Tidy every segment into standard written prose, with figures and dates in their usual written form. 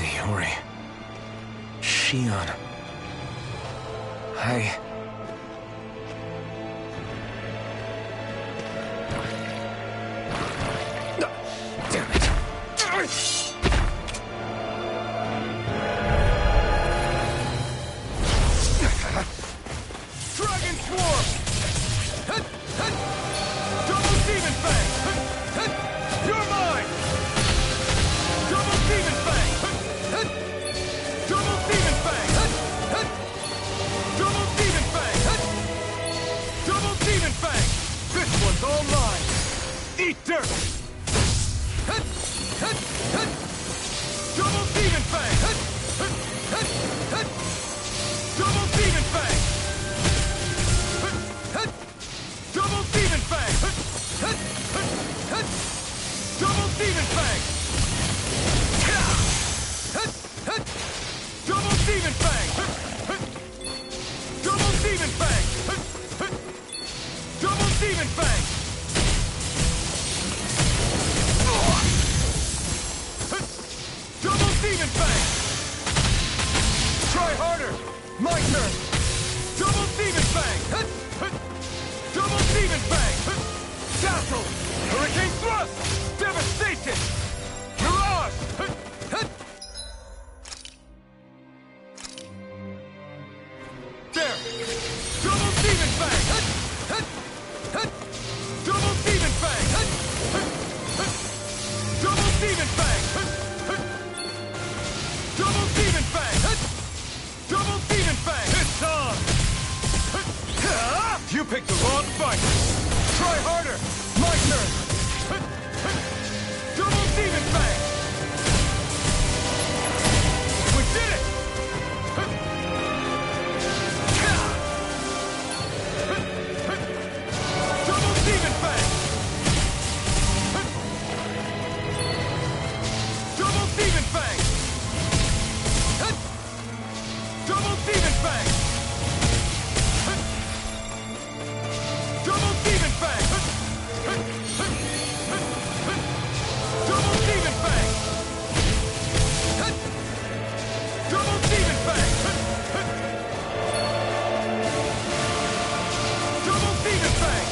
Yori. Shion. Damn it. Dragon Swarm! Double Demon Fang! You're mine! Double Demon Fang! Double Demon Fang! Double Demon Fang! Double Demon Fang! This one's all mine! Eat dirt! Double Demon Fang! Double Demon Fang! Double Demon Fang! Double Demon Fang! Double Demon Fang! Double Demon Fang! Double Demon Fang! Double Demon Fang! Try harder! My turn! Double Demon Fang! Double Demon Fang! Dazzle! Hurricane Thrust! Devastation! Mirage! There! Double Demon Fang! Double Demon Fang! Double Demon Fang! Double Demon Fang! Double Demon Fang! It's on! You picked the wrong fight! Try harder! My turn! Double Demon Fang! We did it! Double Demon Fang! Double Demon Fang! Double Demon Fang! Double Demon Fang! Double Demon Fang! Double Demon Fang! Double Demon Fang!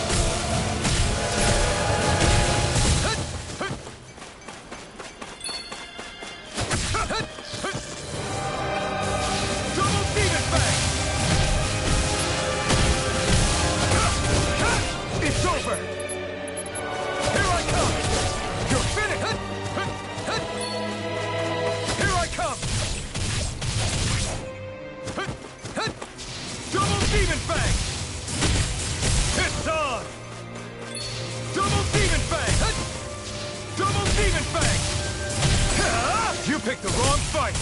Double Demon Fang! It's over! Here I come! You're finished! Here I come! Double Demon Fang! It's on! Double Demon Fang! Double Demon Fang! You picked the wrong fight!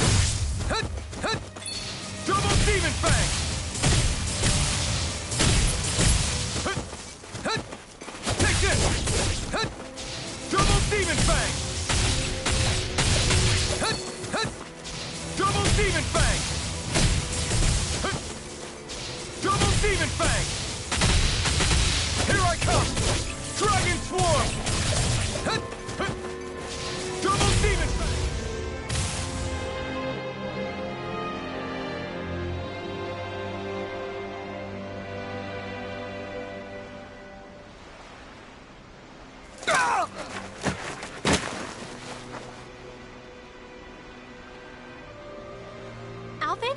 Double Demon Fang! Take this! Double Demon Fang! Double Demon Fang! Double Demon Fang! Here I come! Dragon Swarm! Double Demon Fang! Alvin?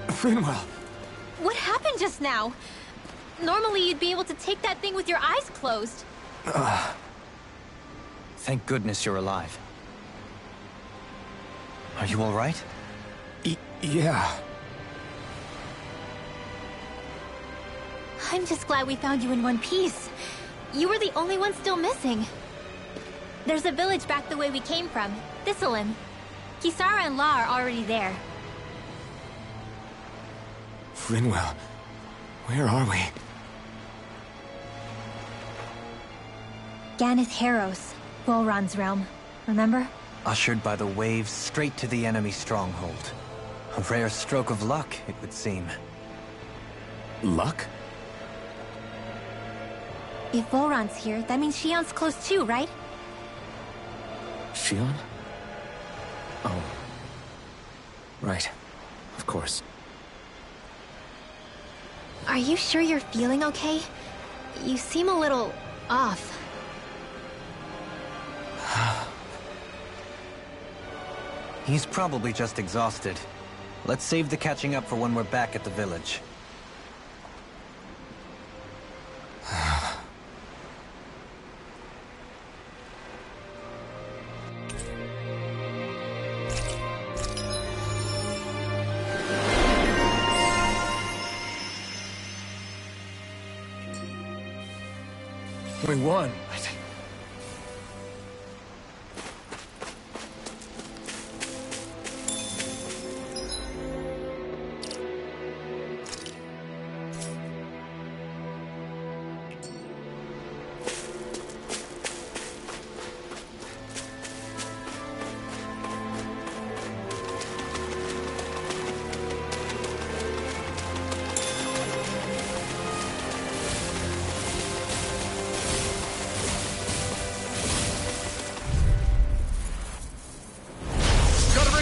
Finwell! What happened just now? Normally you'd be able to take that thing with your eyes closed. Thank goodness you're alive. Are you all right? Yeah. I'm just glad we found you in one piece. You were the only one still missing. There's a village back the way we came from, Thistlym. Kisara and La are already there. Finwell, where are we? Ganeth Heros, vholran's realm. Remember? Ushered by the waves straight to the enemy stronghold. A rare stroke of luck, it would seem. Luck? If vholran's here, that means Shion's close too, right? Shion? Oh. Right. Of course. Are you sure you're feeling okay? You seem a little off. He's probably just exhausted. Let's save the catching up for when we're back at the village. We won, I think.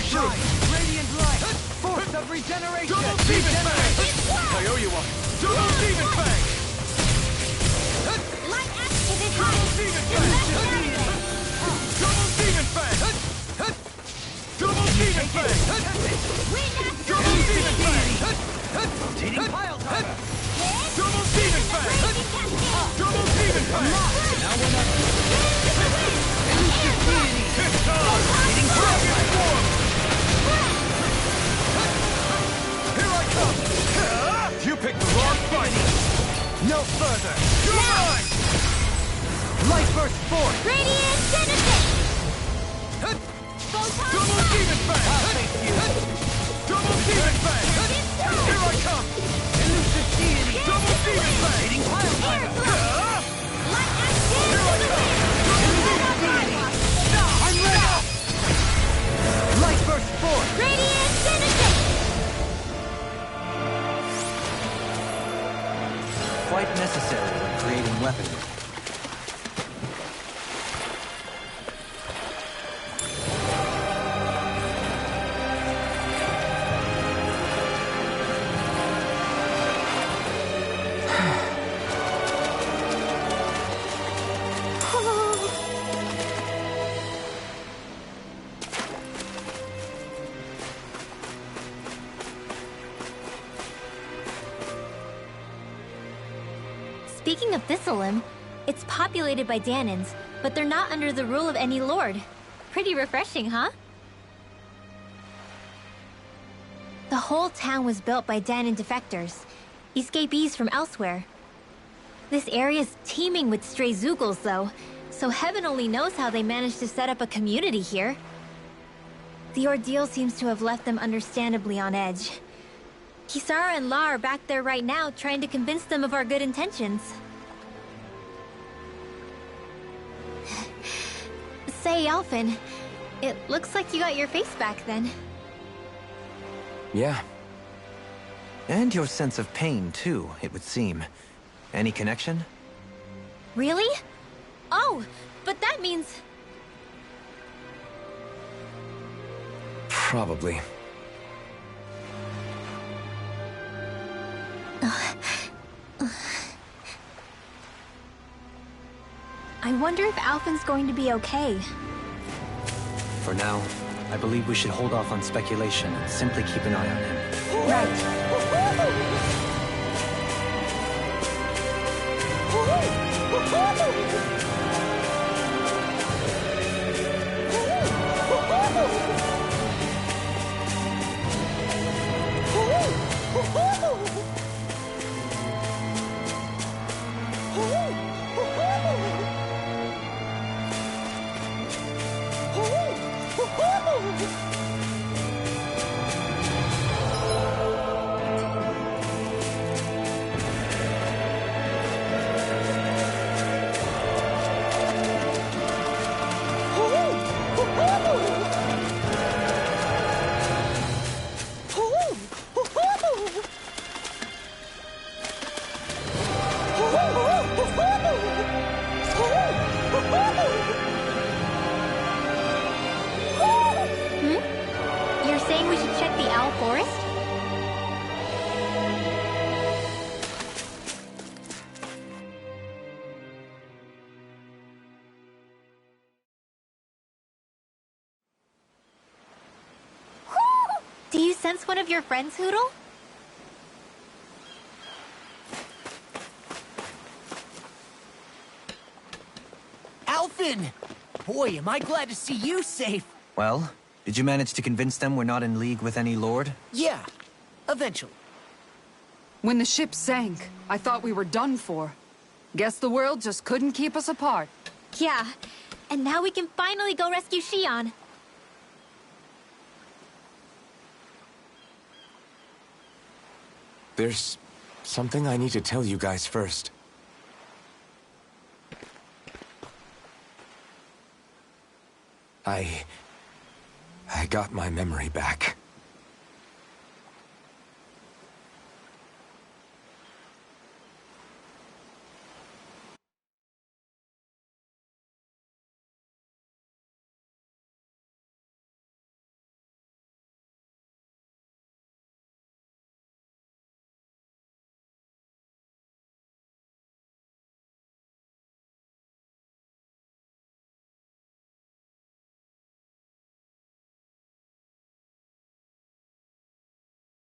Radiant light! Force of regeneration! Double demon fang! I owe you one. Double demon fang! Light action is Double demon fang! Double demon fang! Double demon fang! Double demon fang! Rotating pile driver! Double demon fang! Double demon fang! Now we're not... It's time! Dragon form! Here I come! You picked the wrong fight! No further! You're mine! Light burst forth! Radiant Genesis! Photon Double demon fang! Double demon fang! Here I come! Elusive deity! Double demon fang! Rotating pile driver! Light action! Here I come! I'm ready! Light burst forth! Radiant Genesis! Quite necessary when creating weaponry. Speaking of Thistlym, it's populated by Danins, but they're not under the rule of any lord. Pretty refreshing, huh? The whole town was built by Danin defectors, escapees from elsewhere. This area's teeming with stray Zeugles, though, so heaven only knows how they managed to set up a community here. The ordeal seems to have left them understandably on edge. Kisara and La are back there right now, trying to convince them of our good intentions. Say, Alphen, it looks like you got your face back then. Yeah. And your sense of pain, too, it would seem. Any connection? Really? Oh, but that means... Probably. I wonder if Alphen's going to be okay. For now, I believe we should hold off on speculation and simply keep an eye on him. Right. Owl Forest? Do you sense one of your friends, Hoodle? Alphen! Boy, am I glad to see you safe. Well, did you manage to convince them we're not in league with any lord? Yeah, eventually. When the ship sank, I thought we were done for. Guess the world just couldn't keep us apart. Yeah, and now we can finally go rescue Shion. There's something I need to tell you guys first. I got my memory back.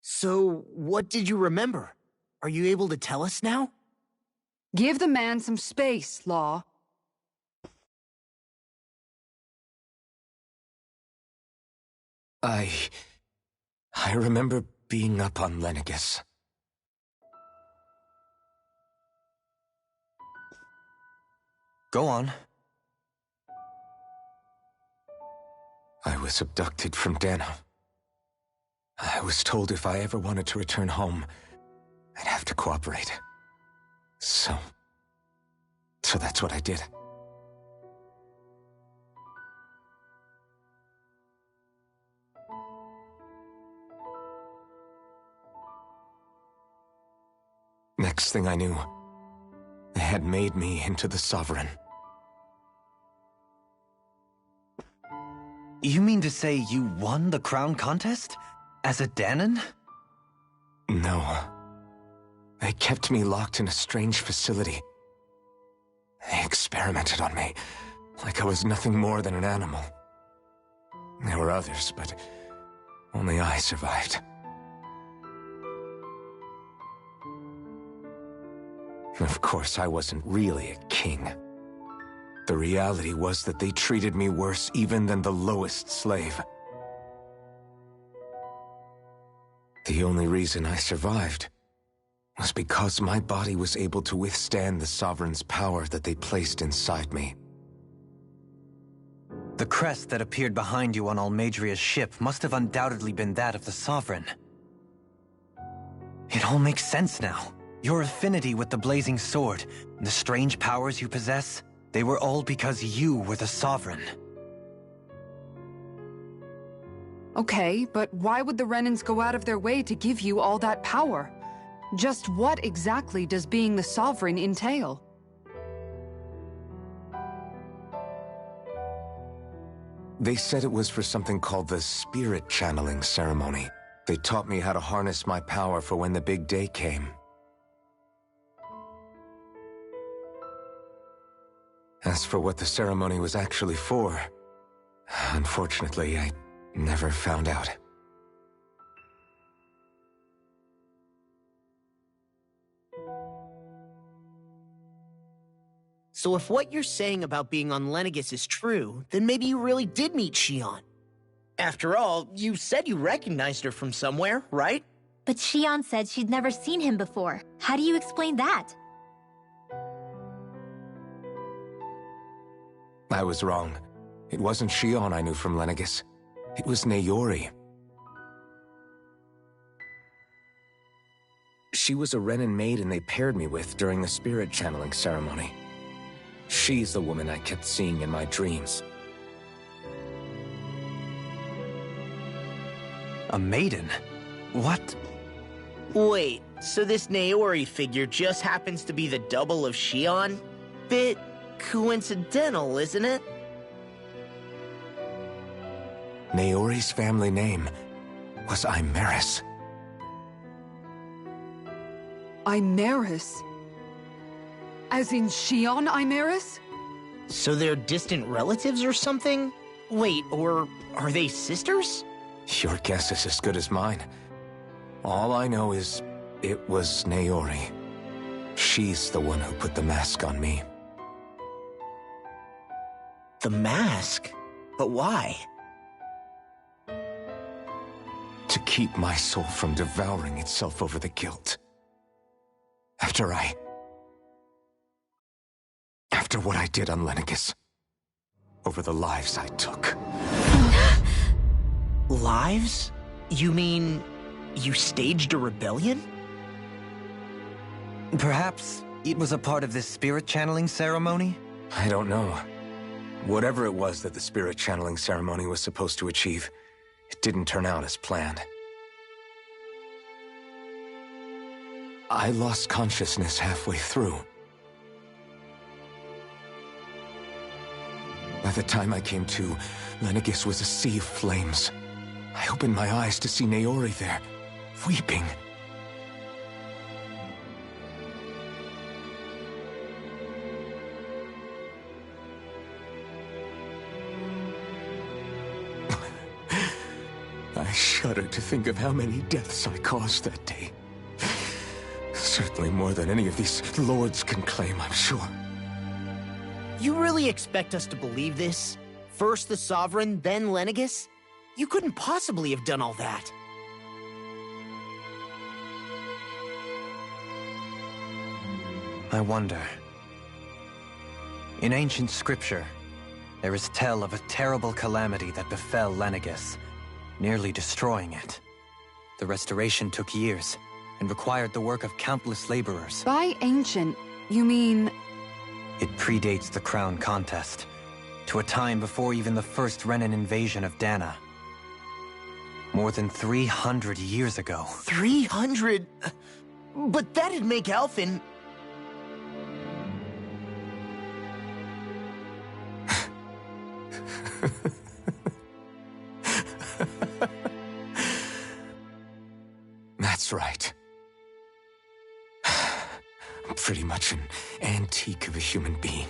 So, what did you remember? Are you able to tell us now? Give the man some space, Law. I remember being up on Lenegus. Go on. I was abducted from Dana. I was told if I ever wanted to return home, I'd have to cooperate. So that's what I did. Next thing I knew, they had made me into the Sovereign. You mean to say you won the crown contest? As a Danon? No. They kept me locked in a strange facility. They experimented on me, like I was nothing more than an animal. There were others, but only I survived. Of course, I wasn't really a king. The reality was that they treated me worse even than the lowest slave. The only reason I survived was because my body was able to withstand the Sovereign's power that they placed inside me. The crest that appeared behind you on Almadria's ship must have undoubtedly been that of the Sovereign. It all makes sense now. Your affinity with the Blazing Sword, and the strange powers you possess, they were all because you were the Sovereign. Okay, but why would the Renans go out of their way to give you all that power? Just what exactly does being the Sovereign entail? They said it was for something called the Spirit Channeling Ceremony. They taught me how to harness my power for when the big day came. As for what the ceremony was actually for, unfortunately, I never found out. So if what you're saying about being on Lenegus is true, then maybe you really did meet Shion. After all, you said you recognized her from somewhere, right? But Shion said she'd never seen him before. How do you explain that? I was wrong. It wasn't Shion I knew from Lenegus. It was Naori. She was a Renan maiden they paired me with during the spirit channeling ceremony. She's the woman I kept seeing in my dreams. A maiden? What? Wait, so this Naori figure just happens to be the double of Shion? Bit coincidental, isn't it? Naori's family name. was Imeris. Imeris? As in Xion Imeris? So they're distant relatives or something? Wait, or are they sisters? Your guess is as good as mine. All I know is it was Naori. She's the one who put the mask on me. The mask? But why? To keep my soul from devouring itself over the guilt. After what I did on Lenegis. Over the lives I took. Lives? You mean you staged a rebellion? Perhaps it was a part of this spirit channeling ceremony? I don't know. Whatever it was that the spirit channeling ceremony was supposed to achieve, it didn't turn out as planned. I lost consciousness halfway through. By the time I came to, Lenegis was a sea of flames. I opened my eyes to see Naori there, weeping. I shudder to think of how many deaths I caused that day. Certainly more than any of these lords can claim, I'm sure. You really expect us to believe this? First the Sovereign, then Lenegis? You couldn't possibly have done all that. I wonder. In ancient scripture, there is tell of a terrible calamity that befell Lenegis, nearly destroying it. The restoration took years, and required the work of countless laborers. By ancient, you mean... It predates the crown contest, to a time before even the first Renan invasion of Dana. More than 300 years ago. 300? But that'd make Alphen... That's right. I'm pretty much an antique of a human being.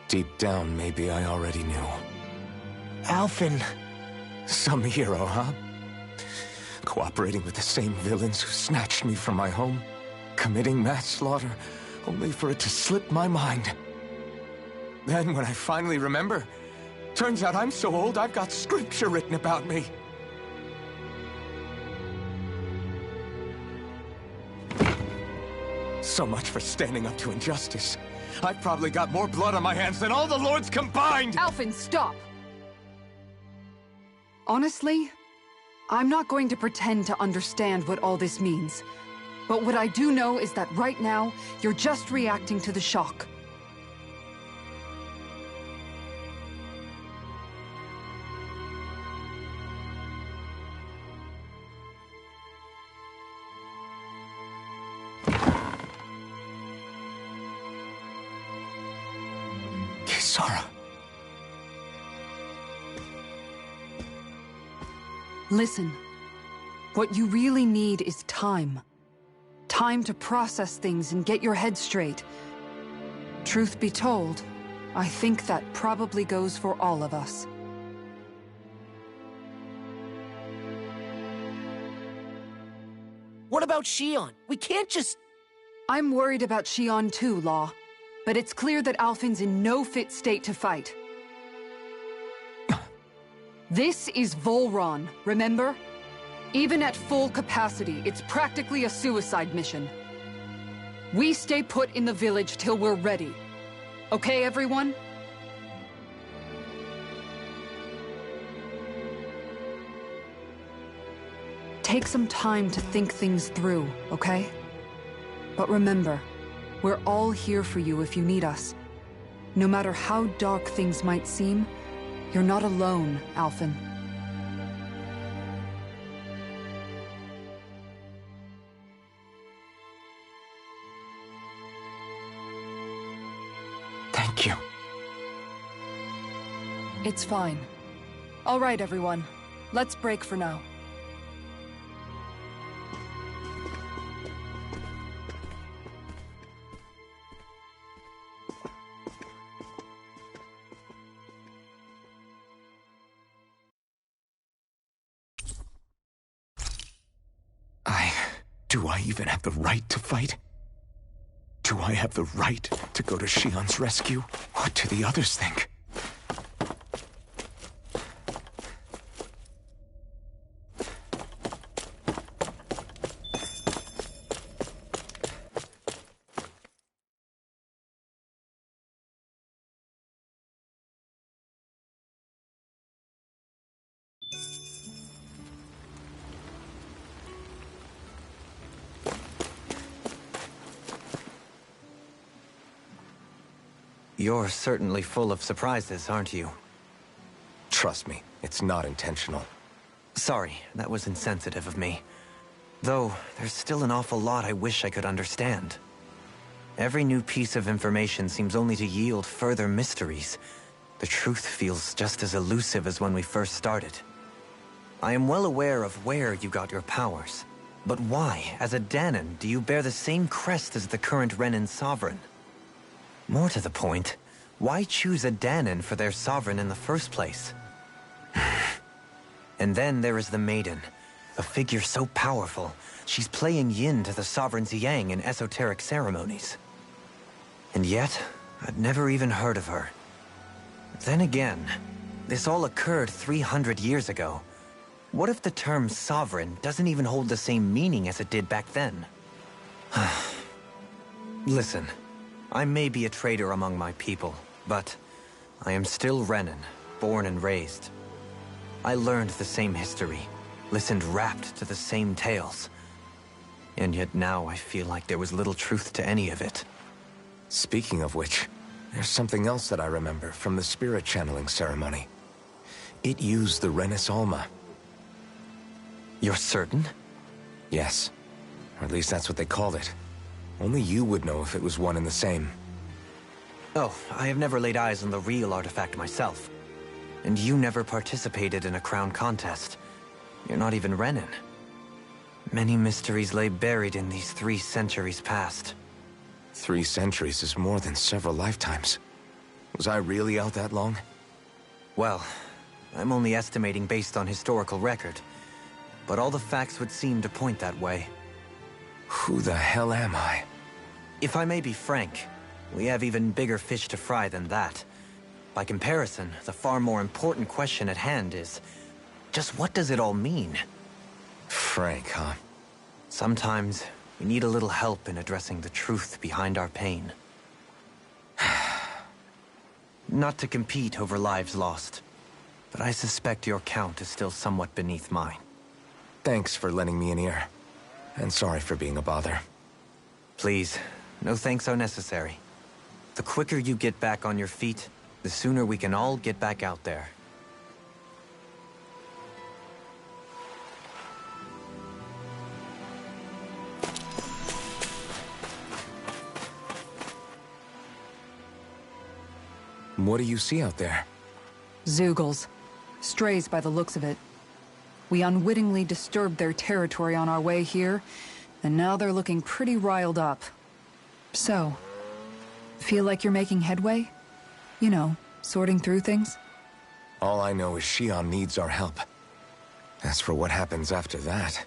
Deep down, maybe I already knew. Alphen... Some hero, huh? Cooperating with the same villains who snatched me from my home, committing mass slaughter, only for it to slip my mind. Then, when I finally remember, turns out I'm so old I've got scripture written about me. So much for standing up to injustice. I've probably got more blood on my hands than all the lords combined! Alphen, stop! Honestly, I'm not going to pretend to understand what all this means. But what I do know is that right now, you're just reacting to the shock. Kisara. Listen, what you really need is time. Time to process things and get your head straight. Truth be told, I think that probably goes for all of us. What about Xion? We can't just... I'm worried about Xion too, Law. But it's clear that Alphen's in no fit state to fight. This is vholran, remember? Even at full capacity, it's practically a suicide mission. We stay put in the village till we're ready. Okay, everyone? Take some time to think things through, okay? But remember, we're all here for you if you need us. No matter how dark things might seem, you're not alone, Alphen. Thank you. It's fine. All right, everyone. Let's break for now. Do I even have the right to fight? Do I have the right to go to Shion's rescue? What do the others think? You're certainly full of surprises, aren't you? Trust me, it's not intentional. Sorry, that was insensitive of me. Though, there's still an awful lot I wish I could understand. Every new piece of information seems only to yield further mysteries. The truth feels just as elusive as when we first started. I am well aware of where you got your powers. But why, as a Dahnan, do you bear the same crest as the current Renan sovereign? More to the point, why choose a Dahnan for their sovereign in the first place? And then there is the Maiden, a figure so powerful, she's playing yin to the sovereign's yang in esoteric ceremonies. And yet, I'd never even heard of her. Then again, this all occurred 300 years ago. What if the term sovereign doesn't even hold the same meaning as it did back then? Listen. I may be a traitor among my people, but I am still Renan, born and raised. I learned the same history, listened rapt to the same tales. And yet now I feel like there was little truth to any of it. Speaking of which, there's something else that I remember from the spirit channeling ceremony. It used the Renis Alma. You're certain? Yes. Or at least that's what they called it. Only you would know if it was one and the same. Oh, I have never laid eyes on the real artifact myself. And you never participated in a crown contest. You're not even Renan. Many mysteries lay buried in these 3 centuries past. 3 centuries is more than several lifetimes. Was I really out that long? Well, I'm only estimating based on historical record. But all the facts would seem to point that way. Who the hell am I? If I may be frank, we have even bigger fish to fry than that. By comparison, the far more important question at hand is, just what does it all mean? Frank, huh? Sometimes, we need a little help in addressing the truth behind our pain. Not to compete over lives lost, but I suspect your count is still somewhat beneath mine. Thanks for lending me an ear. And sorry for being a bother. Please, no thanks are necessary. The quicker you get back on your feet, the sooner we can all get back out there. What do you see out there? Zeugles. Strays by the looks of it. We unwittingly disturbed their territory on our way here, and now they're looking pretty riled up. So, feel like you're making headway? You know, sorting through things? All I know is Shion needs our help. As for what happens after that...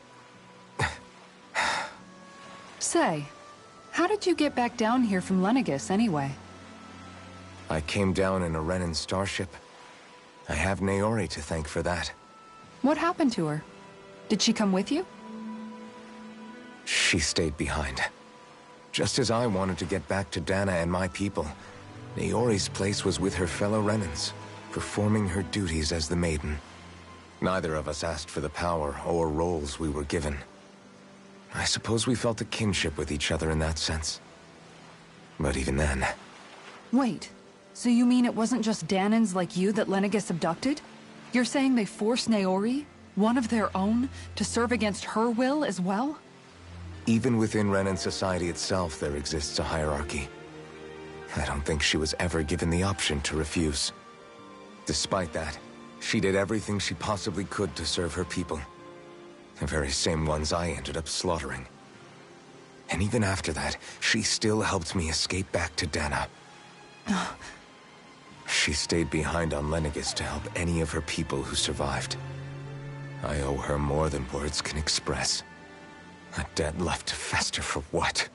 Say, how did you get back down here from Lenegis, anyway? I came down in a Renan starship. I have Naori to thank for that. What happened to her? Did she come with you? She stayed behind. Just as I wanted to get back to Dana and my people, Naori's place was with her fellow Renans, performing her duties as the Maiden. Neither of us asked for the power or roles we were given. I suppose we felt a kinship with each other in that sense. But even then... Wait, so you mean it wasn't just Danans like you that Lenegis abducted? You're saying they forced Naori, one of their own, to serve against her will as well? Even within Renan society itself, there exists a hierarchy. I don't think she was ever given the option to refuse. Despite that, she did everything she possibly could to serve her people. The very same ones I ended up slaughtering. And even after that, she still helped me escape back to Dana. She stayed behind on Lenegis to help any of her people who survived. I owe her more than words can express. A debt left to fester for what?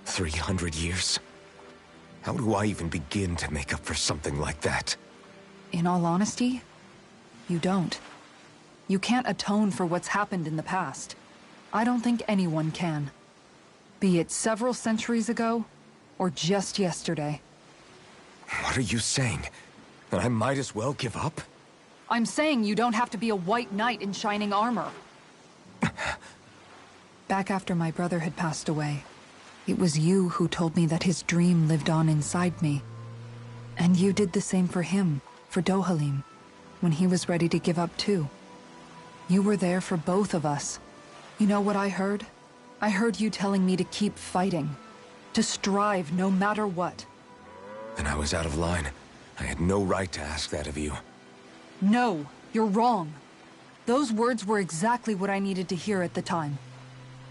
300 years? How do I even begin to make up for something like that? In all honesty, you don't. You can't atone for what's happened in the past. I don't think anyone can. Be it several centuries ago, or just yesterday. What are you saying? That I might as well give up? I'm saying you don't have to be a white knight in shining armor. Back after my brother had passed away, it was you who told me that his dream lived on inside me. And you did the same for him, for Dohalim, when he was ready to give up too. You were there for both of us. You know what I heard? I heard you telling me to keep fighting. To strive no matter what. Then I was out of line. I had no right to ask that of you. No, you're wrong. Those words were exactly what I needed to hear at the time.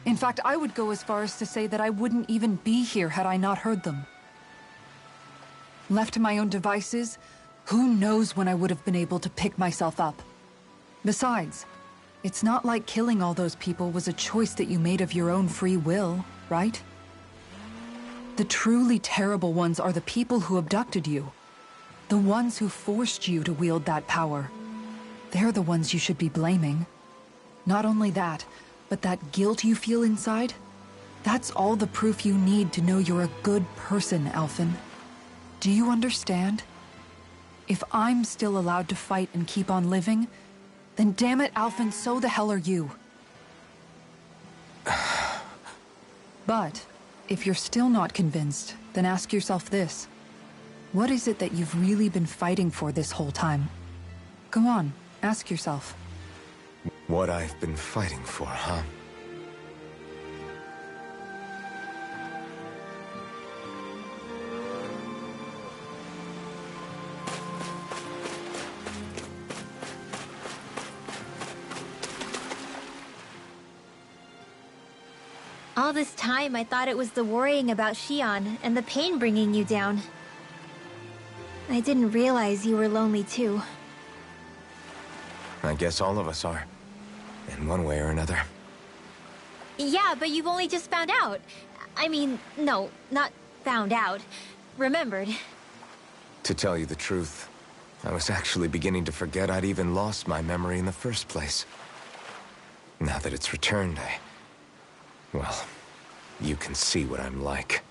In fact, I would go as far as to say that I wouldn't even be here had I not heard them. Left to my own devices, who knows when I would have been able to pick myself up. Besides, it's not like killing all those people was a choice that you made of your own free will, right? The truly terrible ones are the people who abducted you. The ones who forced you to wield that power. They're the ones you should be blaming. Not only that, but that guilt you feel inside, that's all the proof you need to know you're a good person, Alphen. Do you understand? If I'm still allowed to fight and keep on living, then damn it, Alphen, so the hell are you. But, if you're still not convinced, then ask yourself this. What is it that you've really been fighting for this whole time? Go on, ask yourself. What I've been fighting for, huh? All this time, I thought it was the worrying about Xion and the pain bringing you down. I didn't realize you were lonely too. I guess all of us are. In one way or another. Yeah, but you've only just found out. I mean, no, not found out. Remembered. To tell you the truth, I was actually beginning to forget I'd even lost my memory in the first place. Now that it's returned, well, you can see what I'm like.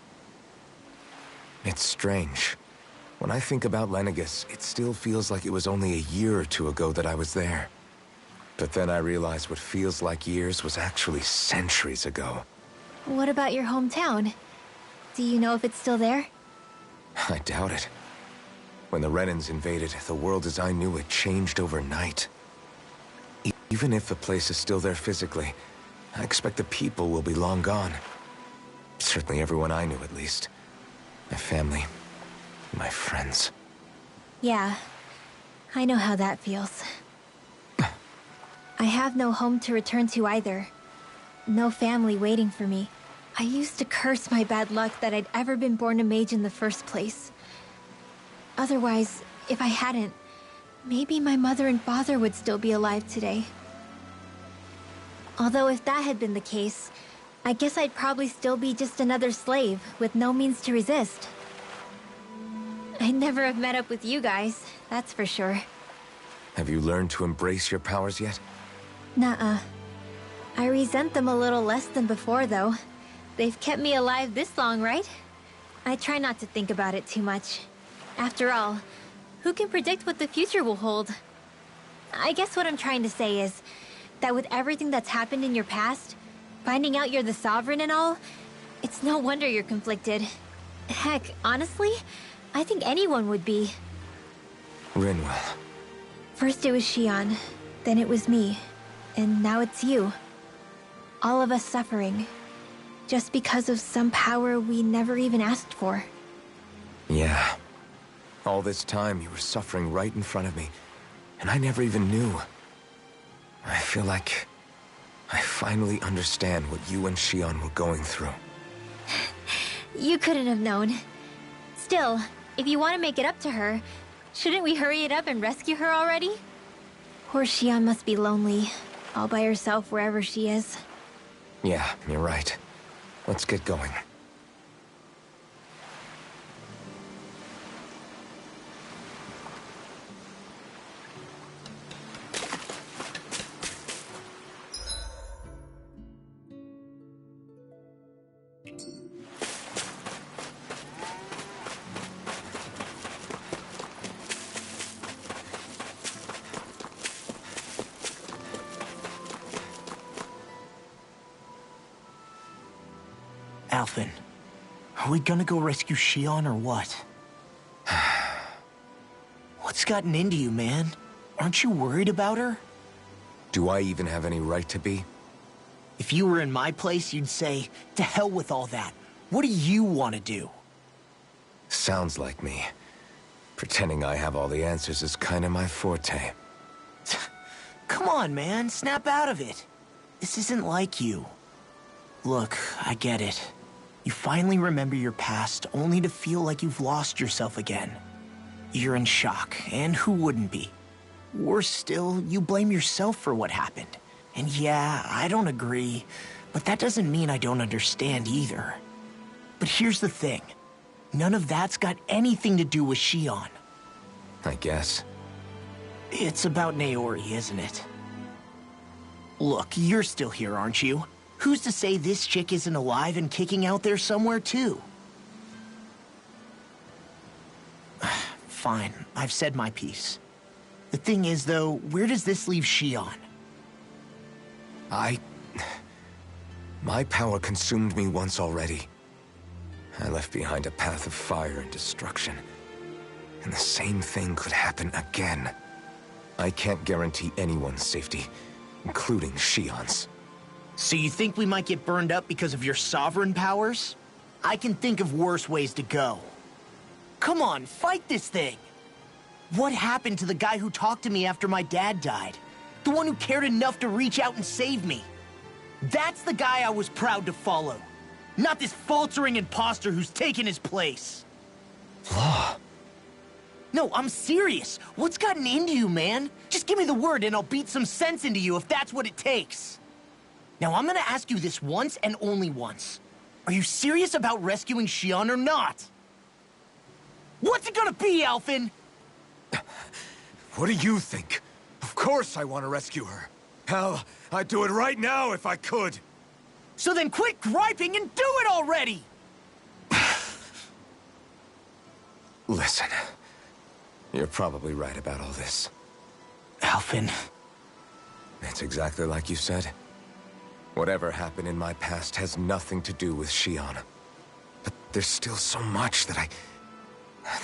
It's strange. When I think about Lenegis, it still feels like it was only a year or two ago that I was there. But then I realized what feels like years was actually centuries ago. What about your hometown? Do you know if it's still there? I doubt it. When the Renans invaded, the world as I knew it changed overnight. Even if the place is still there physically, I expect the people will be long gone. Certainly everyone I knew, at least. My family, my friends. Yeah, I know how that feels. I have no home to return to either. No family waiting for me. I used to curse my bad luck that I'd ever been born a mage in the first place. Otherwise, if I hadn't, maybe my mother and father would still be alive today. Although if that had been the case, I guess I'd probably still be just another slave with no means to resist. I'd never have met up with you guys, that's for sure. Have you learned to embrace your powers yet? Nuh-uh. I resent them a little less than before, though. They've kept me alive this long, right? I try not to think about it too much. After all, who can predict what the future will hold? I guess what I'm trying to say is that with everything that's happened in your past, finding out you're the Sovereign and all, it's no wonder you're conflicted. Heck, honestly, I think anyone would be. Rinwell. First it was Xion, then it was me, and now it's you. All of us suffering, just because of some power we never even asked for. Yeah. All this time, you were suffering right in front of me, and I never even knew. I feel like I finally understand what you and Xion were going through. You couldn't have known. Still, if you want to make it up to her, shouldn't we hurry it up and rescue her already? Poor Xion must be lonely, all by herself wherever she is. Yeah, you're right. Let's get going. Alphen, are we gonna go rescue Xion or what? What's gotten into you, man? Aren't you worried about her? Do I even have any right to be? If you were in my place, you'd say, to hell with all that. What do you want to do? Sounds like me. Pretending I have all the answers is kind of my forte. Come on, man. Snap out of it. This isn't like you. Look, I get it. You finally remember your past, only to feel like you've lost yourself again. You're in shock, and who wouldn't be? Worse still, you blame yourself for what happened. And yeah, I don't agree, but that doesn't mean I don't understand either. But here's the thing. None of that's got anything to do with Xion. I guess. It's about Naori, isn't it? Look, you're still here, aren't you? Who's to say this chick isn't alive and kicking out there somewhere, too? Fine, I've said my piece. The thing is, though, where does this leave Xion? My power consumed me once already. I left behind a path of fire and destruction. And the same thing could happen again. I can't guarantee anyone's safety, including Xion's. So you think we might get burned up because of your sovereign powers? I can think of worse ways to go. Come on, fight this thing! What happened to the guy who talked to me after my dad died? The one who cared enough to reach out and save me? That's the guy I was proud to follow. Not this faltering imposter who's taken his place. Law. No, I'm serious. What's gotten into you, man? Just give me the word and I'll beat some sense into you if that's what it takes. Now, I'm gonna ask you this once and only once. Are you serious about rescuing Xion or not? What's it gonna be, Alphen? What do you think? Of course I want to rescue her. Hell, I'd do it right now if I could. So then quit griping and do it already! Listen, you're probably right about all this. Alphen. It's exactly like you said. Whatever happened in my past has nothing to do with Xion. But there's still so much that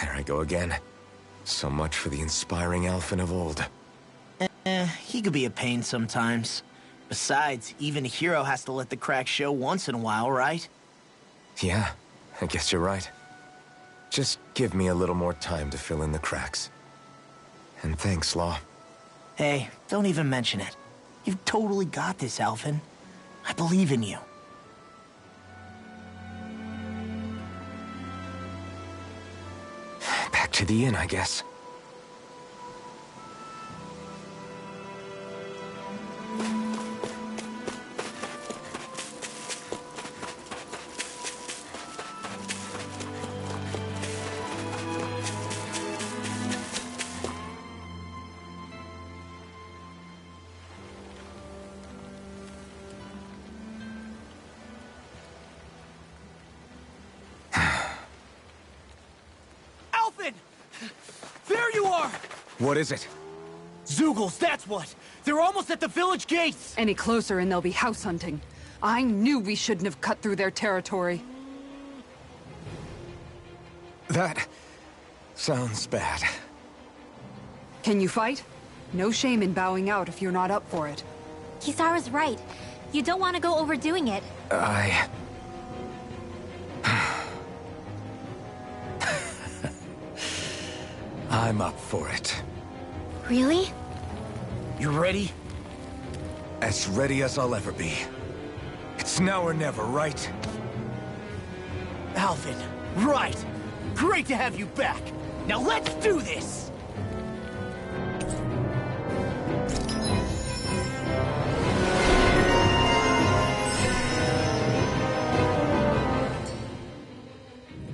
There I go again. So much for the inspiring Alphen of old. He could be a pain sometimes. Besides, even a hero has to let the cracks show once in a while, right? Yeah, I guess you're right. Just give me a little more time to fill in the cracks. And thanks, Law. Hey, don't even mention it. You've totally got this, Alphen. I believe in you. Back to the inn, I guess. There you are! What is it? Zeugles, that's what! They're almost at the village gates! Any closer and they'll be house hunting. I knew we shouldn't have cut through their territory. That sounds bad. Can you fight? No shame in bowing out if you're not up for it. Kisara's right. You don't want to go overdoing it. I'm up for it. Really? You ready? As ready as I'll ever be. It's now or never, right? Alvin, right! Great to have you back! Now let's do this!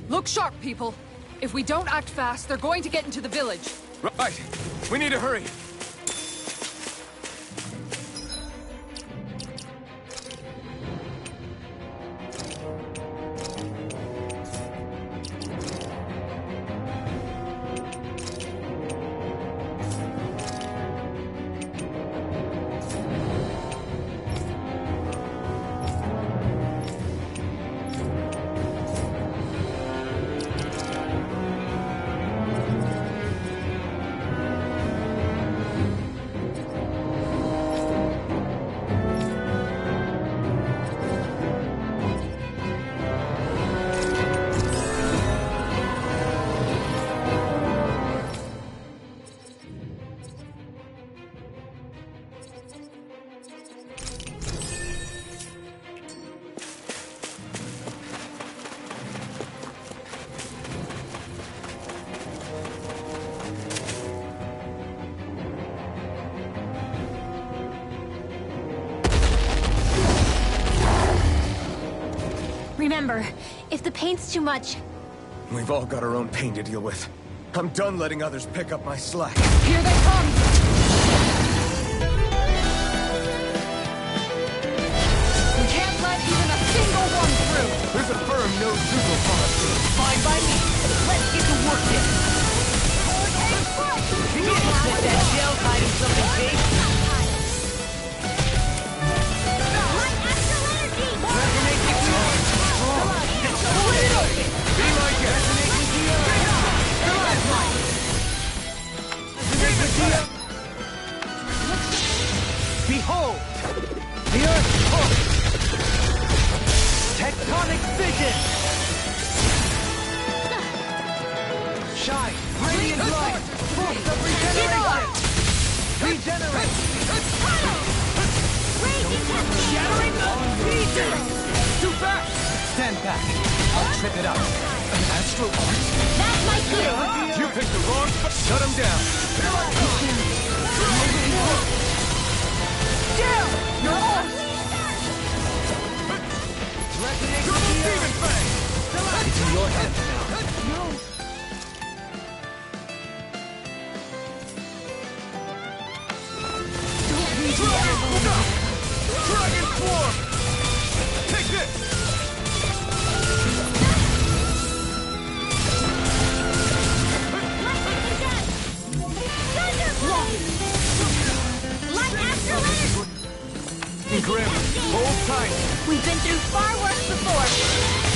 Look sharp, people. If we don't act fast, they're going to get into the village. Right! We need to hurry! Remember, if the pain's too much... We've all got our own pain to deal with. I'm done letting others pick up my slack. Here they come! We can't let even a single one through! There's a firm no-Zoogle policy. Fine by me. Let's get to work then. You didn't set that gel hiding something big. Behold! The earth pulse! Tectonic vision! Shine! Radiant light! Force of regeneration! Regenerate! Shattering the pieces! Too fast! Stand back! I'll trip it up. An astral art? That's my cue! You picked the wrong spot. Shut him down. Down! You're on! It's in your hands now. No. Dragon form! Take this! Grim, hold tight. We've been through far worse before.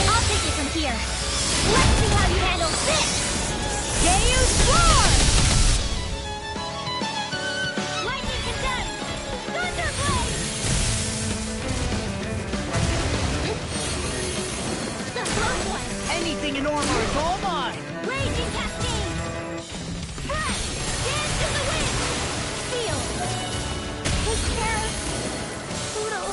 I'll take it from here. Let's see how you handle this! Deus Roar! Lightning condemned! Thunderblade! The wrong one! Anything in armor is all mine! Raging cascade! Breath! Dance to the wind! Feel! Take care of... Poodle.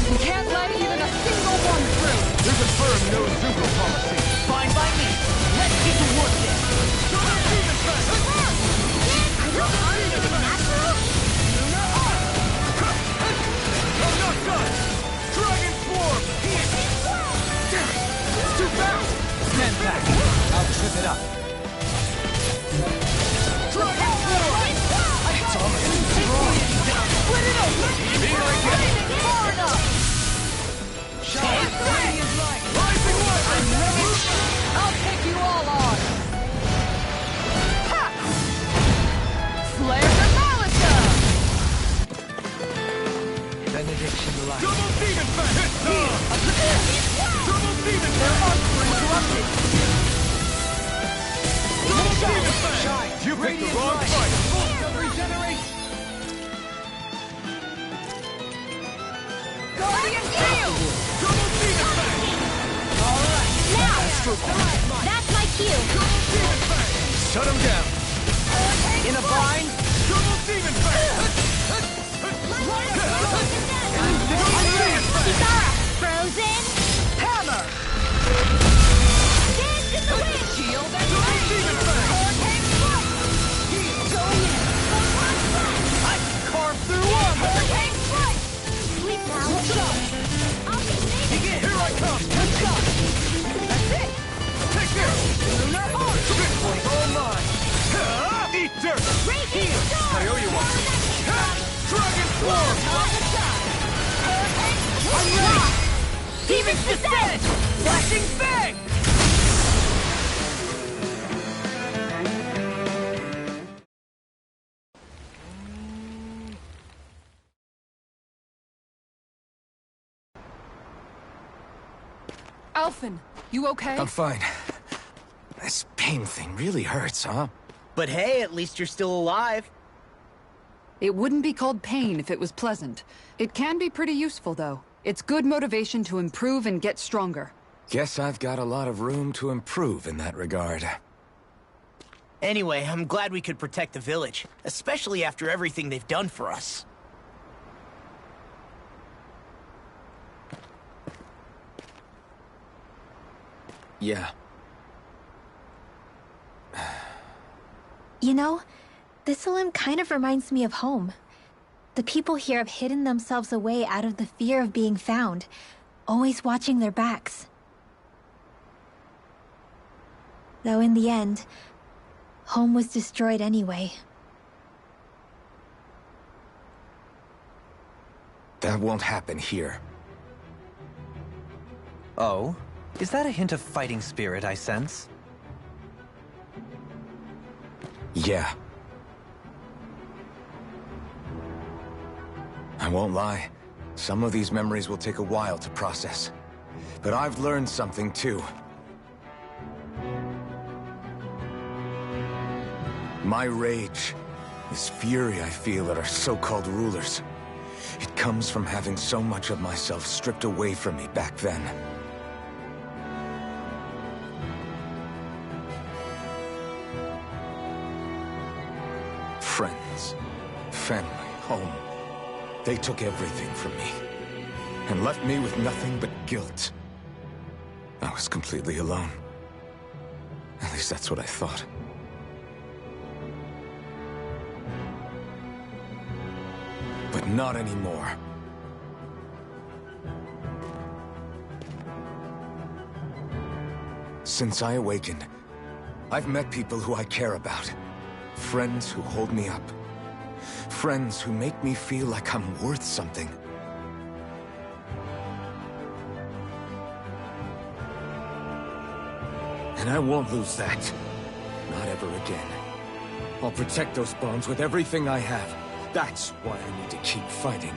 We can't let even a single one through! There's a firm no-Zoogle policy. Fine by me. Let's get to work then. I'm not done! Dragon form! Too fast! Stand back. I'll trip it up. Dragon form! It's already strong. Split it open. Be like it! Far enough. Shut him down! In a bind? Double demon fang! Frozen! Hammer! Dance in the wind! Shield and Double demon fang! Hurricane strike! Going in! Photon blast! I can carve through armor! Hurricane strike! Sleep now! I'll be saving! Here I come! Let's go! That's it! Take this! Lunar Arc! This one's all mine! Eat dirt! Raging storm! I owe you one! Dragon Swarm! Demon's descent! Flashing Fang! Alphen, you okay? I'm fine. This pain thing really hurts, huh? But hey, at least you're still alive. It wouldn't be called pain if it was pleasant. It can be pretty useful, though. It's good motivation to improve and get stronger. Guess I've got a lot of room to improve in that regard. Anyway, I'm glad we could protect the village, especially after everything they've done for us. Yeah. You know, thistlym kind of reminds me of home. The people here have hidden themselves away out of the fear of being found, always watching their backs. Though in the end, home was destroyed anyway. That won't happen here. Oh? Is that a hint of fighting spirit I sense? Yeah. I won't lie. Some of these memories will take a while to process. But I've learned something too. My rage, this fury I feel at our so-called rulers, it comes from having so much of myself stripped away from me back then. Friends, family, home. They took everything from me, and left me with nothing but guilt. I was completely alone. At least that's what I thought. But not anymore. Since I awakened, I've met people who I care about. Friends who hold me up. Friends who make me feel like I'm worth something. And I won't lose that. Not ever again. I'll protect those bonds with everything I have. That's why I need to keep fighting.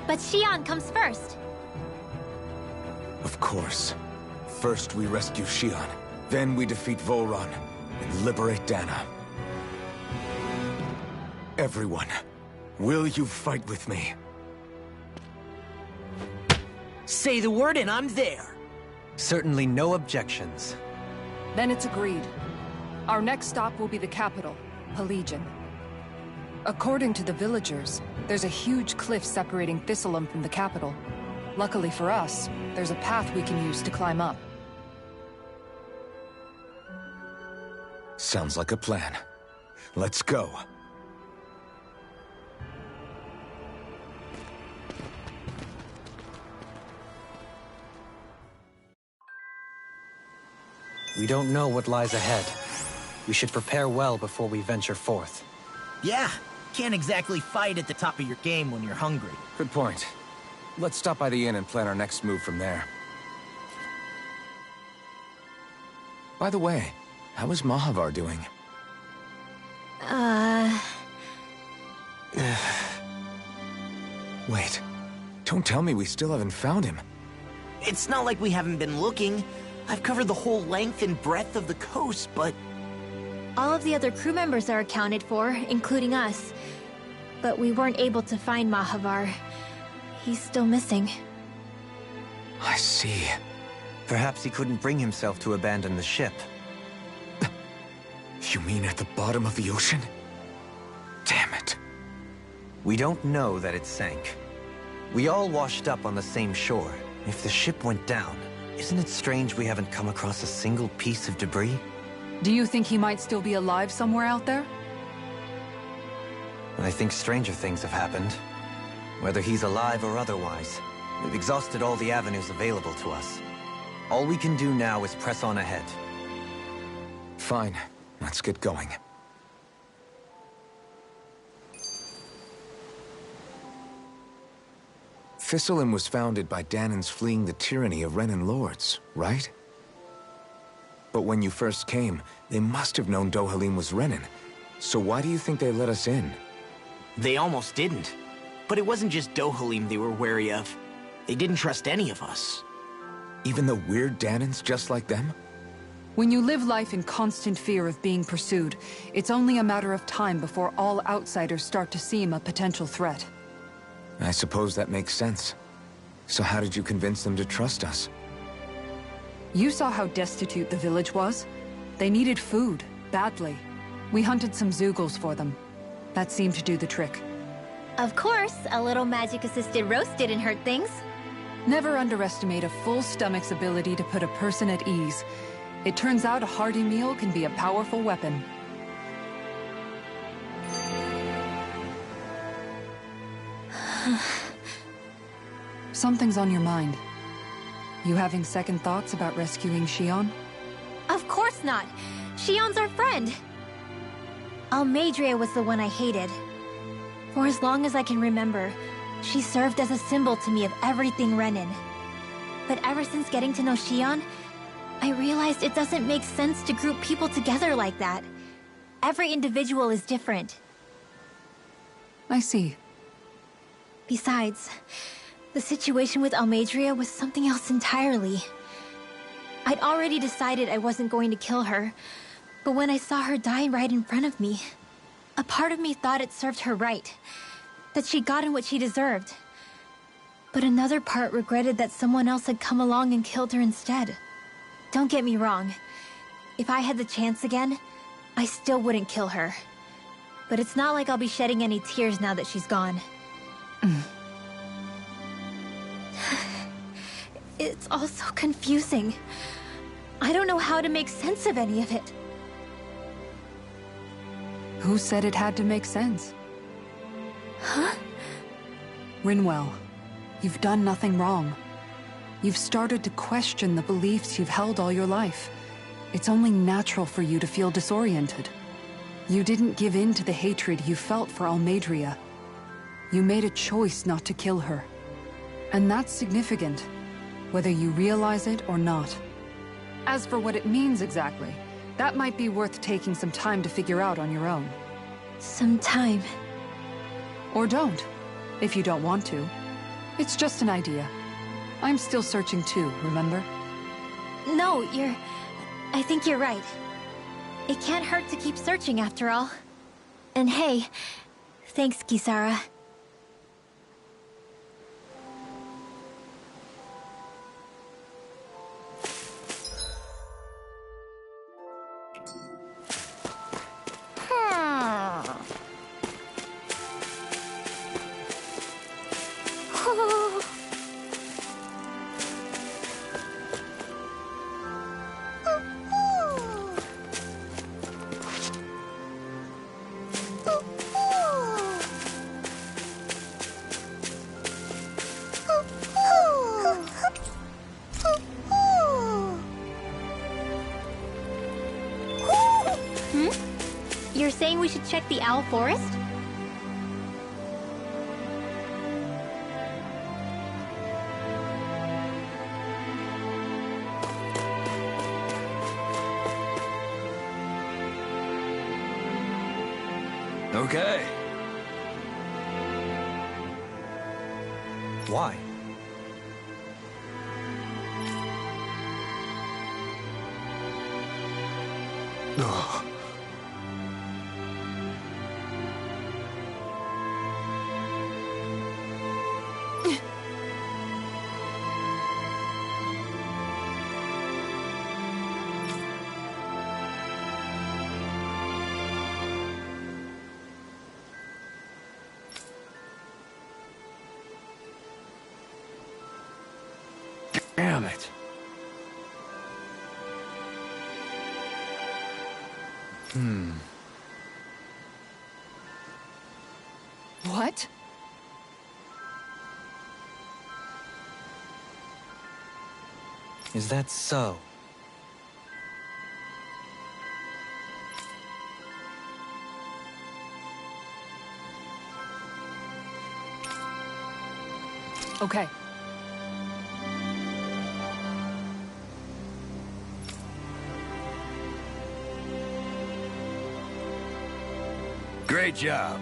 But Xion comes first. Of course. First we rescue Xion, then we defeat Vholran and liberate Dana. Everyone, will you fight with me? Say the word and I'm there. Certainly no objections. Then it's agreed. Our next stop will be the capital, Pelegion. According to the villagers, there's a huge cliff separating Thistlym from the capital. Luckily for us, there's a path we can use to climb up. Sounds like a plan. Let's go. We don't know what lies ahead. We should prepare well before we venture forth. Yeah, can't exactly fight at the top of your game when you're hungry. Good point. Let's stop by the inn and plan our next move from there. By the way, how is Mahavar doing? Wait. Don't tell me we still haven't found him. It's not like we haven't been looking. I've covered the whole length and breadth of the coast, but... All of the other crew members are accounted for, including us. But we weren't able to find Mahavar. He's still missing. I see. Perhaps he couldn't bring himself to abandon the ship. You mean at the bottom of the ocean? Damn it. We don't know that it sank. We all washed up on the same shore. If the ship went down, isn't it strange we haven't come across a single piece of debris? Do you think he might still be alive somewhere out there? I think stranger things have happened. Whether he's alive or otherwise, we've exhausted all the avenues available to us. All we can do now is press on ahead. Fine. Let's get going. Thistlym was founded by Danan's fleeing the tyranny of Renan lords, right? But when you first came, they must have known Dohalim was Renan. So why do you think they let us in? They almost didn't. But it wasn't just Dohalim they were wary of. They didn't trust any of us. Even the weird Danans just like them? When you live life in constant fear of being pursued, it's only a matter of time before all outsiders start to seem a potential threat. I suppose that makes sense. So how did you convince them to trust us? You saw how destitute the village was. They needed food, badly. We hunted some zeugles for them. That seemed to do the trick. Of course, a little magic-assisted roast didn't hurt things. Never underestimate a full stomach's ability to put a person at ease. It turns out a hearty meal can be a powerful weapon. Something's on your mind. You having second thoughts about rescuing Shion? Of course not. Shion's our friend. Almeidrea was the one I hated. For as long as I can remember, she served as a symbol to me of everything Renan. But ever since getting to know Shion, I realized it doesn't make sense to group people together like that. Every individual is different. I see. Besides, the situation with Almeidrea was something else entirely. I'd already decided I wasn't going to kill her, but when I saw her die right in front of me, a part of me thought it served her right, that she'd gotten what she deserved. But another part regretted that someone else had come along and killed her instead. Don't get me wrong. If I had the chance again, I still wouldn't kill her. But it's not like I'll be shedding any tears now that she's gone. It's all so confusing. I don't know how to make sense of any of it. Who said it had to make sense? Huh? Rinwell, you've done nothing wrong. You've started to question the beliefs you've held all your life. It's only natural for you to feel disoriented. You didn't give in to the hatred you felt for Almeidrea. You made a choice not to kill her. And that's significant, whether you realize it or not. As for what it means exactly, that might be worth taking some time to figure out on your own. Some time. Or don't, if you don't want to. It's just an idea. I'm still searching too, remember? No, I think you're right. It can't hurt to keep searching after all. And hey, thanks, Kisara. You're saying we should check the owl forest? Okay. Why? Ugh. it. What? Is that so? Okay. Great job.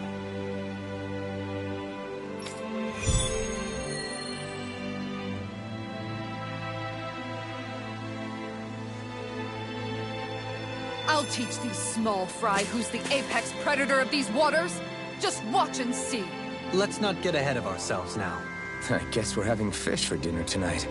I'll teach these small fry who's the apex predator of these waters. Just watch and see. Let's not get ahead of ourselves now. I guess we're having fish for dinner tonight.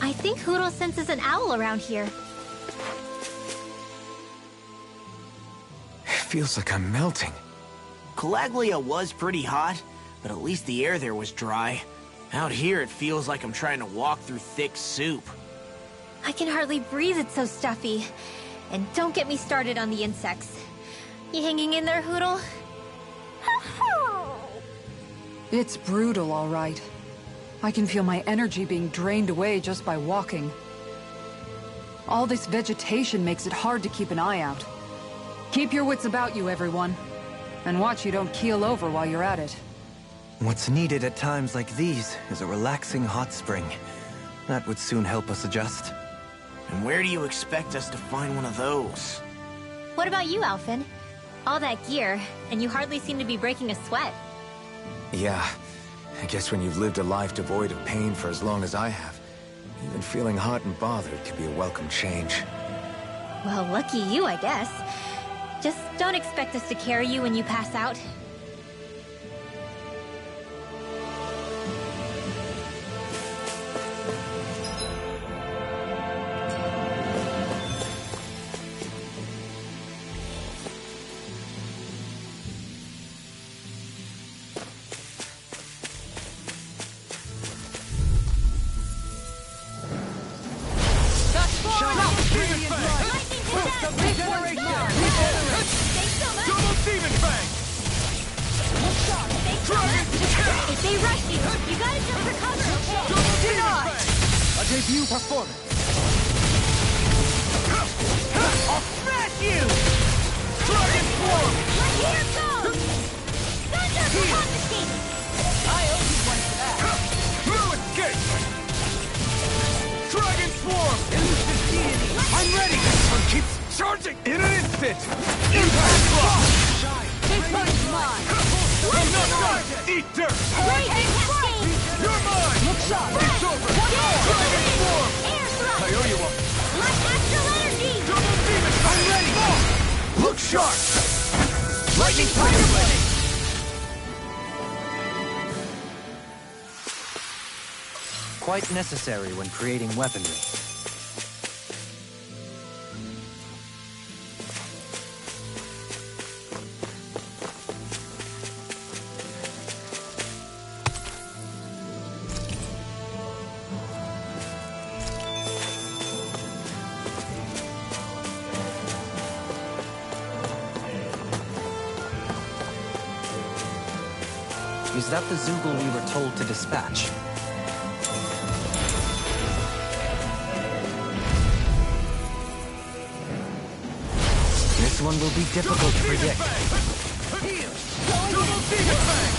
I think Hoodle senses an owl around here. It feels like I'm melting. Calaglia was pretty hot, but at least the air there was dry. Out here, it feels like I'm trying to walk through thick soup. I can hardly breathe, it's so stuffy. And don't get me started on the insects. You hanging in there, Hoodle? It's brutal, all right. I can feel my energy being drained away just by walking. All this vegetation makes it hard to keep an eye out. Keep your wits about you, everyone. And watch you don't keel over while you're at it. What's needed at times like these is a relaxing hot spring. That would soon help us adjust. And where do you expect us to find one of those? What about you, Alphen? All that gear, and you hardly seem to be breaking a sweat. Yeah, I guess when you've lived a life devoid of pain for as long as I have, even feeling hot and bothered could be a welcome change. Well, lucky you, I guess. Just don't expect us to carry you when you pass out. If they rush you, you gotta just recover, okay? A debut performance. I'll smash you! Dragon Swarm! Like, here goes! Thunder confiscated! I owe you one for that. No escape! Dragon Swarm! Elusive deity! I'm ready! This one keeps charging in an instant! Impact block! This one's mine. Eat dirt! Lightning cascade! You're mine! Look sharp. It's over! Dragon Swarm! Air thrust! I owe you one! Like astral energy! Double demon! I'm ready! Look sharp! Lightning tiger blade! Quite necessary when creating weaponry. Is that the Zoogle we were told to dispatch? This one will be difficult to predict.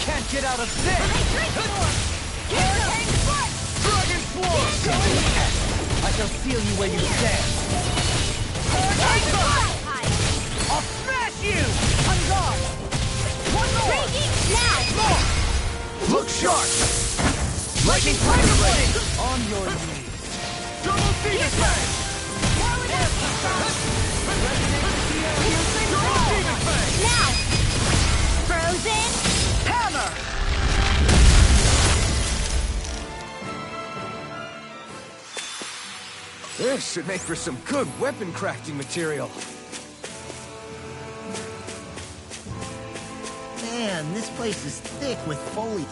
Can't get out of this! Dragon Dragon Swarm! I shall seal you where you stand. I'll smash you! On guard. Look sharp! Lightning Fire Blade! On your knees! Double Demon Fang! Double Demon Fang! Now! Frozen! Hammer! This should make for some good weapon crafting material. Man, this place is thick with foliage.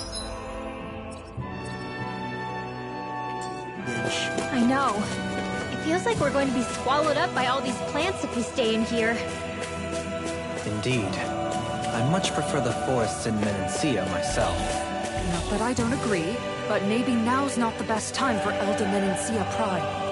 I know. It feels like we're going to be swallowed up by all these plants if we stay in here. Indeed. I much prefer the forests in Menancia myself. Not that I don't agree, but maybe now's not the best time for Elder Menancia Pride.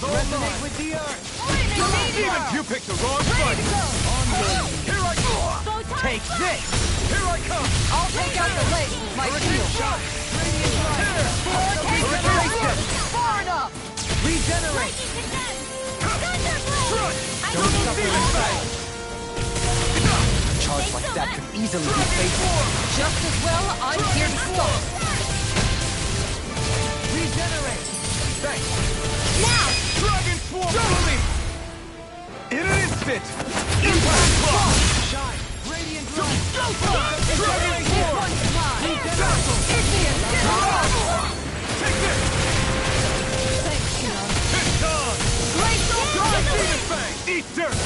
Resonate with the earth! Even you picked the wrong fight! Here I go! Take this! Here I come! I'll take out the legs with my shield. Shot! Hurricane! Far enough! Regenerate! Don't suffer in sight. A charge like that could easily be fatal. Just as well, I'm here to stop. Regenerate! Thanks! Now! Dragon Swarm! Double! In an instant! Impact Claw! Shine! Radiant Light! Dragon Swarm! Dazzle! Take this! It's on! Double Demon Fang! Eat dirt!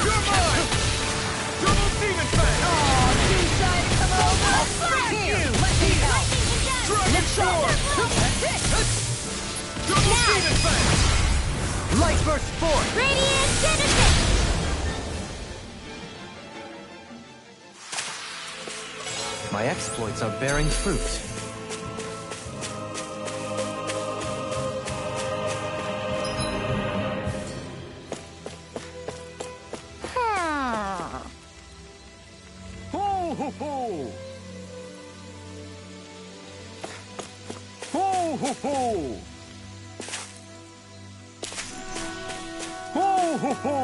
You're mine! Double Demon Fang! Dragon Swarm! Double Demon Fang! Light Burst Force! Radiant Genesis! My exploits are bearing fruit. Ho ho ho! Ho ho ho! Ho ho ho!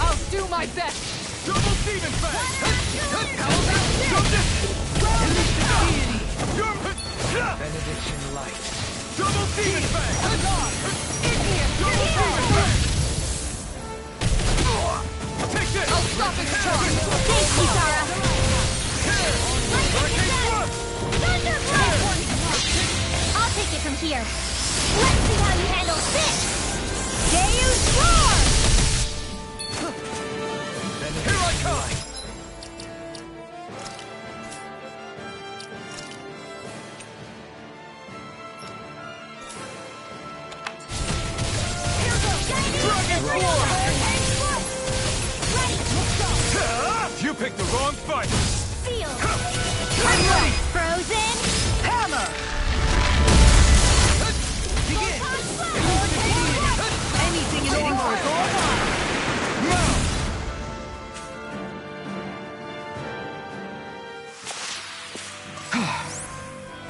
I'll do my best! Double Demon Fang! How about this? Benediction Light! Double Demon Fang! Double Demon Fang! Take this! I'll stop his charge! Thanks, Kisara! I'll take it from here. Let's see how you handle this! Deus Roar! Here I come! You picked the wrong fight! Feel! I'm ready! Frozen! Hammer! Begin! Anything in order!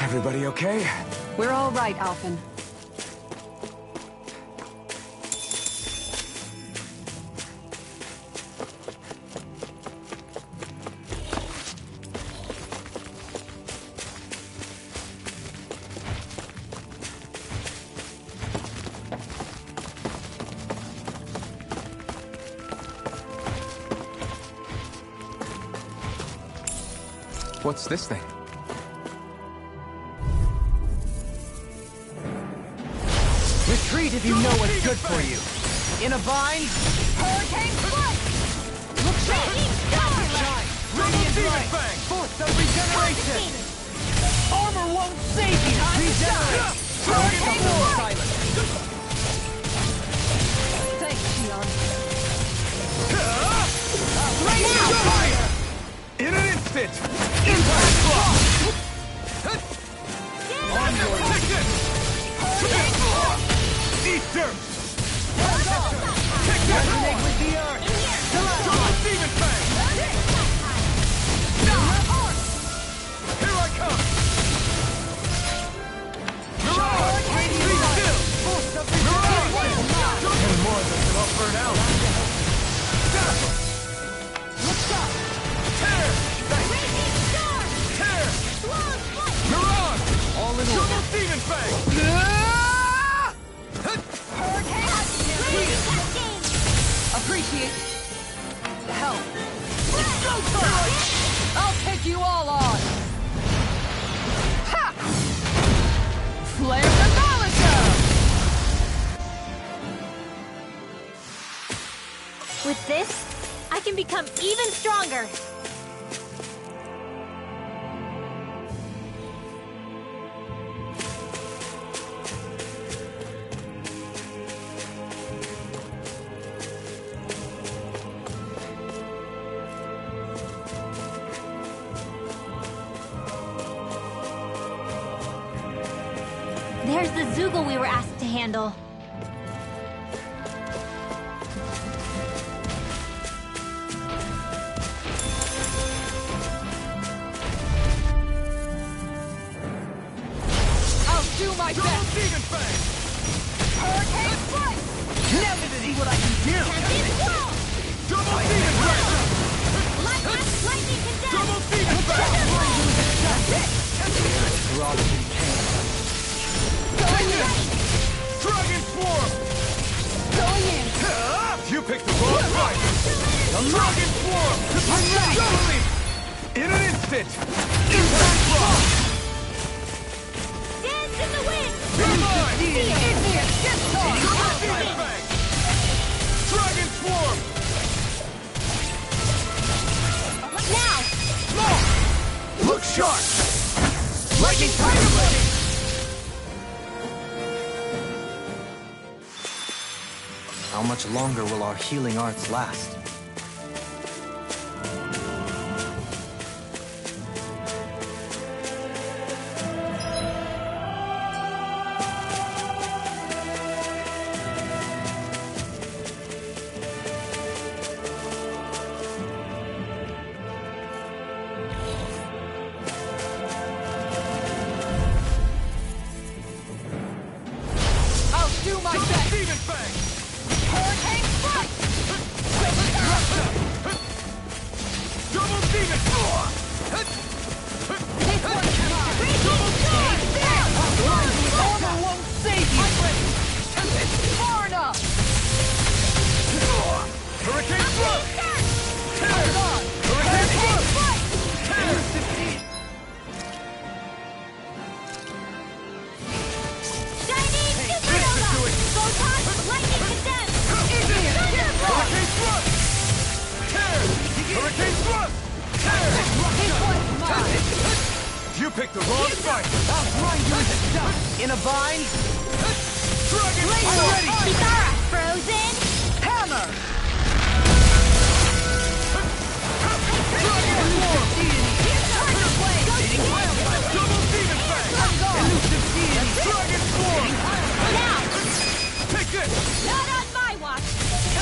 Everybody okay? We're all right, Alphen. What's this thing? Retreat if you know what's good for you. In a bind? Hurricane Foot! Look sharp! Radiant Star! Shine! Radiant Light! Force of regeneration! Armor won't save you! Regenerate! Dragon Swarm! Silence! Thanks, Shion. Fire! In an instant! Impact block! On your ticket! Eat dirt! Kick that! Resonate with the earth! Double demon fang! Here I come! Mirage! Be still! Mirage! And more than enough for an hour! Dazzle! Tear! Tear! Mirage! All in order! Double demon fang! Appreciate the help. I'll take you all on. Ha! Flame the Melia! With this, I can become even stronger. There's the Zoogle we were asked to handle. I'll do my best. Demon fang! Hurricane strike! Now to see what I can do! Double demon fang! Lightning condensed! Double demon fang! Going in! Dragon swarm! Going in! You picked the wrong fight! Dragon swarm! Doubling! In an instant! Impact block! Dance in the wind! You're mine! Igneous discharge! Double demon fang! Dragon swarm! Now! Look sharp! Lightning tiger blade! How much longer will our healing arts last? I'll do my Double best! demon fang! Hurricane strike! Double demon! This one's mine! Order won't save you! Far enough! Hurricane thrust! Hold on! Hurricane thrust! Chinese supernova! Photon, lightning condensed! Hurricane thrust! Tear! Hurricane thrust! Tear! This one's mine! You picked the wrong fight! I'll grind you into dust! In a bind? Dragon Laser swarm! ready! Kitara, frozen! Hammer! Dragon swarm! Tiger blade! Double demon fang! Elusive deity! Dragon swarm! Now! Take this! Not on my watch!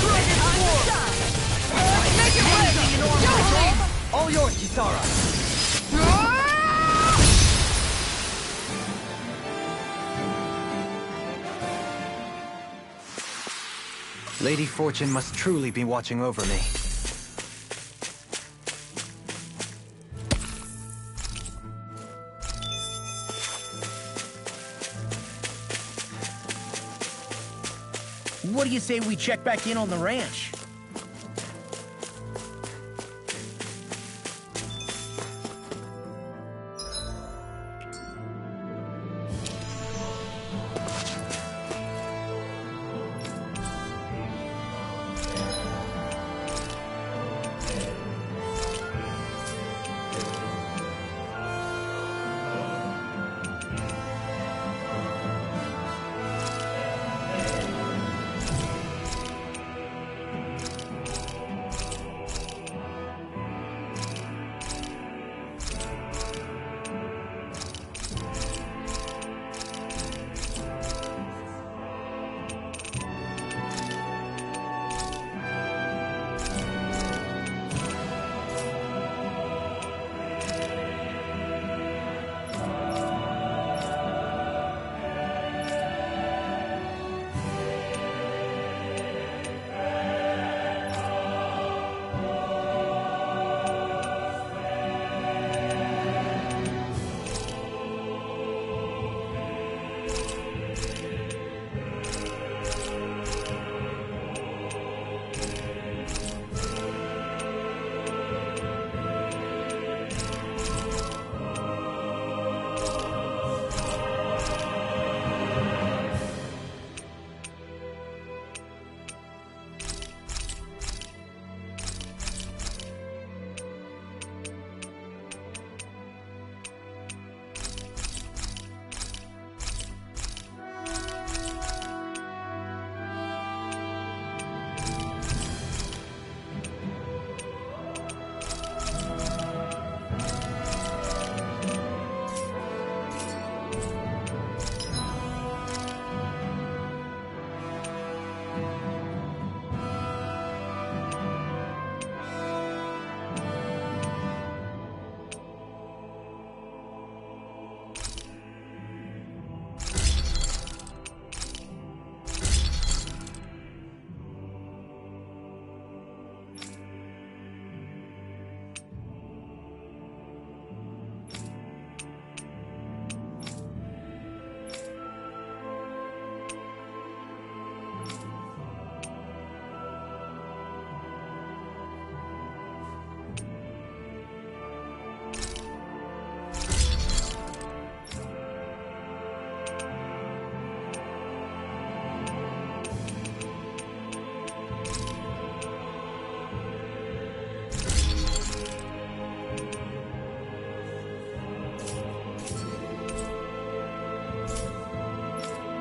Dragon swarm! Make it ready! Yodeling! All yours, Kisara! Lady Fortune must truly be watching over me. What do you say we check back in on the ranch?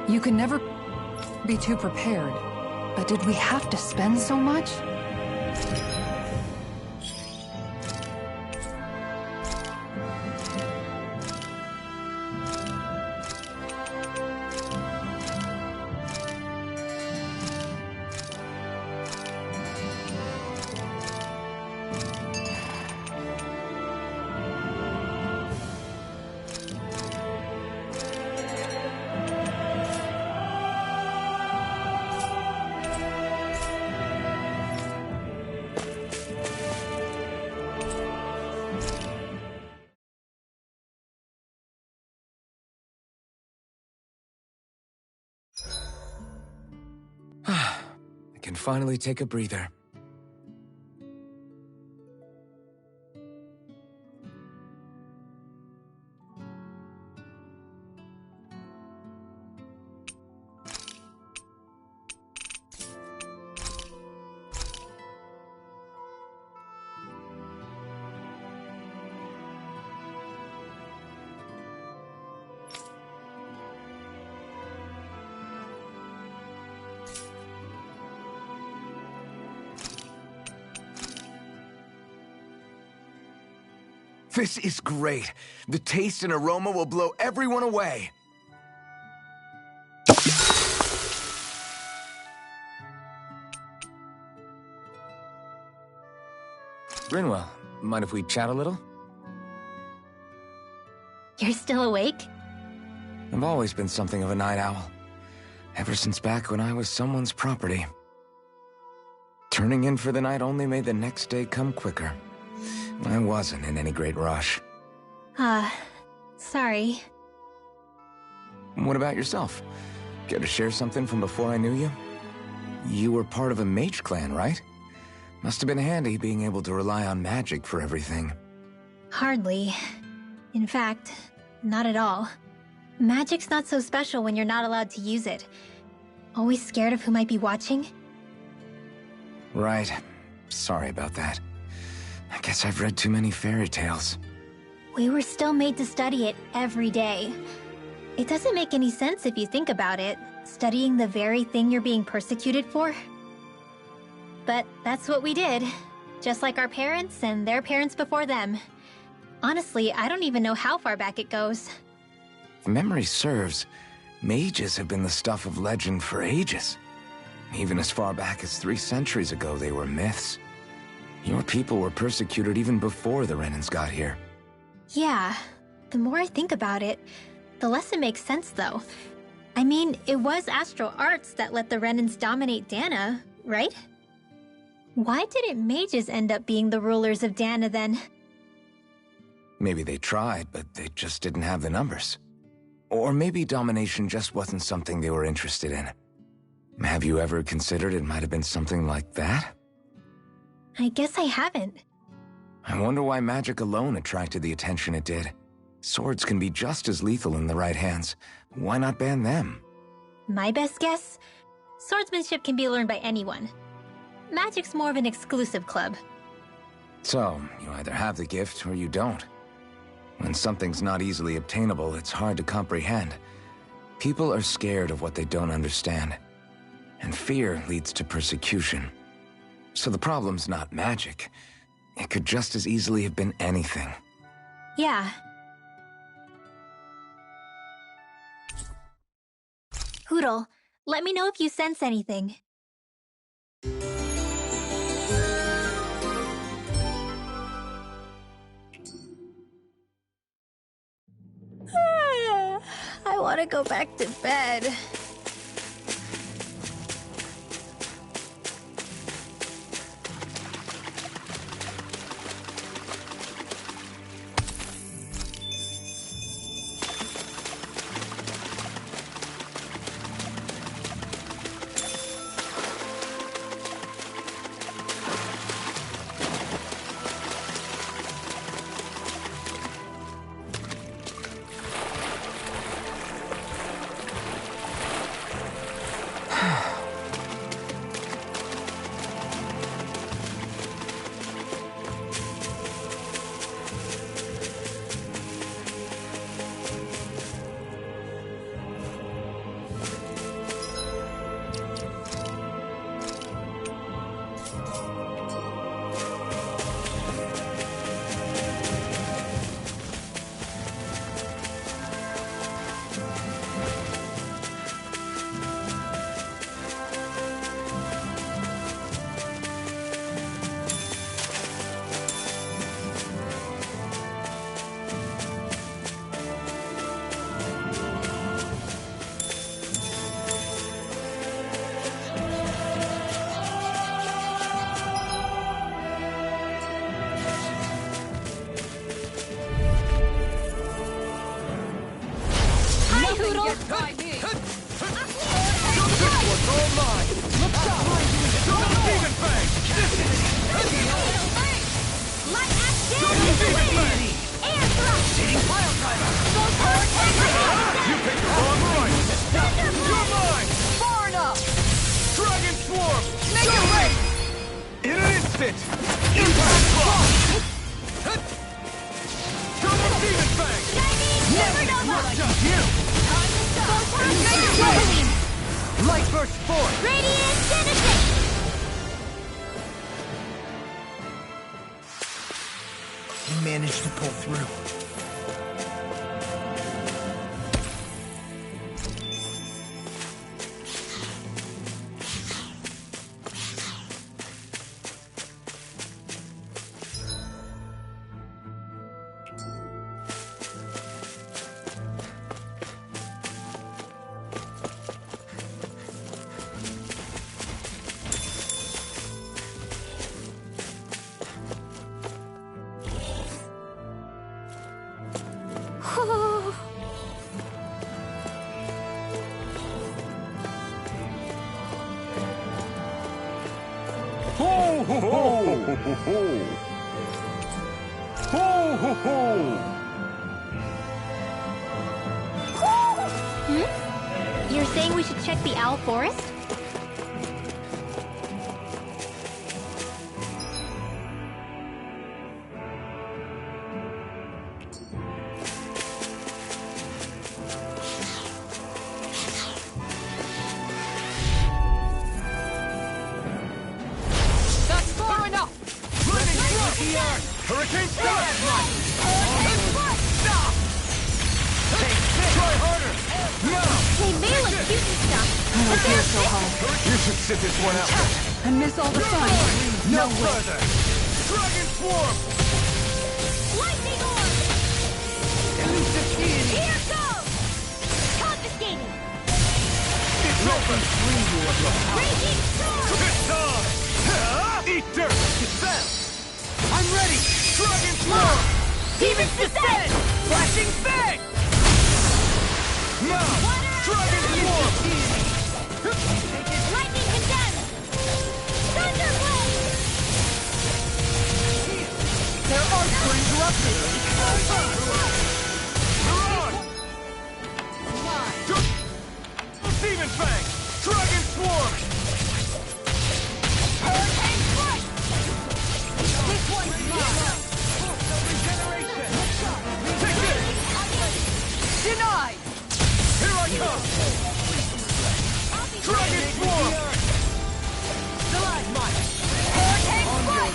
You can never be too prepared. But did we have to spend so much? I can finally take a breather. This is great. The taste and aroma will blow everyone away. Grinwell, mind if we chat a little? You're still awake? I've always been something of a night owl. Ever since back when I was someone's property. Turning in for the night only made the next day come quicker. I wasn't in any great rush. Sorry. What about yourself? Care to share something from before I knew you? You were part of a mage clan, right? Must have been handy being able to rely on magic for everything. Hardly. In fact, not at all. Magic's not so special when you're not allowed to use it. Always scared of who might be watching? Right. Sorry about that. I guess I've read too many fairy tales. We were still made to study it every day. It doesn't make any sense if you think about it, studying the very thing you're being persecuted for. But that's what we did, just like our parents and their parents before them. Honestly, I don't even know how far back it goes. If memory serves, mages have been the stuff of legend for ages. Even as far back as 3 centuries ago, they were myths. Your people were persecuted even before the Renans got here. Yeah, the more I think about it, the less it makes sense though. I mean, it was astral arts that let the Renans dominate Dana, right? Why didn't mages end up being the rulers of Dana then? Maybe they tried, but they just didn't have the numbers. Or maybe domination just wasn't something they were interested in. Have you ever considered it might have been something like that? I guess I haven't. I wonder why magic alone attracted the attention it did. Swords can be just as lethal in the right hands. Why not ban them? My best guess? Swordsmanship can be learned by anyone. Magic's more of an exclusive club. So, you either have the gift or you don't. When something's not easily obtainable, it's hard to comprehend. People are scared of what they don't understand. And fear leads to persecution. So the problem's not magic. It could just as easily have been anything. Yeah. Hootle, let me know if you sense anything. I want to go back to bed. Try me. What's all mine? Looks up. Double demon fang! Light action! Demon fang! Air thrust! Cheating pile driver! You picked the wrong fight! You're mine! Far enough. Dragon swarm! Make it rain. In an instant! Impact block! Double demon fang! Never know Not just you! Make it rain! Light burst forth! Radiant Genesis! You managed to pull through. Ho ho ho! Ho ho ho! Ho ho ho! You're saying we should check the owl forest? That's far enough. Hurricane stop! Stop! Try harder! Now! They may look cute and stuff, I don't feel so hard. You should sit this one out. And miss all the fun. No further! Dragon swarm! lightning orb! Elusive fiends! Here goes! Confiscating! It's over! Raging storm! It's on! Eat dirt! Descend! I'm ready! Dragon swarm! Demons descend! Flashing fang! Now! Dragon swarm! Lightning condemned! Thunderblade! Their arts were interrupted. Demon fang! Dragon swarm! Hurricane foot! This one's mine. Regeneration! Take it! Denied. Here I come! Dragon swarm! Hurricane foot.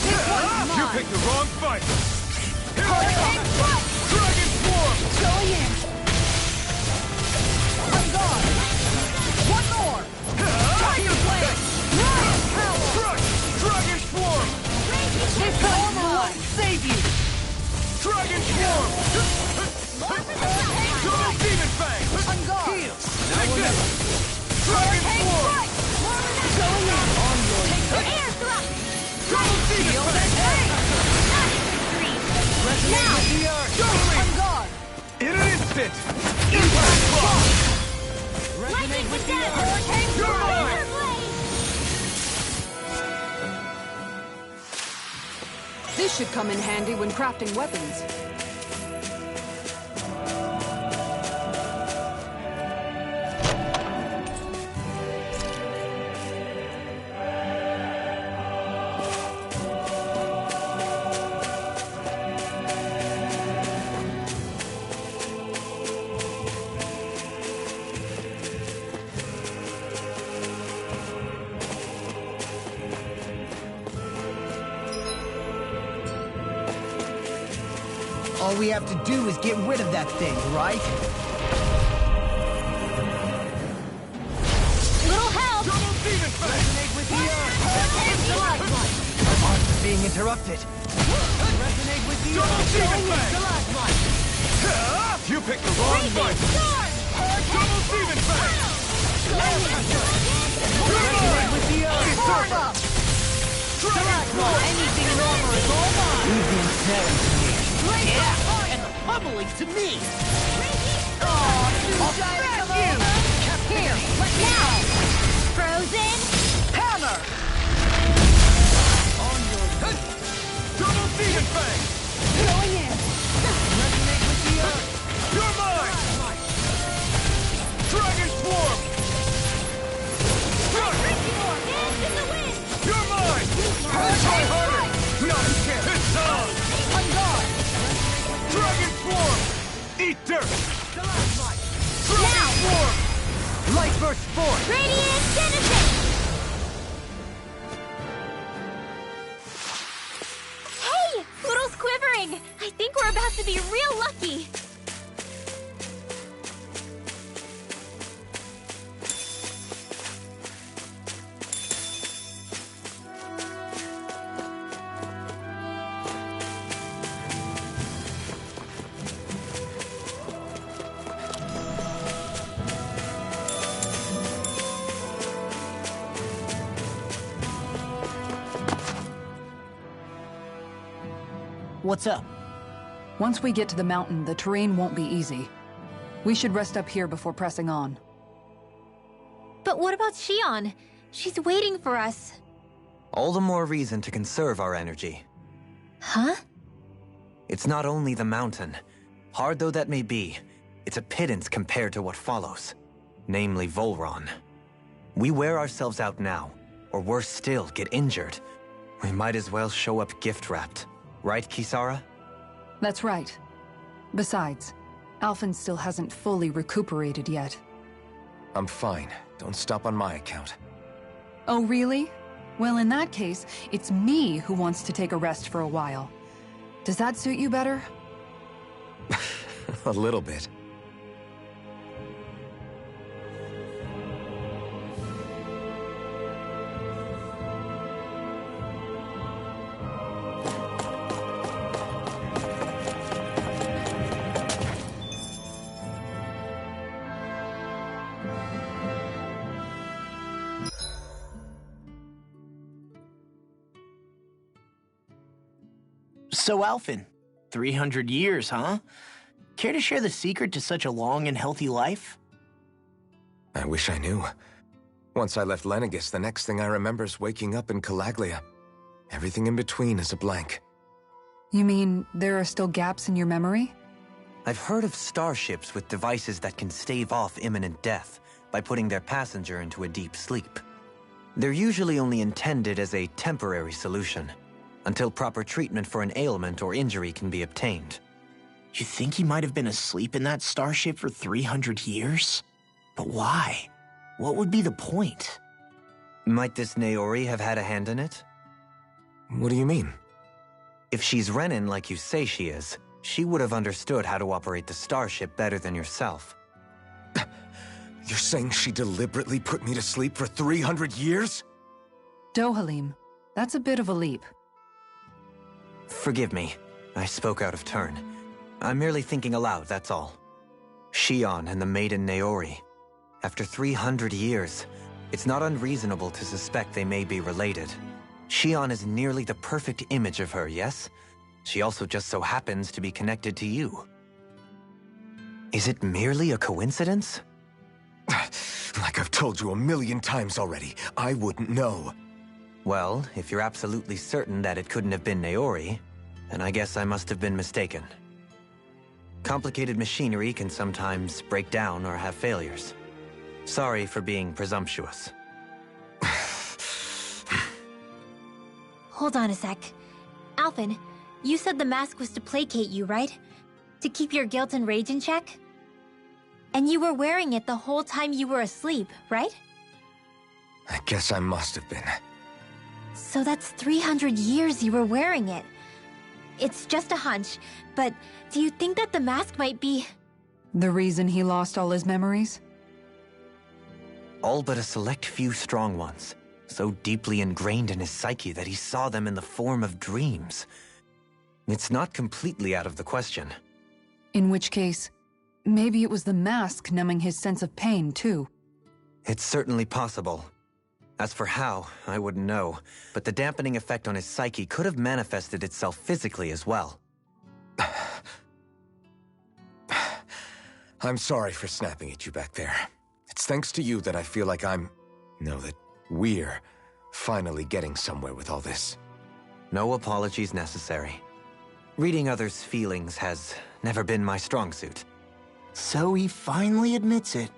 This one's You mine. picked the wrong fight! Here I Hurricane come! foot. Dragon swarm! Going in. I'm gone. One more. Tiger blade. Ryan power. Crush! Dragon swarm! This one won't save you. Dragon swarm! Double demon fang! I'm gone. Heal! Take this! Dragon swarm! Going in. Air thrust! Double demon fang! Now! I'm gone. In an instant! Impact block! Lightning condemned! You're mine! Thunderblade! This should come in handy when crafting weapons. All we have to do is get rid of that thing, right? Little help! Double demon fang! Arms are being interrupted. Double demon fang! You picked the wrong fight! Double demon fang! Hard up. Dragon swarm! Anything in armor is all mine. Leave the incentive to me. Yeah, and the pummeling to me. Aw, I'll smash you! Here, now! Frozen! Hammer! On your head! Double demon fang! Going in! Resonate with the earth! You're mine! Dragon swarm! Dance in the wind! You're mine! Try harder! Not a chance! It's on! On guard! Dragon swarm! Eat dirt! Now! Swarm! Light burst forth! Radiant Genesis! Hey! Poodle's quivering! I think we're about to be real lucky! What's up? Once we get to the mountain, the terrain won't be easy. We should rest up here before pressing on. But what about Shion? She's waiting for us. All the more reason to conserve our energy. Huh? It's not only the mountain. Hard though that may be, it's a pittance compared to what follows. Namely vholran. We wear ourselves out now, or worse still, get injured. We might as well show up gift-wrapped. Right, Kisara? That's right. Besides, Alphen still hasn't fully recuperated yet. I'm fine. Don't stop on my account. Oh, really? Well, in that case, it's me who wants to take a rest for a while. Does that suit you better? A little bit. So, Alphen, 300 years, huh? Care to share the secret to such a long and healthy life? I wish I knew. Once I left Lenegis, the next thing I remember is waking up in Calaglia. Everything in between is a blank. You mean there are still gaps in your memory? I've heard of starships with devices that can stave off imminent death by putting their passenger into a deep sleep. They're usually only intended as a temporary solution, until proper treatment for an ailment or injury can be obtained. You think he might have been asleep in that starship for 300 years? But why? What would be the point? Might this Naori have had a hand in it? What do you mean? If she's Renin like you say she is, she would have understood how to operate the starship better than yourself. You're saying she deliberately put me to sleep for 300 years? Dohalim, that's a bit of a leap. Forgive me, I spoke out of turn. I'm merely thinking aloud, that's all. Shion and the maiden Naori. After 300 years, it's not unreasonable to suspect they may be related. Shion is nearly the perfect image of her, yes? She also just so happens to be connected to you. Is it merely a coincidence? Like I've told you 1,000,000 times already, I wouldn't know. Well, if you're absolutely certain that it couldn't have been Naori, then I guess I must have been mistaken. Complicated machinery can sometimes break down or have failures. Sorry for being presumptuous. Hold on a sec. Alphen, you said the mask was to placate you, right? To keep your guilt and rage in check? And you were wearing it the whole time you were asleep, right? I guess I must have been. So that's 300 years you were wearing it. It's just a hunch, but do you think that the mask might be... The reason he lost all his memories? All but a select few strong ones, so deeply ingrained in his psyche that he saw them in the form of dreams. It's not completely out of the question. In which case, maybe it was the mask numbing his sense of pain, too. It's certainly possible. As for how, I wouldn't know, but the dampening effect on his psyche could have manifested itself physically as well. I'm sorry for snapping at you back there. It's thanks to you that I feel like that we're finally getting somewhere with all this. No apologies necessary. Reading others' feelings has never been my strong suit. So he finally admits it.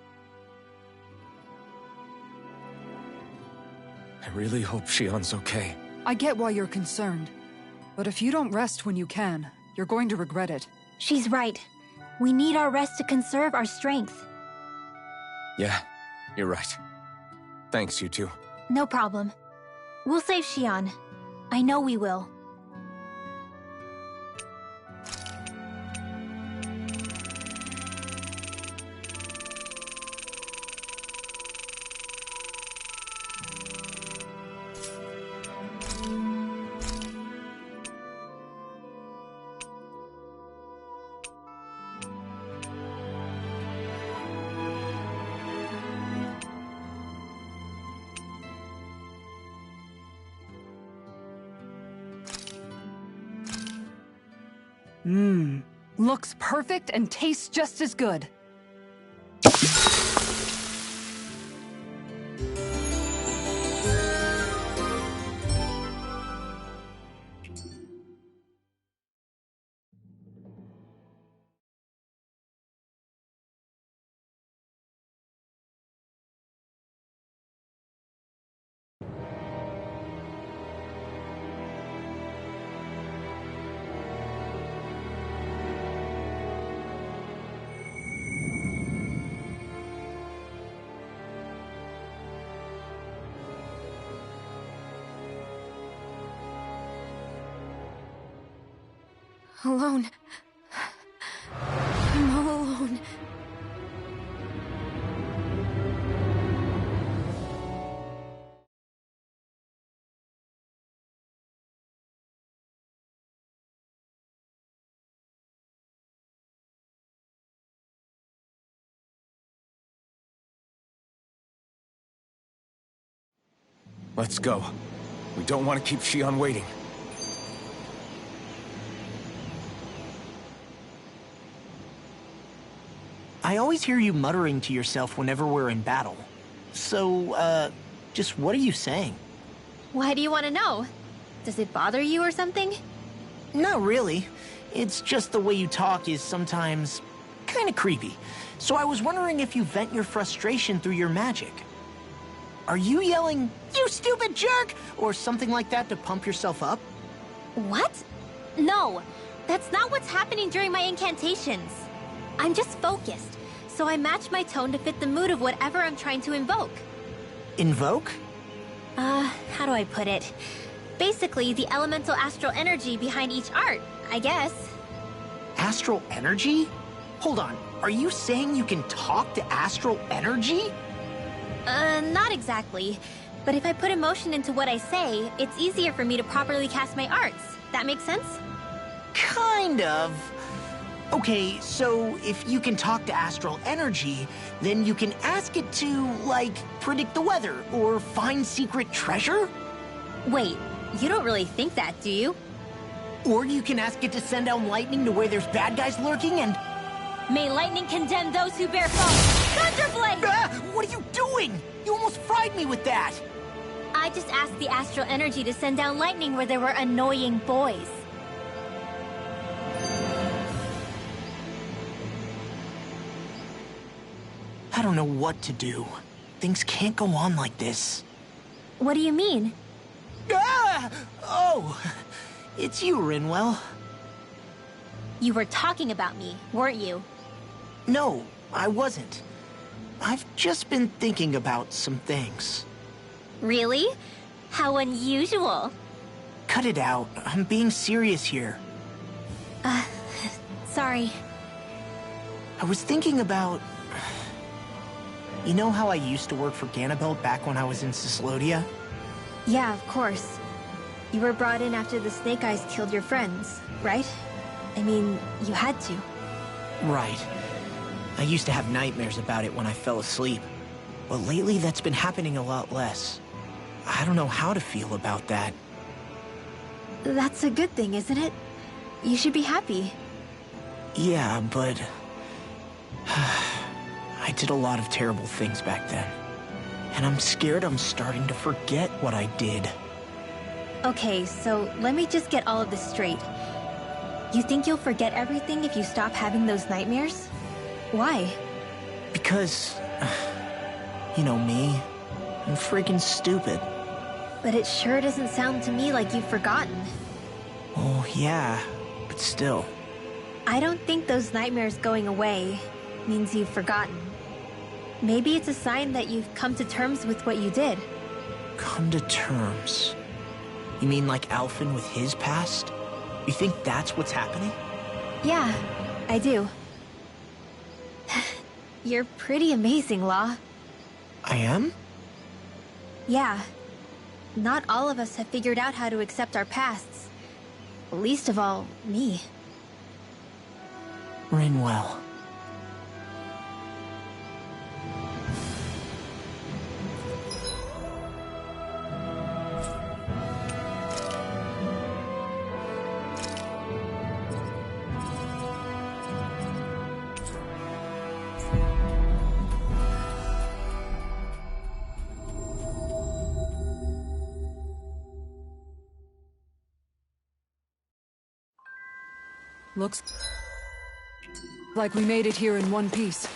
I really hope Shion's okay. I get why you're concerned. But if you don't rest when you can, you're going to regret it. She's right. We need our rest to conserve our strength. Yeah, you're right. Thanks, you two. No problem. We'll save Shion. I know we will. Looks perfect and tastes just as good. Alone. I'm all alone. Let's go. We don't want to keep Shion waiting. I always hear you muttering to yourself whenever we're in battle. So, just what are you saying? Why do you want to know? Does it bother you or something? Not really. It's just the way you talk is sometimes kind of creepy. So I was wondering if you vent your frustration through your magic. Are you yelling, "You stupid jerk," or something like that to pump yourself up? What? No, that's not what's happening during my incantations. I'm just focused, so I match my tone to fit the mood of whatever I'm trying to invoke. Invoke? How do I put it? Basically, the elemental astral energy behind each art, I guess. Astral energy? Hold on, are you saying you can talk to astral energy? Not exactly. But if I put emotion into what I say, it's easier for me to properly cast my arts. That makes sense? Kind of. Okay, so if you can talk to astral energy, then you can ask it to, like, predict the weather or find secret treasure? Wait, you don't really think that, do you? Or you can ask it to send down lightning to where there's bad guys lurking and... May lightning condemn those who bear false! Thunderblade! What are you doing? You almost fried me with that! I just asked the astral energy to send down lightning where there were annoying boys. I don't know what to do. Things can't go on like this. What do you mean? Ah! Oh, it's you, Rinwell. You were talking about me, weren't you? No, I wasn't. I've just been thinking about some things. Really? How unusual. Cut it out. I'm being serious here. Sorry. I was thinking about... You know how I used to work for Ganabelt back when I was in Cyslodia? Yeah, of course. You were brought in after the Snake Eyes killed your friends, right? I mean, you had to. Right. I used to have nightmares about it when I fell asleep. But lately that's been happening a lot less. I don't know how to feel about that. That's a good thing, isn't it? You should be happy. Yeah, but... I did a lot of terrible things back then. And I'm scared I'm starting to forget what I did. Okay, so let me just get all of this straight. You think you'll forget everything if you stop having those nightmares? Why? Because, you know me, I'm freaking stupid. But it sure doesn't sound to me like you've forgotten. Oh, yeah, but still. I don't think those nightmares going away means you've forgotten. Maybe it's a sign that you've come to terms with what you did. Come to terms? You mean like Alphen with his past? You think that's what's happening? Yeah, I do. You're pretty amazing, Law. I am? Yeah. Not all of us have figured out how to accept our pasts. Least of all, me. Rinwell. Looks like we made it here in one piece.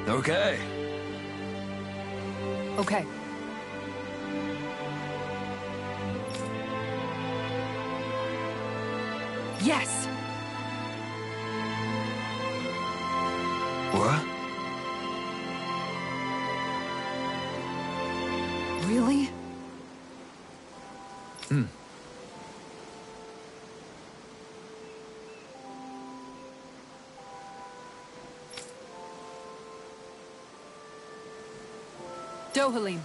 Okay. Okay. Yes! What? Really? Dohalim.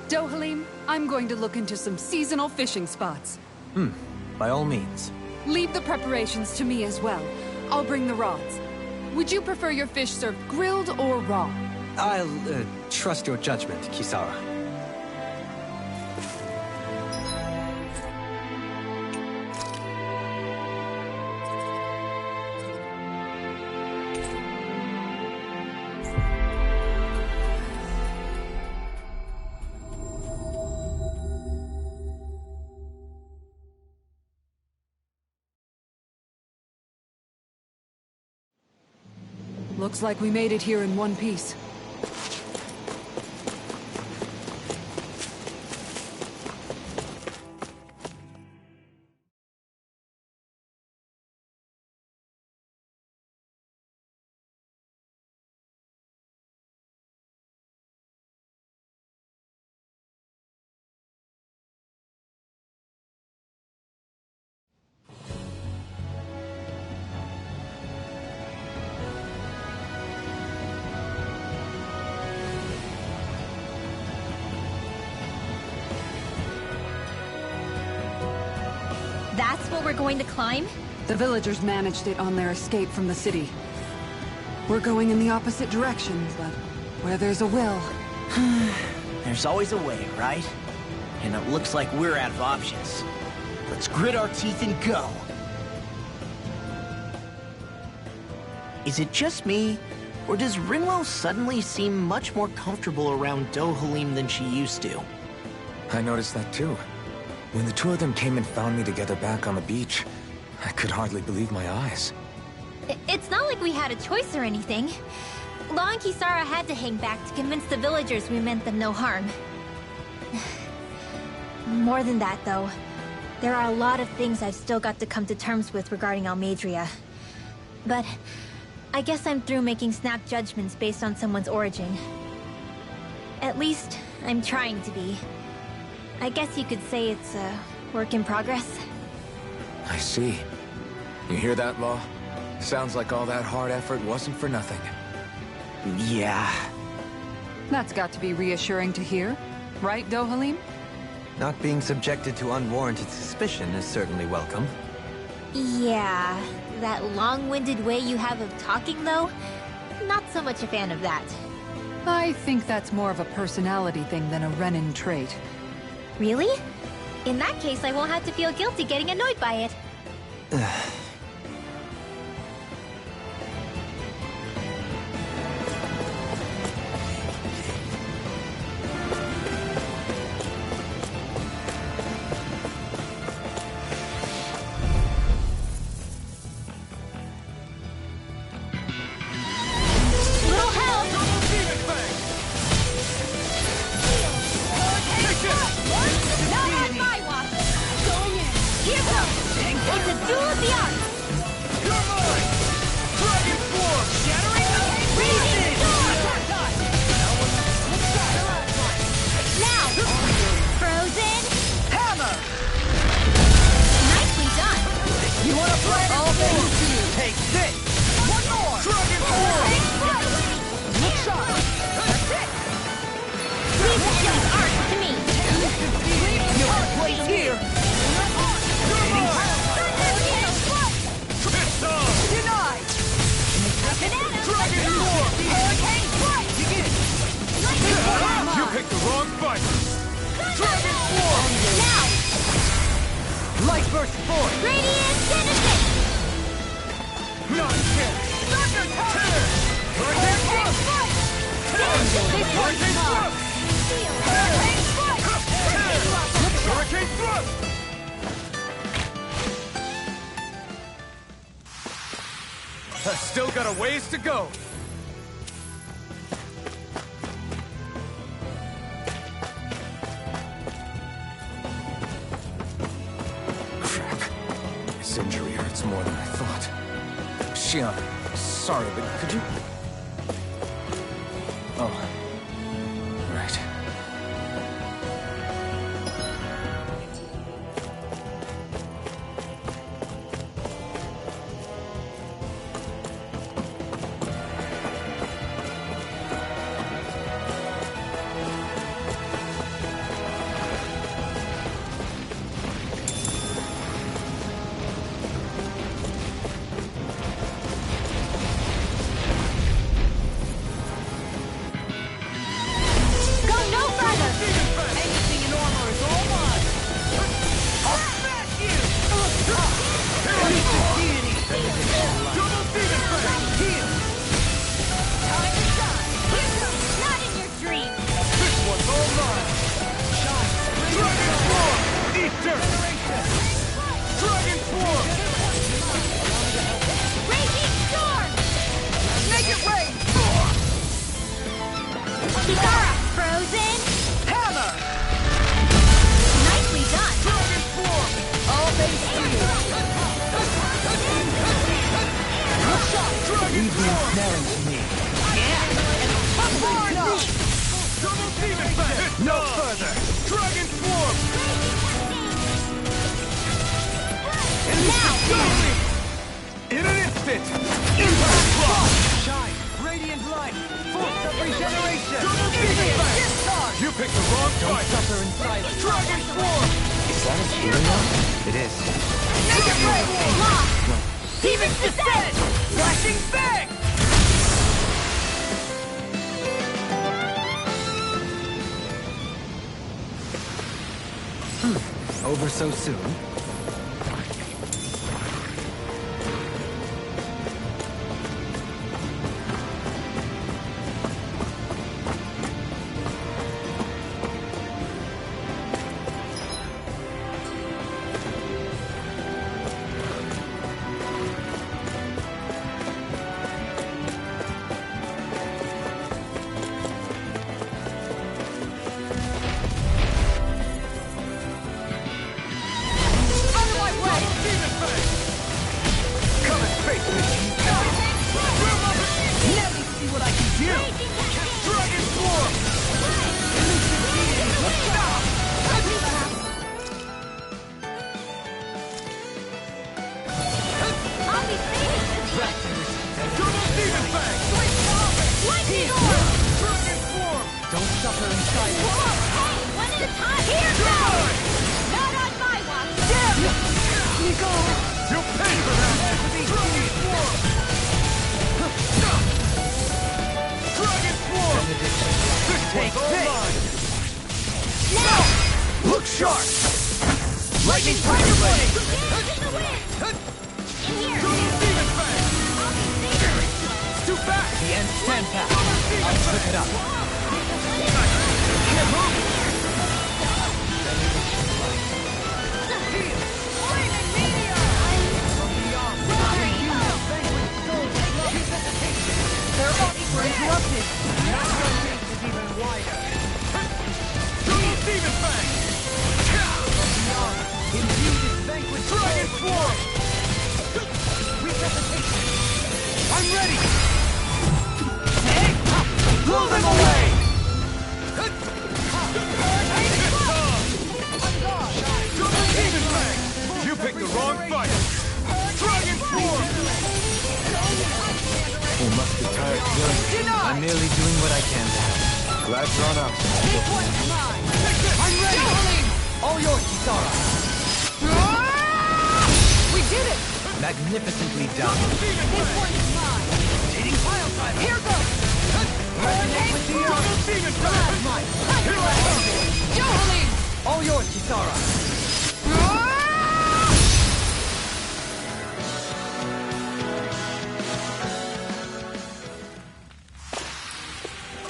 Dohalim, I'm going to look into some seasonal fishing spots. By all means. Leave the preparations to me as well. I'll bring the rods. Would you prefer your fish served grilled or raw? I'll, trust your judgment, Kisara. Looks like we made it here in one piece. That's what we're going to climb? The villagers managed it on their escape from the city. We're going in the opposite direction, but where there's a will... There's always a way, right? And it looks like we're out of options. Let's grit our teeth and go. Is it just me, Or does Rinwell suddenly seem much more comfortable around Dohalim than she used to? I noticed that too. When the two of them came and found me together back on the beach, I could hardly believe my eyes. It's not like we had a choice or anything. Law and Kisara had to hang back to convince the villagers we meant them no harm. More than that, though, there are a lot of things I've still got to come to terms with regarding Almadria. But I guess I'm through making snap judgments based on someone's origin. At least, I'm trying to be. I guess you could say it's a work in progress. I see. You hear that, Law? Sounds like all that hard effort wasn't for nothing. Yeah. That's got to be reassuring to hear. Right, Dohalim? Not being subjected to unwarranted suspicion is certainly welcome. Yeah, that long-winded way you have of talking, though? Not so much a fan of that. I think that's more of a personality thing than a Renin trait. Really? In that case, I won't have to feel guilty getting annoyed by it. I've still got a ways to go. Crap. This injury hurts more than I thought. Shion, sorry, but could you... Oh. Right. Over so soon? I'm merely doing what I can to help. Glad you're on up. This one's mine! I'm ready! All yours, Kisara! We did it! Magnificently done. This one's mine! Here goes! Johalim! All yours, Kisara!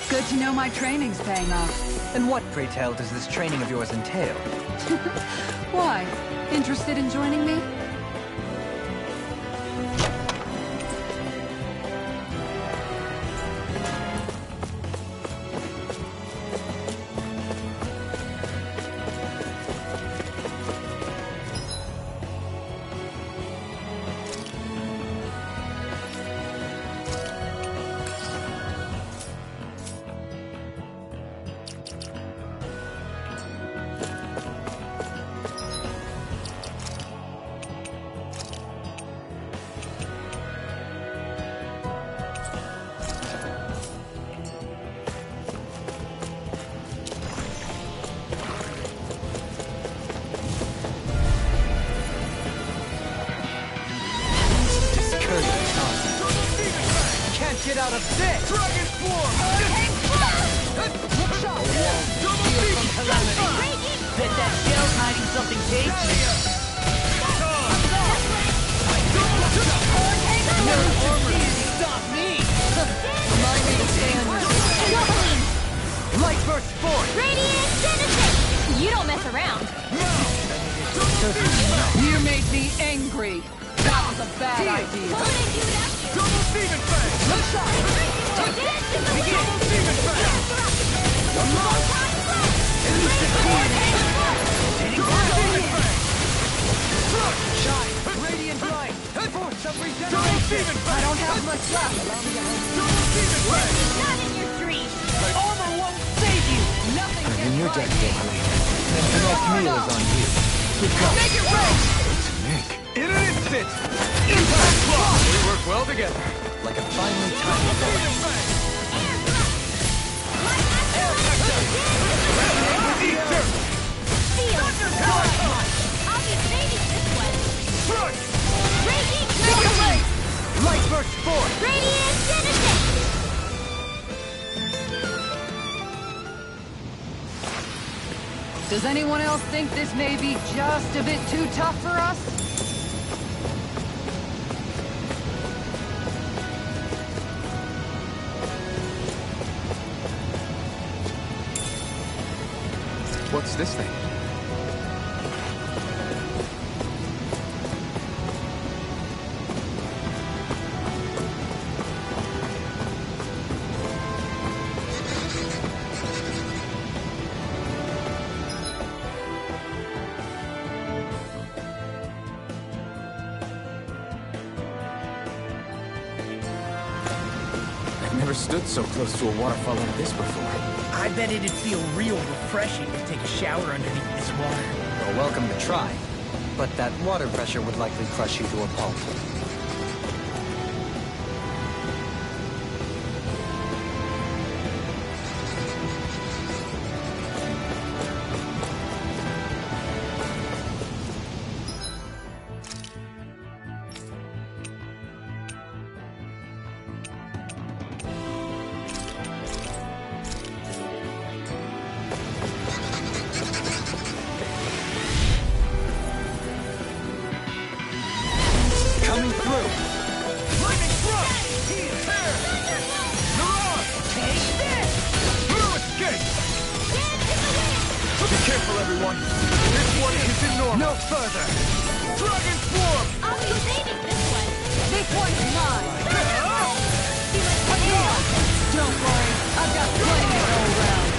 Good to know my training's paying off. And what, pray tell, does this training of yours entail? Why? Interested in joining me? Get out of this! Dragon form! Bet that shell's hiding something tasty. No armor can stop me! My name stands. Light burst forth! Radiant Genesis! You don't mess around. You made me angry. That was a bad idea. Double demon fang! Look sharp! Begin! Double demon fang! Shine! Radiant light! Force of Double regeneration! demon I fang! don't have much left. Double demon fang! Not in your dreams. Armor won't save you! Nothing In gets your right deck, here. Johalim. Then tonight's meal is on you. Good call. Make it rain! To Nick. In an instant! Impact block! We work well together. Like a finely timed bullet. Demon fang! I'll be saving this one. Strike! Raging Genesis! Light burst forth! Radiant Genesis! Does anyone else think this may be just a bit too tough for us? What's this thing? I've never stood so close to a waterfall like this before. I bet it'd feel real refreshing to take a shower underneath this water. You're welcome to try. But that water pressure would likely crush you to a pulp. Coming through! Lightning thrust! Tear! Mirage! Take this! No escape! Be careful, everyone! This one isn't normal! No further! Dragon form! I'll be saving this one. This one's mine! Don't worry, I've got plenty to go around.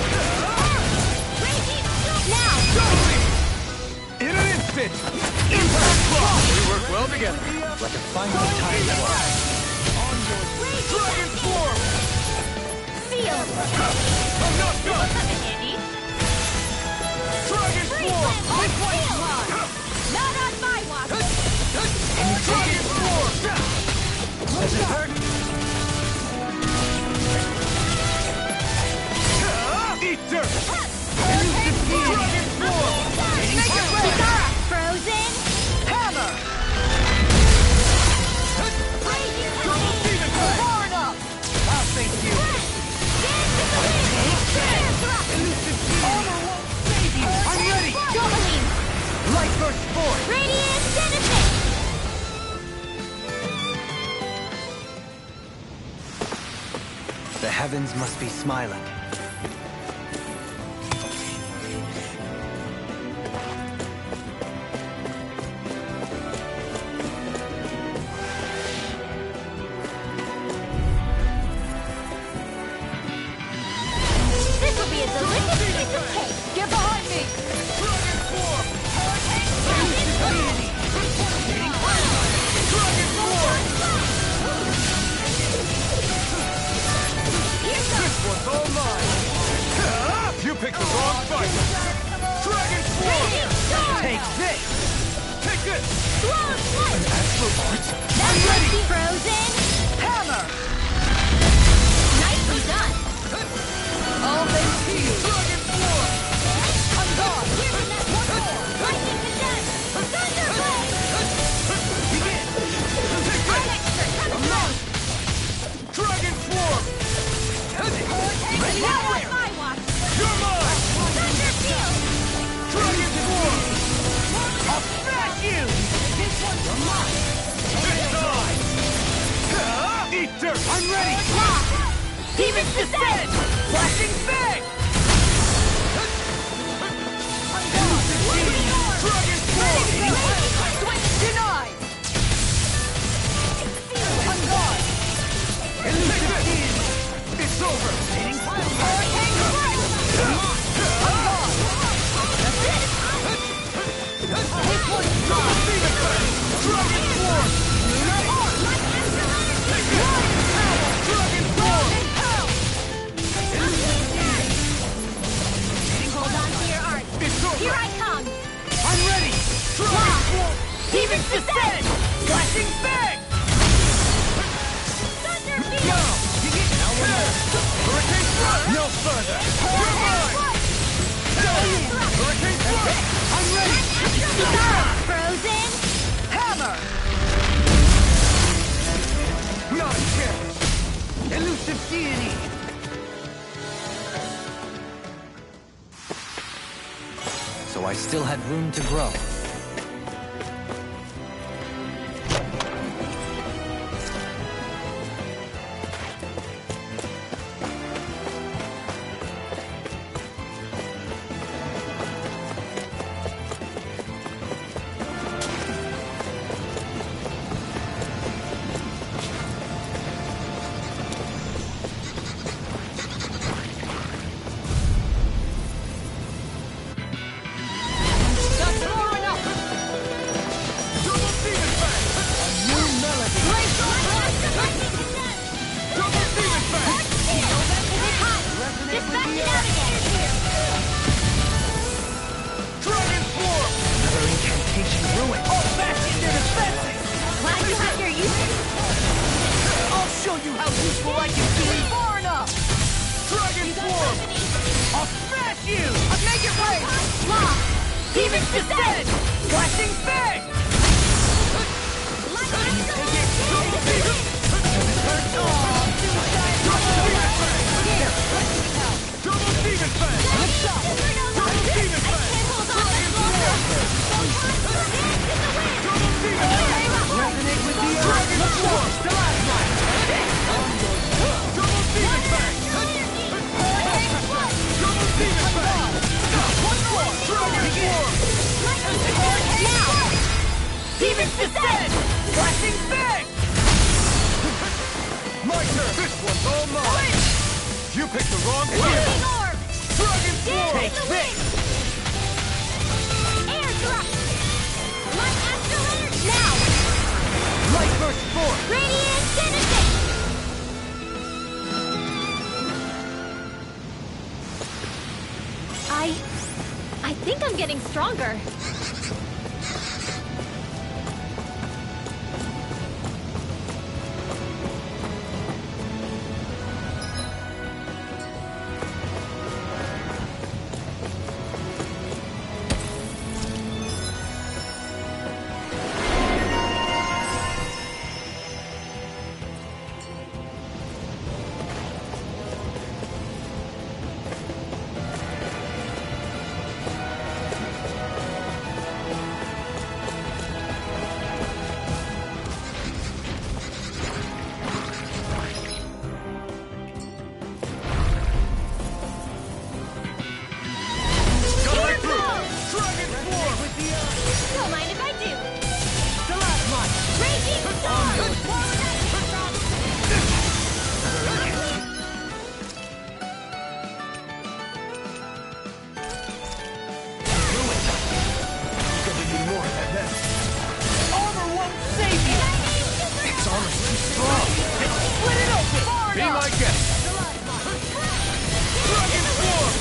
Raging Now! In an instant! Impact block! We work well together. Like a finely timed block. Dragon form! Feel! I'm not done! Something handy. Dragon form! This one's mine! Not on my watch! Dragon form! Does it hurt? The heavens must be smiling. This will be a delicious piece of cake! Get behind me! One's all mine. You picked the wrong fight. Dragon Form! Take this! Take this! An astral art? I'm ready! Frozen! Hammer! Nicely done! All thanks to you! Dragon Form! I'm gone! One more! Lightning condense! Thunderblade! Begin! Take this! Coming through! Dragon Form! Now on my watch! You're mine! Thunder field! Dragon Form! I'll smash you! This one's mine! This time! Eat dirt! I'm ready! Demons descend! Flashing bang! Dragon Form! Denied! I'm gone! It's over! Dragon Form! Hold on to your art! It's over! Here I come! I'm ready! Dragon Form! Demons descend! Flashing bang! Thunder field! Hurricane Thrust! No further! You're mine! Hurricane Thrust! I'm ready! Frozen! Hammer! Not a chance! Elusive deity! So I still had room to grow. That's far enough! Double Demon Fang! A new melody! Double Demon Fang! Dispatch it out again! Dragon Form! Another incantation ruined. I'll smash in their defenses! Glad you have your uses. I'll show you how useful I can be! Far enough! Dragon Form! I'll smash you! Make it rain! Law! Demons descend! Flashing bang! Double Demon! Double Demon Fang! Double Demon Fang! Double Demon Fang! Resonate with the Dragon Form! Double Demon Fang! Double Demon Fang! One more! Dragon Form! Demons descend! Flashing bang! My turn! This one's all mine! You picked the wrong field! Lightning orb! Dragon Form! Take this! Air thrust! Light accelerator now! Light burst forth! Radiant citizen! I think I'm getting stronger. Be my guest. Dragon form!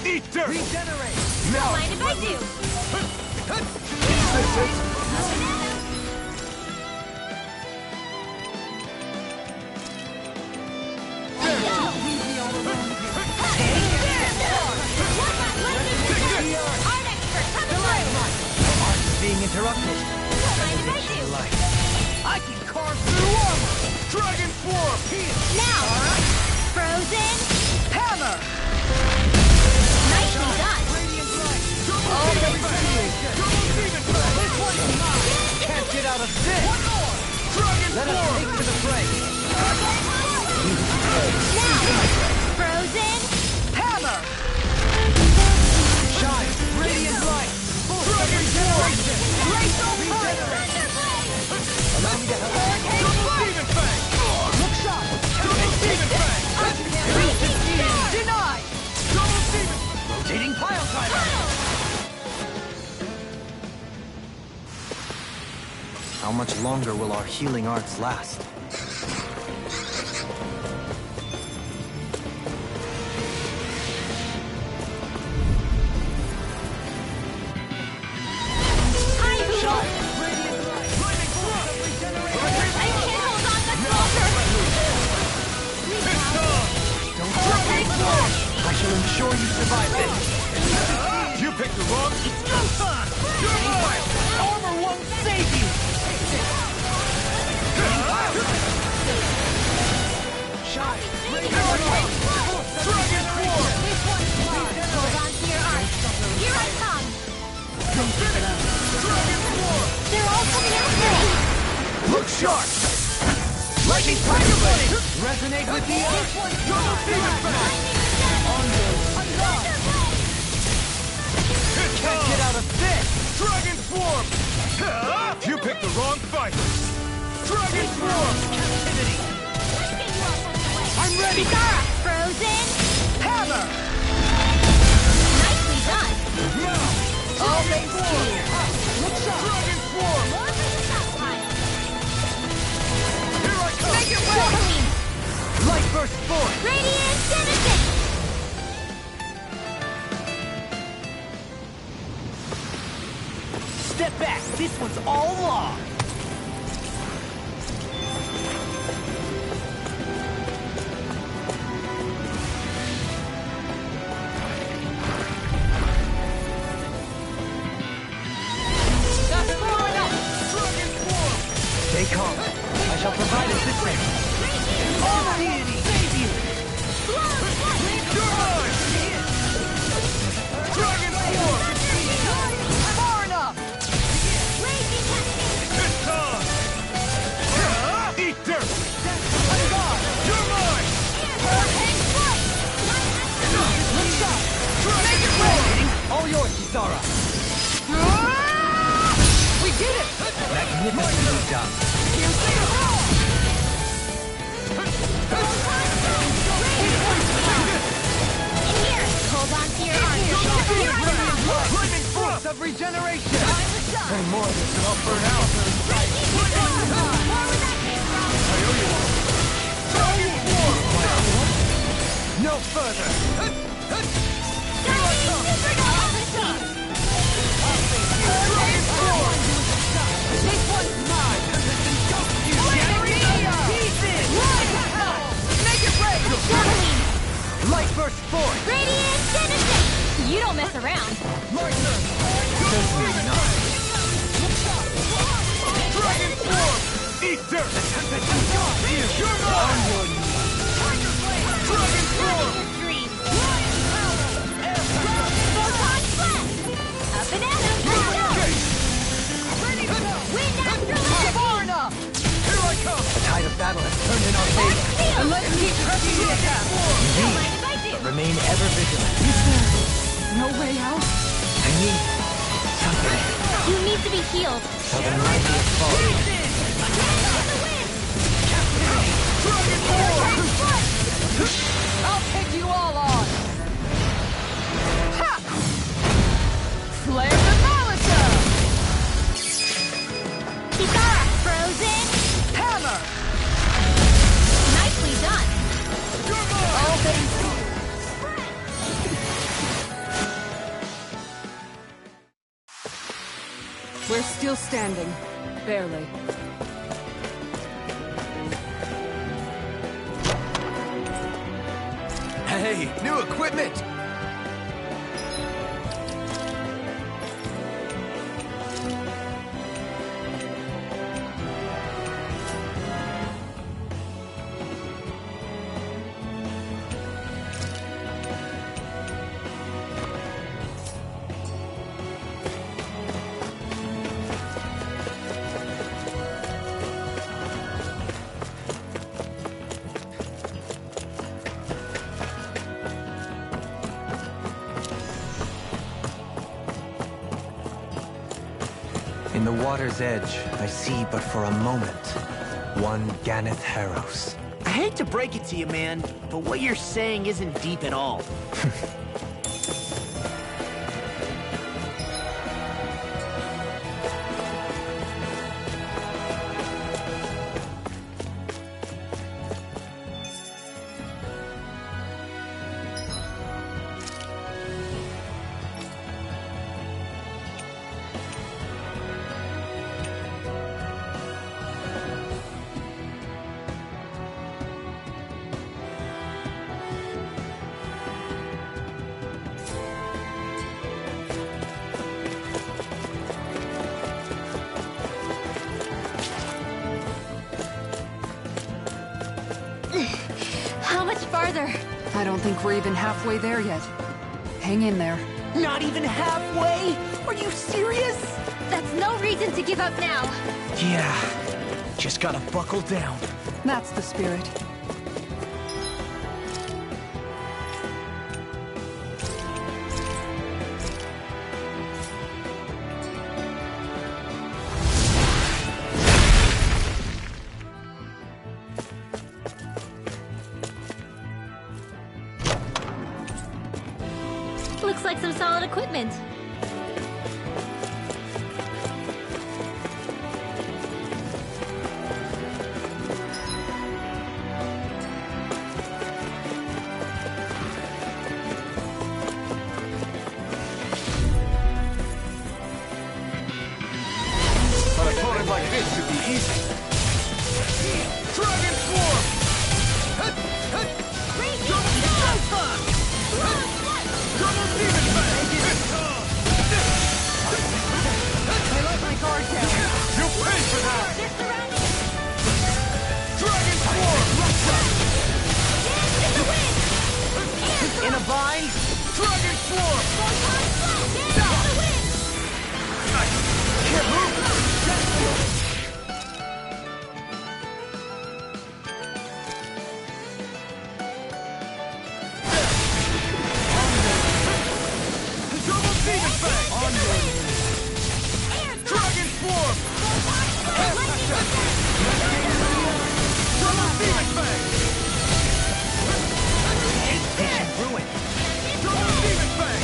Eat dirt! Regenerate! Don't mind if I do. Being interrupted. I can carve through armor! Dragon form! Now, frozen Hammer! nicely done. Can't get out of this! Dragon Let us form! take to the fray! Now, frozen Hammer! Shine! Radiant light! Dragon form! Allow me to help. Demon Fang! Look sharp! Demon Fang! Denied! Double Demon! Rotating pile driver! How much longer will our healing arts last? I shall ensure you survive this. You picked the wrong... It's no time! You're mine! Armor won't save you! Shine! Dragon form! hold on to your arms. Here I come. Dragon form! They're all coming after me. Look sharp! Lightning Tiger Blade! Resonate with the earth! Double Demon Fang! Can't get out of this! Dragon form! You picked the wrong fight! Dragon form! Captivity! I'm ready. Frozen. Hammer! Nicely done. Now! All makes clear! Look sharp! Dragon form! Here I come! Make it rain! Light burst forth! Radiant citizen. Step back. This one's all law. Dragon form! Stay calm. I shall provide assistance. All deity, save you. You're mine! Dragon form! Far enough! It's time! Eat dirt! You're mine! Dragon form! All yours, Kisara. We did it! Magnificently done. Hold on to your arms. Lightning force! Of regeneration! Any more of this and I'll burn out! Dragon form! No further! Dragon form! This one's mine! Make it rain! Light burst forth! Radiant citizen. You don't mess around. Certainly not. Dragon form! Eat dirt! You're mine! Dragon form! Dream. Photon blast. A banana. Wind after light. Far enough! Here I come! The tide of battle has turned in our favor. And let's keep pressing the attack! Don't mind if I do. Remain ever vigilant. No way out? I need something. You need to be healed. So there might be a fall. Dragon form! Still standing. Barely. Hey, new equipment! In the water's edge, I see but for a moment one Ganeth Haros. I hate to break it to you, man, but what you're saying isn't deep at all. How much farther? I don't think we're even halfway there yet. Hang in there. Not even halfway? Are you serious? That's no reason to give up now. Yeah, just gotta buckle down. That's the spirit. Looks like some solid equipment. But a opponent like this should be easy. Dragon Swarm! Double Demon Fang! I let my guard down. You pay for that! Dragon Swarm! In a bind? Dragon Swarm! Can't move! Double Demon Fang! Dragon Swarm! Double Demon Fang! Patient ruin. Double Demon Fang!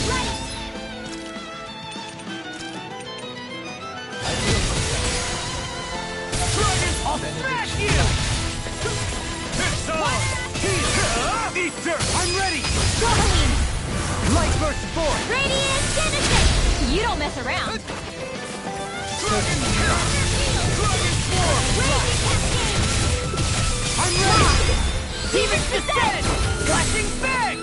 Dragon! I'll smash you! It's on! Eat dirt! I'm ready! Gohalim! Light burst forth! Radiant Genesis! You don't mess around. Dragon! Dragon Swarm! I'm ready! Demon's Descent! Flashing Fang!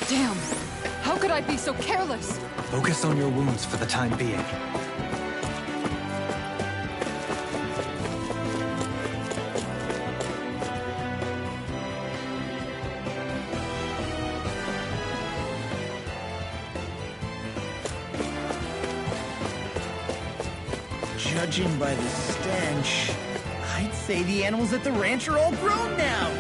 Damn. How could I be so careless? Focus on your wounds for the time being. Judging by the stench, I'd say the animals at the ranch are all grown now.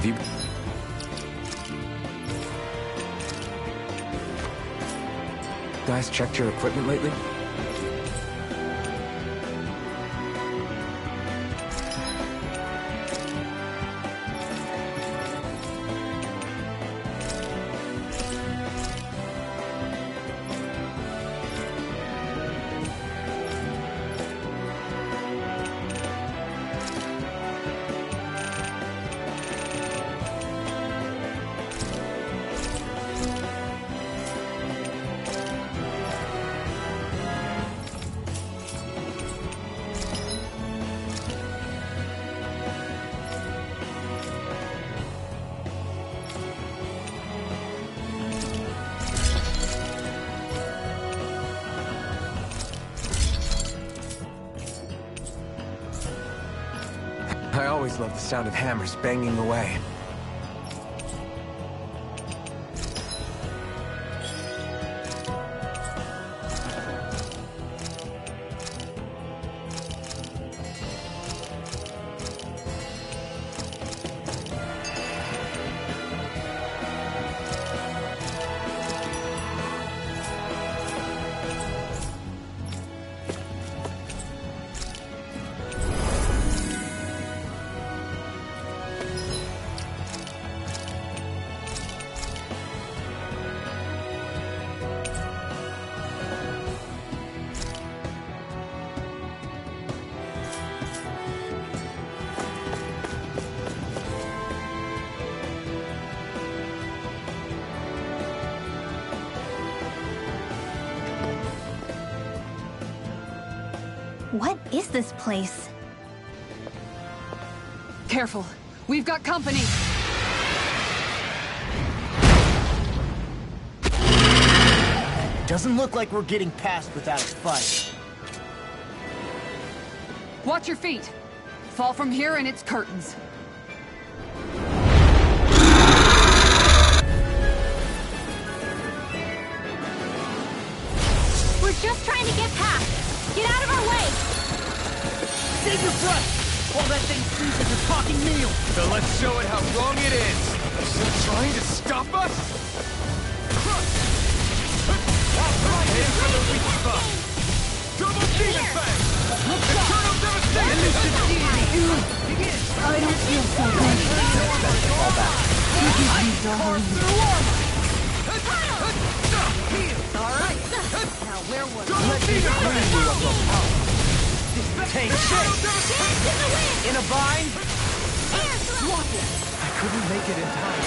Have you... guys checked your equipment lately? I always love the sound of hammers banging away. What is this place? Careful. We've got company. Doesn't look like we're getting past without a fight. Watch your feet. Fall from here and it's curtains. We're just trying to get past. Get out of our way! Save your breath! All that thing sees is a talking meal! So let's show it how wrong it is! Is it trying to stop us? Aim for the weak spot! Double demon fang! Eternal devastation! I don't feel so good. Fall back. Alright. Now where was Double demon fang! Take shape! In a bind? I couldn't make it in time.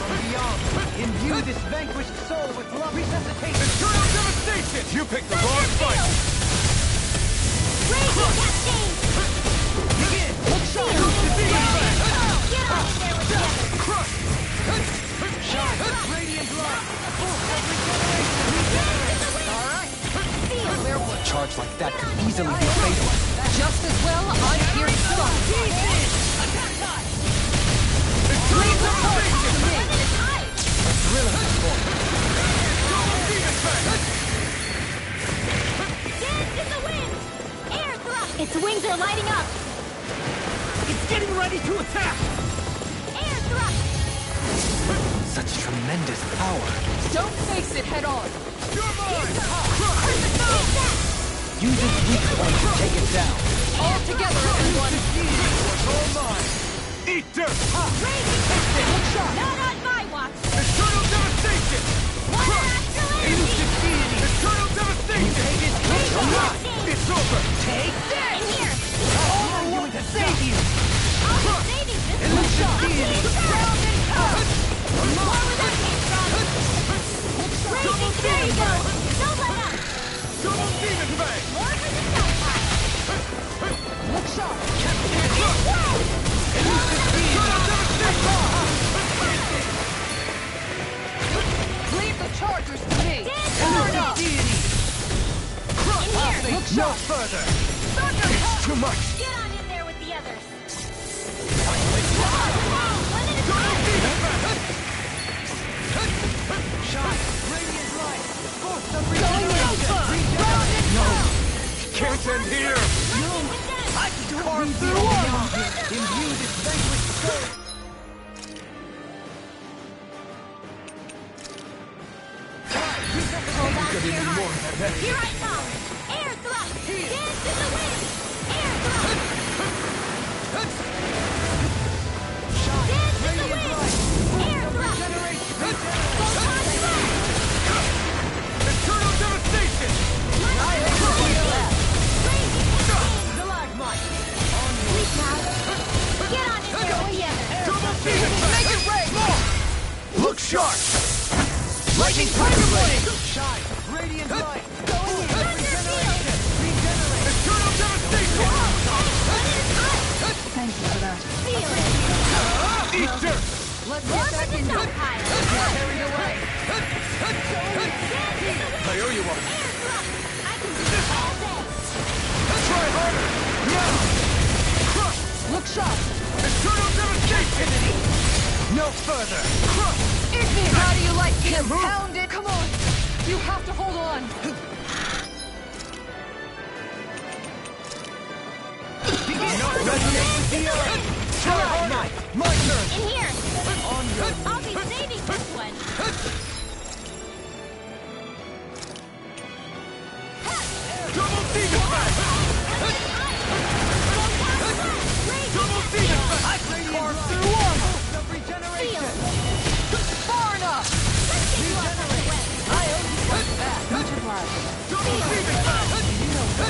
From beyond, imbue this vanquished soul with love resuscitation! Eternal devastation! You picked the wrong fight! Raging cascade! Begin! Look sharp! Get on in there with the others! Crush! Radiant light! Alright! A charge like that could easily be fatal. just as well I'm here to stop. Eternal devastation! A thrilling performance. Dance in the wind! Air thrust! Its wings are lighting up! It's getting ready to attack! Air thrust! Such tremendous power. Don't face it head on. You're mine! Use its weak point to take it down. All together, everyone. All mine! Eat dirt! Not on my watch! Eternal devastation! One after energy! Eternal devastation! It's over! Take this! In here! I'm going to save you! I'll be saving this one! Ground and power! More where that came from! Raging, there you go! Don't let up! Double demon fang! More for the side! Look sharp. Leave the chargers to me. Turn up! In here! Look sharp. Further! Thunder! It's too much! Get on in there with the others! Radiant light! Force the Can't end here! I can carve through all! Imbue this vanquished soul Here I come! Air thrust! Dance in the wind! Air thrust! Dance in the wind! Air thrust! Photon thrust! Eternal devastation! Get on it, go together! Make it rain! Look sharp! Lightning tiger blade! Shine! Radiant light! Eternal devastation! Thank you for that. Feel it! Eat dirt! Let's More get for back the into it. stockpile! Carried away. Dance in the wind! I owe you one. Air thrust! I can do this all day! Try harder! Now! Crush! Look sharp. Eternal devastation! No further! Crush! Ignis, how do you like being pounded? Come on. You have to hold on. Resonate with the earth! Try harder! My turn! In here! On your I'll be saving this one! double demon fang! Double demon fang! I can carve through armor! Of regeneration! Far enough. I owe you one back! Much obliged. Double demon fang!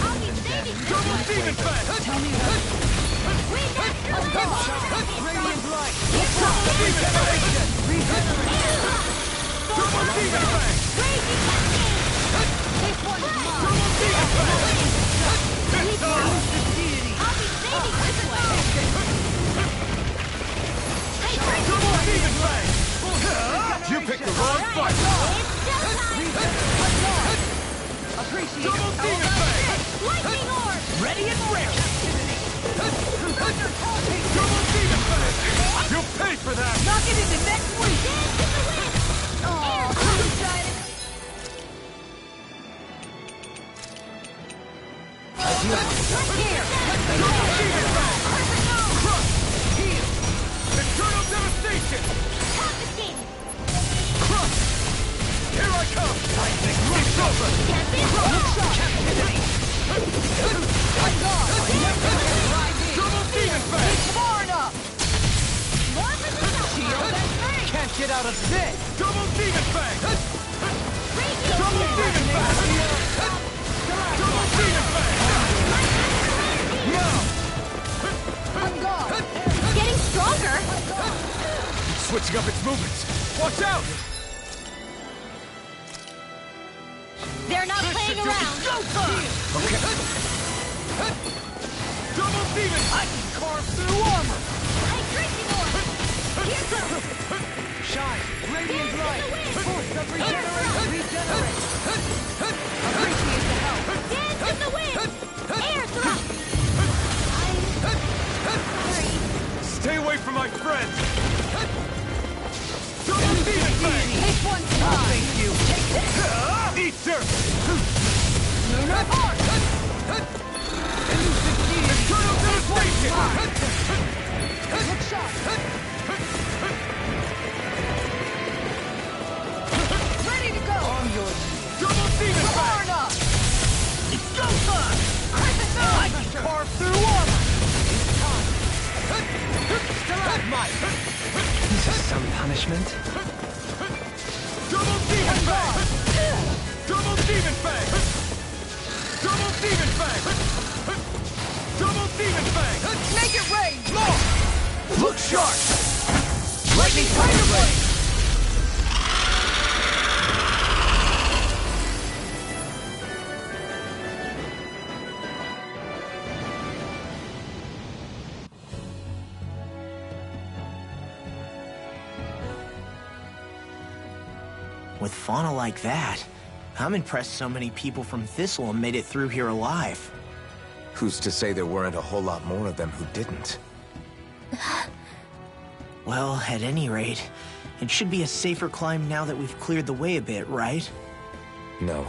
I'll be saving this Double one! demon fang! Tell me what. Radiant light! Double demon fang! Double demon fang! This one is mine. Double demon fang! I'll be saving this one! Hey, Frank! Double demon fang! You picked the wrong fight! Appreciate Double it. demon fang! Lightning orb! Ready and rare! Double demon fang! You'll pay for that! Knock it into next week. Dance in the wind! Oh, Here! Double demon fang! Crush! Heal! Eternal devastation! Confiscate! Crush! Here I come! I think it's over! Captain! I'm gone. Double demon fang! Far enough. More for the stockpile! Can't get out of this! Double demon fang! Radiant Double demon fang! Double demon fang! Now! I'm gone. It's getting stronger! Switching up its movements! Watch out! They're not playing around! Okay. Double demon! I can carve through armor! I'm drinking orb! Here goes! Shine! Radiant light! Force of regeneration! Regenerate! Appreciate the help. Dance in the wind! Air thrust! I'm sorry. Stay away from my friends! Double demon fang! This one's mine. Thank you! Eat dirt! Lunar heart. Eternal devastation! Look sharp. Ready to go. On your double demon Far fang! enough. It's go time! I can carve through armor! Stalagmite! This is some punishment. Double demon fang! Double demon fang! Double demon fang! Double demon fang! Make it rain. More! Look sharp! Lightning tiger blade! With fauna like that, I'm impressed so many people from Thistlym made it through here alive. Who's to say there weren't a whole lot more of them who didn't? Well, at any rate, it should be a safer climb now that we've cleared the way a bit, right? No.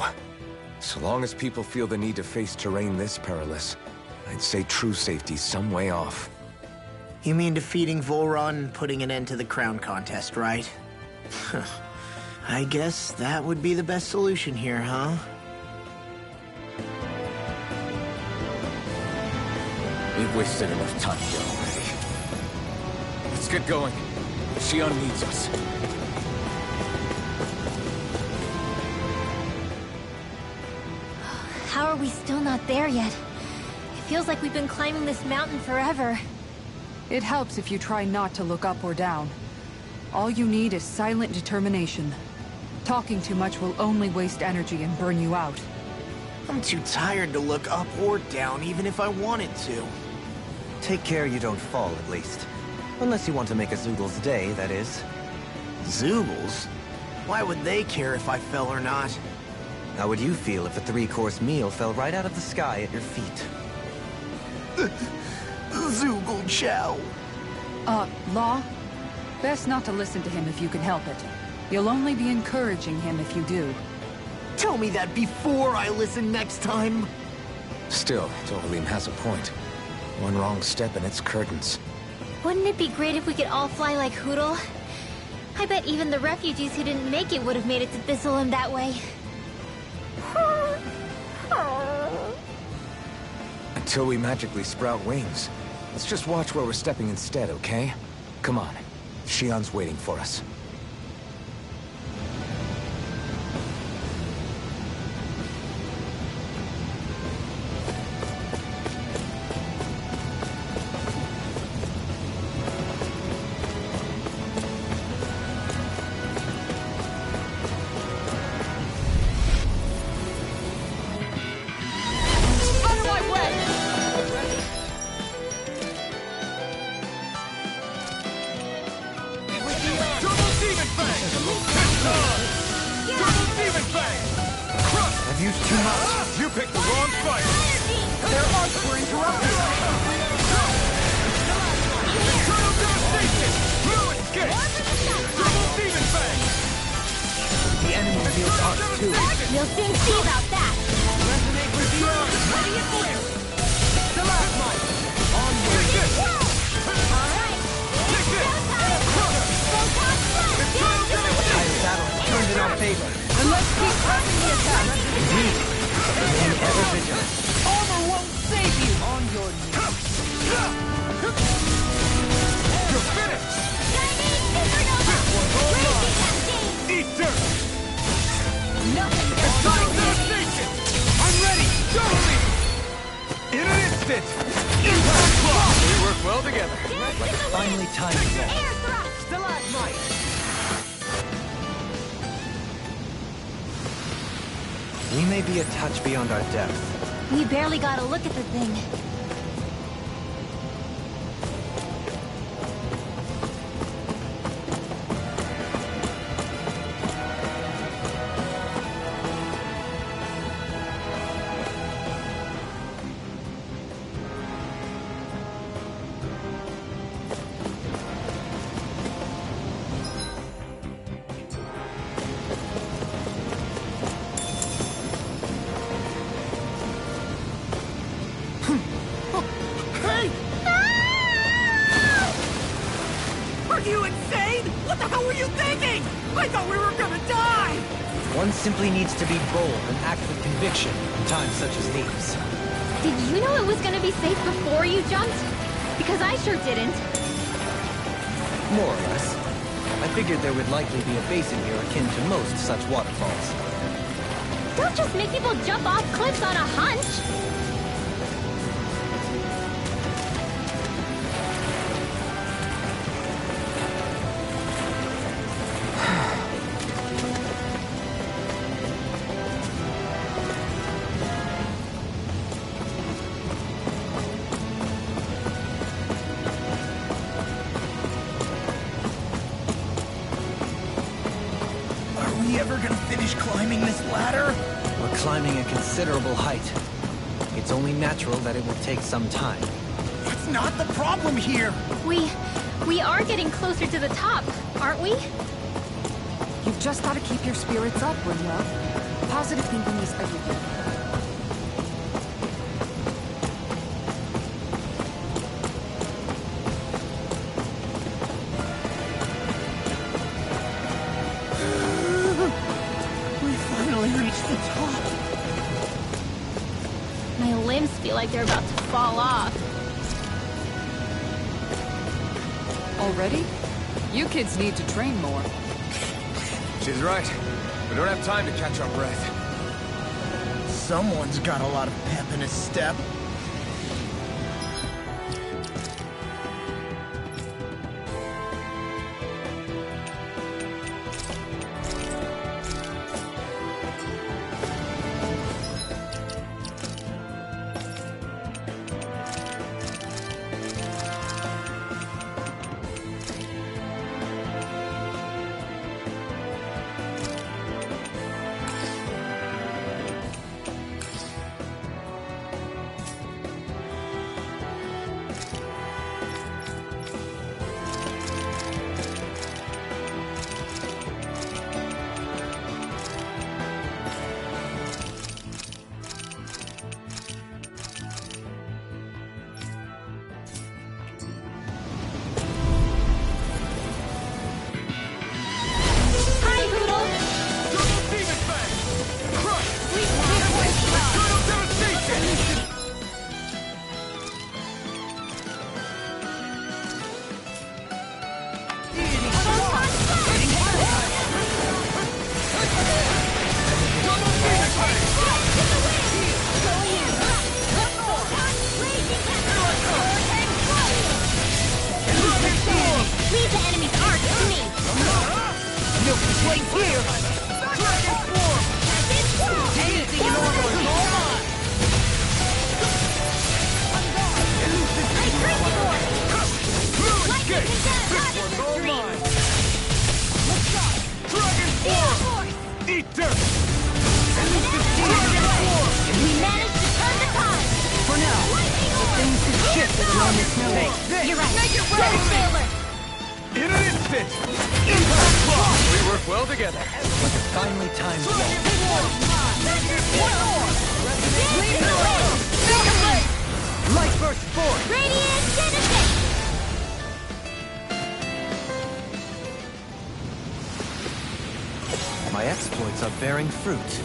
So long as people feel the need to face terrain this perilous, I'd say true safety's some way off. You mean defeating Vholran and putting an end to the crown contest, right? I guess that would be the best solution here, huh? We've wasted enough time here already. Let's get going. Xion needs us. How are we still not there yet? It feels like we've been climbing this mountain forever. It helps if you try not to look up or down. All you need is silent determination. Talking too much will only waste energy and burn you out. I'm too tired to look up or down, even if I wanted to. Take care you don't fall, at least. Unless you want to make a Zoogel's day, that is. Zoogles? Why would they care if I fell or not? How would you feel if a 3-course meal fell right out of the sky at your feet? Zoogle chow. Law? Best not to listen to him if you can help it. You'll only be encouraging him if you do. Tell me that before I listen next time. Still, Dohalim has a point. One wrong step and it's curtains. Wouldn't it be great if we could all fly like Hootle? I bet even the refugees who didn't make it would have made it to Thistlym that way. Until we magically sprout wings. Let's just watch where we're stepping instead, okay? Come on. Shion's waiting for us. You'll soon see about that! Resonate with the earth! Ready and clear! Stalagmite! Onward! Alright! Iron battle has turned in our favor. Then let's keep pressing the attack! Indeed. Remain ever vigilant. Armor won't save you! On your knees. You're finished! Eat dirt! Nothing It's time for the station! I'm ready! Totally! In an instant! Impact block! We work well together. Like a finely timed ball. Air thrust! Stalagmite! We may be a touch beyond our depth. We barely got a look at the thing. One simply needs to be bold and act with conviction in times such as these. Did you know it was gonna be safe before you jumped? Because I sure didn't. More or less. I figured there would likely be a basin here akin to most such waterfalls. Don't just make people jump off cliffs on a hunch! We're climbing a considerable height. It's only natural that it will take some time. That's not the problem here! We are getting closer to the top, aren't we? You've just got to keep your spirits up, Rinwell. Positive thinking is everything. My limbs feel like they're about to fall off. Already? You kids need to train more. She's right. We don't have time to catch our breath. Someone's got a lot of pep in his step. My exploits are bearing fruit.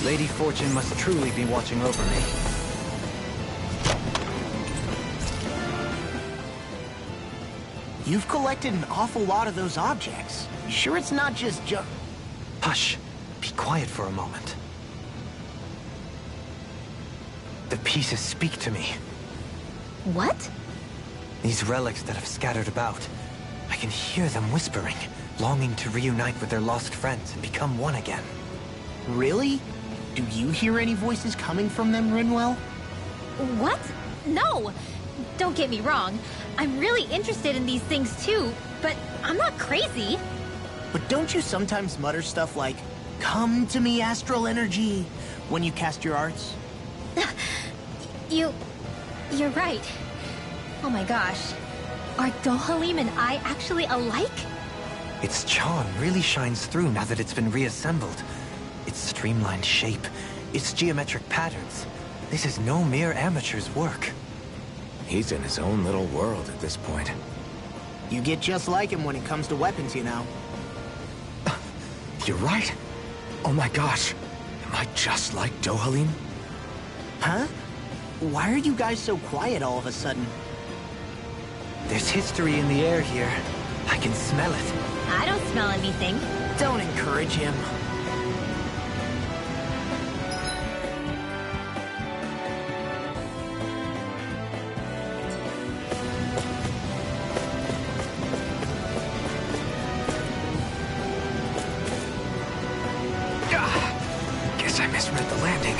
Lady Fortune must truly be watching over me. You've collected an awful lot of those objects. You sure it's not just junk? Hush. Be quiet for a moment. The pieces speak to me. What? These relics that have scattered about. I can hear them whispering, longing to reunite with their lost friends and become one again. Really? Do you hear any voices coming from them, Rinwell? What? No! Don't get me wrong. I'm really interested in these things too, but I'm not crazy. But don't you sometimes mutter stuff like, "Come to me, astral energy," when you cast your arts? You're right. Oh my gosh. Are Dohalim and I actually alike? Its charm really shines through now that it's been reassembled. Its streamlined shape, its geometric patterns. This is no mere amateur's work. He's in his own little world at this point. You get just like him when it comes to weapons, you know. You're right. Oh my gosh. Am I just like Dohalim? Huh? Why are you guys so quiet all of a sudden? There's history in the air here. I can smell it. I don't smell anything. Don't encourage him. Guess I misread the landing.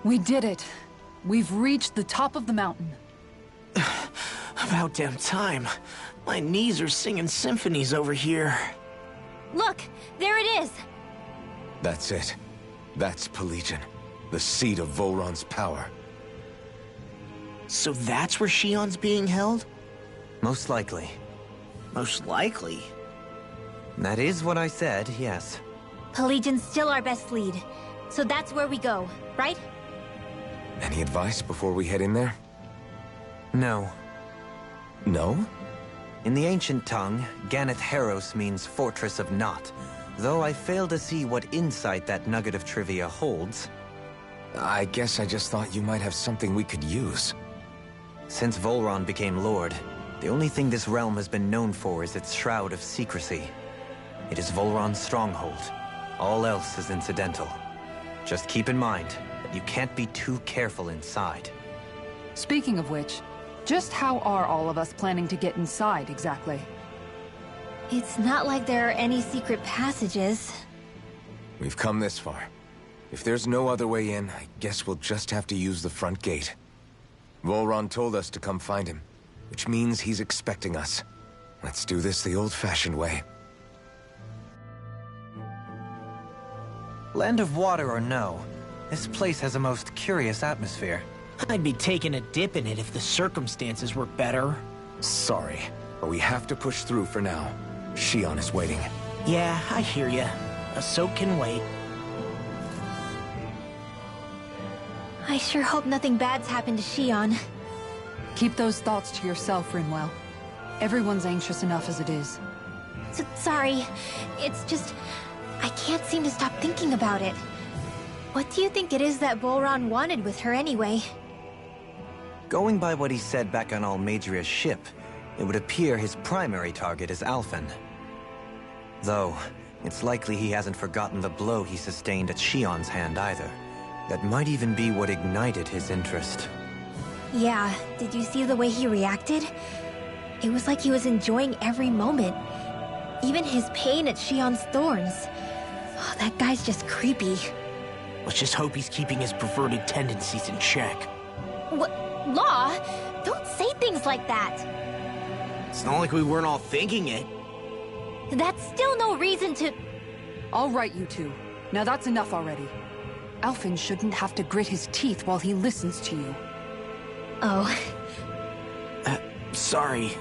We did it. We've reached the top of the mountain. About damn time. My knees are singing symphonies over here. Look, there it is. That's it. That's Pelegion, the seat of vholran's power. So that's where Shion's being held? Most likely. Most likely. That is what I said, yes. Pelegion's still our best lead. So that's where we go, right? Any advice before we head in there? No. No? In the ancient tongue, Ganeth Heros means Fortress of Naught, though I fail to see what insight that nugget of trivia holds. I guess I just thought you might have something we could use. Since vholran became Lord, the only thing this realm has been known for is its shroud of secrecy. It is vholran's stronghold. All else is incidental. Just keep in mind that you can't be too careful inside. Speaking of which, just how are all of us planning to get inside, exactly? It's not like there are any secret passages. We've come this far. If there's no other way in, I guess we'll just have to use the front gate. Vholran told us to come find him, which means he's expecting us. Let's do this the old-fashioned way. Land of water or no, this place has a most curious atmosphere. I'd be taking a dip in it if the circumstances were better. Sorry, but we have to push through for now. Shion is waiting. Yeah, I hear ya. A soak can wait. I sure hope nothing bad's happened to Shion. Keep those thoughts to yourself, Rinwell. Everyone's anxious enough as it is. Sorry, it's just... I can't seem to stop thinking about it. What do you think it is that vholran wanted with her anyway? Going by what he said back on Almadria's ship, it would appear his primary target is Alphen. Though, it's likely he hasn't forgotten the blow he sustained at Shion's hand either. That might even be what ignited his interest. Yeah, did you see the way he reacted? It was like he was enjoying every moment. Even his pain at Shion's thorns. Oh, that guy's just creepy. Let's just hope he's keeping his perverted tendencies in check. What? Law? Don't say things like that. It's not like we weren't all thinking it. That's still no reason to... All right, you two. Now that's enough already. Alphen shouldn't have to grit his teeth while he listens to you. Oh. Sorry.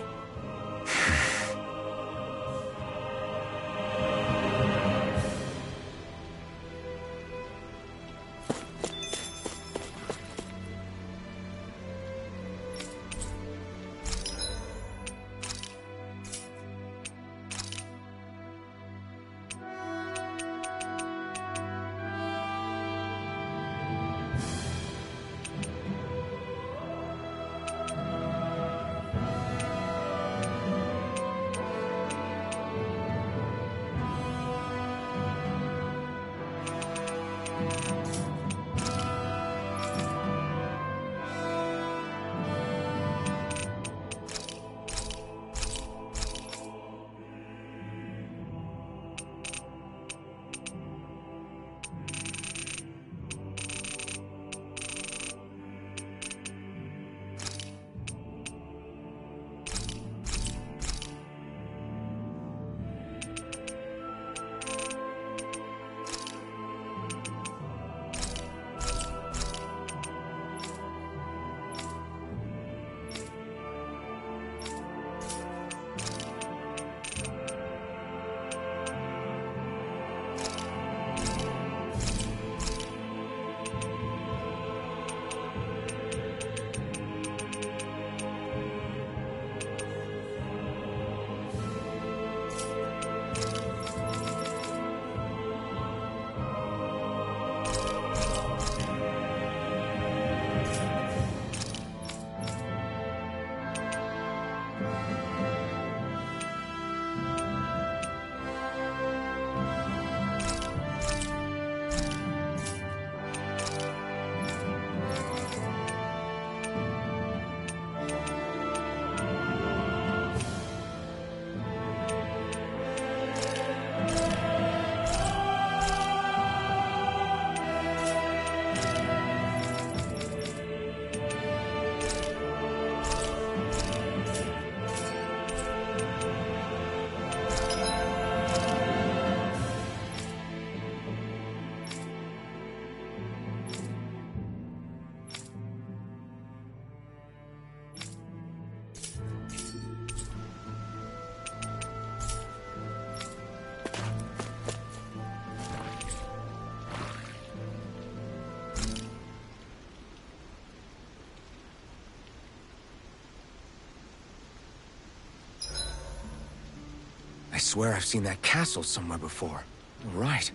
I swear I've seen that castle somewhere before. Right.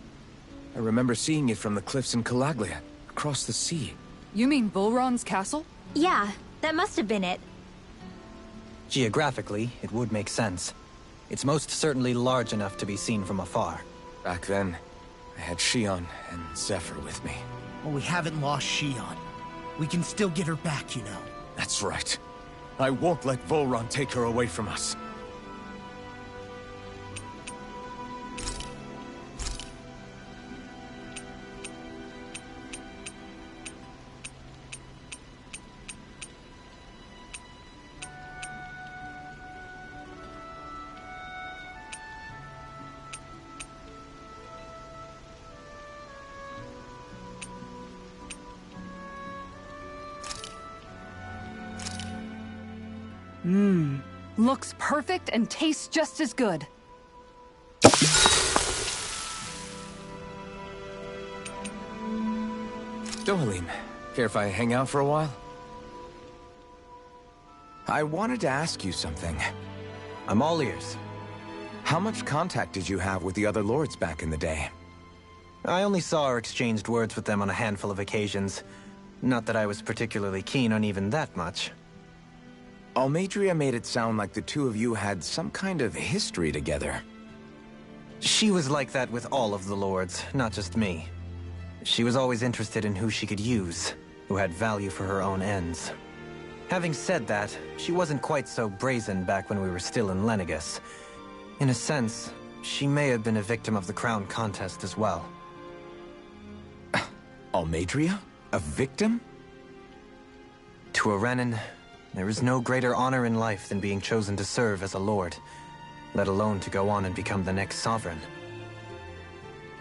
I remember seeing it from the cliffs in Calaglia, across the sea. You mean vholran's castle? Yeah, that must have been it. Geographically, it would make sense. It's most certainly large enough to be seen from afar. Back then, I had Shion and Zephyr with me. Well, we haven't lost Shion. We can still get her back, you know. That's right. I won't let vholran take her away from us. Looks perfect and tastes just as good. Dohalim, care if I hang out for a while? I wanted to ask you something. I'm all ears. How much contact did you have with the other lords back in the day? I only saw or exchanged words with them on a handful of occasions. Not that I was particularly keen on even that much. Almadria made it sound like the two of you had some kind of history together. She was like that with all of the lords, not just me. She was always interested in who she could use, who had value for her own ends. Having said that, she wasn't quite so brazen back when we were still in Lenegis. In a sense, she may have been a victim of the crown contest as well. Almadria? A victim? To a Renin, there is no greater honor in life than being chosen to serve as a lord, let alone to go on and become the next sovereign.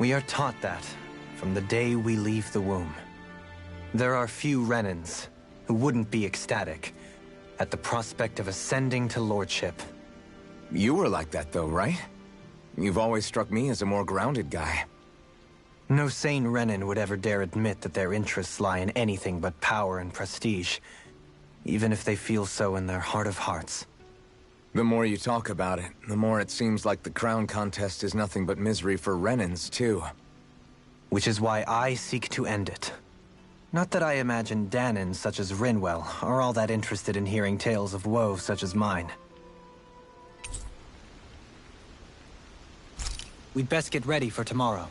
We are taught that from the day we leave the womb. There are few Renins who wouldn't be ecstatic at the prospect of ascending to lordship. You were like that though, right? You've always struck me as a more grounded guy. No sane Renin would ever dare admit that their interests lie in anything but power and prestige, even if they feel so in their heart of hearts. The more you talk about it, the more it seems like the crown contest is nothing but misery for Renins, too. Which is why I seek to end it. Not that I imagine Danins such as Rinwell are all that interested in hearing tales of woe such as mine. We'd best get ready for tomorrow.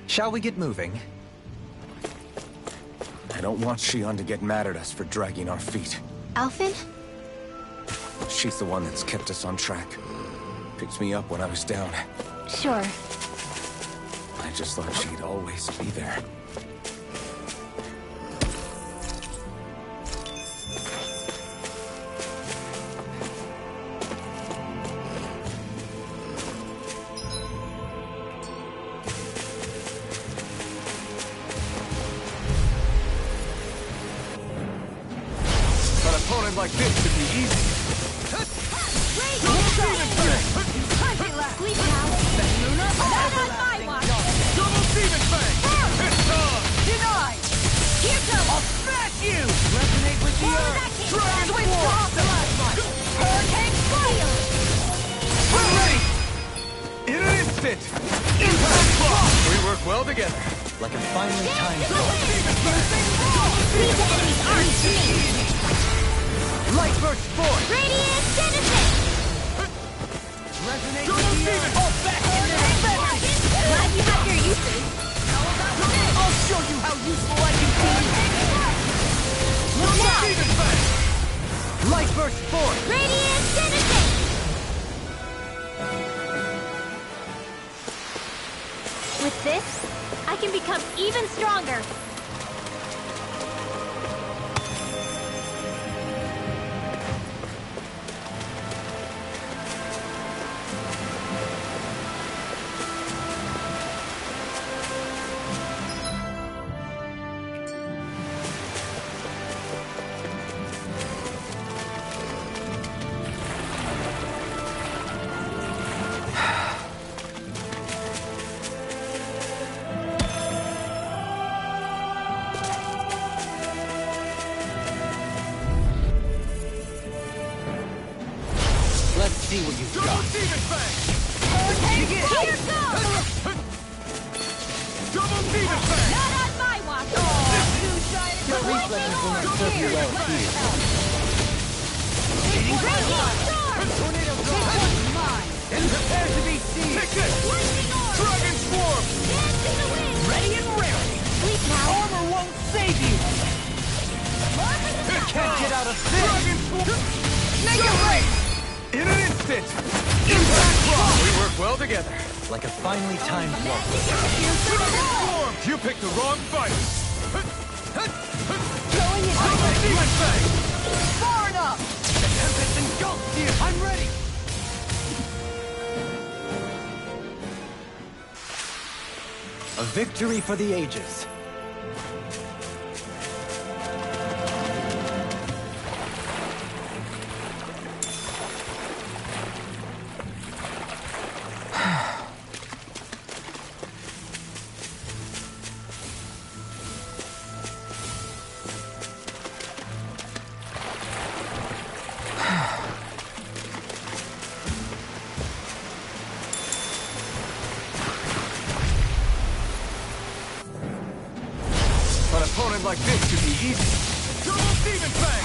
Shall we get moving? I don't want Shion to get mad at us for dragging our feet. Alphen? She's the one that's kept us on track. Picked me up when I was down. Sure. I just thought she'd always be there. Like this should be easy. Double demon fang! It's done! Denied! Here comes! I'll smash you! Resonate with the earth! Dragon force! Hurricane fire! We're ready! In an instant! Impact block! We work well together. Like a finely timed These enemies aren't me! Light burst force! Radiant citizen! Resonate with the earth! Oh, back in there! Glad you have your uses. How about this? I'll show you how useful I can be! Now! Demon fang! Light burst force! Radiant citizen! With this, I can become even stronger. see what you've Double got. demon fang! Here goes! Double demon fang! Not on my watch! Too shy to Your reflexes will not serve you well here. Radiant storm! Tornado This mine! And prepare to be seized! Take this! Lightning orb! Dragon swarm! Dance in the wind! Ready and raring. Sleep now! Armor won't save you. Can't get out of this! Dragon swarm! Make it rain! In an instant! Impact block! We work well together. Like a finely timed blow. Dragon swarm! You picked the wrong fight! Going in! Double demon fang! Far enough! The tempest engulfs you! I'm ready! A victory for the ages. An opponent like this should be easy. Double demon fang!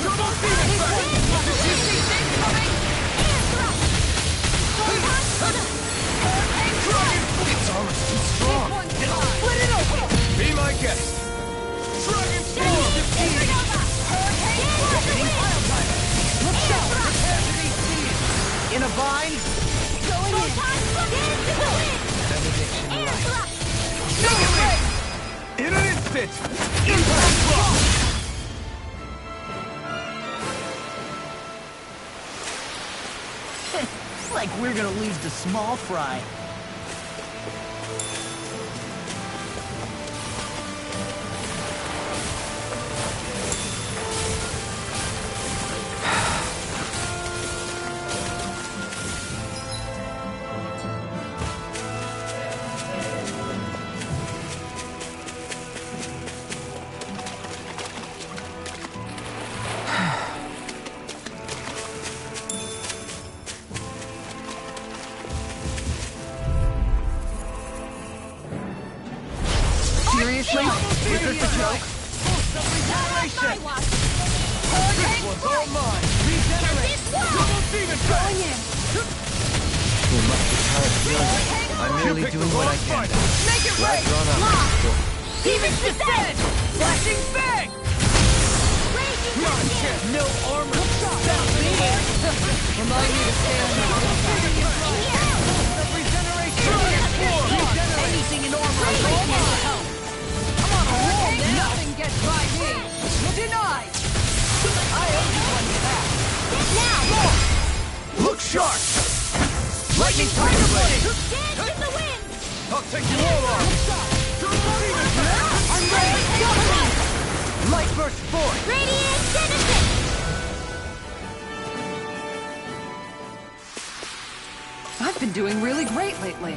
Double demon fang! Its armor's too strong. Split it open! Be my guest. Dragon swarm! Look out. Prepare to be seized. In a bind. In an instant! Impact block! It's like we're gonna lose to small fry. Seriously? Is this a joke? My watch! This one's all mine! Regenerate! Double demon fang! You must be tired of dealing with it. I'm merely picked the doing what I wrong can. fight. Make it Glad rain! drawn up. Demons descend! Flashing bang! No armor. Stop me. Remind me to stay on the Anything in armor is all mine. I'm on a roll now! Nothing gets by me! Denied! I owe you one back. Now! Look sharp! Lightning tiger blade. Dance in the wind! I'll take you all on! Double demon fang! I'm ready to go! Light burst forth! Radiant citizen! I've been doing really great lately.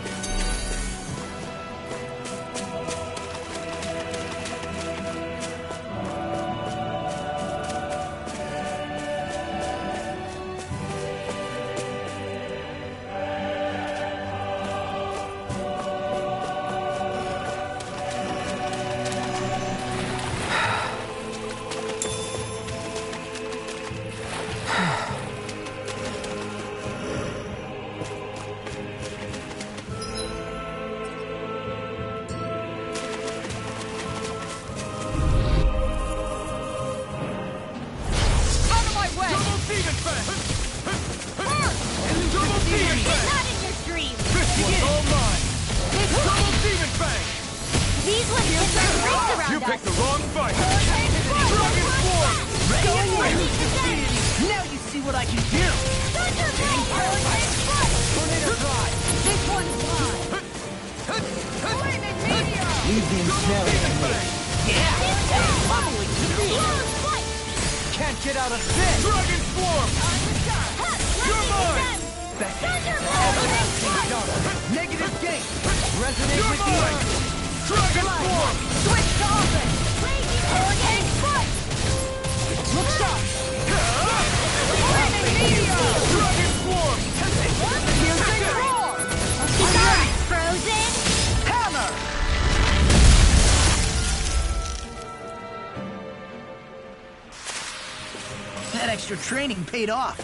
You picked the wrong fight! Dragon Swarm! Now you see what I can do! Tornado drive! This one's mine! Flaming meteor! Leave the ensnaring to me. Leveling to me! Can't get out of this! Dragon Swarm! You're mine! Negative gate! Resonate You're with the mine! earth! Dragon Swarm! Switch to offense! Hurricane strike! Look sharp! Dragon swarm! Piercing roar! Frozen! Hammer! That extra training paid off.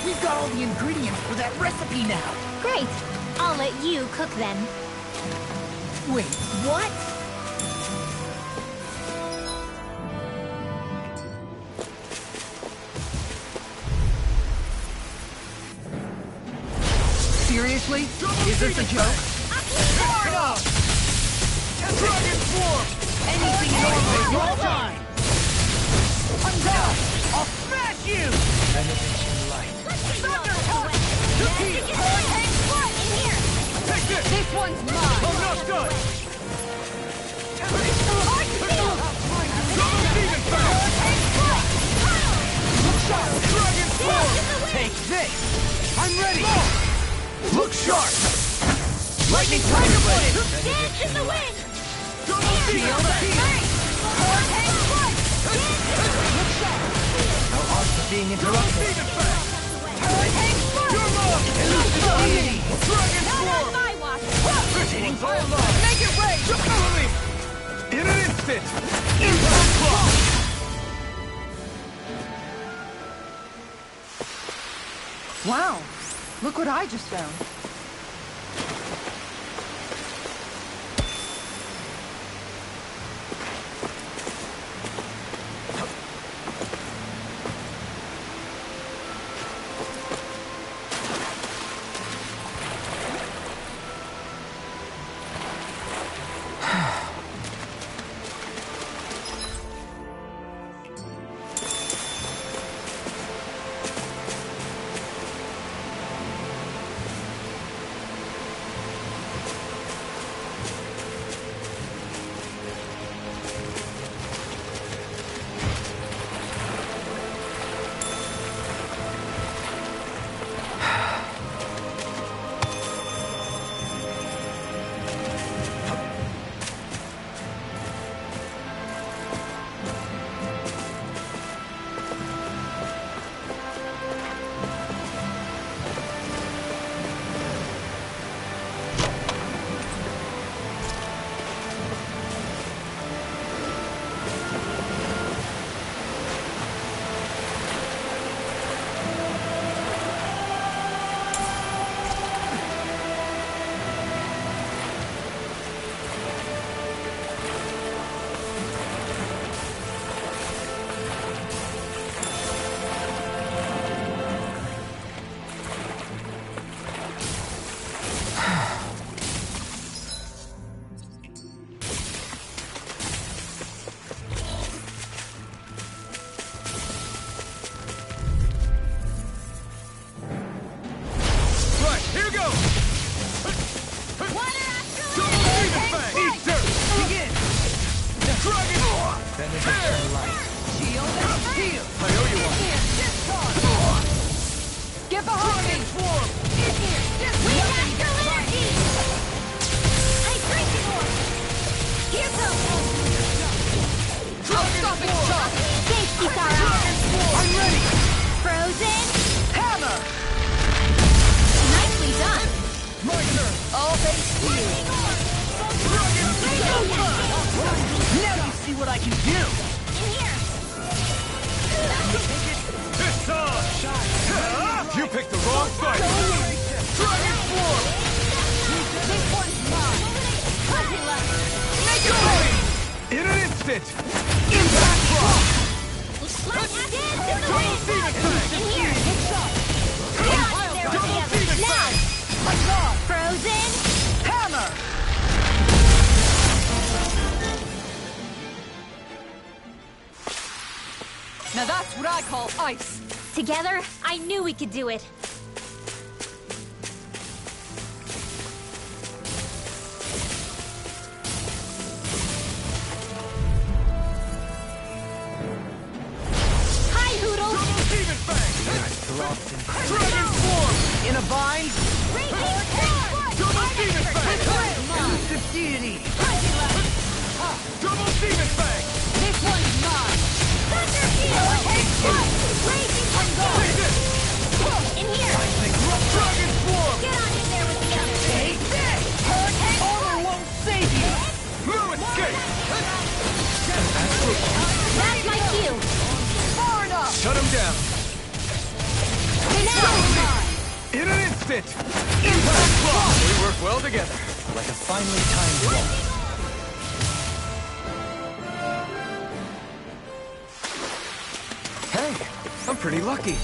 We've got all the ingredients for that recipe now. Great! I'll let you cook then. Wait, what? Seriously? Is this a joke? Dragon swarm! Anything normal is all time. I'm down! I'll smash you! Take this! This one's mine! I'm not done! Double demon fang! Dragon swarm! Take this! I'm ready! Look sharp! Lightning tiger blade! Dance in the wind! Double demon fang! No odds of being Double interrupted. demon fang! You're mine! Elucidate! Dragon swarm! My watch! This one's all mine! Make it rain! Double! In an instant! Impact clock! Wow! Look what I just found. Now that's what I call ice. Together, I knew we could do it. Austin. Dragon form! In a bind? Double demon fang! Elusive deity! Double demon fang! This one's mine. Thunder field. Raging Take this! in here. Dragon form! Get on in there with the others. Take this! Armor won't save you! No escape! That's my cue. Far enough! Shut him down! Now. In an instant! Impact block! We work well together. Like a finely timed walk. Hey, I'm pretty lucky.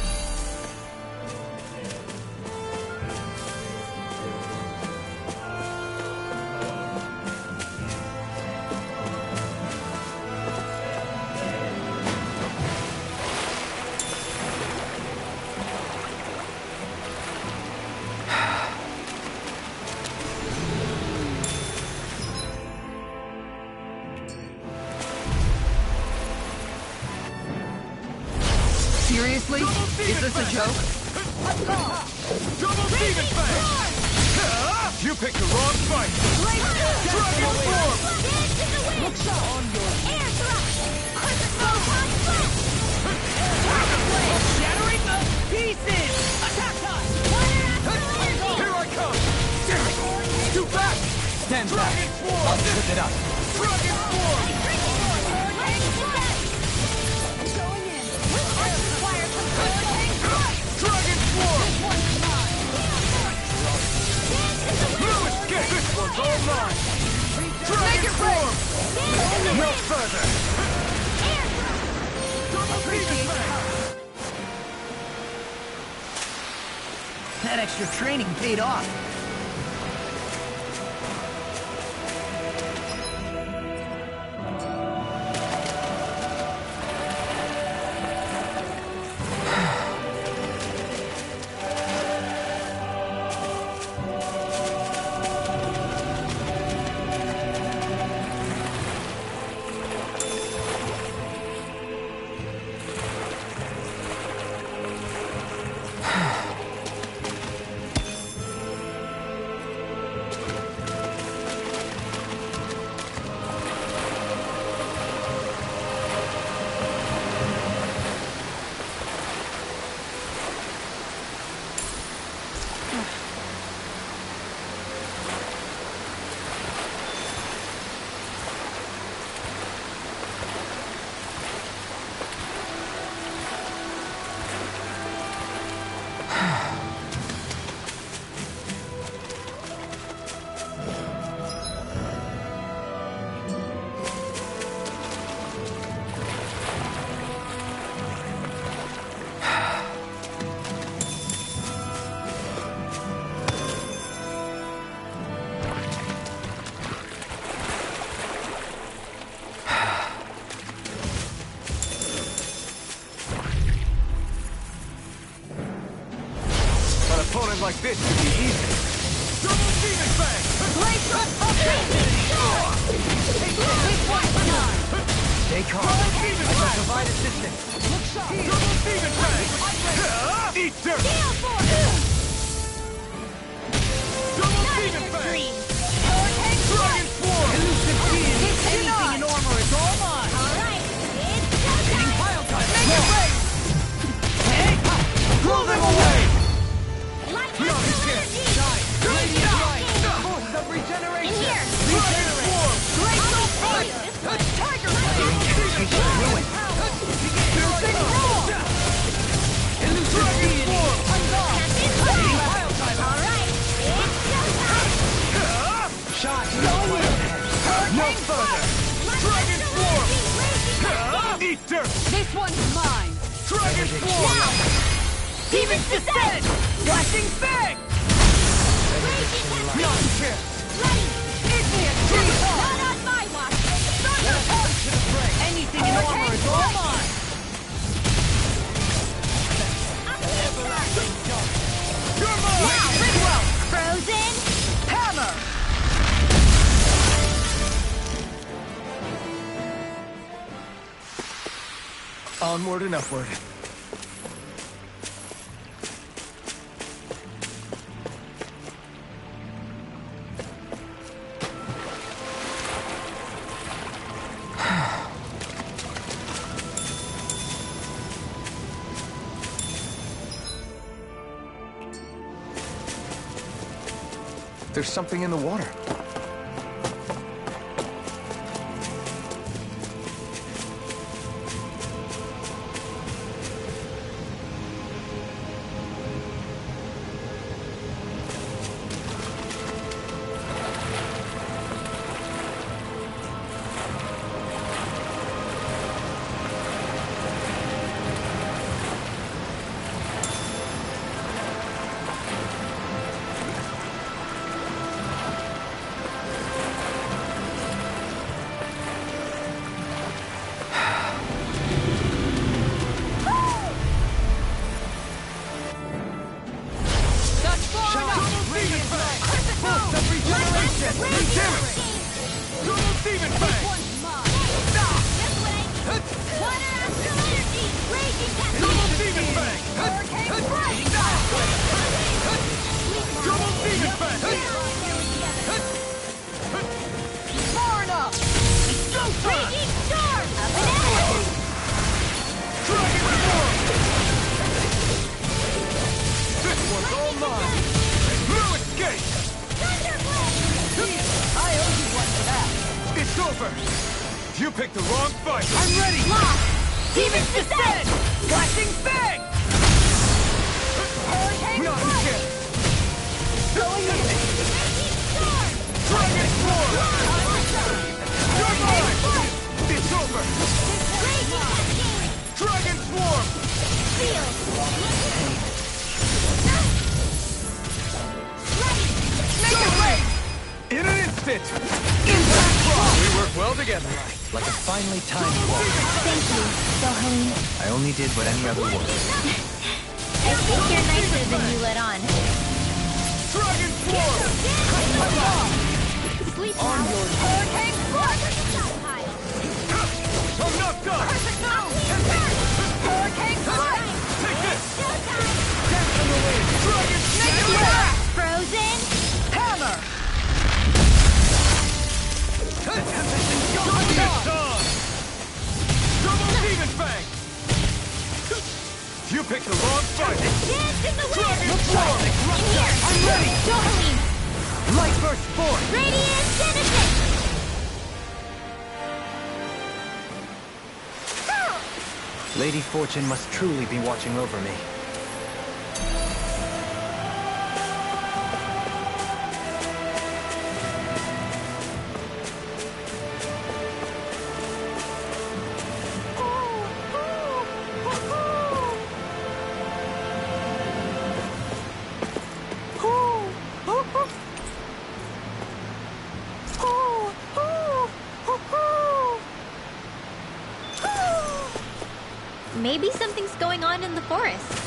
Seriously? Is this a joke? Double demon fang! You picked the wrong fight! Dragon form! Air thrust. Photon blast. Shattering the pieces! Attack time! Here I come! You back! Stand back. Dragon form! I'll slip it up. Dragon form! Dragon form! No escape! This one's all mine! Dragon form! No further! Double demon fang! That extra training paid off. Opponent like this should be easy. Double demon fang! Stay calm. I shall provide assistance. Double demon fang! Eat dirt! Double demon fang! Dragon form! Elusive deity! Anything in armor is all mine! Hitting pile time! Make it rain! Hey! Throw them away! Radiant light! Force of regeneration! Regenerate! Glacial fight! Tiger blade! Piercing roar! Elusive deity! Undawn! Pile time! Shot! No further! Dragon form! Eat dirt! This one's mine! Dragon form! Demon's descent! Flashing fang! Nonsense! Igneous tree! Not on my watch. Thunder punch. Anything in armor is all mine! You're mine! Frozen. Hammer! Onward and upward. There's something in the water. You picked the wrong fight! I'm ready! Lost! Demons descend! Flashing fang! Hurricane strike! Going in! Dragon Swarm! You're mine! It's over! Dragon Swarm! Make it rain! In an instant! We work well together. Like a finely timed walk. Thank you, vholran. I only did what any other would. I think you're nicer than you let on. Dragon Swarm! Sleep On now. your hurricane strike! I'm not done! Hurricane strike! Take this! Dance on the wind! Dragon Make it rain! Frozen. Hammer! It's on! Double Demon Fang! You picked the wrong fight! Dance in the wind. Dragon Swarm! I'm ready! vholran. Light burst forth! Radiant Genesis. Lady Fortune must truly be watching over me. Maybe something's going on in the forest.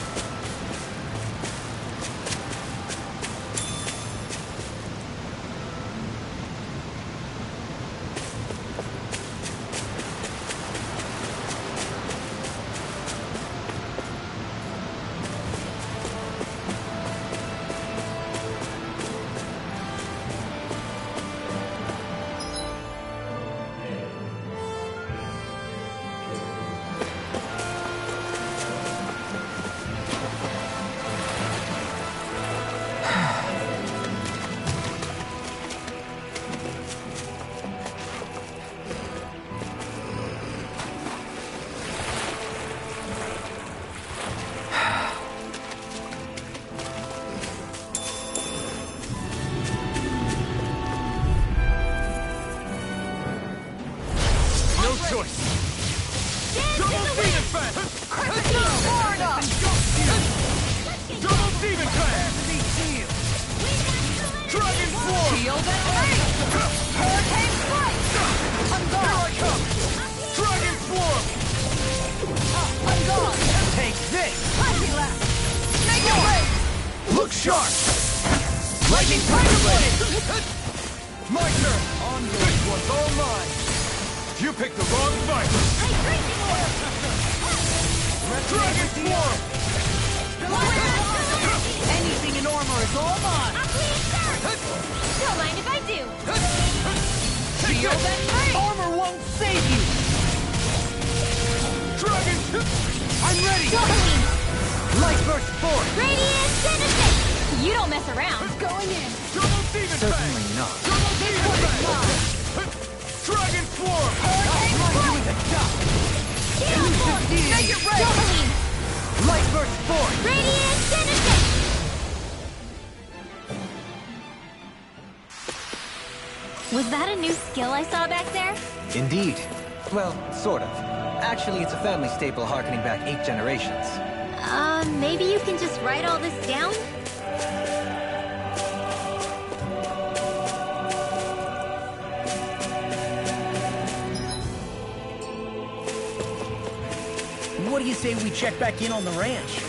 You picked the wrong fight! Dragon Swarm! Anything in armor is all mine! Don't mind if I do. Shield and ring! Armor won't save you! Dragon! I'm ready! vholran. Light burst forth! Radiant Genesis. You don't mess around. Going in. Double demon Certainly bang! not. Double demon bang! Dragon swarm! Shield force! Make it right! Dohalim! Light burst forth! Radiant Genesis! Was that a new skill I saw back there? Indeed. Well, sort of. Actually, it's a family staple harkening back 8 generations. Maybe you can just write all this down? What do you say we check back in on the ranch?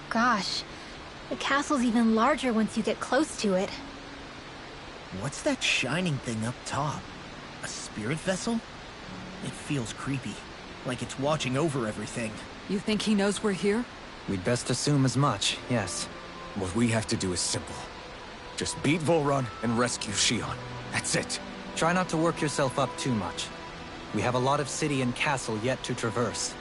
Gosh, the castle's even larger once you get close to it. What's that shining thing up top? A spirit vessel? It feels creepy, like it's watching over everything. You think he knows we're here? We'd best assume as much, yes. What we have to do is simple. Just beat Vholran and rescue Shion. That's it. Try not to work yourself up too much. We have a lot of city and castle yet to traverse.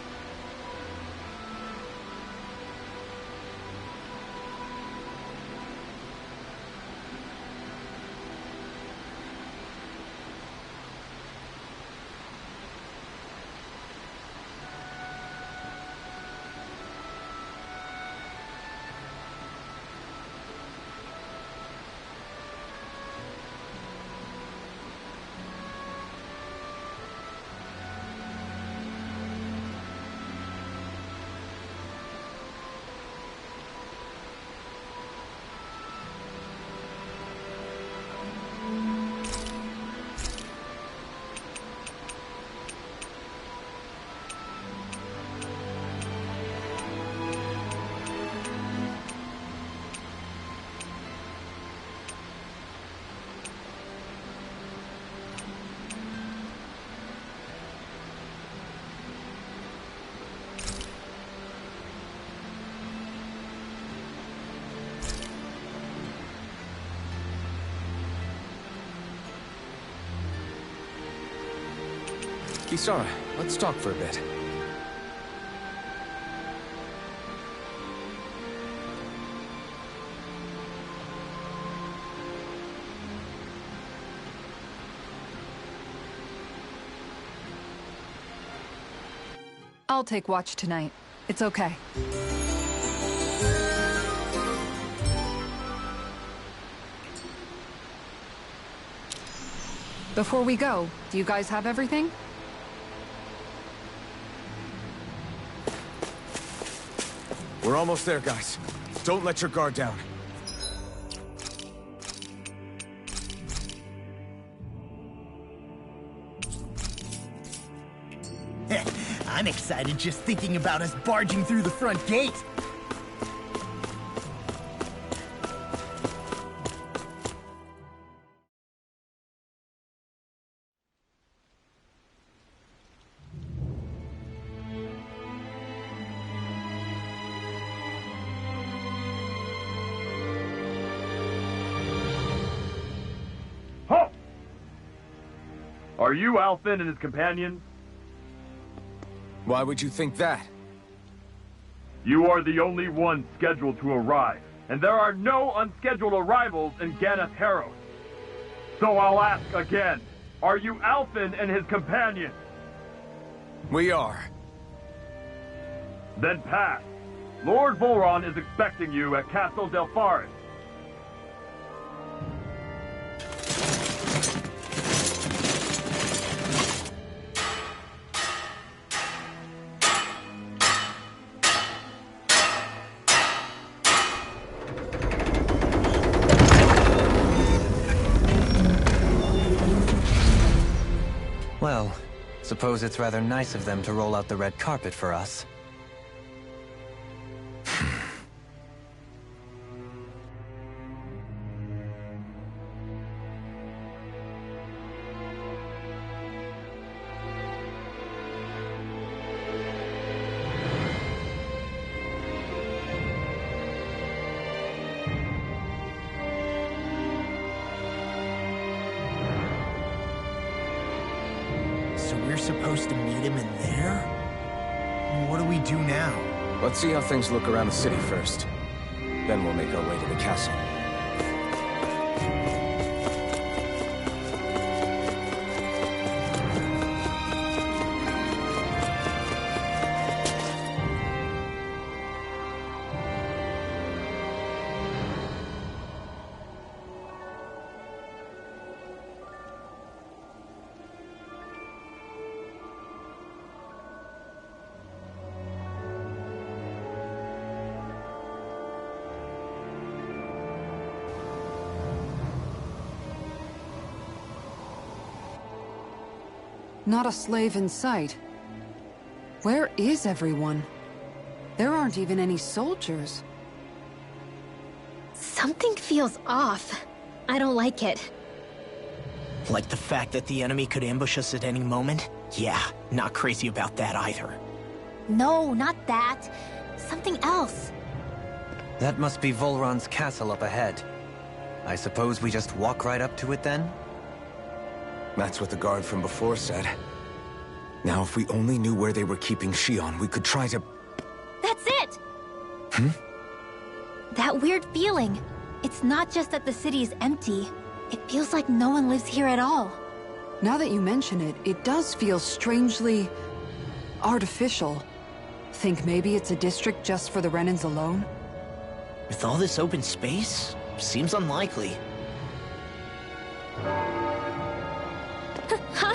Kisara, let's talk for a bit. I'll take watch tonight. It's okay. Before we go, do you guys have everything? We're almost there, guys. Don't let your guard down. I'm excited just thinking about us barging through the front gate. Are you Alphen and his companions? Why would you think that? You are the only one scheduled to arrive, and there are no unscheduled arrivals in Ganeth Haros. So I'll ask again, are you Alphen and his companions? We are. Then pass. Lord Vholran is expecting you at Castle del Pharis. Well, suppose it's rather nice of them to roll out the red carpet for us. We're supposed to meet him in there? What do we do now? Let's see how things look around the city first. Then we'll make our way to the castle. Not a slave in sight. Where is everyone? There aren't even any soldiers. Something feels off. I don't like it. Like the fact that the enemy could ambush us at any moment? Yeah, not crazy about that either. No, not that. Something else. That must be Vholran's castle up ahead. I suppose we just walk right up to it then? That's what the guard from before said. Now, if we only knew where they were keeping Shion, we could try to... That's it! That weird feeling. It's not just that the city is empty. It feels like no one lives here at all. Now that you mention it, it does feel strangely... artificial. Think maybe it's a district just for the Renans alone? With all this open space, seems unlikely. Huh?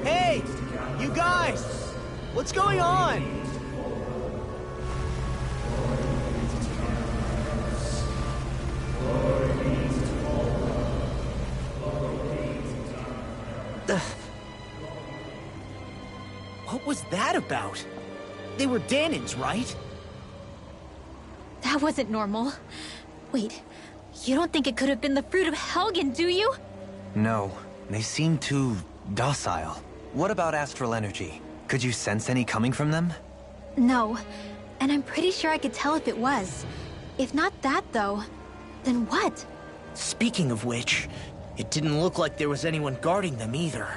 Hey! You guys! What's going on? What was that about? They were Danins, right? That wasn't normal. Wait, you don't think it could have been the fruit of Helgen, do you? No, they seem too docile. What about astral energy? Could you sense any coming from them? No, and I'm pretty sure I could tell if it was. If not that, though, then what? Speaking of which, it didn't look like there was anyone guarding them either.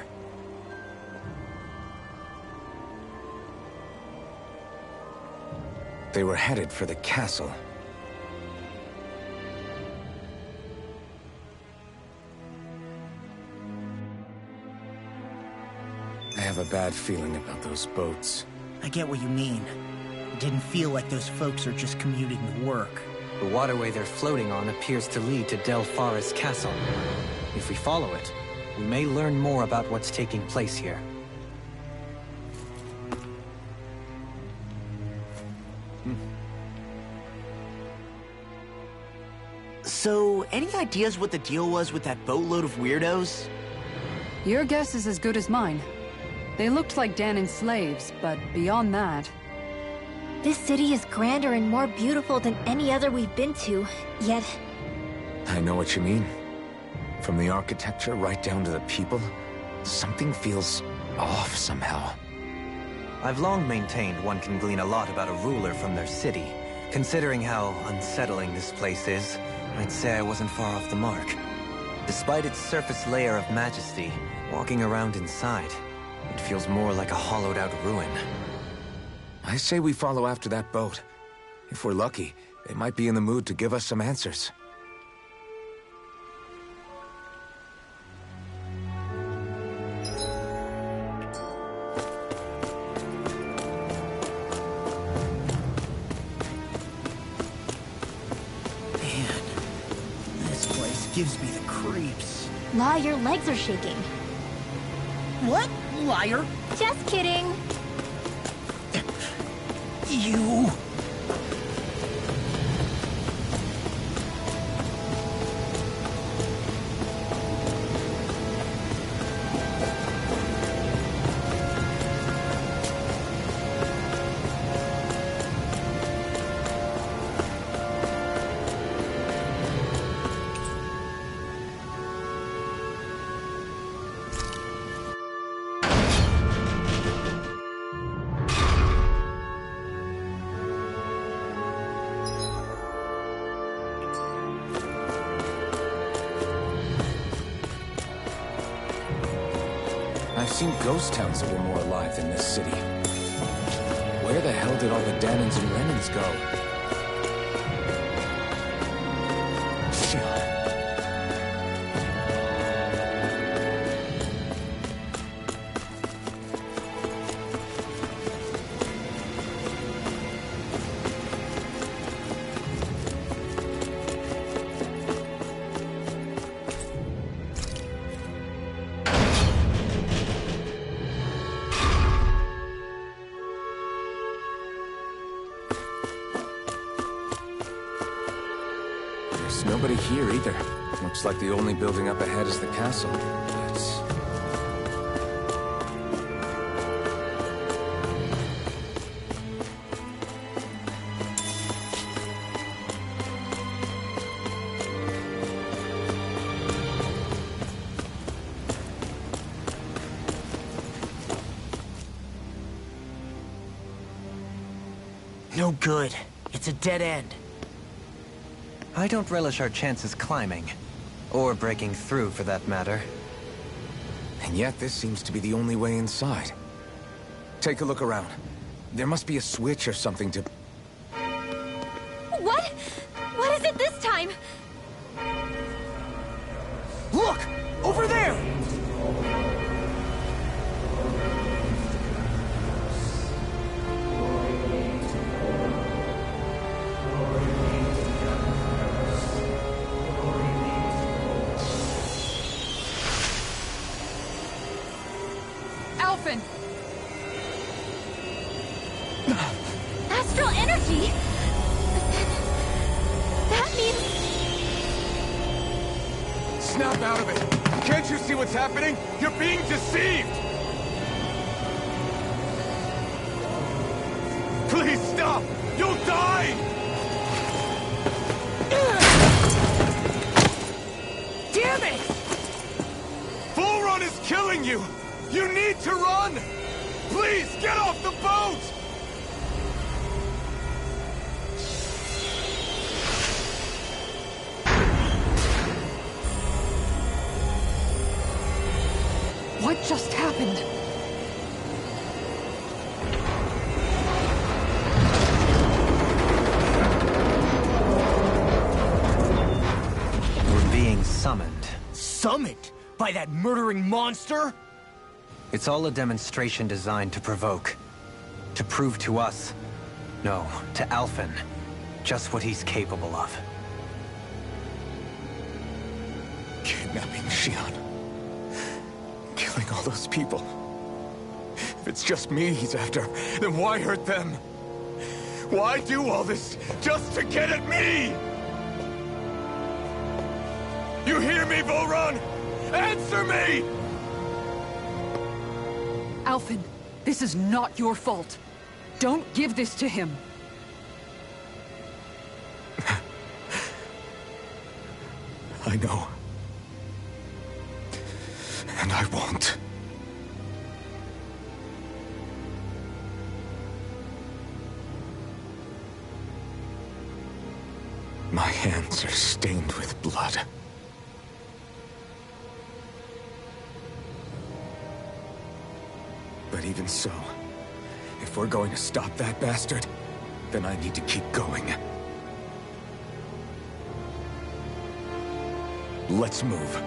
They were headed for the castle. I have a bad feeling about those boats. I get what you mean. It didn't feel like those folks are just commuting to work. The waterway they're floating on appears to lead to Del Pharis Castle. If we follow it, we may learn more about what's taking place here. So, any ideas what the deal was with that boatload of weirdos? Your guess is as good as mine. They looked like Danan's slaves, but beyond that... This city is grander and more beautiful than any other we've been to, yet... I know what you mean. From the architecture right down to the people, something feels off somehow. I've long maintained one can glean a lot about a ruler from their city. Considering how unsettling this place is, I'd say I wasn't far off the mark. Despite its surface layer of majesty, walking around inside, it feels more like a hollowed-out ruin. I say we follow after that boat. If we're lucky, they might be in the mood to give us some answers. Gives me the creeps. La, your legs are shaking. What? Liar? Just kidding. You... I've seen ghost towns that were more alive than this city. Where the hell did all the Danans and Renans go? Shit. There's nobody here either. Looks like the only building up ahead is the castle. But... No good. It's a dead end. I don't relish our chances climbing. Or breaking through, for that matter. And yet, this seems to be the only way inside. Take a look around. There must be a switch or something to... What? What is it this time? Look! Over there! Astral energy? That means... Snap out of it! Can't you see what's happening? You're being deceived! Please stop! You'll die! Damn it! Vholran is killing you! You need to run! Please, get off the boat! What just happened? We're being summoned. Summoned? By that murdering monster? It's all a demonstration designed to provoke. To prove to us, no, to Alphen, just what he's capable of. Kidnapping Xion. Killing all those people. If it's just me he's after, then why hurt them? Why do all this just to get at me? You hear me, Vholran? Answer me! Alphen, this is not your fault. Don't give this to him. I know. And I won't. My hands are stained with blood. But even so, if we're going to stop that bastard, then I need to keep going. Let's move.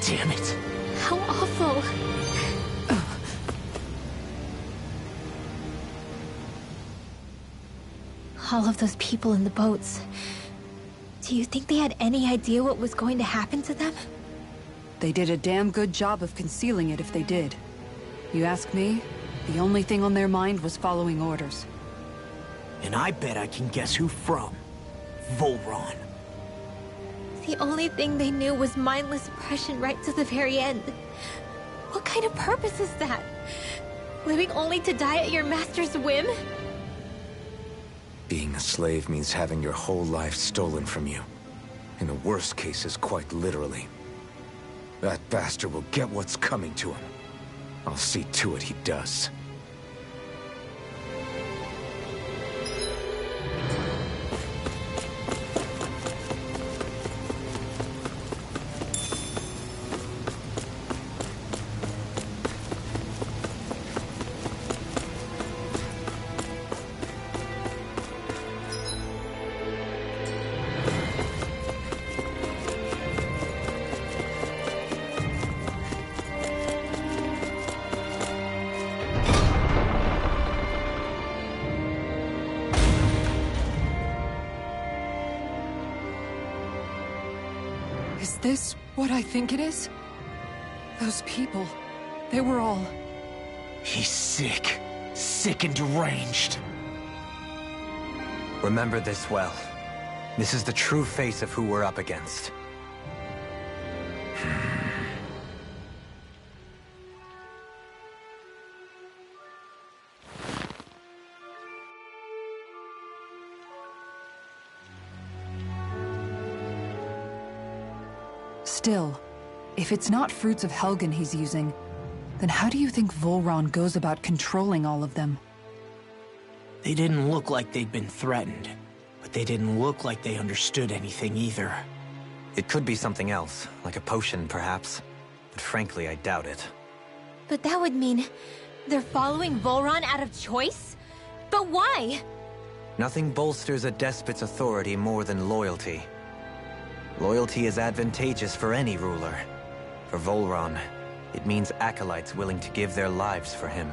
Damn it. How awful. All of those people in the boats. Do you think they had any idea what was going to happen to them? They did a damn good job of concealing it if they did. You ask me, the only thing on their mind was following orders. And I bet I can guess who from. Vholran. The only thing they knew was mindless oppression right to the very end. What kind of purpose is that? Living only to die at your master's whim? Being a slave means having your whole life stolen from you. In the worst cases, quite literally. That bastard will get what's coming to him. I'll see to it he does. Is this what I think it is? Those people, they were all... He's sick. Sick and deranged. Remember this well. This is the true face of who we're up against. Still, if it's not fruits of Helgen he's using, then how do you think Vholran goes about controlling all of them? They didn't look like they'd been threatened, but they didn't look like they understood anything either. It could be something else, like a potion perhaps, but frankly I doubt it. But that would mean they're following Vholran out of choice? But why? Nothing bolsters a despot's authority more than loyalty. Loyalty is advantageous for any ruler. For Vholran, it means acolytes willing to give their lives for him.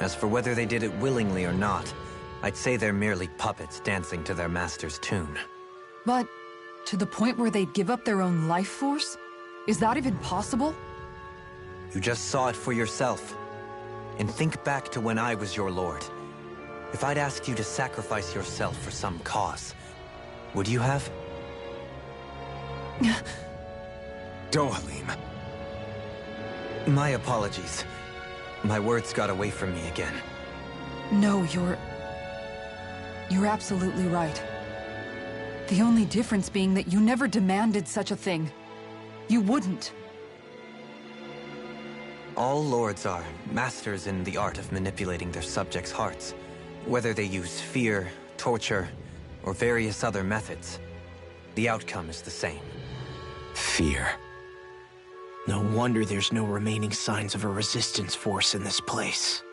As for whether they did it willingly or not, I'd say they're merely puppets dancing to their master's tune. But, to the point where they'd give up their own life force? Is that even possible? You just saw it for yourself. And think back to when I was your lord. If I'd asked you to sacrifice yourself for some cause, would you have? Dohalim. My apologies. My words got away from me again. No, you're absolutely right. The only difference being that you never demanded such a thing. You wouldn't. All lords are masters in the art of manipulating their subjects' hearts. Whether they use fear, torture, or various other methods, the outcome is the same. Fear. No wonder there's no remaining signs of a resistance force in this place.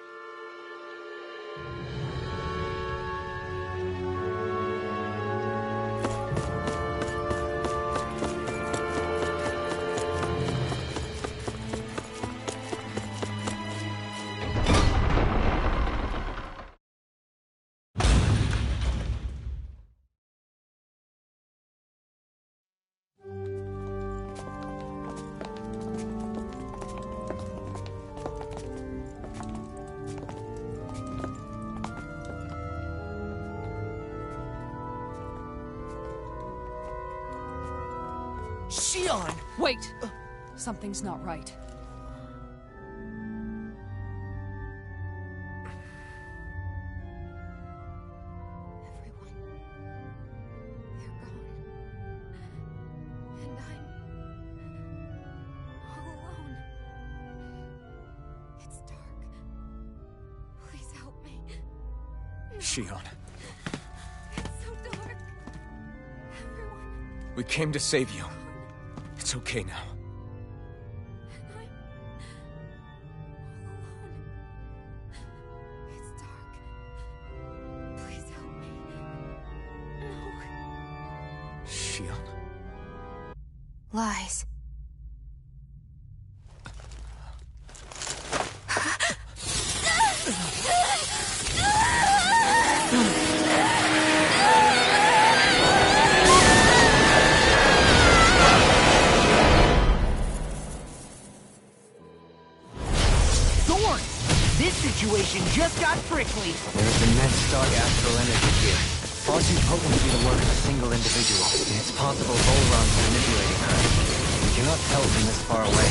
Wait! Something's not right. Everyone. They're gone. And I'm all alone. It's dark. Please help me. Shion, It's so dark. Everyone. we came to save you. It's okay now. And I'm all alone. It's dark. Please help me. No. Shion. Lies. Thorns! This situation just got prickly. There's immense dark astral energy here, far too potent to be the work of a single individual. It's possible vholran's manipulating her. We cannot tell from this far away.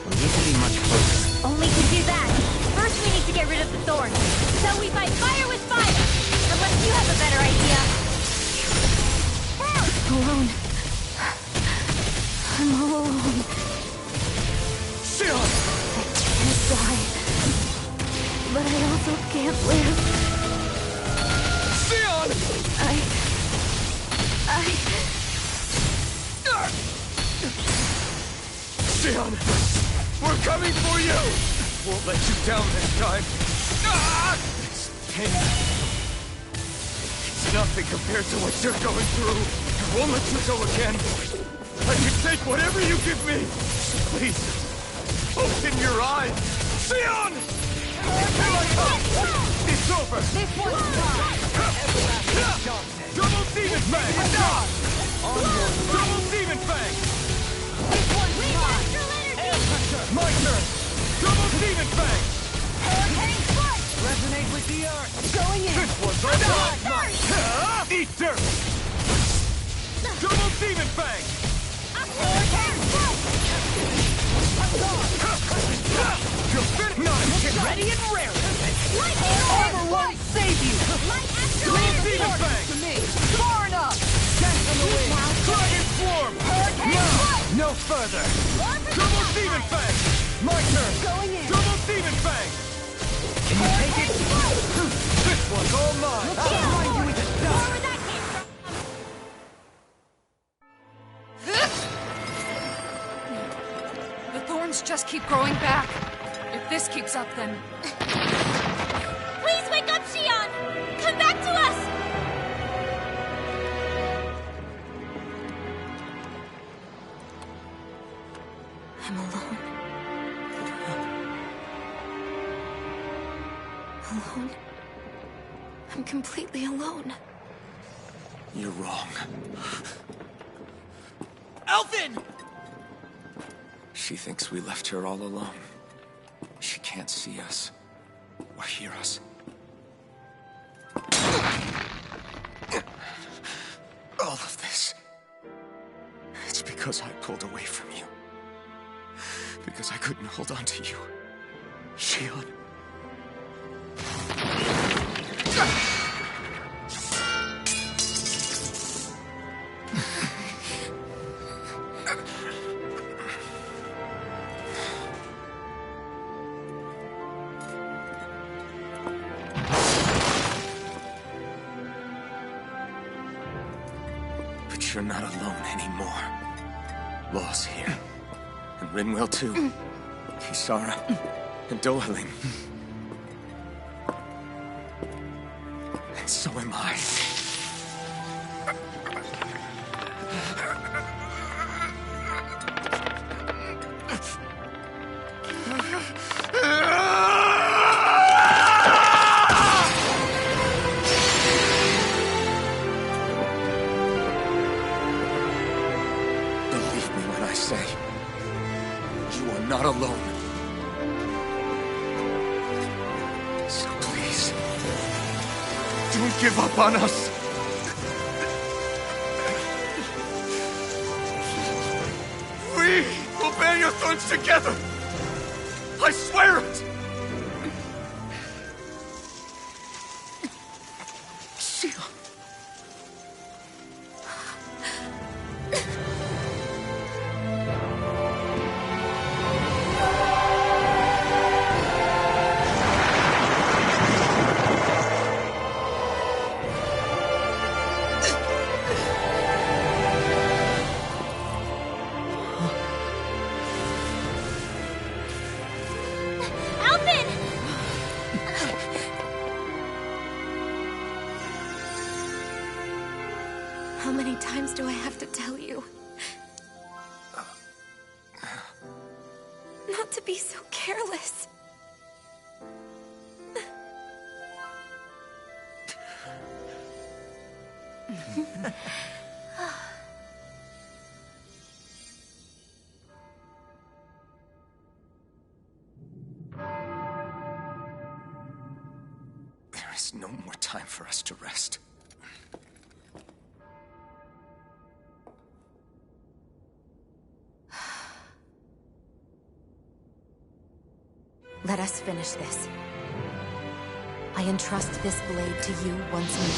We need to be much closer. Only to do that, first we need to get rid of the thorns. So we fight fire with fire. Unless you have a better idea. Alone. I'm all alone. Shion! I can't die. But I also can't live. Shion! Shion! We're coming for you! Won't let you down this time. This pain. It's nothing compared to what you're going through. I won't let you go again. I can take whatever you give me. Please, open your eyes. Shion! Here I come! It's over! This one's mine! Double demon fang! Double demon fang! This one's mine! My turn! Double demon fang! Resonate with the earth! Going in! This one's all mine! Eat dirt! Double demon fang! You're finished! Get ready and raring. Armor won't save you. Double demon fang! To me! Far enough! Dance on the wind! Dragon swarm! No further. Double demon fang! My turn! Going in! Double demon fang! Can you take it? This one's all mine! I'll find you with a dust. Where that came from? The thorns just keep growing back. If this keeps up, then... Please wake up, Shion! Come back to us! I'm alone. Alone? I'm completely alone. You're wrong. Elfin! She thinks we left her all alone. She can't see us or hear us. All of this. It's because I pulled away from you. Because I couldn't hold on to you. Shion. But you're not alone anymore. Law's here. And Rinwell too. Kisara. And Dohalim. And so am I. Believe me when I say, you are not alone. So please, don't give up on us. We ones together! I swear it! Shion. How many times do I have to tell you? Not to be so careless. There is no more time for us to rest. Let us finish this. I entrust this blade to you once more.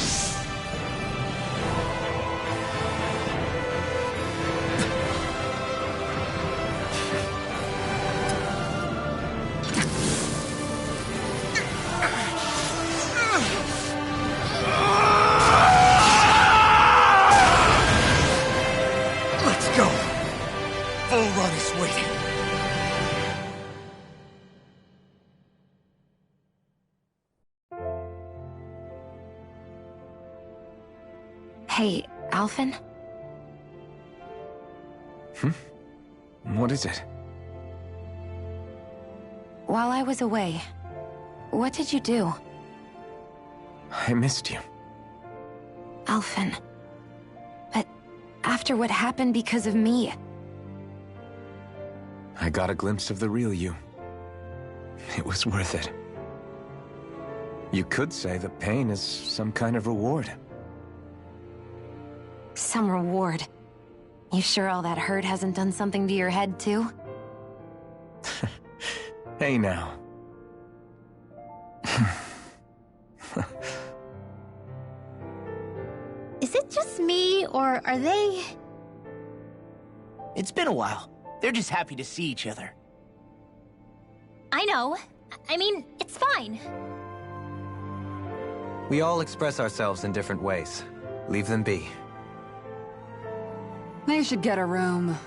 Let's go! Vholran is waiting. Hey, Alphen? What is it? While I was away, what did you do? I missed you. Alphen. But after what happened because of me... I got a glimpse of the real you. It was worth it. You could say that pain is some kind of reward. Some reward. You sure all that hurt hasn't done something to your head, too? Hey now. Is it just me, or are they... It's been a while. They're just happy to see each other. I know. I mean, it's fine. We all express ourselves in different ways. Leave them be. They should get a room.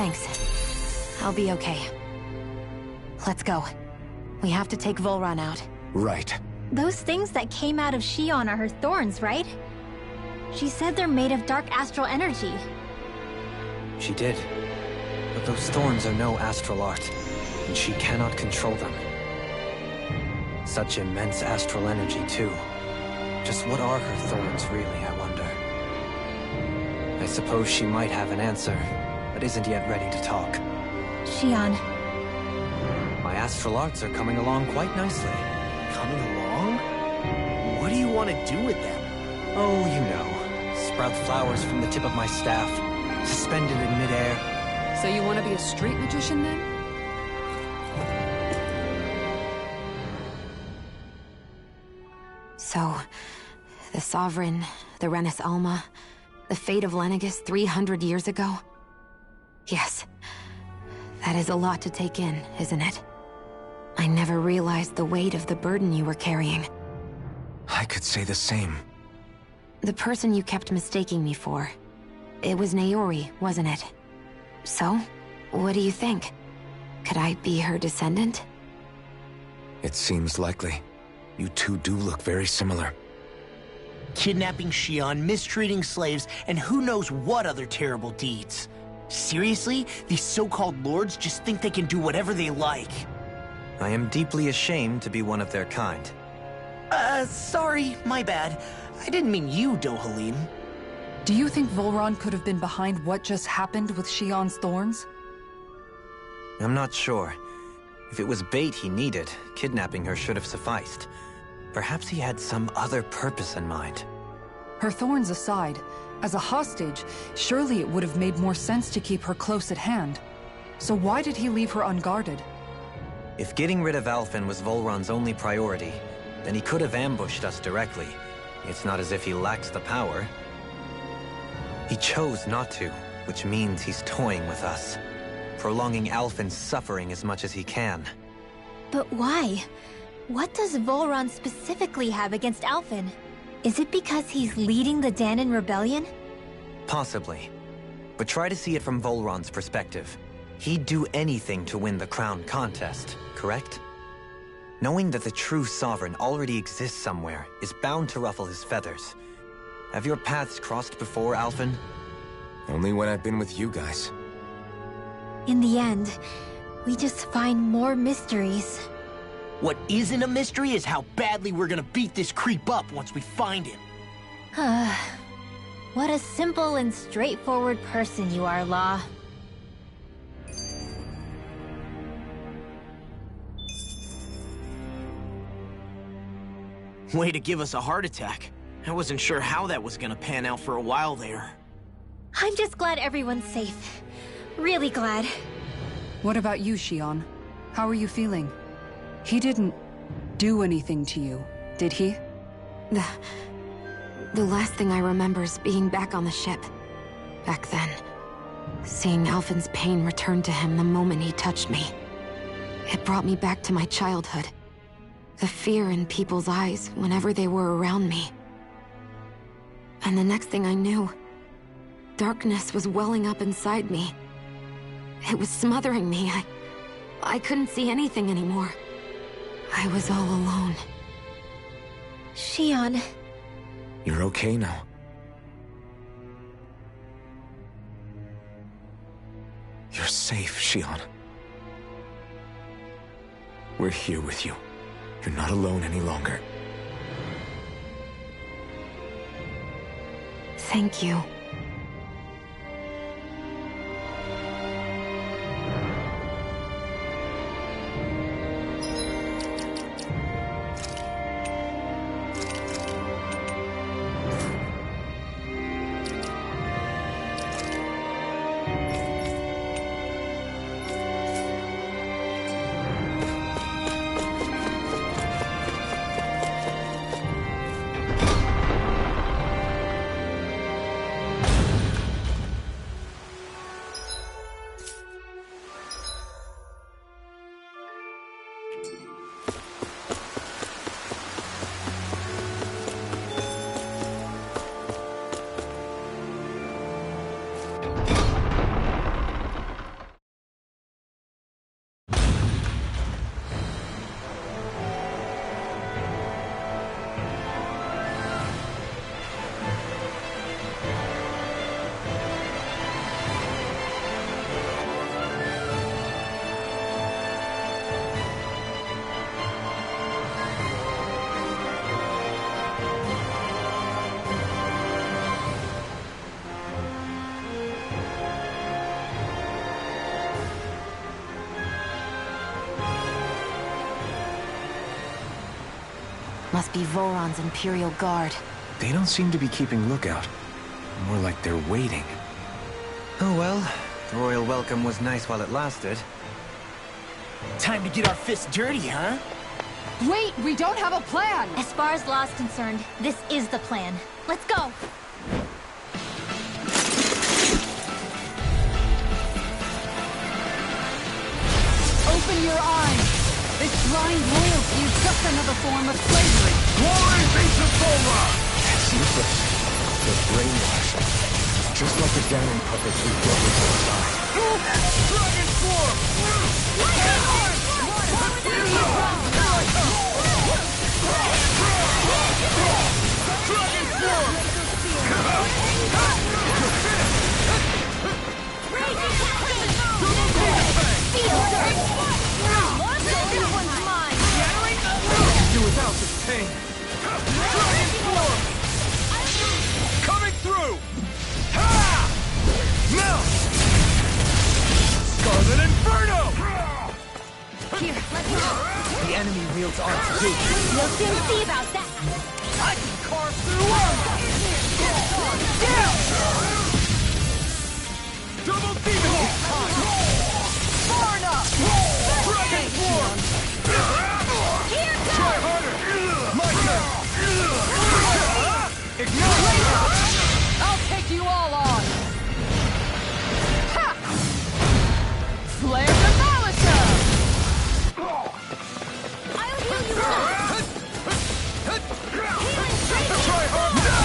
Thanks. I'll be okay. Let's go. We have to take Vholran out. Right. Those things that came out of Shion are her thorns, right? She said they're made of dark astral energy. She did. But those thorns are no astral art, and she cannot control them. Such immense astral energy, too. Just what are her thorns, really, I wonder? I suppose she might have an answer, but isn't yet ready to talk. Shion. My astral arts are coming along quite nicely. Coming along? What do you want to do with them? Oh, you know. Sprout flowers from the tip of my staff, suspended in midair. So you want to be a street magician, then? So, the Sovereign, the Renis Alma, The fate of Lenegis 300 years ago? Yes. That is a lot to take in, isn't it? I never realized the weight of the burden you were carrying. I could say the same. The person you kept mistaking me for. It was Naori, wasn't it? So, what do you think? Could I be her descendant? It seems likely. You two do look very similar. Kidnapping Xion, mistreating slaves, and who knows what other terrible deeds. Seriously? These so-called lords just think they can do whatever they like. I am deeply ashamed to be one of their kind. Sorry, my bad. I didn't mean you, Dohalim. Do you think Vholran could have been behind what just happened with Xion's thorns? I'm not sure. If it was bait he needed, kidnapping her should have sufficed. Perhaps he had some other purpose in mind. Her thorns aside, as a hostage, surely it would have made more sense to keep her close at hand. So why did he leave her unguarded? If getting rid of Alphen was Vholran's only priority, then he could have ambushed us directly. It's not as if he lacks the power. He chose not to, which means he's toying with us, prolonging Alphen's suffering as much as he can. But why? What does Vholran specifically have against Alphen? Is it because he's leading the Danan rebellion? Possibly. But try to see it from Vholran's perspective. He'd do anything to win the crown contest, correct? Knowing that the true sovereign already exists somewhere is bound to ruffle his feathers. Have your paths crossed before, Alphen? Only when I've been with you guys. In the end, we just find more mysteries. What isn't a mystery is how badly we're gonna beat this creep up once we find him. What a simple and straightforward person you are, Law. Way to give us a heart attack. I wasn't sure how that was gonna pan out for a while there. I'm just glad everyone's safe. Really glad. What about you, Xion? How are you feeling? He didn't do anything to you, did he? The last thing I remember is being back on the ship. Back then. Seeing Alphen's pain return to him the moment he touched me. It brought me back to my childhood. The fear in people's eyes whenever they were around me. And the next thing I knew, darkness was welling up inside me. It was smothering me. I couldn't see anything anymore. I was all alone. Xion. You're okay now. You're safe, Xion. We're here with you. You're not alone any longer. Thank you. Must be Vholran's Imperial Guard. They don't seem to be keeping lookout. More like they're waiting. Oh well, the royal welcome was nice while it lasted. Time to get our fists dirty, huh? Wait, we don't have a plan! As far as Law's concerned, this is the plan. Let's go! Blind loyalty is just another form of slavery. Glory be to vholran! It's useless. They're brainwashed. Just like the Danon puppets we brought into our side. Dragon form! Dragon form! Do without this pain. Dragon form! Coming through! Ha! Now! Scarlet Inferno! Here, let's go. The enemy wields arms too. We'll soon see about that. I can carve through armor! Double demon this time! Far enough! Dragon form! Here goes! Try harder! My turn! Ignite! I'll take you all on! Ha! Flare the Malisa! I'll heal you up. Try harder!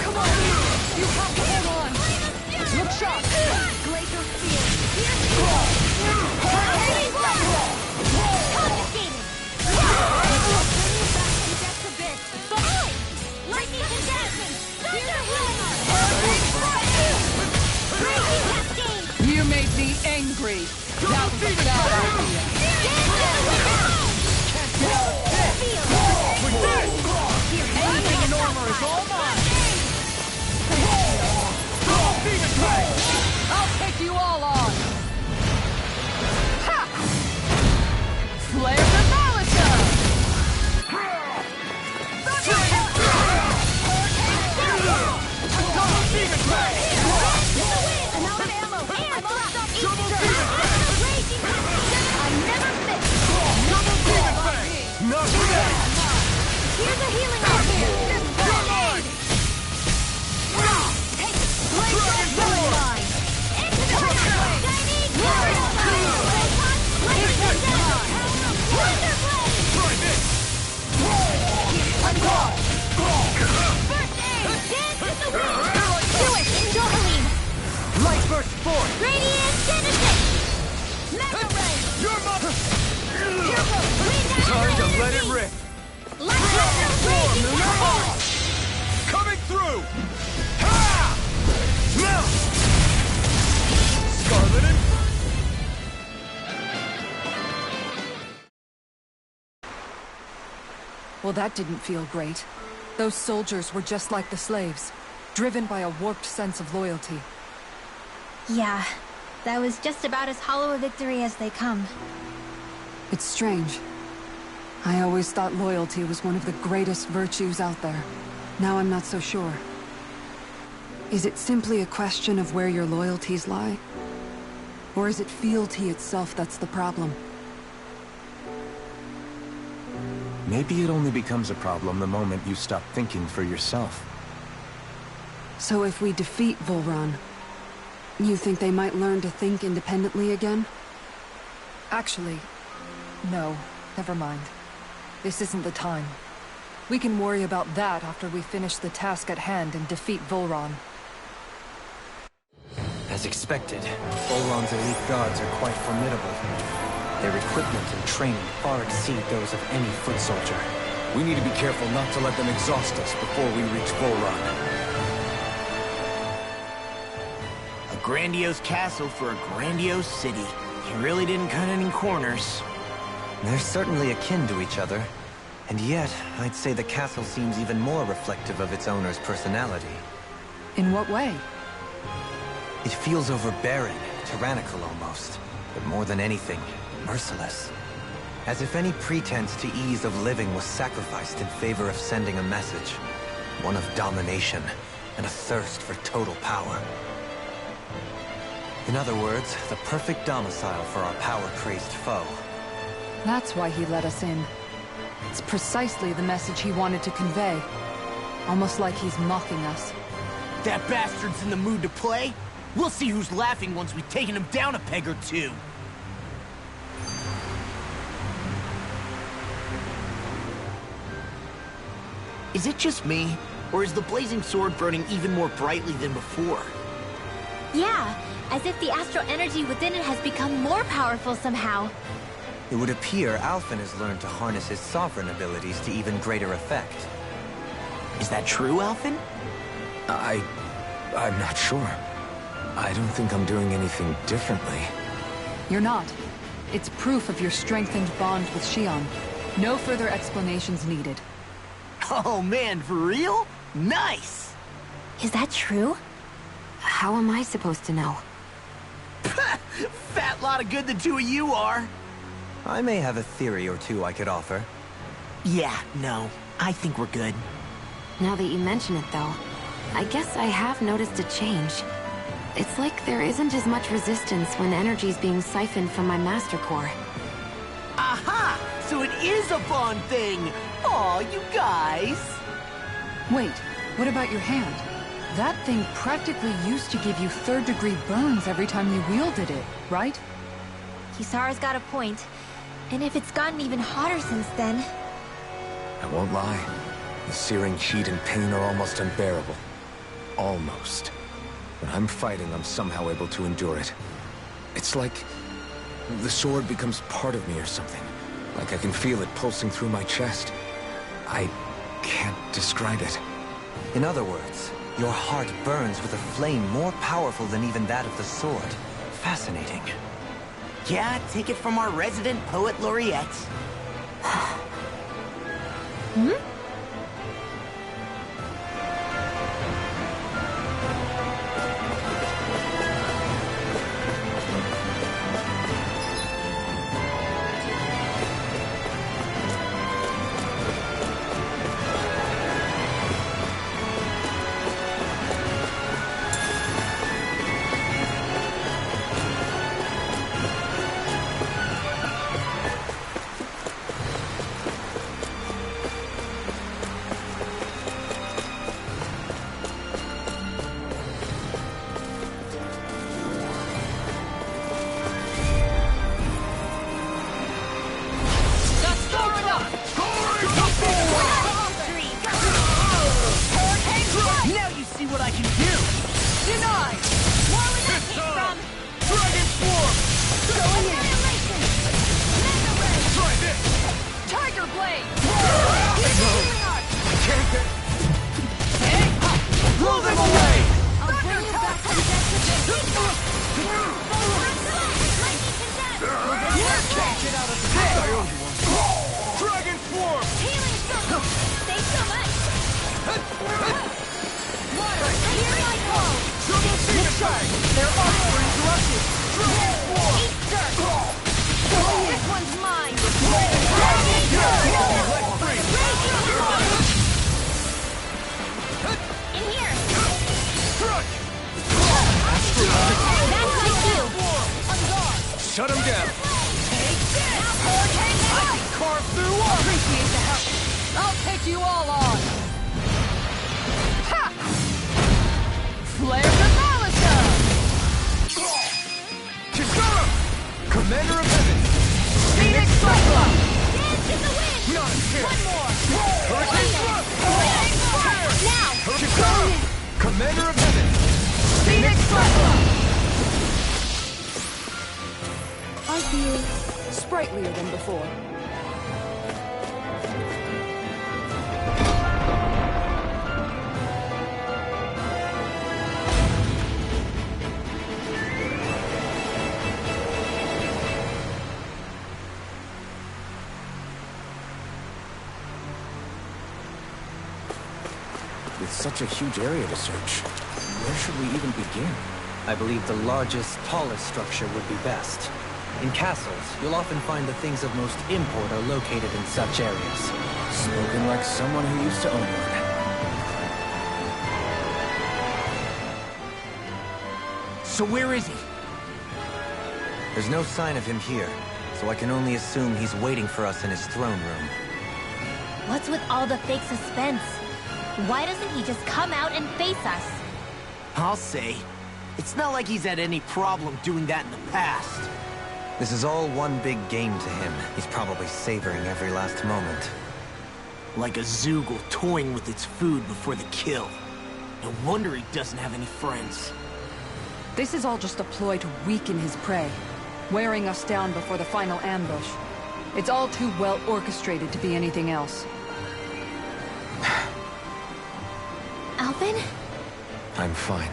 Come on! You have to hold on! Look sharp! Glacial spear. Heavy blast. Confiscated. That's a bit. Lightning contagion. Thunder wheel. Breaking cascade. You made me angry! That was a bad idea! Anything in armor is all mine! Demon Blade! I'll take you all on! Ha! Flare the Malisa! Double Demon Blade! I'm out of ammo. I'm all stopped. Double Demon Blade! Raging I never miss. Double Demon Blade! Not bad! Here's a healing arm here. You're mine! Dragon form! Into the Shining Wonder Blade! Try this! I'm gone. First aid! Dance in the wind! Do it, Dohalim! Light burst forth! Radiant Genesis! Mega Ray! You're my... Here goes! Time to let it rip! Dragon form! Coming through! Ha! Now! Scarlet and... Well, that didn't feel great. Those soldiers were just like the slaves, driven by a warped sense of loyalty. Yeah, that was just about as hollow a victory as they come. It's strange. I always thought loyalty was one of the greatest virtues out there. Now I'm not so sure. Is it simply a question of where your loyalties lie? Or is it fealty itself that's the problem? Maybe it only becomes a problem the moment you stop thinking for yourself. So if we defeat vholran, you think they might learn to think independently again? Actually, no. Never mind. This isn't the time. We can worry about that after we finish the task at hand and defeat vholran. As expected, vholran's elite guards are quite formidable. Their equipment and training far exceed those of any foot soldier. We need to be careful not to let them exhaust us before we reach vholran. A grandiose castle for a grandiose city. You really didn't cut any corners. They're certainly akin to each other. And yet, I'd say the castle seems even more reflective of its owner's personality. In what way? It feels overbearing, tyrannical almost. But more than anything, merciless. As if any pretense to ease of living was sacrificed in favor of sending a message. One of domination, and a thirst for total power. In other words, the perfect domicile for our power-crazed foe. That's why he let us in. It's precisely the message he wanted to convey. Almost like he's mocking us. That bastard's in the mood to play? We'll see who's laughing once we've taken him down a peg or two. Is it just me, or is the blazing sword burning even more brightly than before? Yeah, as if the astral energy within it has become more powerful somehow. It would appear Alphen has learned to harness his sovereign abilities to even greater effect. Is that true, Alphen? I'm not sure. I don't think I'm doing anything differently. You're not. It's proof of your strengthened bond with Xion. No further explanations needed. Oh man, for real? Nice! Is that true? How am I supposed to know? Fat lot of good the two of you are! I may have a theory or two I could offer. Yeah, no. I think we're good. Now that you mention it, though, I guess I have noticed a change. It's like there isn't as much resistance when energy's being siphoned from my master core. Aha! So it is a bond thing! Aw, you guys! Wait, what about your hand? That thing practically used to give you third-degree burns every time you wielded it, right? Kisara's got a point. And if it's gotten even hotter since then... I won't lie. The searing heat and pain are almost unbearable. Almost. When I'm fighting, I'm somehow able to endure it. It's like the sword becomes part of me or something. Like I can feel it pulsing through my chest. I can't describe it. In other words, your heart burns with a flame more powerful than even that of the sword. Fascinating. Yeah, take it from our resident poet laureate. Shut him down! I can carve through all! Appreciate the help! I'll take you all on! Ha! Flare the Malisa! Kisara! Commander of Heaven! Phoenix Cyclone! Dance in the wind! Not a chance! One more! Hurricane Thrust! Now! Kisara! Commander of Heaven! Phoenix Cyclone! I feel sprightlier than before. With such a huge area to search, where should we even begin? I believe the largest, tallest structure would be best. In castles, you'll often find the things of most import are located in such areas. Spoken like someone who used to own one. So where is he? There's no sign of him here, so I can only assume he's waiting for us in his throne room. What's with all the fake suspense? Why doesn't he just come out and face us? I'll say. It's not like he's had any problem doing that in the past. This is all one big game to him. He's probably savoring every last moment. Like a Zoogle toying with its food before the kill. No wonder he doesn't have any friends. This is all just a ploy to weaken his prey, wearing us down before the final ambush. It's all too well orchestrated to be anything else. Alvin? I'm fine.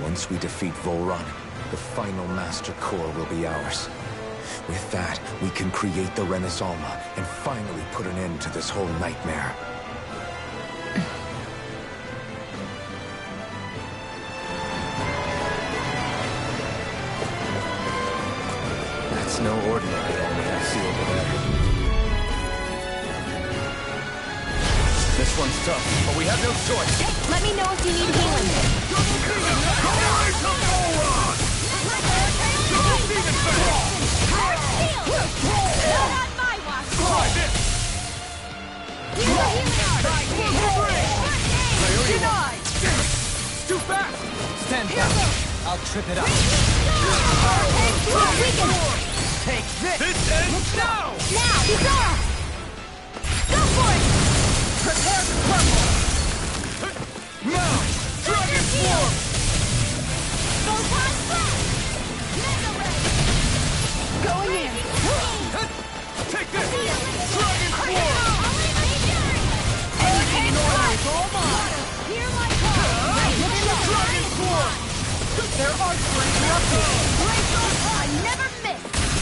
Once we defeat Vholran, the final Master Core will be ours. With that, we can create the Renaissance and finally put an end to this whole nightmare. That's no ordinary enemy I see over there. This one's tough, but we have no choice. Let me know if you need healing. Too fast! Stand down. I'll trip it up. Take this! This ends now! Now, Isara! Go for it! Prepare to crumble! Now! Dragon Swarm! Photon blast! Mega ray! Going in! Take this! Dragon Swarm! Anything in order is all mine! Hear my call! Dragon Swarm! There are three I never miss!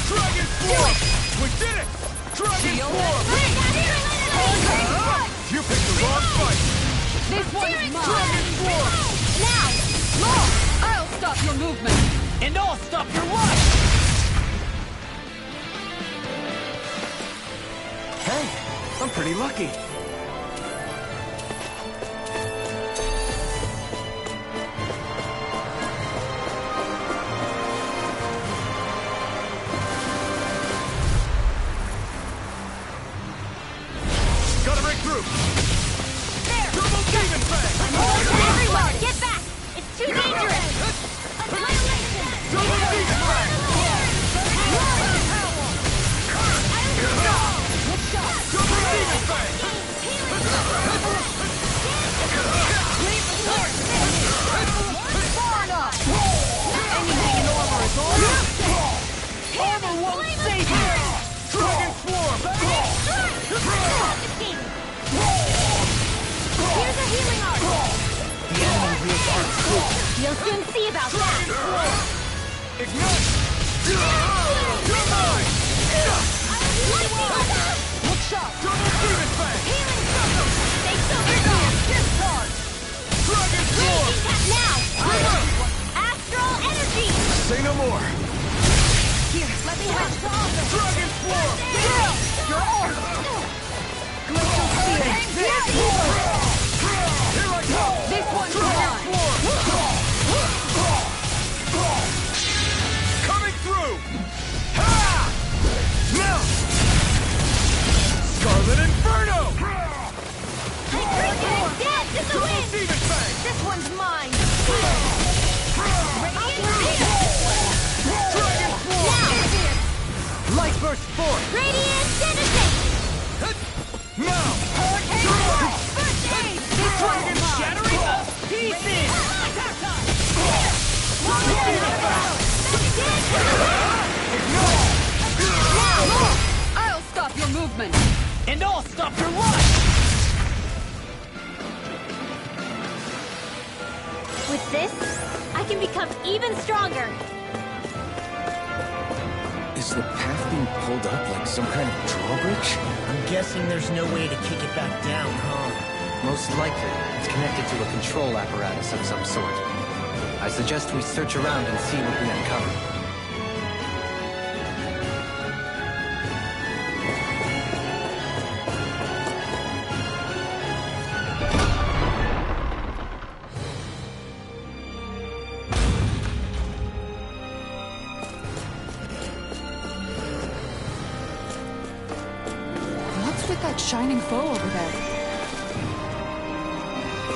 Dragon Swarm! We did it! Dragon Swarm! You picked the wrong fight! This one's mine! Dragon Swarm! Now! Law! I'll stop your movement! And I'll stop your life! Hey, I'm pretty lucky. Gotta break through! There! Double Demon Fang! I'm holding everywhere! Get back! It's too dangerous! Annihilation! Double Demon Fang! Double Demon Fang! Far enough! Anything in armor is all armor won't save you! Dragon Swarm! Here's a healing art! The enemy wields art too. You'll soon see about that! Ignite! You're mine! Look sharp! Double Demon Fang! Healing circle! Stay silver! Discharge! Dragon Swarm! Now! Astral energy! Say no more! Here, let me help! Dragon Swarm! Your arm! Glacial Here I go! This one's Dragon mine! Swarm! Coming through! Ha! Now! Scarlet Inferno! Dance in the Double wind! Demon Fang! This one's mine! Dragon Swarm! Light burst forth! Radiant Denization! Now! First aid! This one's mine! Shattering us pieces! I'll stop your movement! And I'll stop your life! With this, I can become even stronger! Is the path being pulled up like some kind of drawbridge? I'm guessing there's no way to kick it back down, huh? Most likely, it's connected to a control apparatus of some sort. I suggest we search around and see what we uncover. What's with that shining foe over there?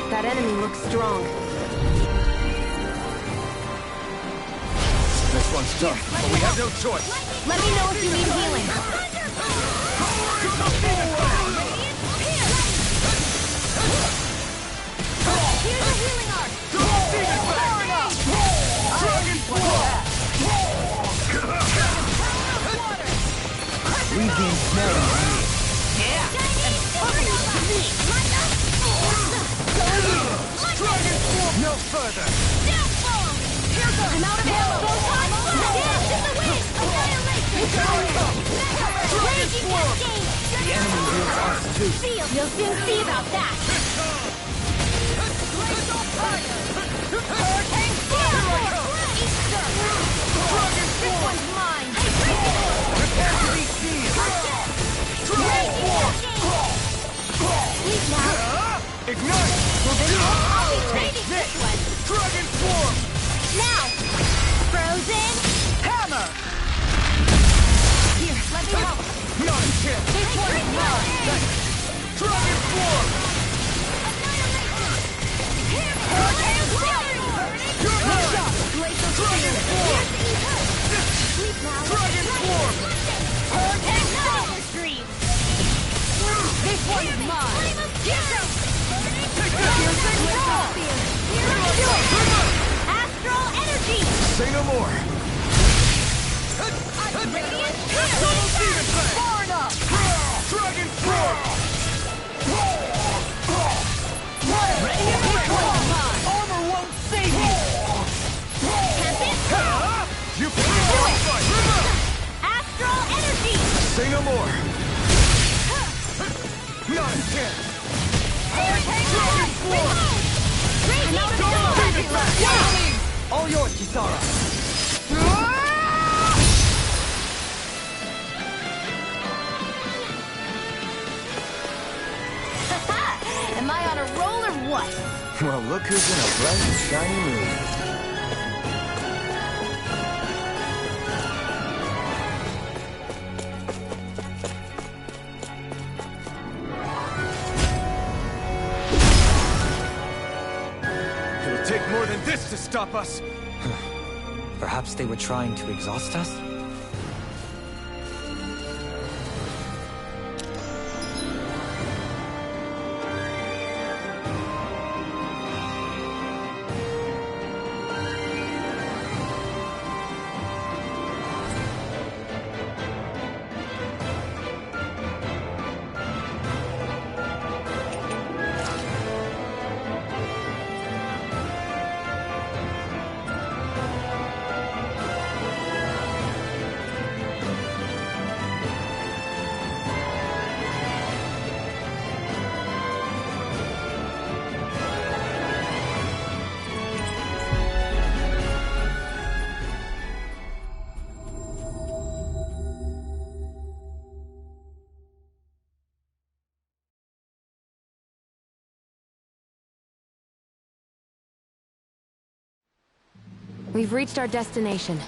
That enemy looks strong. This one's tough, but we have no choice. Let me know if you need healing. Double Demon Fang! regain smelling me. Yeah! And me! No further! I'm out of ammo! Dance in the wind! Annihilation! Raging cascade! The enemy wields ours too. You'll soon see about that! Hurricane Fire! This one's mine! Prepare to be seized! Raging cascade! Sleep now! Ignite! I'll be saving this one! Dragon form! Now! Frozen! Hammer! Here, let me help! Not a chance! This one's mine! Dragon form! Hurricane Fire! Glacial Dragon form! Sleep now! Dragon form! Hurricane Fire Stream! This one's mine! Take this! Astral energy! Say no more. Radiant Double demon blade! Far enough! Dragon form! Armor won't save me! You can do it! Astral energy! Say no more. Not a chance! Dragon form! Double demon blade! All yours, Kisara! Am I on a roll or what? Well, look who's in a bright and shiny mood. It'll take more than this to stop us! Perhaps they were trying to exhaust us? We've reached our destination.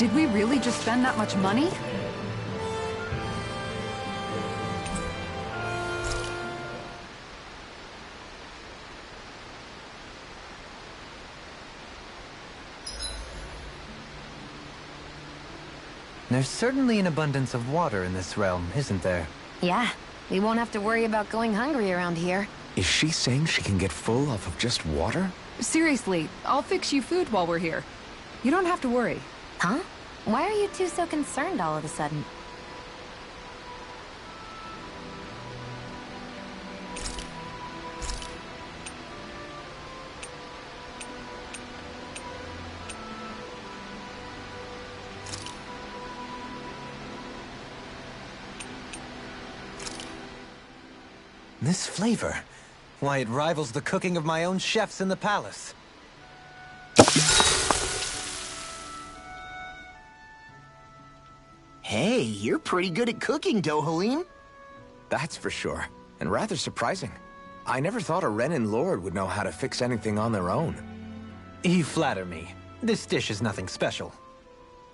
Did we really just spend that much money? There's certainly an abundance of water in this realm, isn't there? Yeah, we won't have to worry about going hungry around here. Is she saying she can get full off of just water? Seriously, I'll fix you food while we're here. You don't have to worry. Huh? Why are you two so concerned all of a sudden? This flavor. Why, it rivals the cooking of my own chefs in the palace. Hey, you're pretty good at cooking, vholran. That's for sure. And rather surprising. I never thought a Renin Lord would know how to fix anything on their own. You flatter me. This dish is nothing special.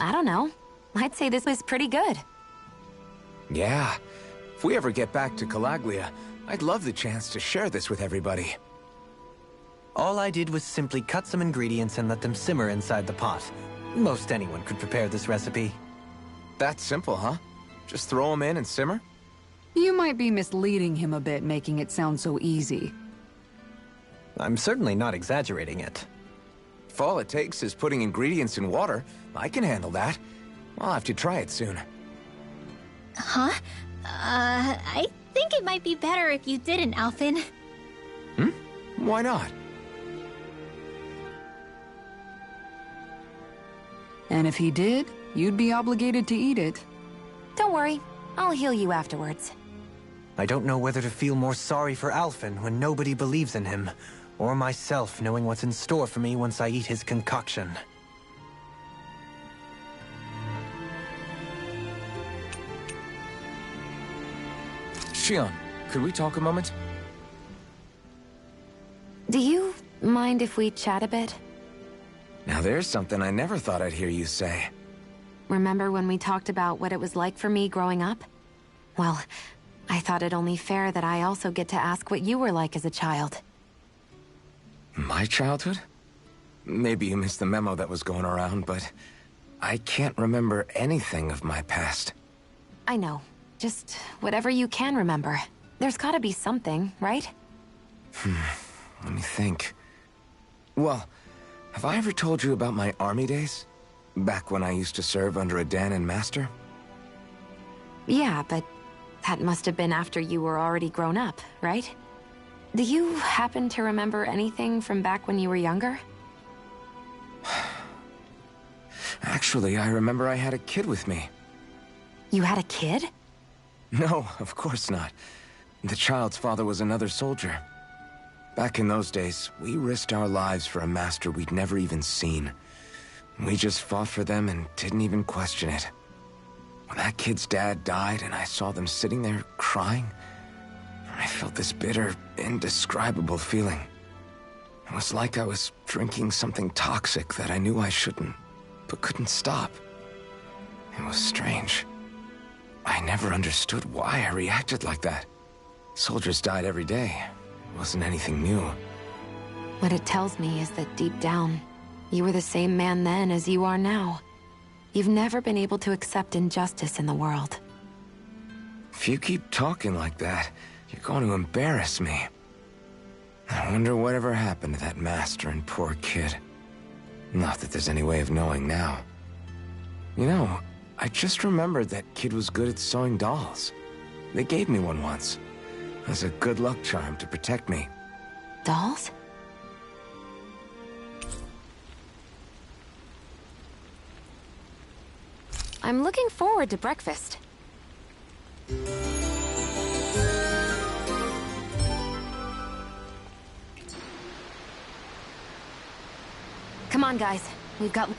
I don't know. I'd say this was pretty good. Yeah. If we ever get back to Calaglia, I'd love the chance to share this with everybody. All I did was simply cut some ingredients and let them simmer inside the pot. Most anyone could prepare this recipe. That's simple, huh? Just throw them in and simmer? You might be misleading him a bit, making it sound so easy. I'm certainly not exaggerating it. If all it takes is putting ingredients in water, I can handle that. I'll have to try it soon. Huh? I think it might be better if you didn't, Alphen. Why not? And if he did, you'd be obligated to eat it. Don't worry, I'll heal you afterwards. I don't know whether to feel more sorry for Alphen when nobody believes in him, or myself knowing what's in store for me once I eat his concoction. Shion, could we talk a moment? Do you mind if we chat a bit? Now there's something I never thought I'd hear you say. Remember when we talked about what it was like for me growing up? Well, I thought it only fair that I also get to ask what you were like as a child. My childhood? Maybe you missed the memo that was going around, but I can't remember anything of my past. I know. Just whatever you can remember. There's gotta be something, right? Let me think. Well, have I ever told you about my army days? Back when I used to serve under a Danan master? Yeah, but that must have been after you were already grown up, right? Do you happen to remember anything from back when you were younger? Actually, I remember I had a kid with me. You had a kid? No, of course not. The child's father was another soldier. Back in those days, we risked our lives for a master we'd never even seen. We just fought for them and didn't even question it. When that kid's dad died and I saw them sitting there crying, I felt this bitter, indescribable feeling. It was like I was drinking something toxic that I knew I shouldn't, but couldn't stop. It was strange. I never understood why I reacted like that. Soldiers died every day. It wasn't anything new. What it tells me is that deep down, you were the same man then as you are now. You've never been able to accept injustice in the world. If you keep talking like that, you're going to embarrass me. I wonder whatever happened to that master and poor kid. Not that there's any way of knowing now. You know, I just remembered that kid was good at sewing dolls. They gave me one once. As a good luck charm to protect me. Dolls? I'm looking forward to breakfast. Come on, guys. We've got...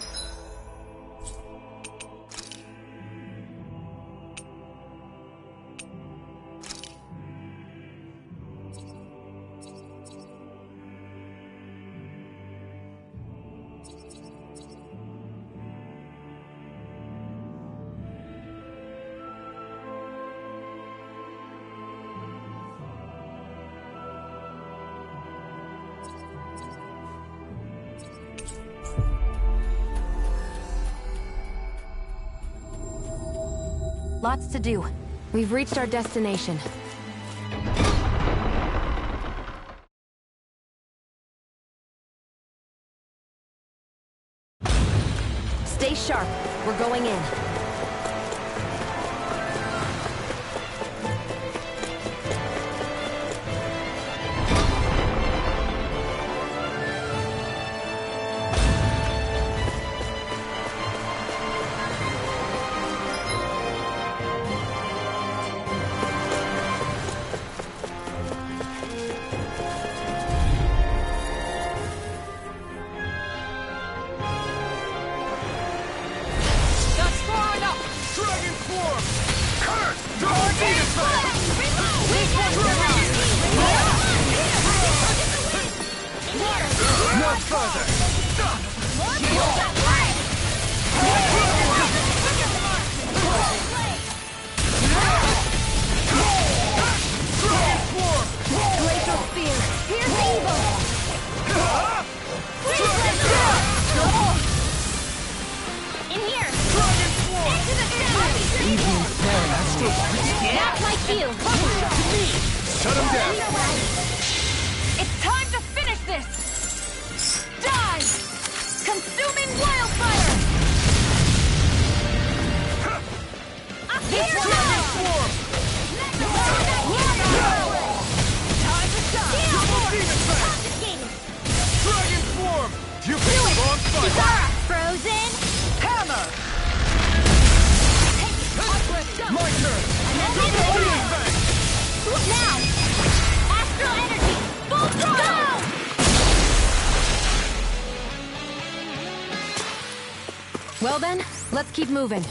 Lots to do. We've reached our destination. Stay sharp. We're going in. Well then, let's keep moving.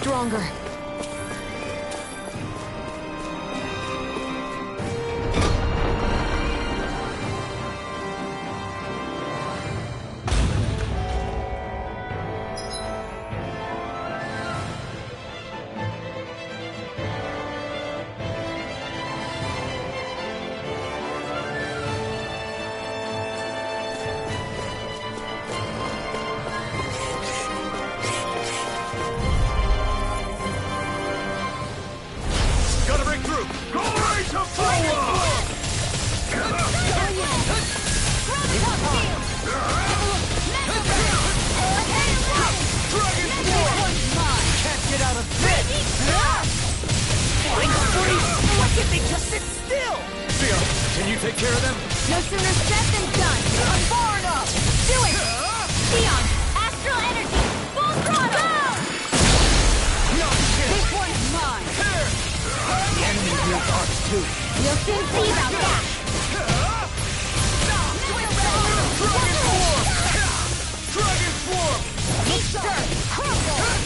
Stronger.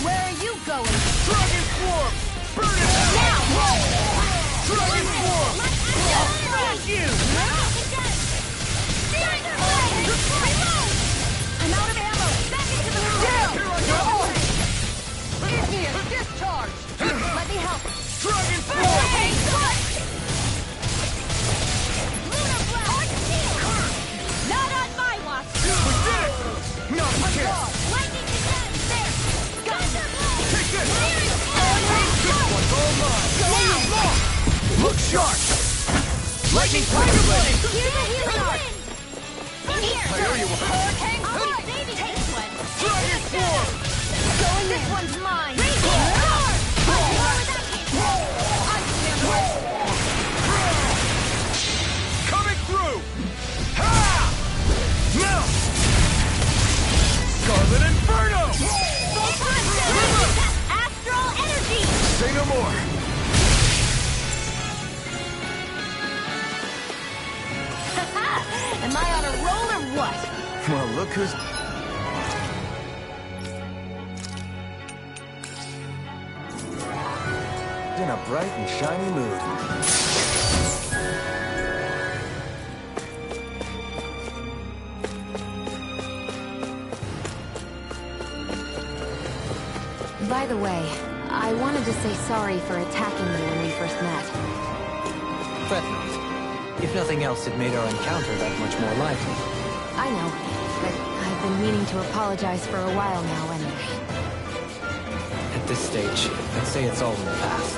Where are you going? Dragon Swarm! Burn it now! charge! Lightning Tiger Blade! Here's a healing art! In here! Aureum! Hurricane! Alright, baby! Take this one! Dragon Form! Going this one's mine! Coming through! Ha! Now! Scarlet Inferno! Astral energy! Say no more! Am I on a roll or what? Well, look who's... in a bright and shiny mood. By the way, I wanted to say sorry for attacking you when we first met. Fret not. If nothing else, it made our encounter that much more lively. I know, but I've been meaning to apologize for a while now anyway. At this stage, I'd say it's all in the past.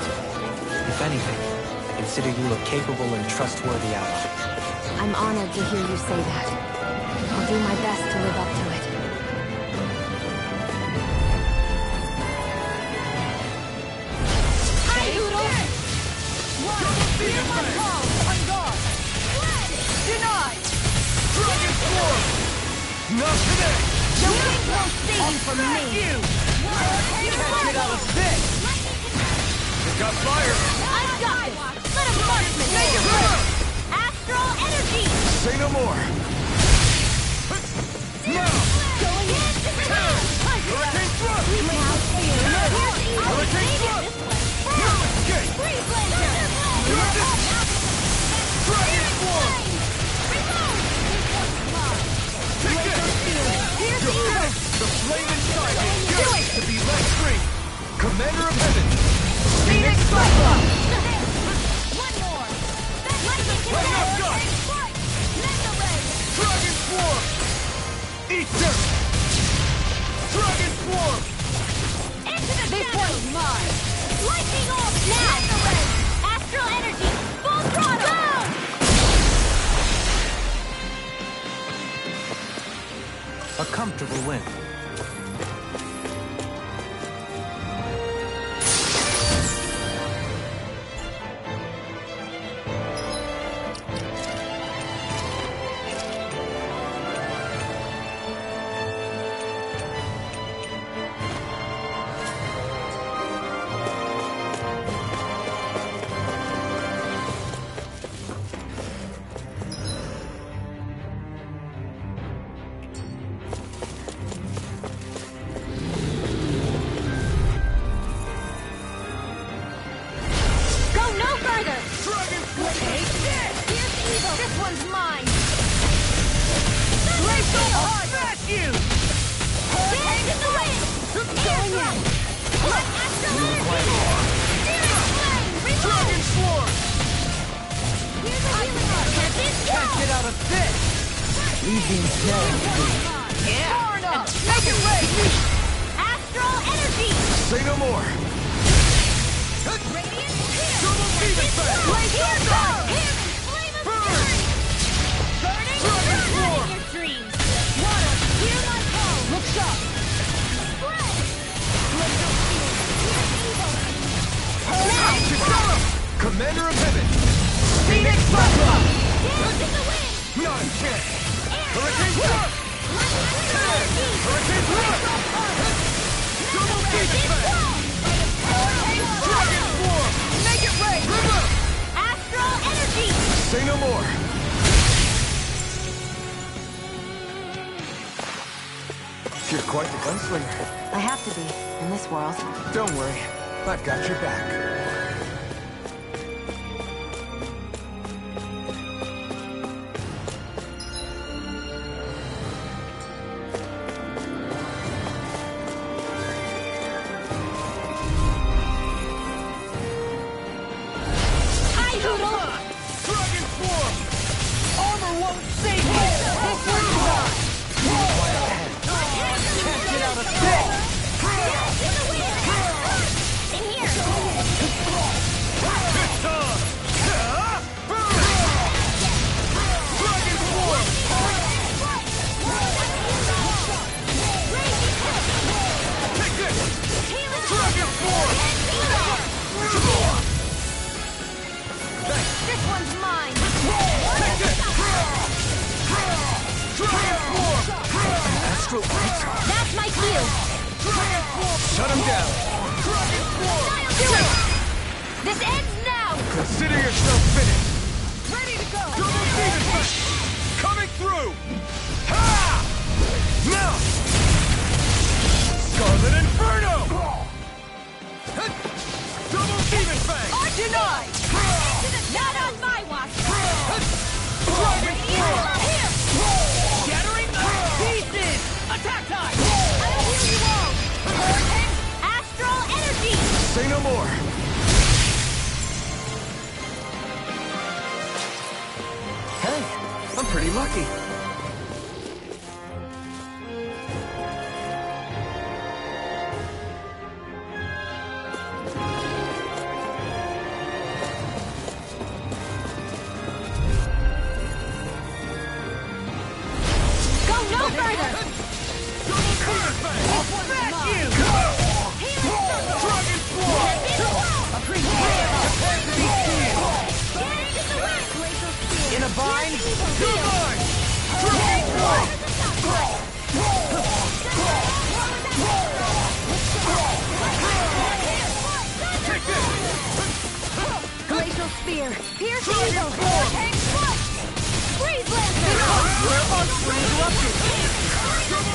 If anything, I consider you a capable and trustworthy ally. I'm honored to hear you say that. I'll do my best to live up to it. Hi, Doodle! Hear my call! On guard! Denied! Dragon Form! Not today! The wind won't save you from me! Can't get out of this! It got fire! I've got this! Let him marksman! Make it work! Astral energy! Say no more! Now! Going into the ground! Hurricane Thrust! Hurricane Thrust! Escape! Free Blazer! Dragon Form! Take it! Here's evil! The flame inside me yearns to be let free! Commander of Heaven! Phoenix Cyclops! One more! Right up, gun! Dragon Swarm! Eat them! Dragon Swarm! This one's mine! Lightning off now! Astral energy! Full throttle! Go! A comfortable win. Astral energy! Say no more! Radiant Double Demon Fang! Here goes! Flame of fury! Burning in your dreams! Water, hear my call! Look sharp! Spread! Let them feel! Here's evil! Commander of Heaven! Phoenix Cyclops! Dance in the wind! Not a chance! Hurricane Thrust! Hurricane Thrust! Double Demon Fang! Dragon Form! Make it rain! River! Astral energy! Say no more! You're quite the gunslinger. I have to be, in this world. Don't worry, I've got your back. I'm down. This ends now! Consider yourself finished. Ready to go! Double demon fang! Coming through! Ha! Now! Scarlet Inferno! Double demon fang! Denied! Not on my watch! Dragon Sword! Here! Shattering pieces! Attack time! I'll heal you all! Vortex Astral Energy! Say no more! Hey, I'm pretty lucky. Go no further! Dragon Sword! In a bind? Divine! Glacial Spear! Pierce Eagle! Vortex Flush! Freeze Lancer! We're uninterrupted!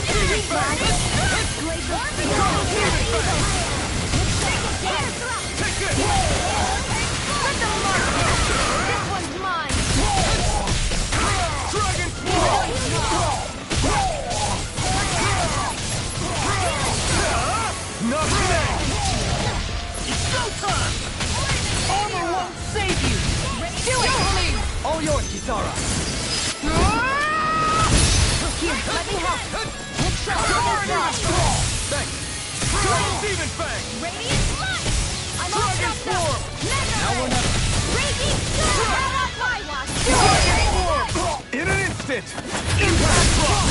Freeze Blast! Glacial Spear! Pierce Eagle! Air Thrust! Let them mark! This one's mine! Dragon Sword! Not today! It's showtime! Armor won't save you! Do it! All yours, Kisara! Here, let me help! Thanks! Double demon fang! Radiant Light! I'm all Dragon stopped up! Sword! Now we're not... Raging Storm! Not on my watch! In an instant! Impact block!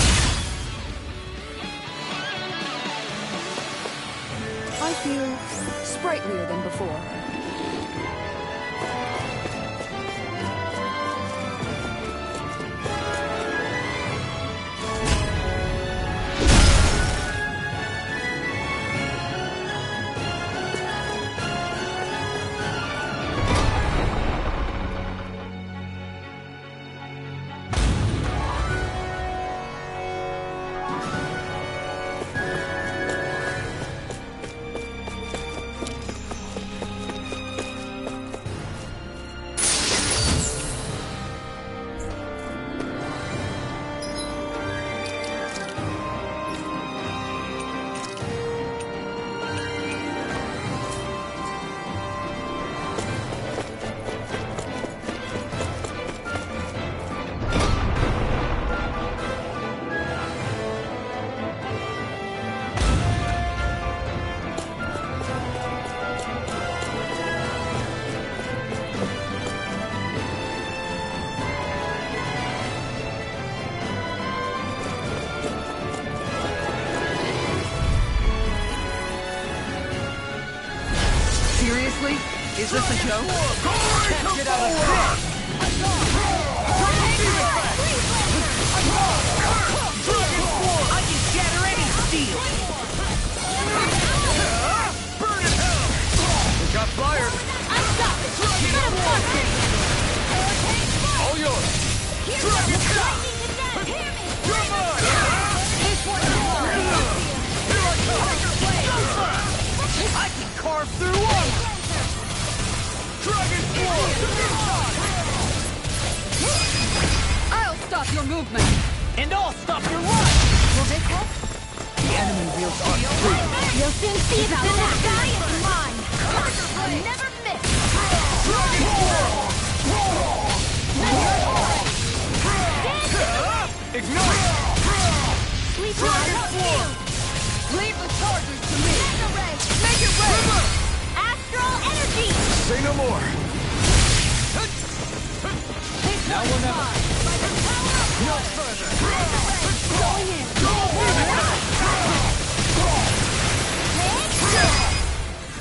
I feel sprightlier than before. Seriously? Is this a joke? Can't get out of this! I can shatter any steel! Burn in hell! We got flyers! All yours! Dragon Hell! You're mine! I can carve through armor! Dragon Sword! I'll stop your movement! And I'll stop your run! Will this help? The enemy wields our strength. You'll soon see about that. Sky is mine. I'll never miss. Dragon Sword! Ignite! Sleep Dragon well. Sword! Leave the chargers to me! Make it rain. Astral Energy. Say no more! Now we're never... No further! Going in.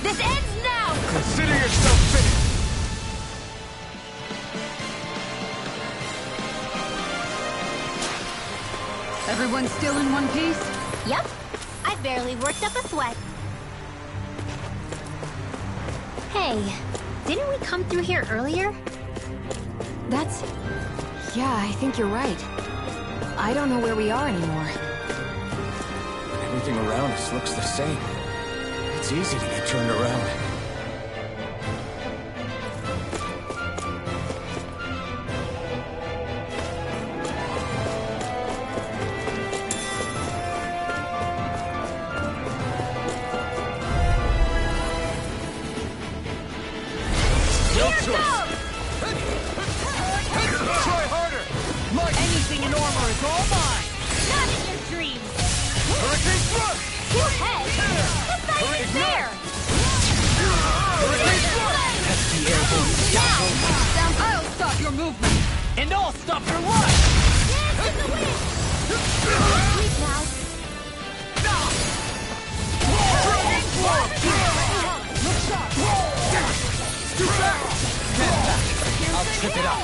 This ends now. Consider yourself finished! Everyone still in one piece? Yep. I barely worked up a sweat. Hey, didn't we come through here earlier? Yeah, I think you're right. I don't know where we are anymore. Everything around us looks the same. It's easy to get turned around. Anything in armor is all mine! Not in your dreams! Hurricane thrust! Two heads? What fight is there? Hurricane thrust! Pesky airborne scoundrel! I'll stop your movement! And I'll stop your life! Dance in the wind! Sleep now. Dragon Swarm! Look sharp! Too fast! Stand back! I'll trip it up!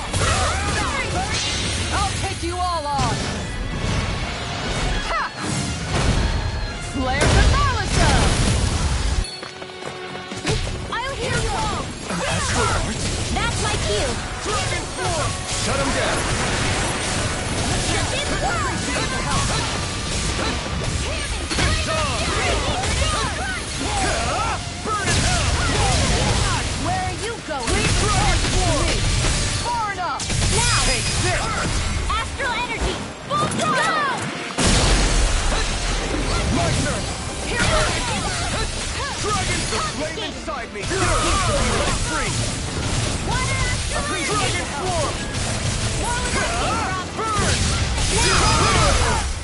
I'll take you all on! Ha! Slayer to marshlands! I'll heal you all! That's my cue! Dragon Swarm! Shut him down! Where are you going? Dragon Swarm! Far enough! Now! Take this! Astral energy! Full throttle! My turn! Dragon flame inside me! Let free! Water astral energy! Dragon Swarm! Burn!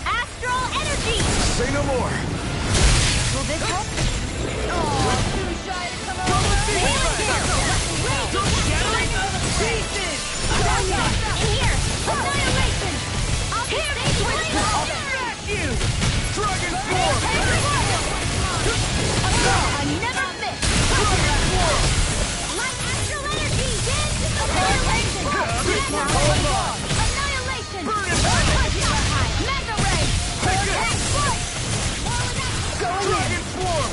Astral energy! Say no more! Will this help? Too shy to come over! Pieces! In here! Annihilation! I'll be saving you! Smash you! Dragon Swarm! I never miss! Dragon Swarm! Light astral energy! Dance in the annihilation! Hold on! Annihilation! Burn it! Mega ray! Take it! Dragon Swarm!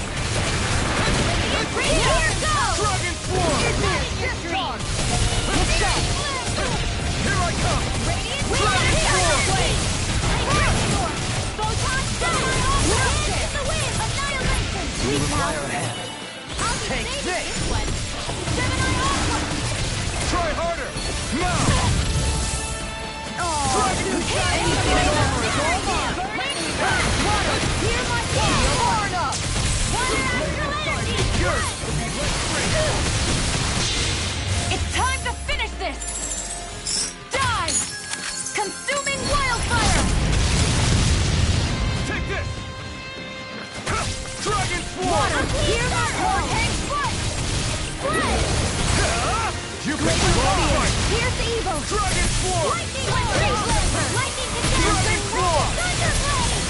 Here go! Dragon Swarm! Here I come! Dragon Swarm! Photon star! Dance in the wind! Annihilation! We require a hand. I'll be Take saving this! this one! Gemini Aqua! Try harder! Now! Dragon Hear my call! Far enough! Water astral energy! Yours! Let free! It's time to finish this! Die! Consuming wildfire! Take this! Dragon Swarm! Hear my call! Split! You picked the wrong fight! Here's the evil! Dragon Swarm! Lightning laser! Lightning Dragon Swarm! Thunderblade!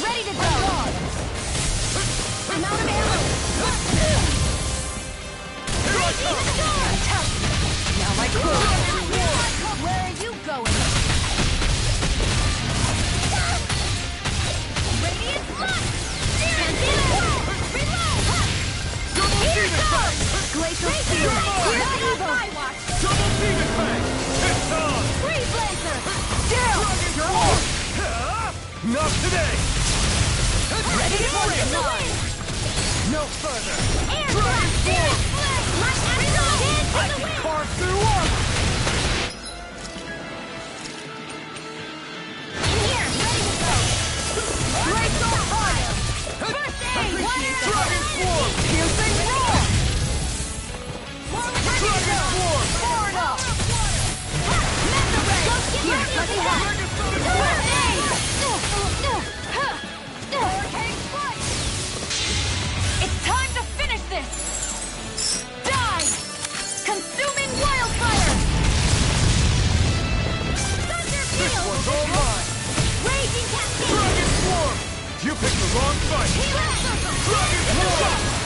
Ready to go! I'm out of ammo! Raging storm! Now my crew! Where are you going? Radiant flux! Reload! Double Demon Fang! Glacial steel! You're mine! Here's the evil! Double Demon Fang! It's on! Free blazer! Dragon Swarm! Not today! Ready to go! No further! Air Dragon Swarm! My astral dance I in the can wind! carve through armor! In here! Ready to go! Break on fire! First aid! Water! Dragon Swarm! Piercing roar! Dragon Swarm! Far enough! Mega ray! Here, let me have! Dragon First Swarm! aid! Hurricane strike! It's time to finish this! Die! Consuming wildfire! Thunder This field! one's all mine! Raging cascade! Dragon Swarm! You picked the wrong fight! Dragon Dragon Swarm!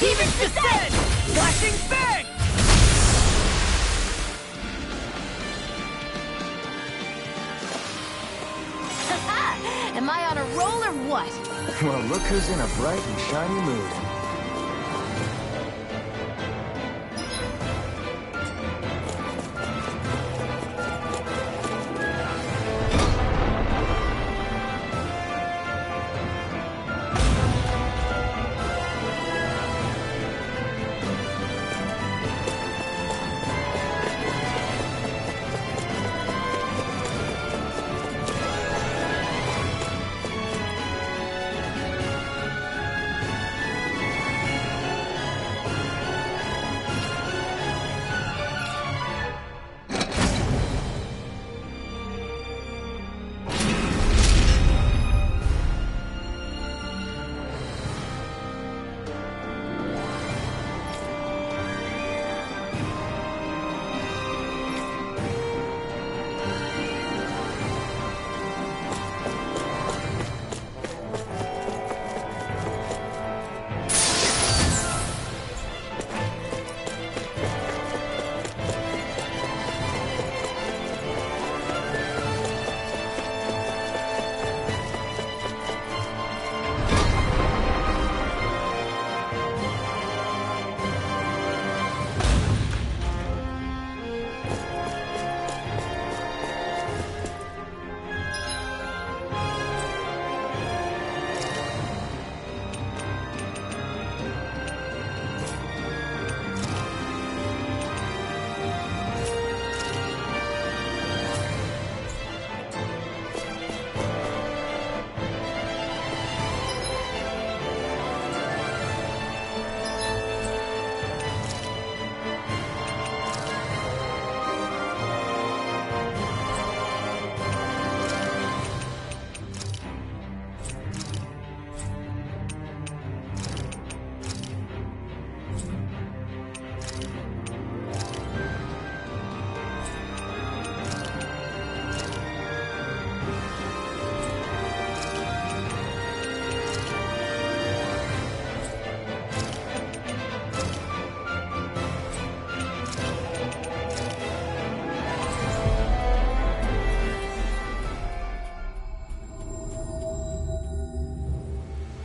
Demons descend! Flashing fang! Am I on a roll or what? Well, look who's in a bright and shiny mood.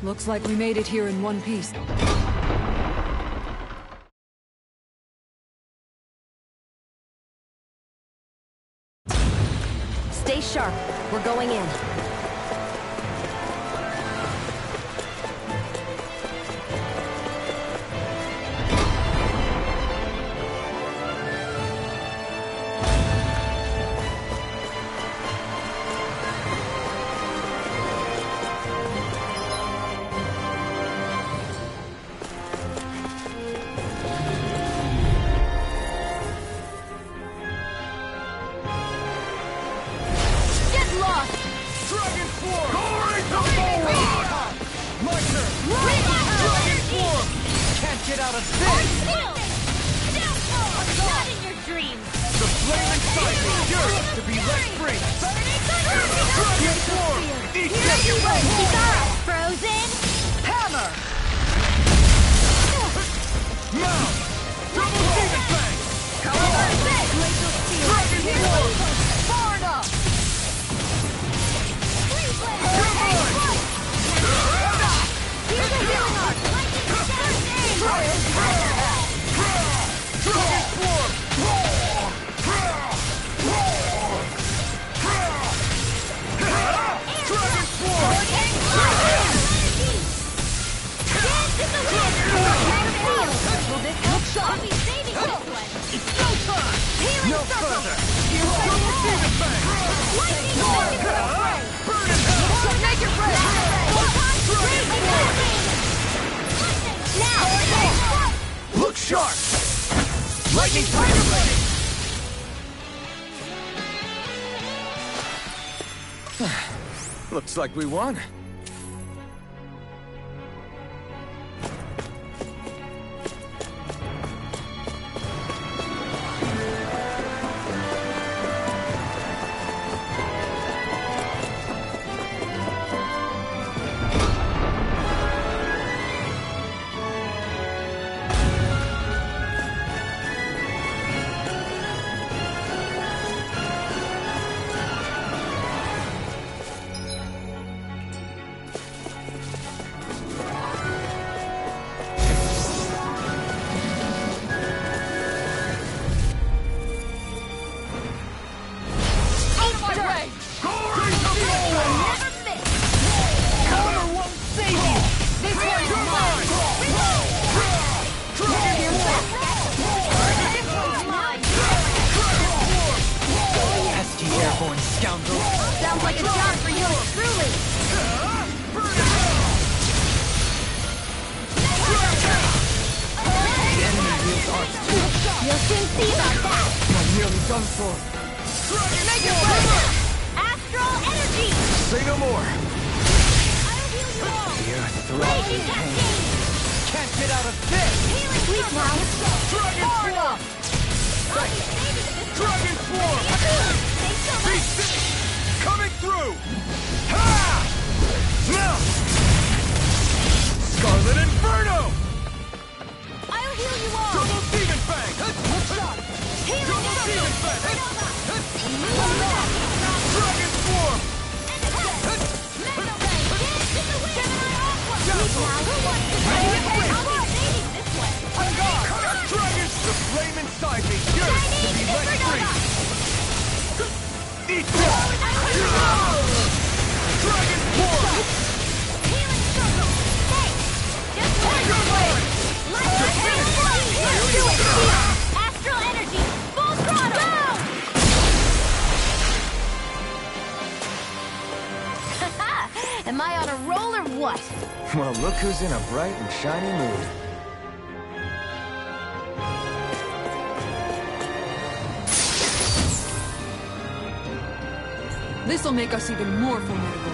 Looks like we made it here in one piece. Stay sharp. We're going in. Get out of this! Not in your dreams! The flame inside me yearns to be let free! Dragon form! Frozen! Hammer! Mount! Double demon fang! Dragon form! Far enough! Here's a healing arc! Dragon form! I'll be saving this one! It's no time! No further! Double demon fang! Lightning strike! Burn in hell! Make it red! Now! Look sharp! Lightning tiger blade! Looks like we won. The earth throbs in pain. Can't get out of this! Sleep now. Dragon Swarm! Dragon Swarm! Be sick! Coming through! Ha! Now! Scarlet Inferno! I'll heal you all! Double Demon Fang! Double Demon Fang! Dragon Swarm! The flame inside me yearns to be let free! Eat that! Dragon Swarm! Healing circle. Hey, just Tiger Blade! Do it. Astral energy. Full throttle. Am I on a roll or what? Well, look who's in a bright and shiny mood. This'll make us even more formidable.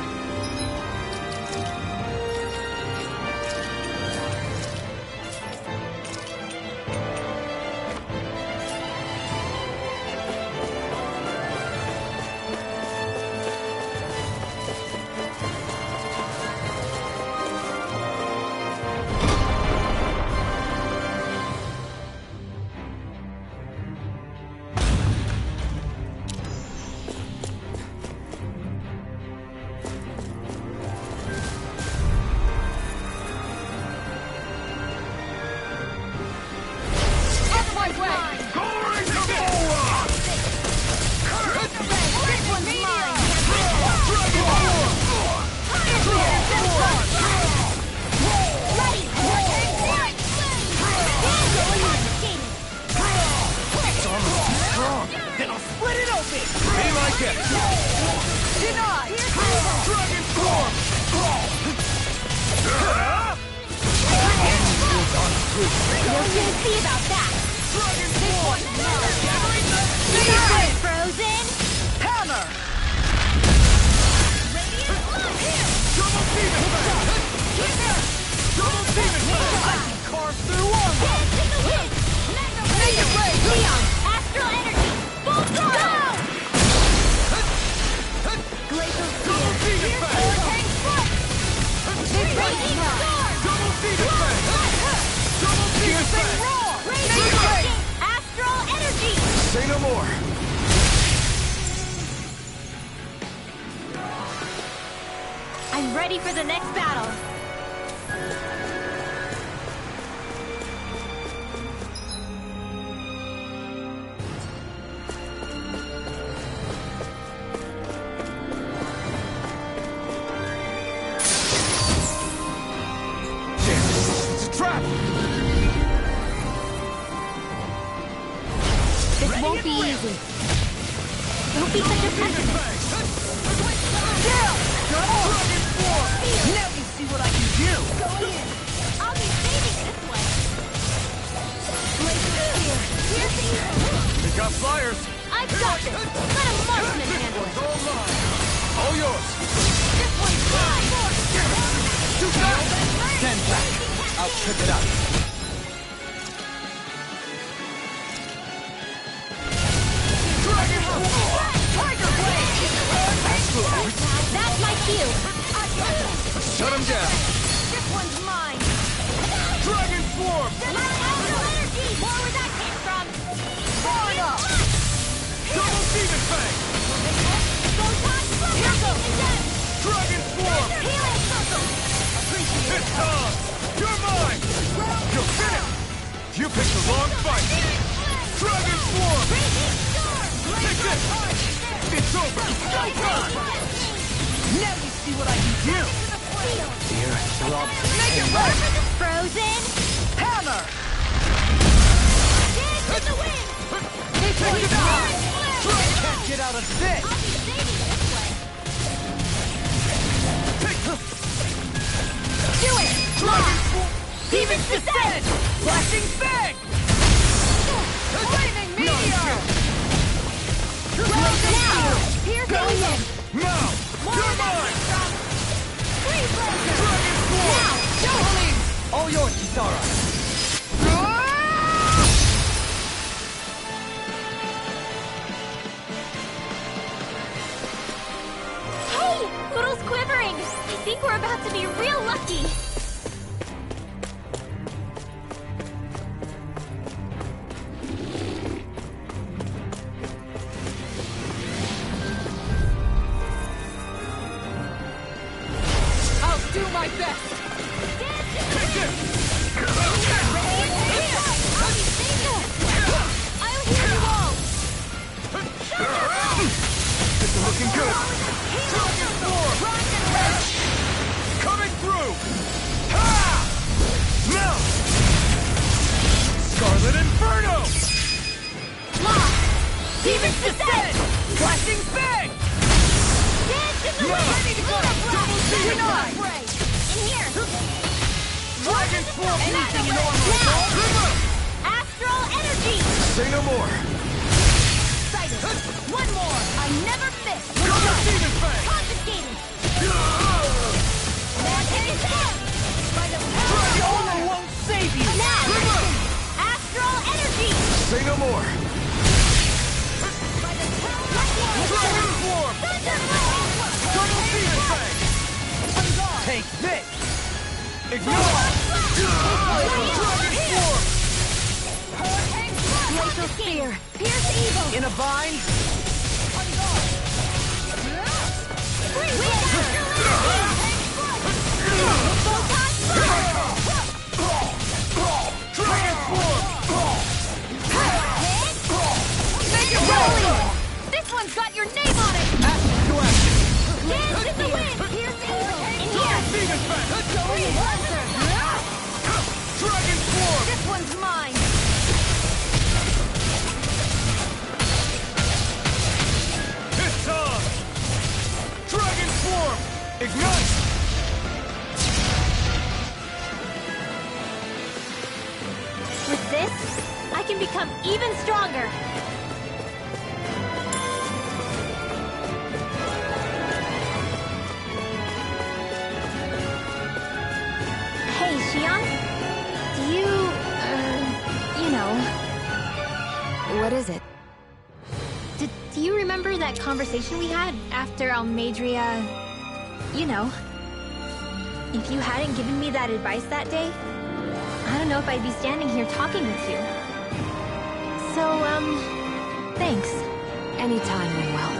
Say no more! I'm ready for the next battle. It's a trap! This won't be easy. Don't be such a pessimist. Now you see what I can do! Go in. I'll be saving this one. Blaze here. Here's the evil. They got flyers! I've got this. Let a marksman handle it. All mine! All yours! This one's mine. Too fast! Stand back! I'll trip it up! Tiger Blade! That's my cue. Shut him down! This one's mine! Dragon Swarm! Astral energy. More where that came from. Far enough! Double Demon Fang! Go touch. Here goes! Dragon Swarm! Healing circle. It's time! You're mine! You're finished! You picked the wrong fight! Dragon Swarm! Take this! It's over! Go time! Now you see what I can do! The earth throbs in Make it pain. work! Frozen. Hammer! Dig to the wind. Take it out! Can't get out of this! I'll be saving this one. Do it! Dragon Swarm! Demon's Descent! Flashing Fang! Flaming Meteor! Now. Here's going in. Now! More You're of that mine! came from. We're about to be real lucky! I'll do my best! I'll heal you all! This is looking good! Coming through! Ha! Now! Scarlet Inferno! Lock! Demons descend! Flashing bang! Dance in the wind! Ready to go! Double You're not demon! afraid! In here! Dragon Form! Anything normal! Now! Astral energy! Say no more! Excited! One more! I never miss! Double Demon Fang! Confiscated! Now take it down! By the power The of honor won't save you! Now! Astral energy! Say no more! By the power of Dragon Form! Double Demon Fang! Take this! Ignore! Dragon Form! Glacial Sphere! Pierce evil! In a vine? Dragon Form! Make it rolling! This one's got your name on it! Action to action! Dance in the wind! Pierce evil! In here! Demon Fang! Blaster! Dragon Form! This one's mine! It's on! Dragon Form! Ignite! With this, I can become even stronger! Hey, Xion? Do you, you know... What is it? Do you remember that conversation we had after Almadria... You know. If you hadn't given me that advice that day, I don't know if I'd be standing here talking with you. So, thanks. Anytime, Manuel.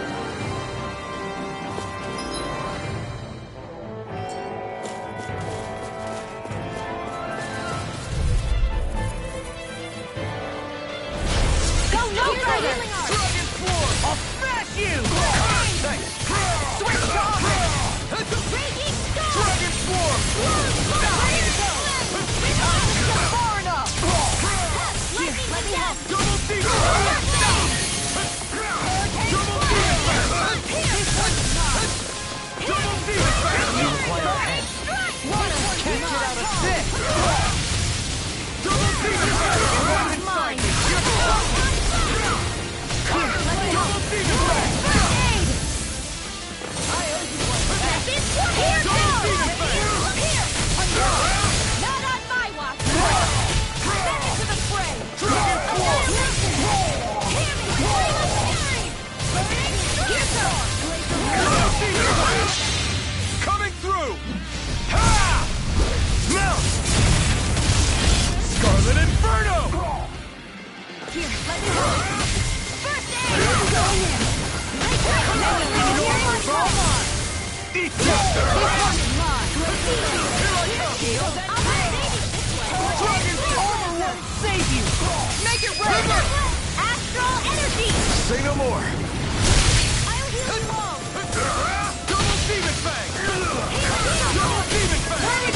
Go no Here's our further! healing art. Dragon Form! I'll smash you! Thanks! Switch on! Raging Storm! Dragon Form! Far enough! Let me help! Double Demon Fang! Double Demon Fang! Double Demon Fang! You require help. Can't get out of this! Double Demon Fang! It's mine! Double Demon Fang! Aid! Here Double Demon goes! Fang! Not on my watch! Back into the fray! Dragon Form! Hear me! Here goes! Double Demon Fang! Coming through! Ha! Now! Scarlet Inferno! Here, let me help! First aid! Go in! Eat that! Dragon Form! Won't save you! Make it rain! Astral energy! Say no more! I'll heal you all! Double Demon Fang! Double Demon Fang!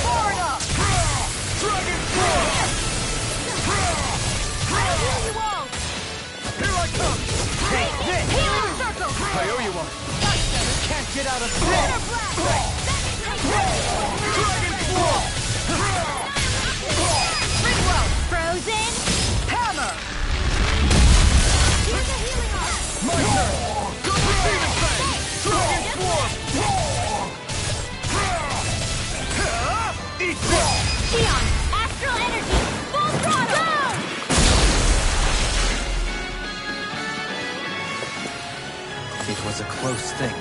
Far enough! Dragon Form! I'll heal you all! Here I come! Take this! Healing circle! I owe you one! Can't get out of this! Dragon Form! Frozen! Hammer! Here's a healing art! My turn! Double Demon Fang! Dragon Form! Eat this! Xion! Astral energy! Full throttle! It was a close thing.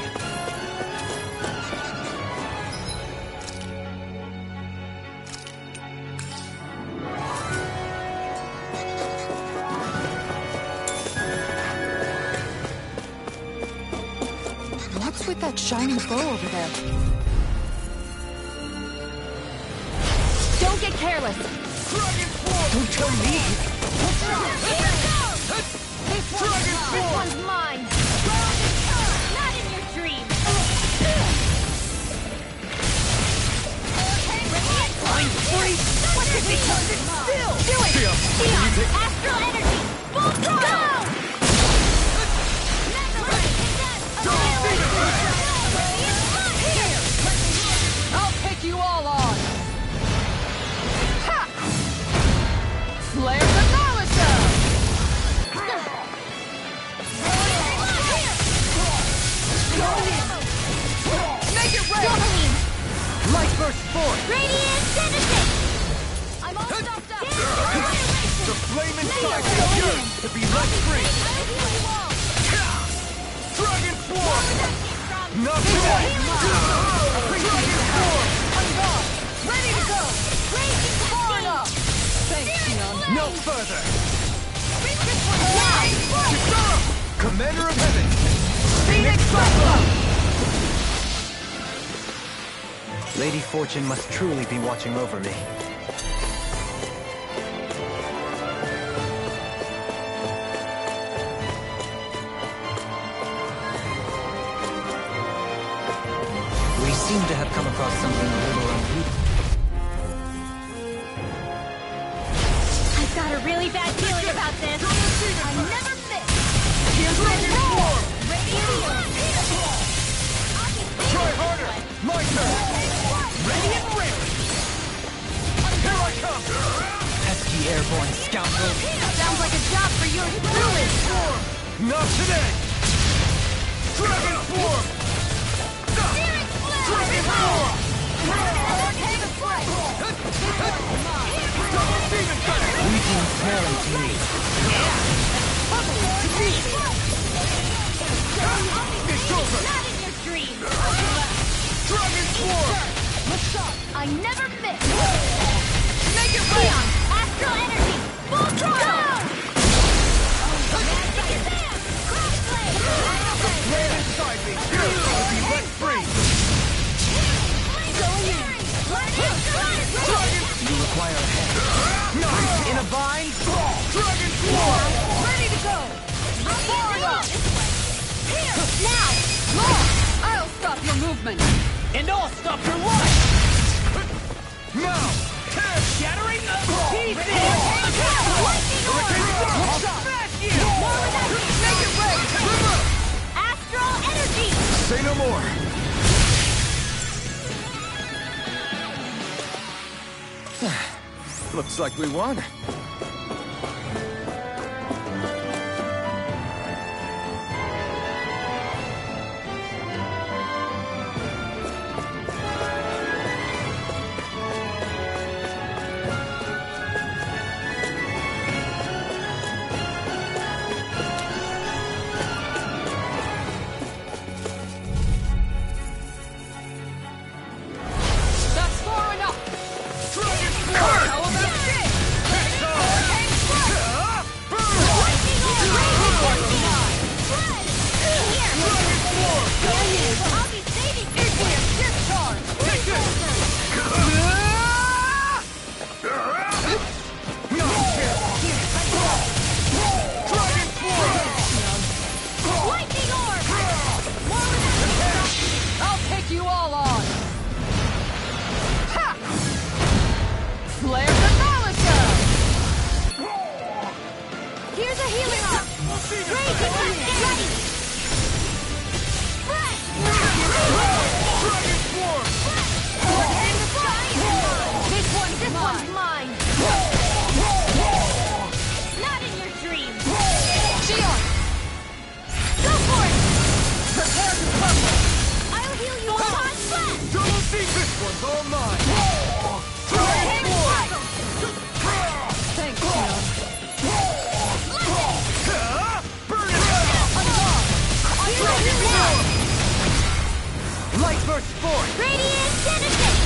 that shiny bow over there? Don't get careless. Don't tell me! This one's mine. Not in your dreams. I'm free! What if he turns it still? Do it! Theon, astral energy! Full throttle! I'll take you all on! Ha! Flare the Malisa! Make it rain! Light burst forth! Radiant Genesis! I'm all stopped up! The flame inside is yours to be let free! Dragon Swarm! Not today! Dragon Swarm! I'm gone! Ready to go! Far enough! Thanks, Theon. No further! Now! Commander of Heaven! Phoenix Buckler! Lady Fortune must truly be watching over me. We seem to have come across something a little unusual. I've got a really bad feeling about this. I never miss. Here's my roar! Try harder! My turn! Radiant Ring! Here I come! Pesky airborne scoundrel! Sounds like a job for you to do it. Not today! Dragon Swarm! Dragon Swarm! Double Demon Cutter! Weeping Terran to me. It's over! Not in your dreams. Dragon Swarm! I never miss. Make it Theon, astral energy, full throttle. Magic is there. Crossblade. Flame inside me! To be let free! Dragon! You require a head. Nice! In a bind? Dragon Swarm! Ready to go! Far enough! Now. Long! I'll stop your movement! And I'll stop your life! Now! Shattering of pieces! Make it rain! Astral energy. Say no more! Looks like we won. That's far enough! How about this? I'll be saving you. Discharge! Lightning orb. I'll take you all on! Ha! Flare the Malisa! Here's a healing orb. Raging ready. Fresh. Dragon Swarm! This one's mine. Not in your dreams. Theon! Go for it. Prepare to crumble! I'll heal you all on flat. Double Demon! This one's all mine! Thanks, Theon. Burn it up! Light burst forth! Radiant Genesis.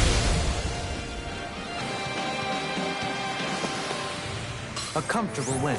A comfortable win.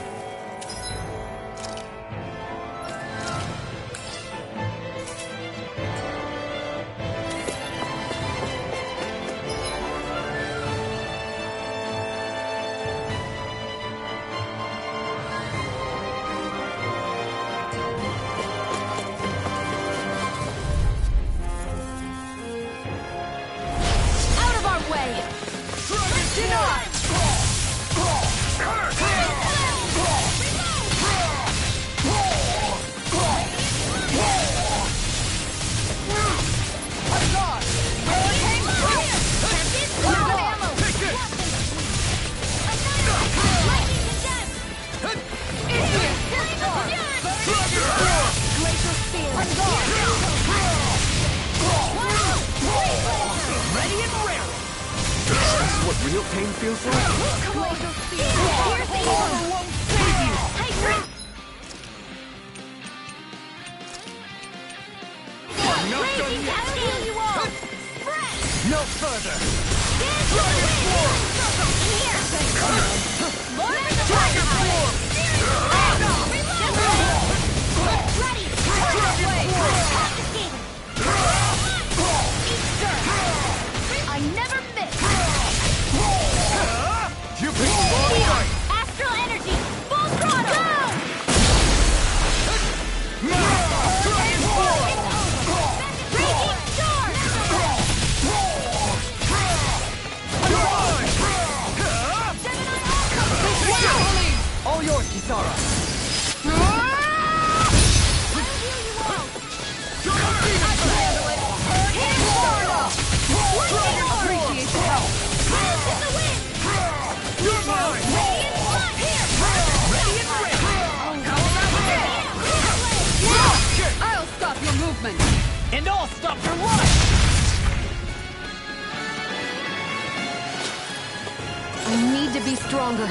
real pain feels like? Come on, Aureum won't save you! No further! Dragon form! Dragon form! I never miss! You picked the wrong fight! Astral energy! Full throttle! Dragon form! Raging storm! All yours, Kisara. Appreciate the help. You're mine! I'll stop your movement. And I'll stop your life! I need to be stronger.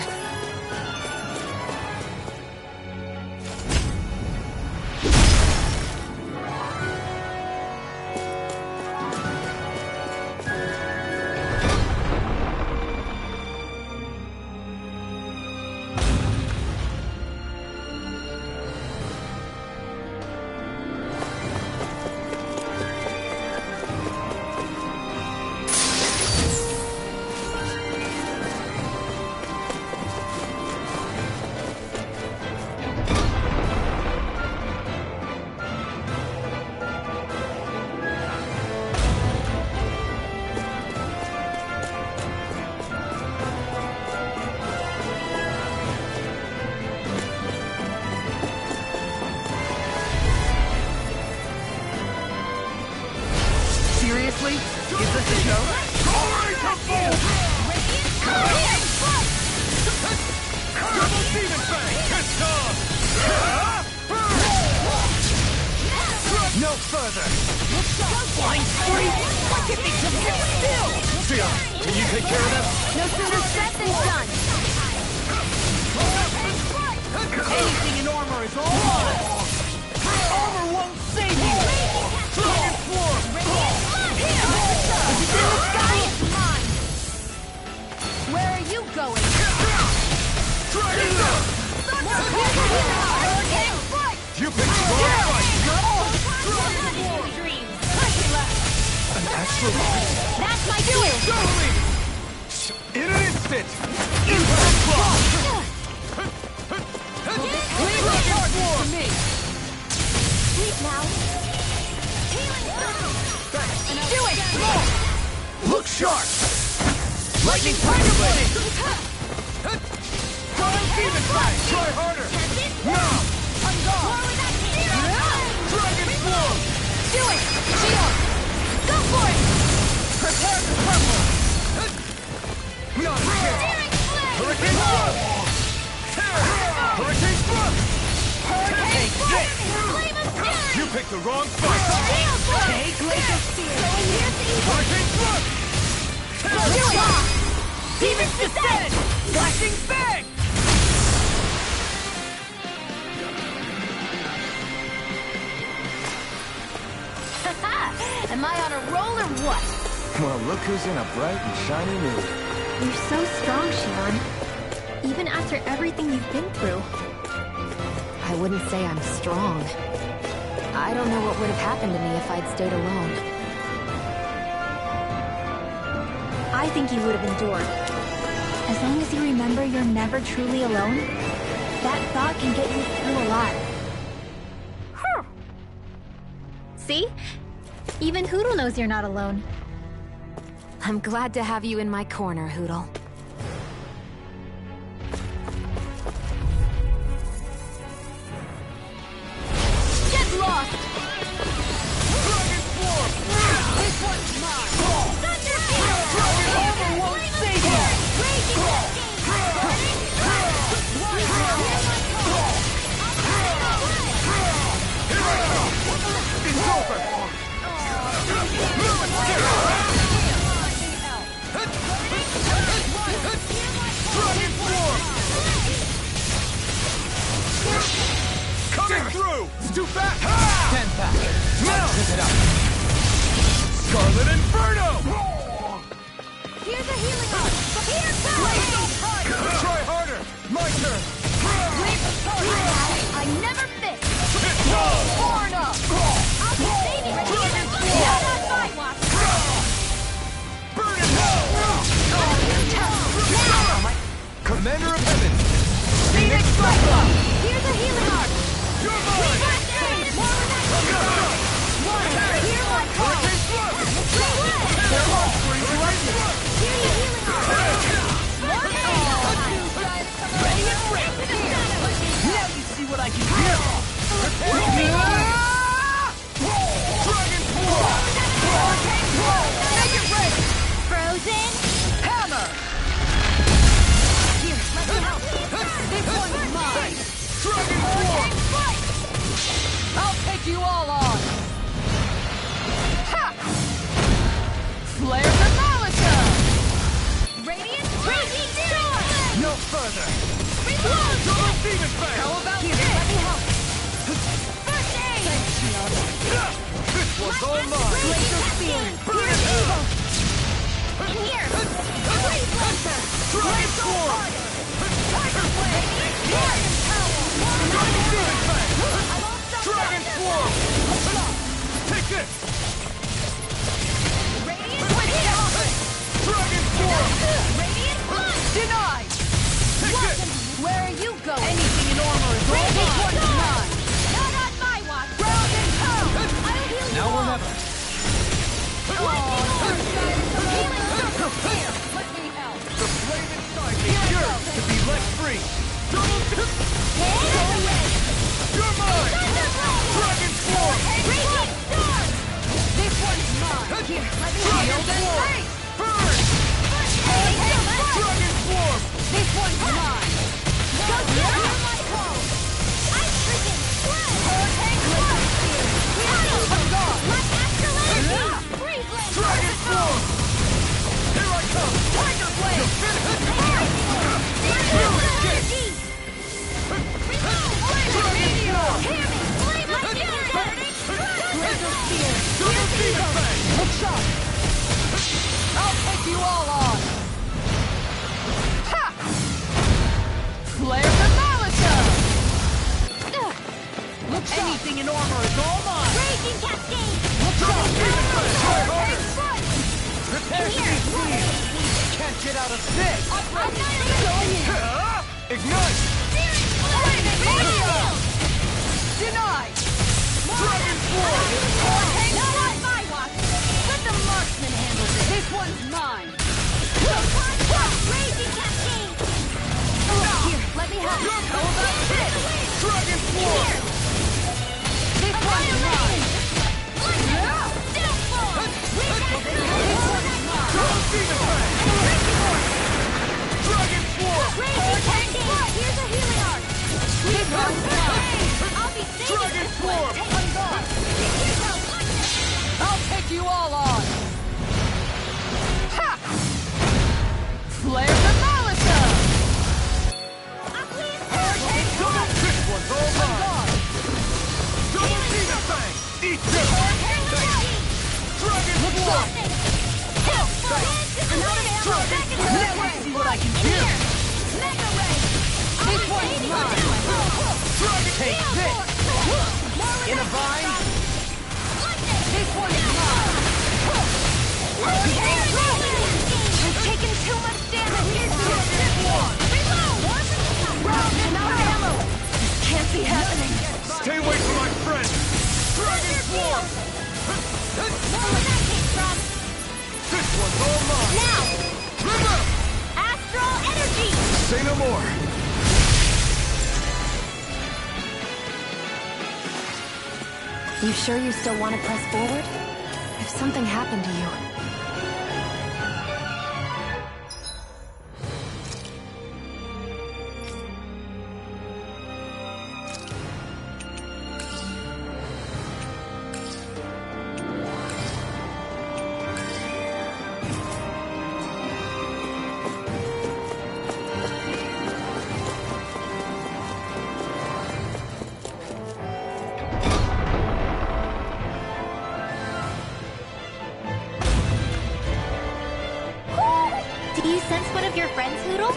Seriously? Is this a joke? Double demon fang! It's on! No further! Flying spree! Why can't they just sit still? Tia, can you take care of them? No sooner said than done! Anything in armor is all on! Armor won't save you! Dragon form! Where are you going? Dragon! You picked the wrong fight! An astral light? That's my doing! Totally! In an instant! Impact block! Leave the part to me. Sleep now. Do it! Look sharp! Lightning Tiger Blade! Double demon fang! Try harder! Now! I'm gone! Dragon form! Do it! Shield! Go for it! Prepare to crumble! Not again! Hurricane thrust! Hurricane thrust! Hurricane Take this! You picked the wrong fight! Take Lake of Fear! Hurricane thrust! Do it! Demons descend! Flashing fang! Am I on a roll or what? Well, look who's in a bright and shiny mood. You're so strong, Shion. Even after everything you've been through. I wouldn't say I'm strong. I don't know what would have happened to me if I'd stayed alone. I think you would have endured. As long as you remember you're never truly alone, that thought can get you through a lot. See? Even Hoodle knows you're not alone. I'm glad to have you in my corner, Hoodle. Get lost! Dragon form! This one's mine! Thunder Field! Armor won't save you! It's over! you all on! Ha! Flare the Malika! Radiant raging storm! No further! Reload! Double demon fan! How about here? Let me help! First aid! This one's all mine! Laser spear! Burn it out! In here! Freeze lancer! Dragon swarm! Tiger blade! Warrior power! Double demon fan! I won't stop Dragon now. swarm! Take this! Radiant switch! Dragon swarm! Radiant punch! Denied! Take this! Where are you going? Anything in armor is all Radiant mine! sword! Mine! Not on my watch! Ground and pound! I'll heal you Now all! or never. Here! Let me help! The flame inside me yearns to be let free! Double tip! You're mine! Dragon swarm! Radiant storm! This one's mine! Here, let me Dragon shield and swarm! face! Burn! Dragon swarm! This one's mine! Go get her! My call! Ice freaking slay! Hurricane blade! I'm gone! My astral energy! Freeze land! Dragon swarm! Here I come! Tiger blade! Energy! Laser meteor! Hear me! Flame like energy! Laser spear! Double demon fang! Hook shot! I'll take you all on! Ha! Flare the Malika! Look shot! Anything in armor is all mine! Raging cascade! Look shot! Hurricane front! Prepare to be seen! Can't get out of this! Ignite! Denied! Dragon swarm! Not on my watch! Let the marksman handle this! This one's mine! Raging cascade! Here, let me help! How about this? Dragon swarm! This one's mine! Double demon fang! Dragon swarm! Here's a healing arc! This one's mine! I'll be saving Dragon this swarm! one! I'm gone! I'll take you all on! Ha! Flare the Malika! Double this one's all mine! Double demon fang! Eat this! Dragon swarm! Let's see what I can do! This one's mine! Dragon Take this! in a vine! This one's mine! I've taken too much damage! Round and out of ammo! This can't be happening! Stay away from my friend! Dragon swarm! Where that came from? This one's all mine! Now! River! Astral energy! Say no more! You sure you still want to press forward? If something happened to you... Do you sense one of your friends, Hoodle?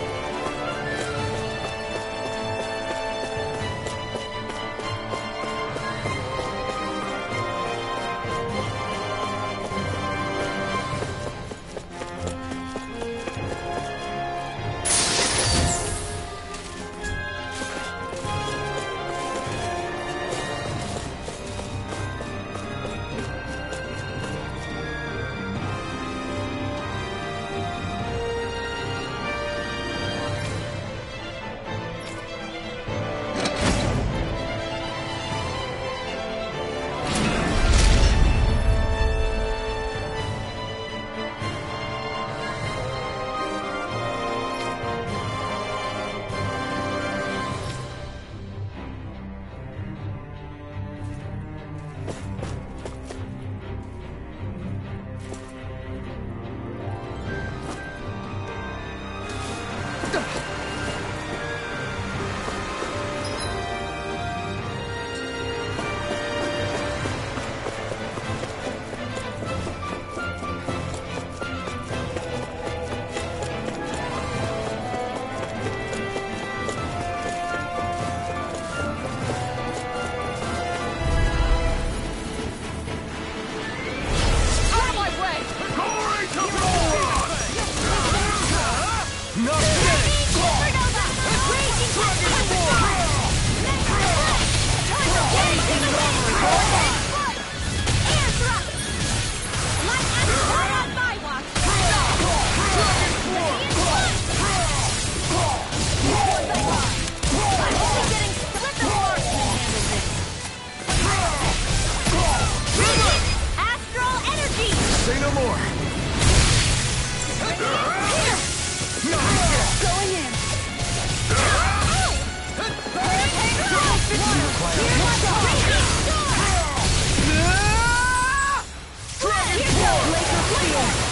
Going in.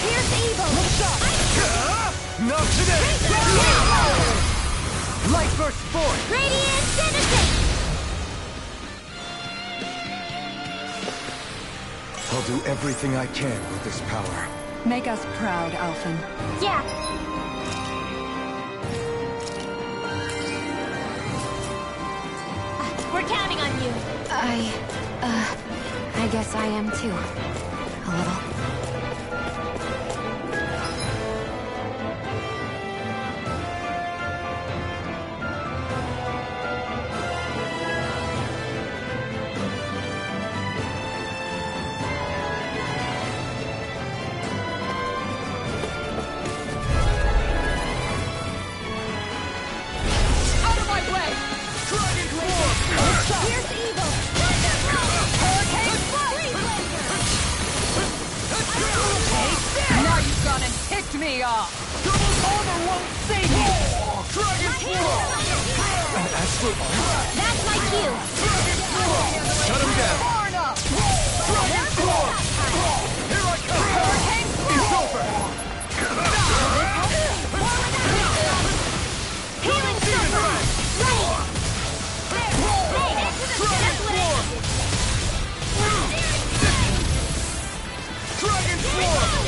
Here's evil! Not today! Light burst forth! Radiant citizen! I'll do everything I can with this power. Make us proud, Alphen. Yeah. We're counting on you. I guess I am too. A little. Here's evil! Hurricane Now you've gone and ticked me off! Armor won't save you! An astral arm? That's my cue! Shut him down! Far enough! Here I come! It's over! Healing circle! Ready! Dragon Form!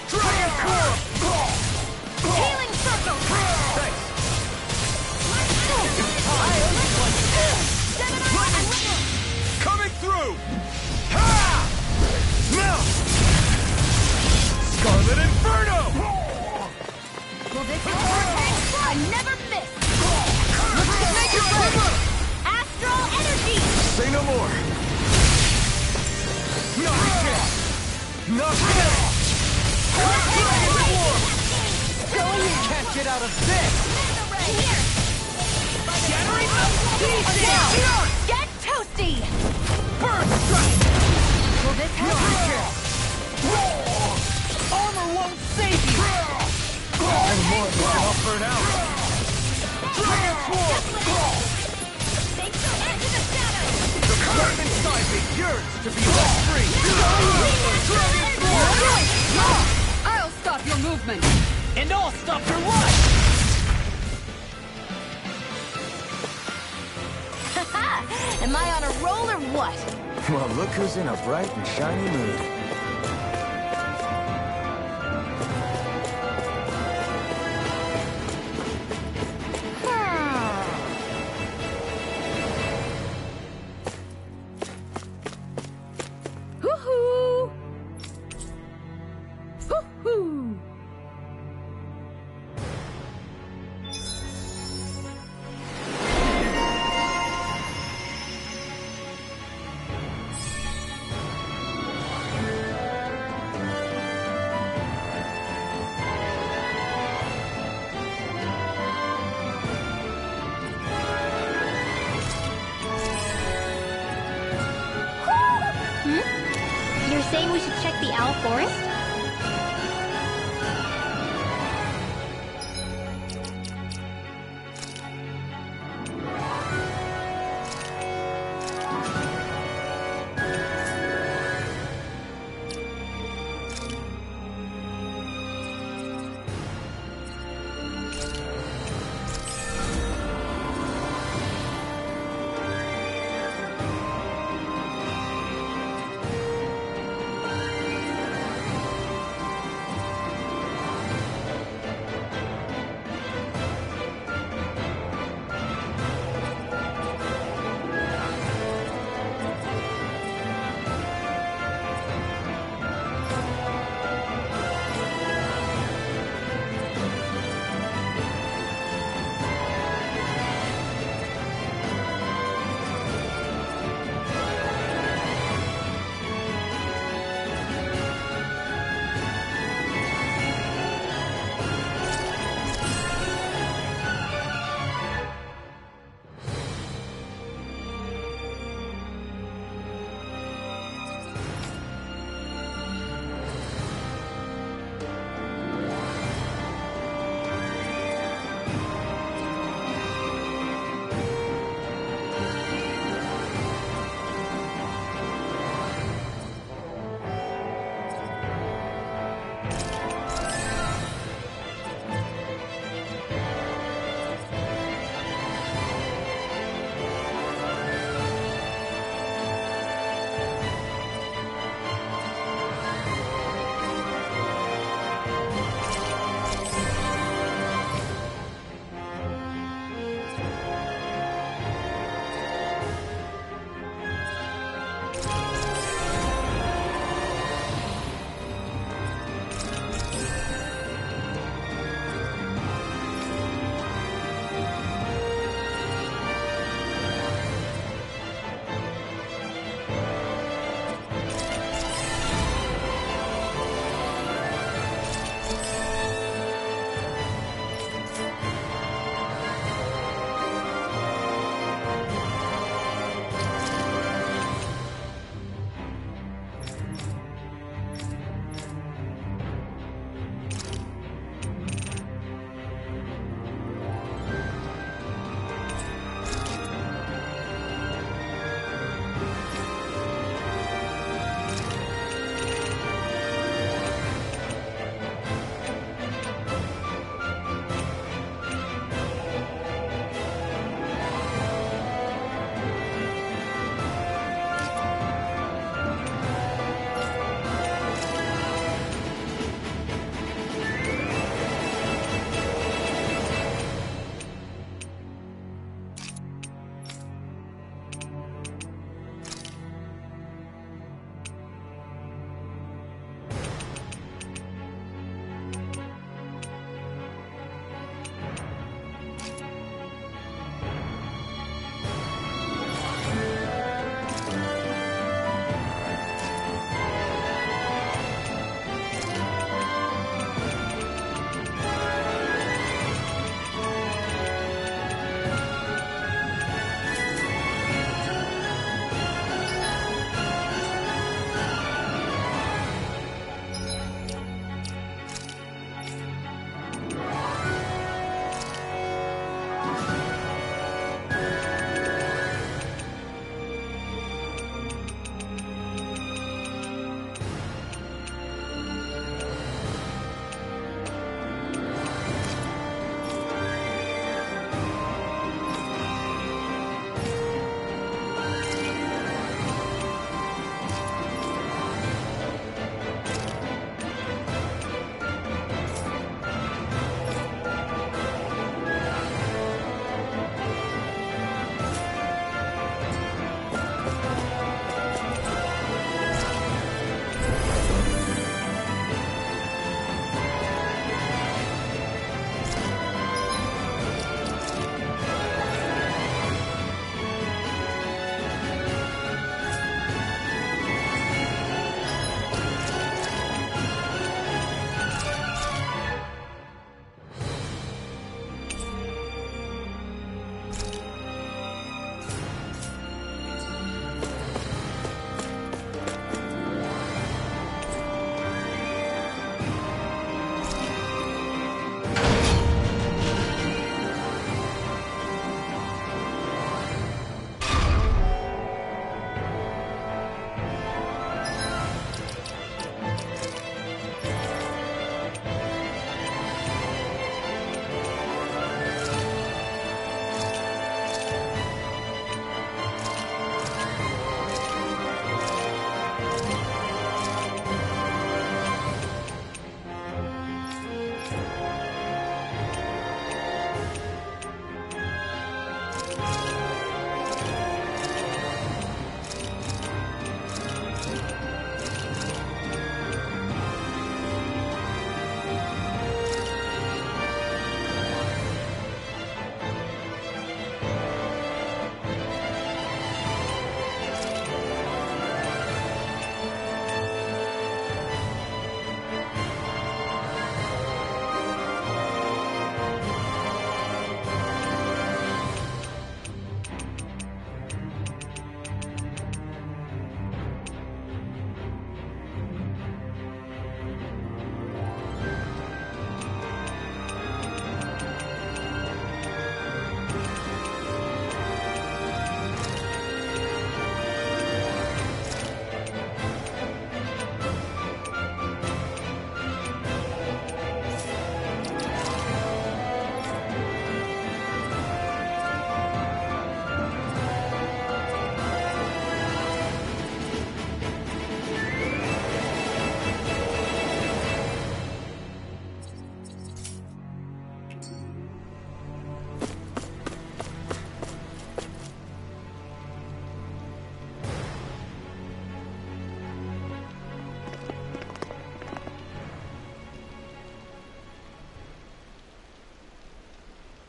Dragon Form! Healing circle! Thanks! Coming through! Ha! Now! Scarlet Inferno! Will this hurricane? I never miss! Make it over! Astral energy! Say no more! Not again! Not today! Dragon Form! Can't get out of this! Here! Shattering Get toasty! Burn strike! Will this help? Armor won't save you! And more I'll burn out! Dragon Form! Into the shadows! The flame inside me yearns to be let free! Dragon Form! I'll stop your movement! And I'll stop your life! Am I on a roll or what? Well, look who's in a bright and shiny mood. Hoo-hoo! Hoo-hoo! You're saying we should check the owl forest?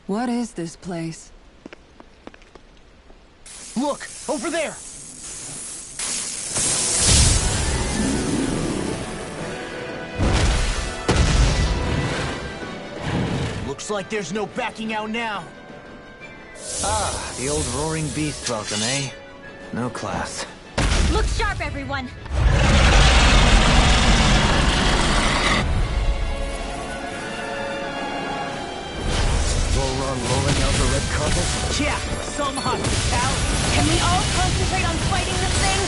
What is this place? Look! Over there! Looks like there's no backing out now. Ah, the old roaring beast welcome, eh? No class. Look sharp, everyone! Vholran rolling out the red carpet? Yeah, some hospitality. Can we all concentrate on fighting this thing?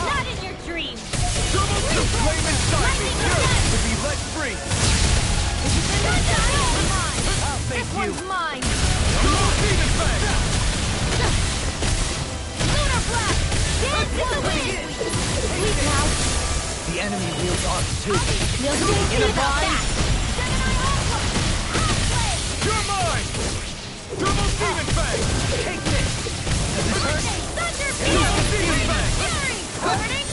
Not in your dreams! Flame inside me! To be let free! This one's mine! Lunar blast! Dance in the wind! Leave now! The enemy wields arcs too. We'll see about that! You're mine! Double Demon Fang! Take this! Thunder Field! Demon Fang! Burning!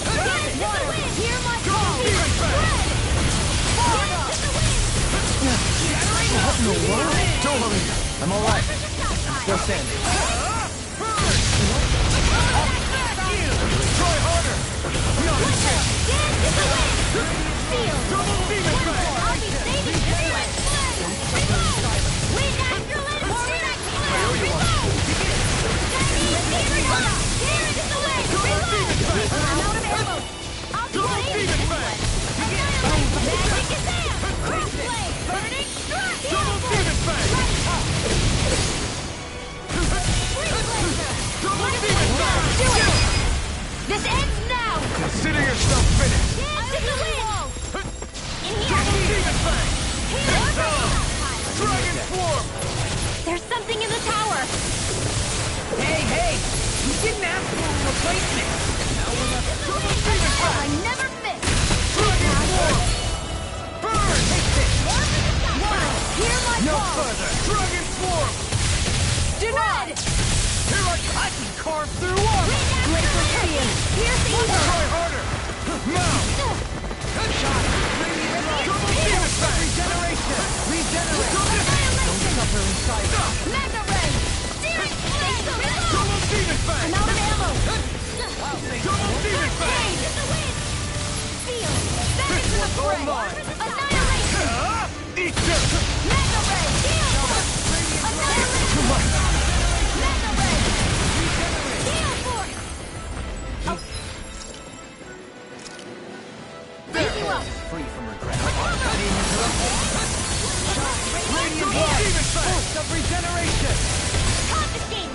Water! Hear my call! Demon Fang! What in the world? Don't worry. I'm alright. Still standing. Try harder! Double Demon Fang! I'll be saving this one! Wind astral and vortex flare! Reload! Here is the wind! Reload! I'm out of ammo! I'll be saving this one! Magic is there! Crossblade! Burning strike! Double Demon Fang! Double Demon Fang! Do it! This ends now! Consider yourself finished! Dance in the wind! In here! Double Demon Fang! Here! Dragon Swarm! There's something in the tower! Hey! You didn't ask for a replacement! I never miss! Dragon Swarm! Burn! Hear my No call! further! Dragon Swarm! Denied! Here I can carve through armor! Great for freeing! Here's the evil! Try harder! Mount! Headshot! Double Demon Fang! Regeneration! Don't suffer in silence! Mega Ray! Searing flame! Double Demon Fang! I'm out of ammo! Double Demon Fang! Change in the wind! Feel! Back into the fray! Annihilation! Eat this! Mega Ray! Heal force! Annihilation! Mega Ray! Heal force! Raise you up! Free from regret. Radiant Demon Fang! Of regeneration! Confiscating!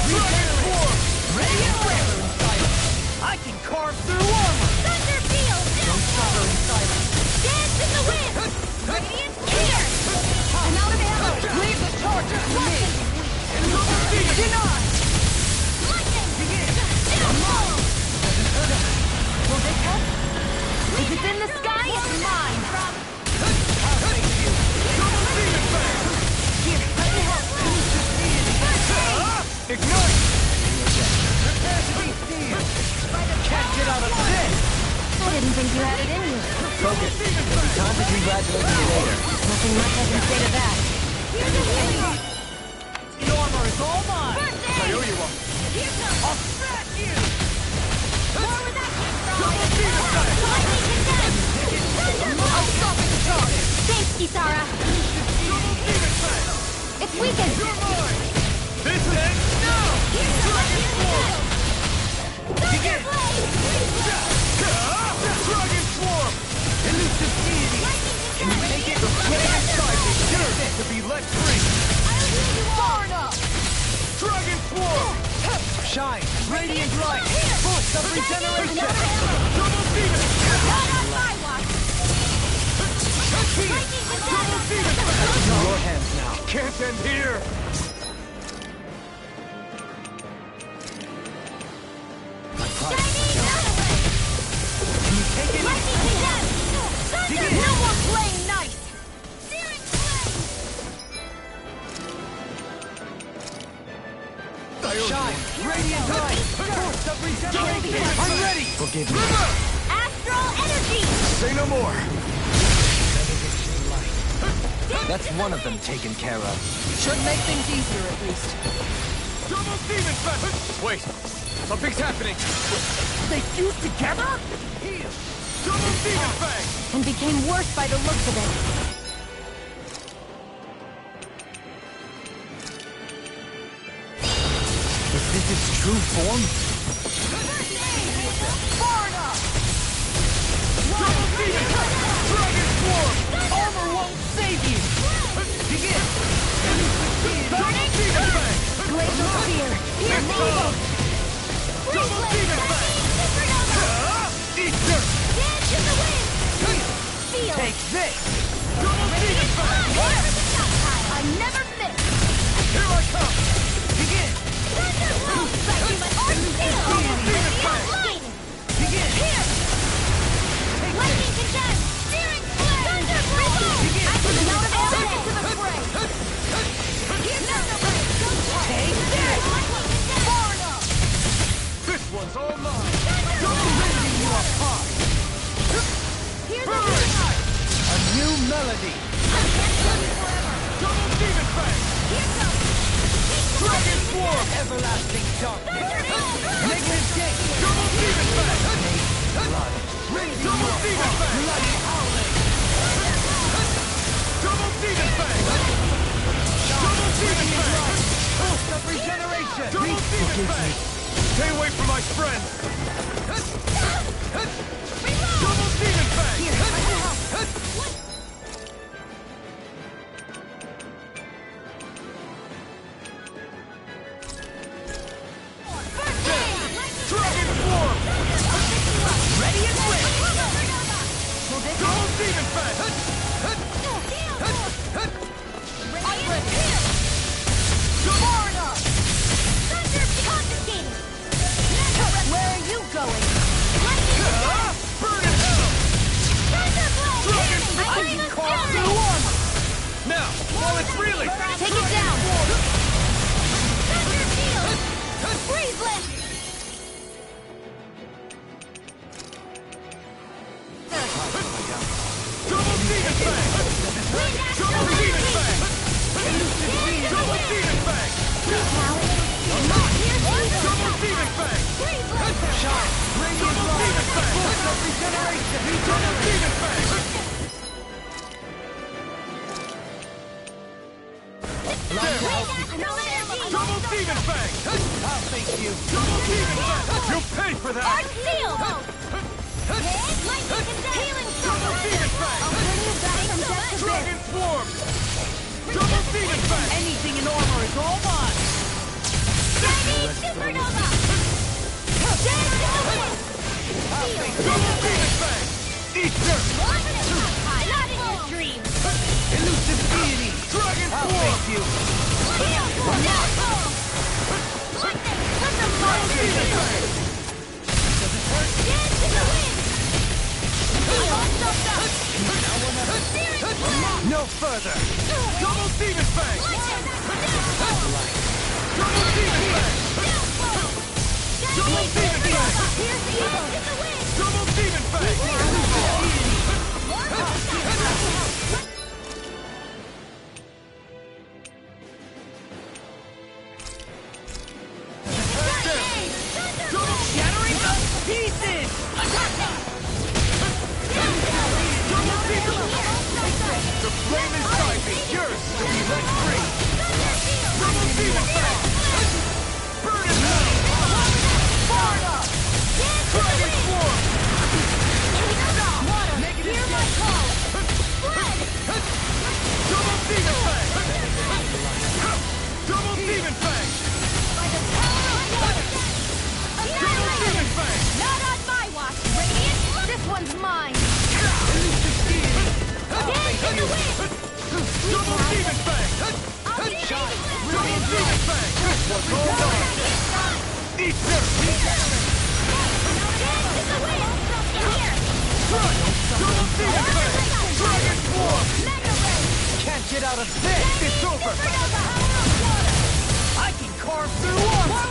Dragon Swarm! Radiant flare in silence! I can carve through armor! Thunder field! Don't suffer in silence! Dance in the wind! Radiant here! I'm out of ammo! Leave the charges to me! Denied! Lightning! Downfall! Will this help? If it's in the sky, it's mine! Here, let me help! Ignite! Can't get out of this! I didn't think you had it in you. Focus. Time to congratulate me later. Nothing much I can say to that. Here's a healing! The armor is all mine! First aid! I owe you one. Here comes! I'll smash you! More where that came from! Lightning condemned! Thunderbolt! I'll stop at the target! Thanks, Kisara! It's weakened! You're mine! This ends now! Here's the lightning! Thunderblade! Dragon Swarm! Elusive deity! Can you make it? The flame inside me yearns to be let free! I'll heal you all! Dragon Swarm! Shine! Radiant light! Force of regeneration! Double Demon! Not on my watch! Lightning condemned! In your hands now. Can't end here! My pride. Shining Lightning! Can you take it? Shine! Radiant light! Force of regeneration! I'm ready! Forgive me. Astral energy! Say no more. That's one of them taken care of. Should make things easier at least. Double demon fest! Wait, something's happening. They fused together? Heal! Double demon fang! And became worse by the looks of it. Is this its true form? Double demon fang! Dragon swarm! Armor won't save you! Begin! Double demon fang! Glacial spear! Here, Double demon fang! Eat dirt! Dance in the wind! Feel! Take this! Double demon fang! I never miss! Here I come! Begin! Thunderbolt! Like my own steel! Lightning! Begin! Here! Lightning condemned! Steering flame! Thunderbolt! I can melt it all into the fray! Here's Thunderbolt! Take this! Far enough! This one's all mine! Rending you apart! Here's a A new melody! Double demon fang! Dragon swarm! Everlasting darkness! Negative gate! Double demon fang! Blood! Rending Double you demon apart! fang! Bloody howling! Double demon fang! Double demon fang! Force of regeneration! Double demon fang! Stay away from my friend! Double demon fang! Dragon swarm! Ready and quick! Double demon fang! Where are you going? Burn in hell! Dragon I swarm! can carve through armor! Now, while it's reeling! Take it down! Thunder field! Freeze lift! Double demon fang! Double demon fang! Double demon fang! Double demon fang! Shine! Radiant Double light! demon fang! Force of regeneration! Double demon fang! Double demon fang! I'll thank you! Double demon fang! You'll pay for that! Arc seal! Lightning condemned! Healing Double demon fang! Dragon swarm! Double demon fang! Anything in armor is all mine! Chinese supernova! Dance in the wind! Double demon fang! Eat dirt! Not in your dreams! Elusive deity! Dragon I'll swarm! thank you! Lightning! Let the mind Demon fang! dance in the wind! All stuffed up! Steering flame! No further! Double demon fang! Double demon fang! Double demon fang! Here's the evil! In the wind! Double demon fang! Double Shattering the pieces! Double demon fang! The flame inside me yearns to be let free! Double demon fang! Burn in hell! Dragon swarm! Hear my call! Blood! Double demon fang! Double demon fang! By the power of water! Double demon fang! Not on my watch! Radiant! This one's mine! Dance in the wind! Double demon fang! I'll be Double demon fang! What's all mine? Eat dirt! Dance in the wind! Here! Double demon fang! Dragon swarm! Mega ray! Can't get out of this! It's over! Supernova! I can carve through armor!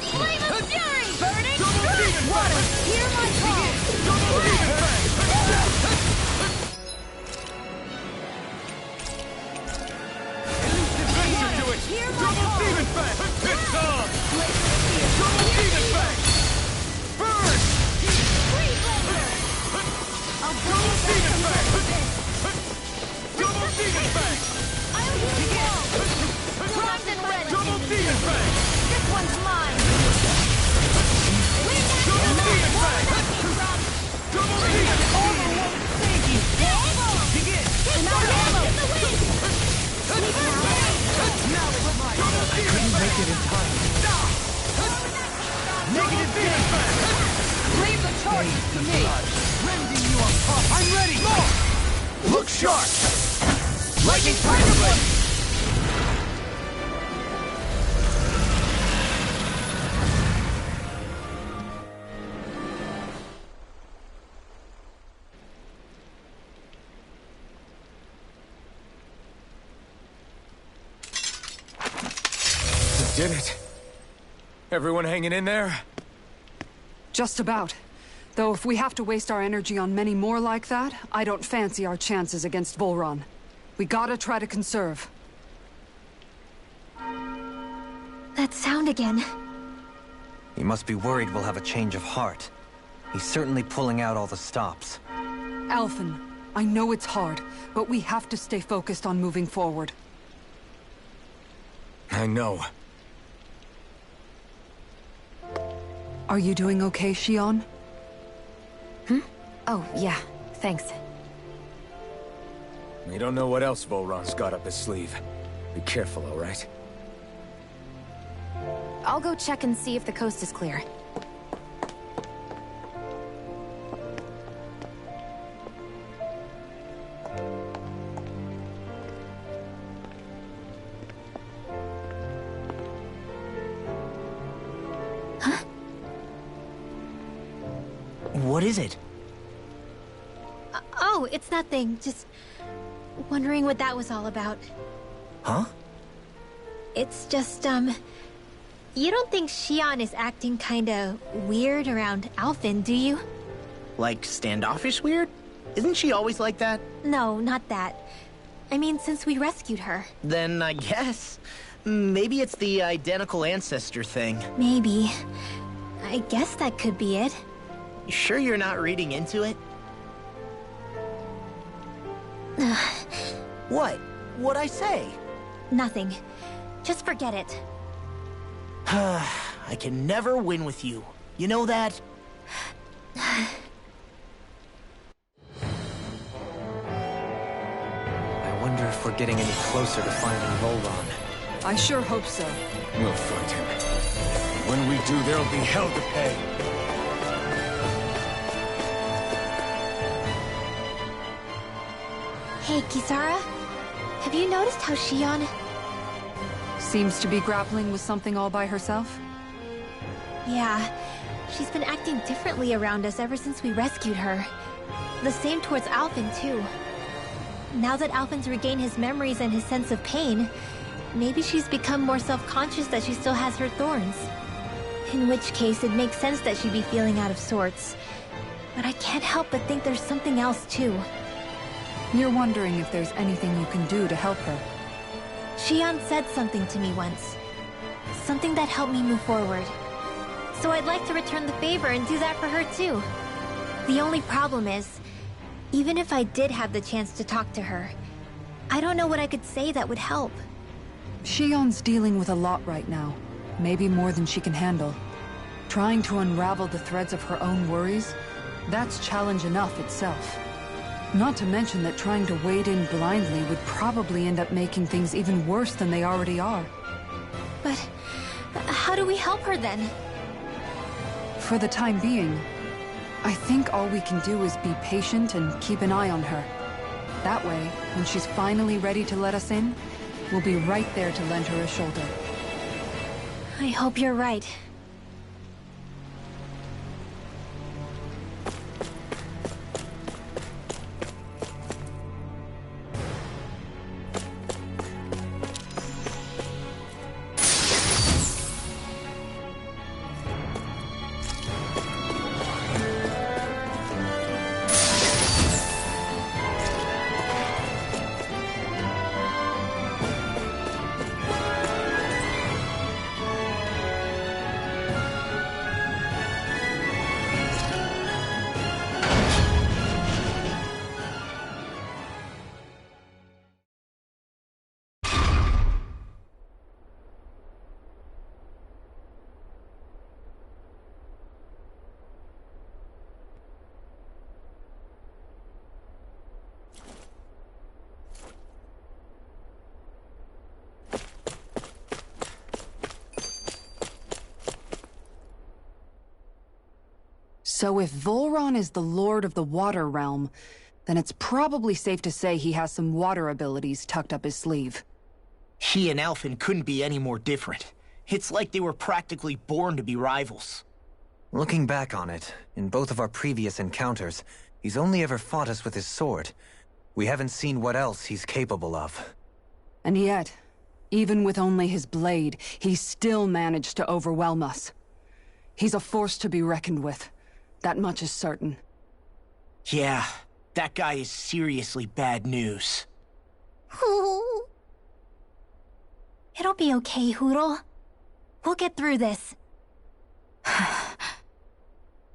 Flame of fury! Burning strike! Water, hear my call! Hear my call! It's on! Double demon fang! Burn! Free blazer! I'll go demon fang! Double demon fang! I'll heal you all! Primed and ready! Double demon fang! This one's mine! Double demon fang! Double demon fang! Thank you! Begin! In the wind! I couldn't make it in time. Negative demon fang! Leave the charges to me! Rending you apart! I'm ready! Look sharp! Lightning tiger blade! Did it. Everyone hanging in there? Just about. Though if we have to waste our energy on many more like that, I don't fancy our chances against vholran. We gotta try to conserve. That sound again. He must be worried we'll have a change of heart. He's certainly pulling out all the stops. Alphen, I know it's hard, but we have to stay focused on moving forward. I know. Are you doing okay, Shion? Oh, yeah. Thanks. We don't know what else vholran's got up his sleeve. Be careful, all right? I'll go check and see if the coast is clear. What is it? Oh, it's nothing. Just wondering what that was all about. Huh? It's just, you don't think Shion is acting kinda weird around Alphen, do you? Like standoffish weird? Isn't she always like that? No, not that. I mean, since we rescued her. Then I guess. Maybe it's the identical ancestor thing. Maybe. I guess that could be it. You sure you're not reading into it? What? What'd I say? Nothing. Just forget it. I can never win with you. You know that? I wonder if we're getting any closer to finding vholran. I sure hope so. We'll find him. When we do, there'll be hell to pay. Hey, Kisara? Have you noticed how Shion... Seems to be grappling with something all by herself? Yeah, she's been acting differently around us ever since we rescued her. The same towards Alphen, too. Now that Alphen's regained his memories and his sense of pain, maybe she's become more self-conscious that she still has her thorns. In which case, it makes sense that she'd be feeling out of sorts. But I can't help but think there's something else, too. You're wondering if there's anything you can do to help her. Shion said something to me once. Something that helped me move forward. So I'd like to return the favor and do that for her too. The only problem is, even if I did have the chance to talk to her, I don't know what I could say that would help. Shion's dealing with a lot right now. Maybe more than she can handle. Trying to unravel the threads of her own worries, that's challenge enough itself. Not to mention that trying to wade in blindly would probably end up making things even worse than they already are. But how do we help her then? For the time being, I think all we can do is be patient and keep an eye on her. That way, when she's finally ready to let us in, we'll be right there to lend her a shoulder. I hope you're right. So if Vholran is the lord of the water realm, then it's probably safe to say he has some water abilities tucked up his sleeve. He and Alphen couldn't be any more different. It's like they were practically born to be rivals. Looking back on it, in both of our previous encounters, he's only ever fought us with his sword. We haven't seen what else he's capable of. And yet, even with only his blade, he still managed to overwhelm us. He's a force to be reckoned with. That much is certain. Yeah, that guy is seriously bad news. It'll be okay, Hootle. We'll get through this.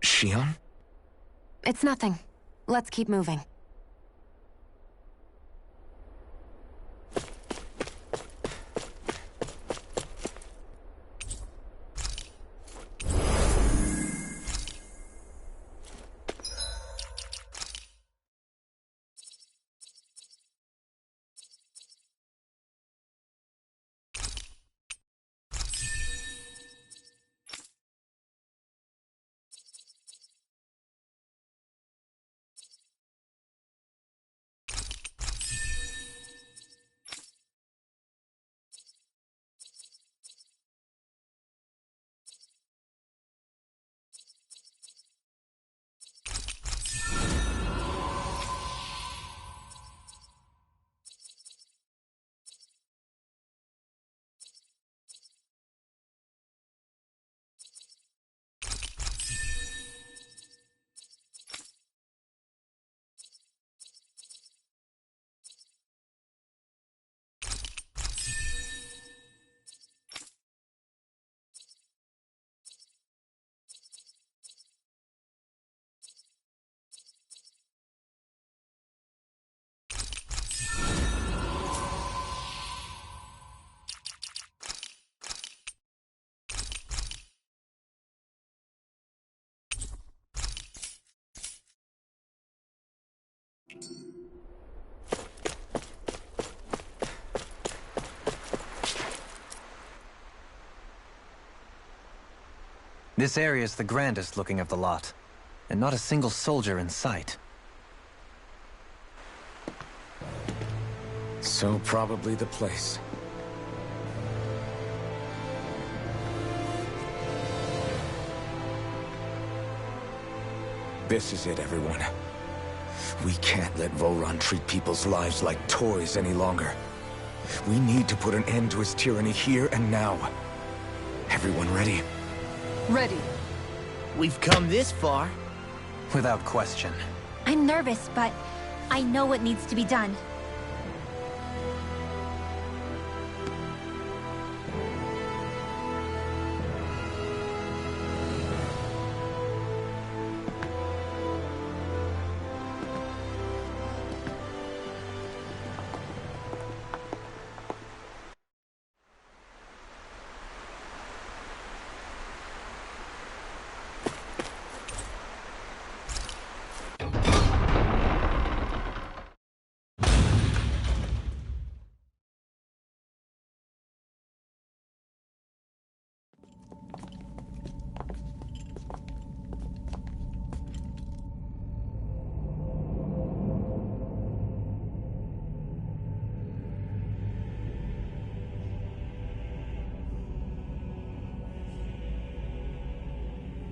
Shion? It's nothing. Let's keep moving. This area's the grandest looking of the lot, and not a single soldier in sight. So probably the place. This is it, everyone. We can't let Vholran treat people's lives like toys any longer. We need to put an end to his tyranny here and now. Everyone ready? Ready. We've come this far. Without question. I'm nervous, but I know what needs to be done.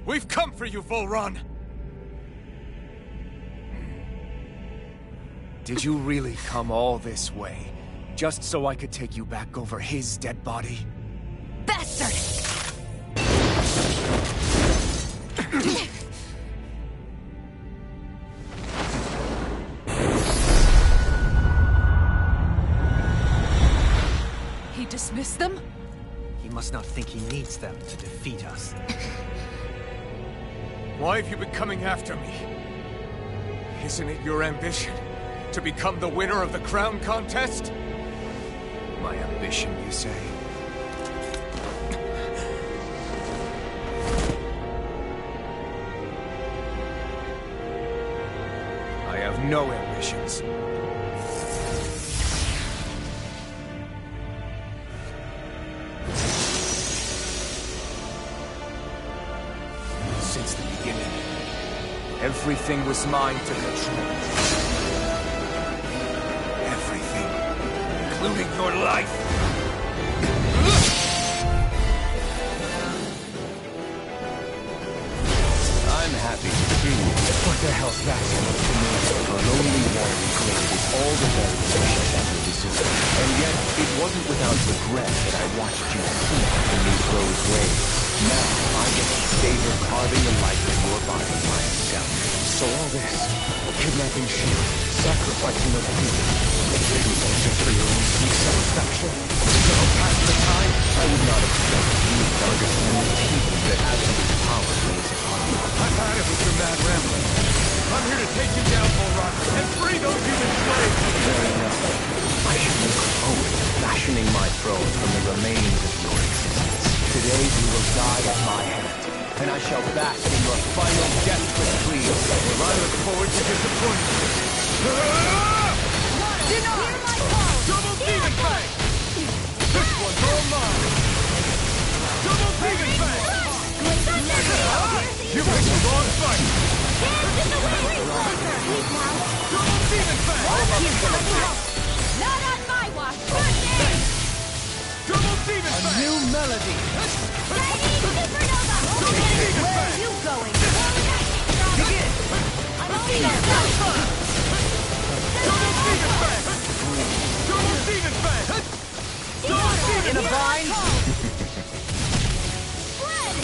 We've come for you, Vholran! Did you really come all this way, just so I could take you back over his dead body? Bastard! He dismissed them? He must not think he needs them to defeat us. Why have you been coming after me? Isn't it your ambition to become the winner of the crown contest? My ambition, you say? I have no ambitions. Since the beginning, Everything was mine to control. Everything. Including your life. I'm happy to see you. What the hell's that? A lonely warrior created all the best wishes ever deserved. And yet, it wasn't without regret that I watched you sink beneath those waves. Now, I get to savor carving the life of your body myself. So all this, kidnapping Shield, sacrificing other people, it was all just for your own sweet satisfaction? To pass the time? I would not expect you to understand the teaching that absolute power lays upon you. I've had it with your mad rambling. I'm here to take you down, vholran, and free those human slaves! Fair enough. I should look forward to fashioning my throne from the remains of your existence. Today you will die at my hand, and I shall bask in your final desperate pleas. Well, I look forward to disappointing you. Hear my call! Double demon fang! This one's all mine! Double demon fang! You picked the wrong fight! Dance in the wind! Double demon fang! Not on my watch! First aid! Double demon A fang! new melody! Lightning supernova! Where are you going? Begin! I'm on the outside! Double demon fang! Double demon fang! Double demon In a vine! Spread!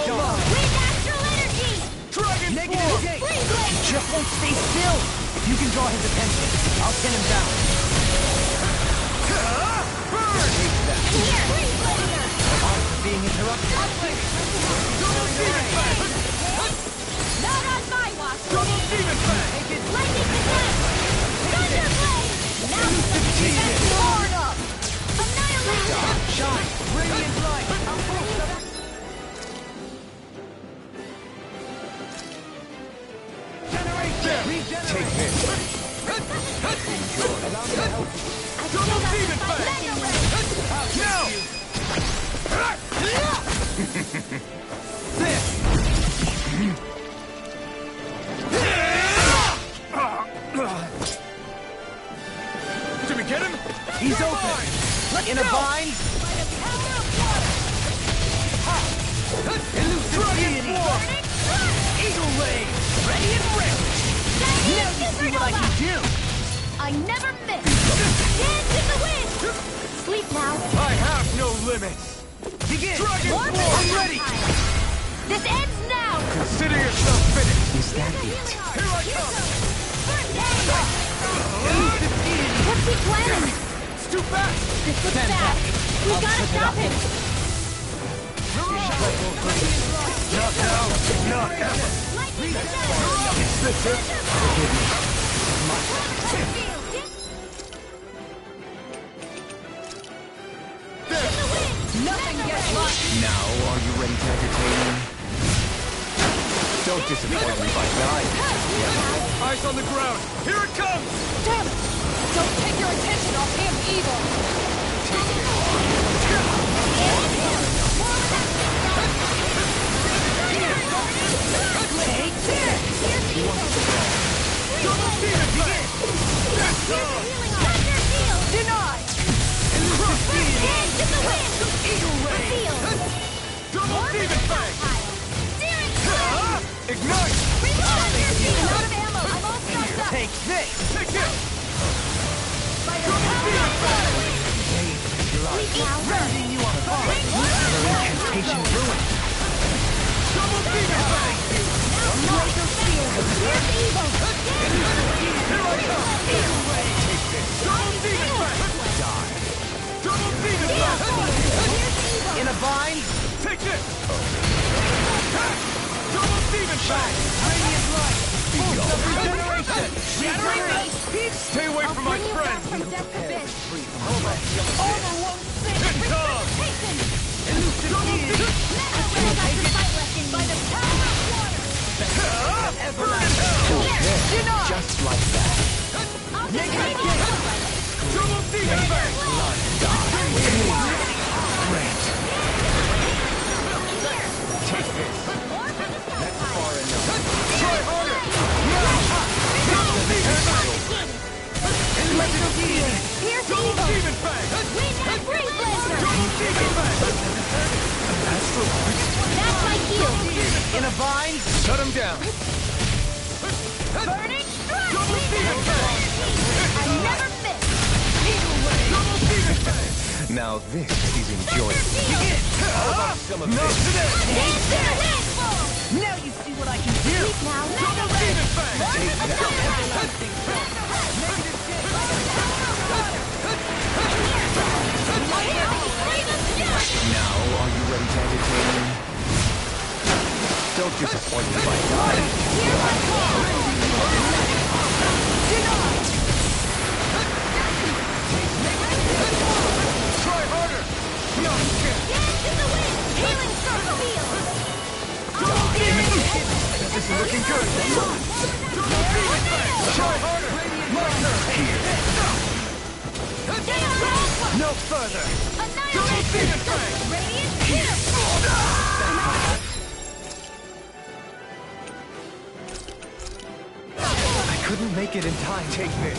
Gone. With astral energy! Dragon Negative form! escape! Free blade! Just won't stay still. If you can draw his attention, I'll send him down. Burn! Here! Free blade! Being interrupted. Double demon fang! Not on my watch! Double demon fang! Lightning attack! Thunder blade! Now the defense forward up! Annihilation! Shine. Radiant light. Take this! Allow me to help you. Double demon fang! Now! Did we get him? He's open. In a vine. Elusive deity. Eagle ray. Ready and ready. Now you see what I can do. I never miss! Dance in the wind! Sleep now. I have no limits! Begin. Dragon More form! I'm ready. This ends now! Consider yourself finished! Is that it? Here I come! First aid! Elusive deity. What's he planning? It's too fast! This looks Stand bad. back. We I'll gotta trip it stop up. him! Not now, not ever! Lightning attack! It's the tip! Nothing gets lost! Now, are you ready to entertain me? Don't disappoint me by dying. Eyes on the ground! Here it comes! Damn it! Don't take your attention off him either! Double demon fang! Denied! Double demon fang! Ignite! Take this. Take it! Double demon fang! Rounding you on fire. Incantation ruined. Double demon fang! Here I come! Take this! Double demon fang! Die! Double demon fang! In a vine. Take this! Double demon fang! Radiant light. Regeneration. Shattering Stay away from my friends! Hit Tom! Elusive deity. Burn in hell! Just like that. Double demon fang! Take this. That's far Demon Fang! Wind and Breeze Blaster! Demon Fang! That's my cue! In a vine? Shut him down. Burning Strike! Demon Fang! I never miss! Double Demon Fang! Now this is enjoyable. How about some of Not this? today! Now you see what I can do! Now, Double Demon Fang! Now, are you ready to entertain me? Don't disappoint me by dying. Try harder! No, you can't! Dance in the wind! Healing circle field! This is looking good! Double Demon Fang! Try harder! My turn! No further! Double Demon Fang! Radiant Pierce! I couldn't make it in time. Take this.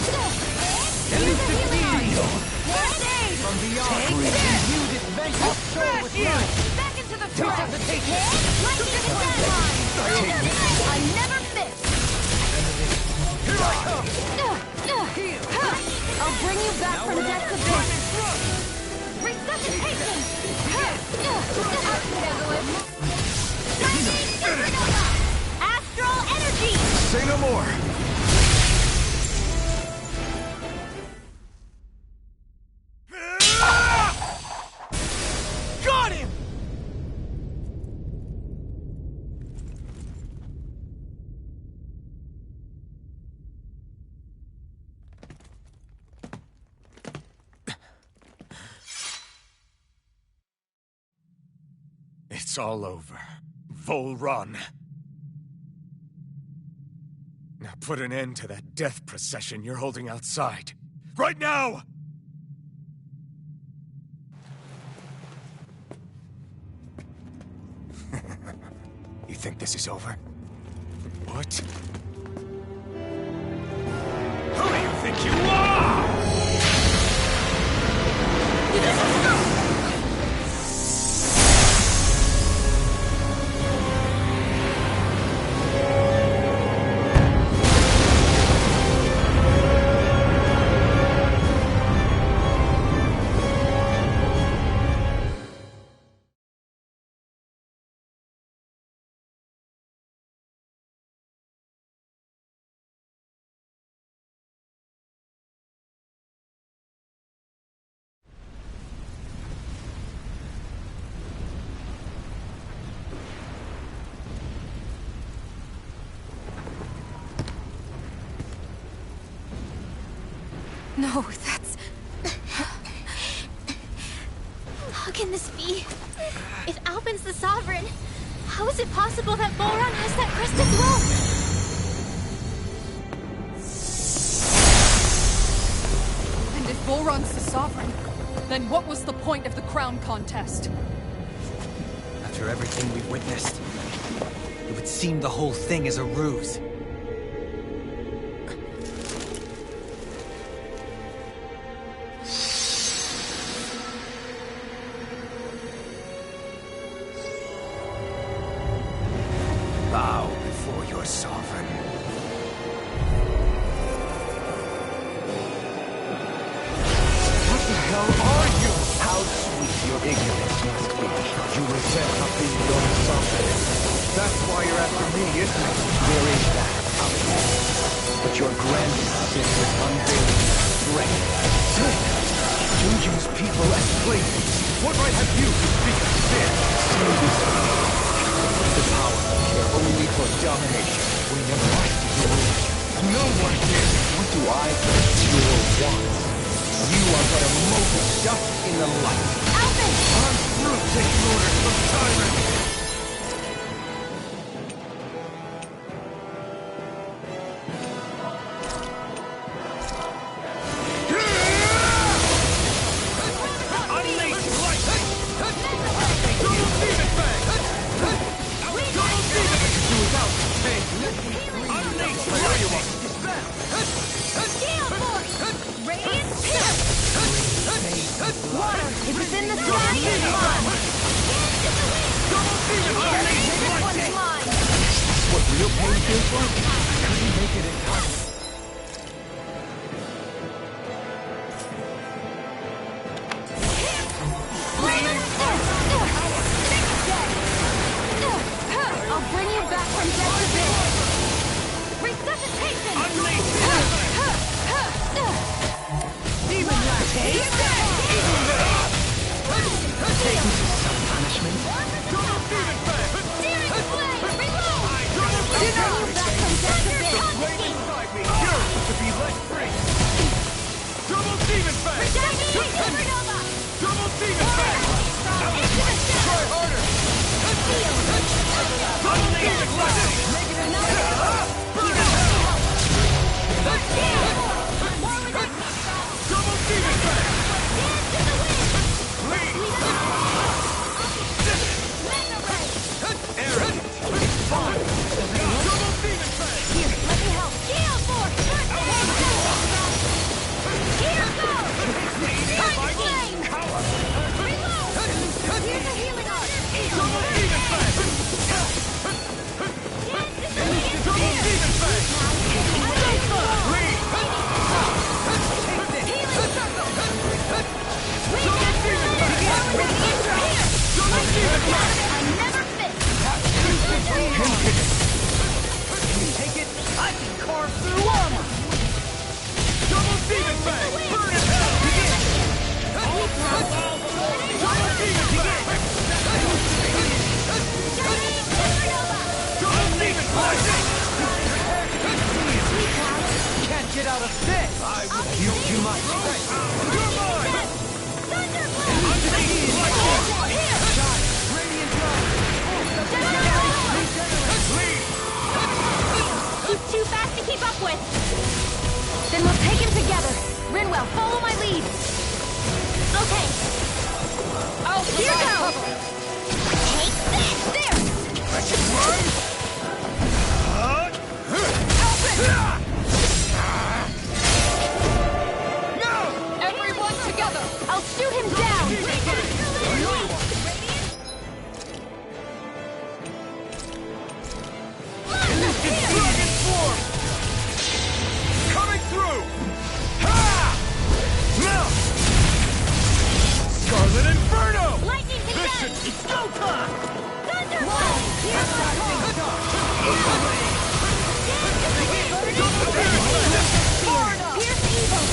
From beyond, imbued its vengeful soul with life. Back into the trap! Lightning sideline! I never miss! Here I come! I'll bring you back from death's abyss! Resuscitation! Astral energy! Say no more. Got him! It's all over. Vholran. Now put an end to that death procession you're holding outside. Right now! You think this is over? What? Who do you think you are? No, that's... How can this be? If Alpin's the Sovereign, how is it possible that vholran has that crested throne? And if vholran's the Sovereign, then what was the point of the crown contest? After everything we've witnessed, it would seem the whole thing is a ruse. Bow before your sovereign. What the hell are you? How sweet your ignorance must be. You resent not being your sovereign. That's why you're after me, isn't it? There is that out there. But your grandest sin is unveiling strength. Changing people as slaves. What right have you to speak of sin? The power to care only for domination. We never asked you to rule. No one did. What do I get? Your wants. You are but a mote of dust in the light. Alpin! I'm through taking orders from tyrants. Gale Force! Radiant Pierce! Water, if it's in the sky, it's mine. This one's mine. What real pain feels like? I couldn't make it in time. I'll bring you back from death to this. Resuscitation! Unleash Demon Lash! Take that! Some punishment. Searing Flame! Reload! Bring you back from death to this. yours to be let free. Double demon fang! Redacting Supernova! Double demon fang! Into the Try shadow! harder! Unleash Blessing! Burn it More with it! Double demon fang! Dance in the wind! Lead! Mega Ray! Aaron! Fine! Double demon fang! Here, let me help! Gale Force! Here goes! Punch Flame! Reload! Here's a healing art! Double demon fang! Dance in the wind! Double demon fang! Lead! Healing circle! We Double got demon fang! here! Double demon fang! I never fit! Take it! I can carve through armor! Double demon fang! Burn in hell! Double demon fang! Double demon fang! Can't get out of this! You must stay! You're mine! Shot! Radiant light! Lead! He's too fast to keep up with. Then we'll take him together. Rinwell, follow my lead. Okay. Oh, here goes. Take this. There. Everyone together. I'll shoot him down. Dragon form! Coming through! Ha! Now! Scarlet Inferno! Lightning This condensed! should... It's go time! Thunderbolt! Here's the Here's evil!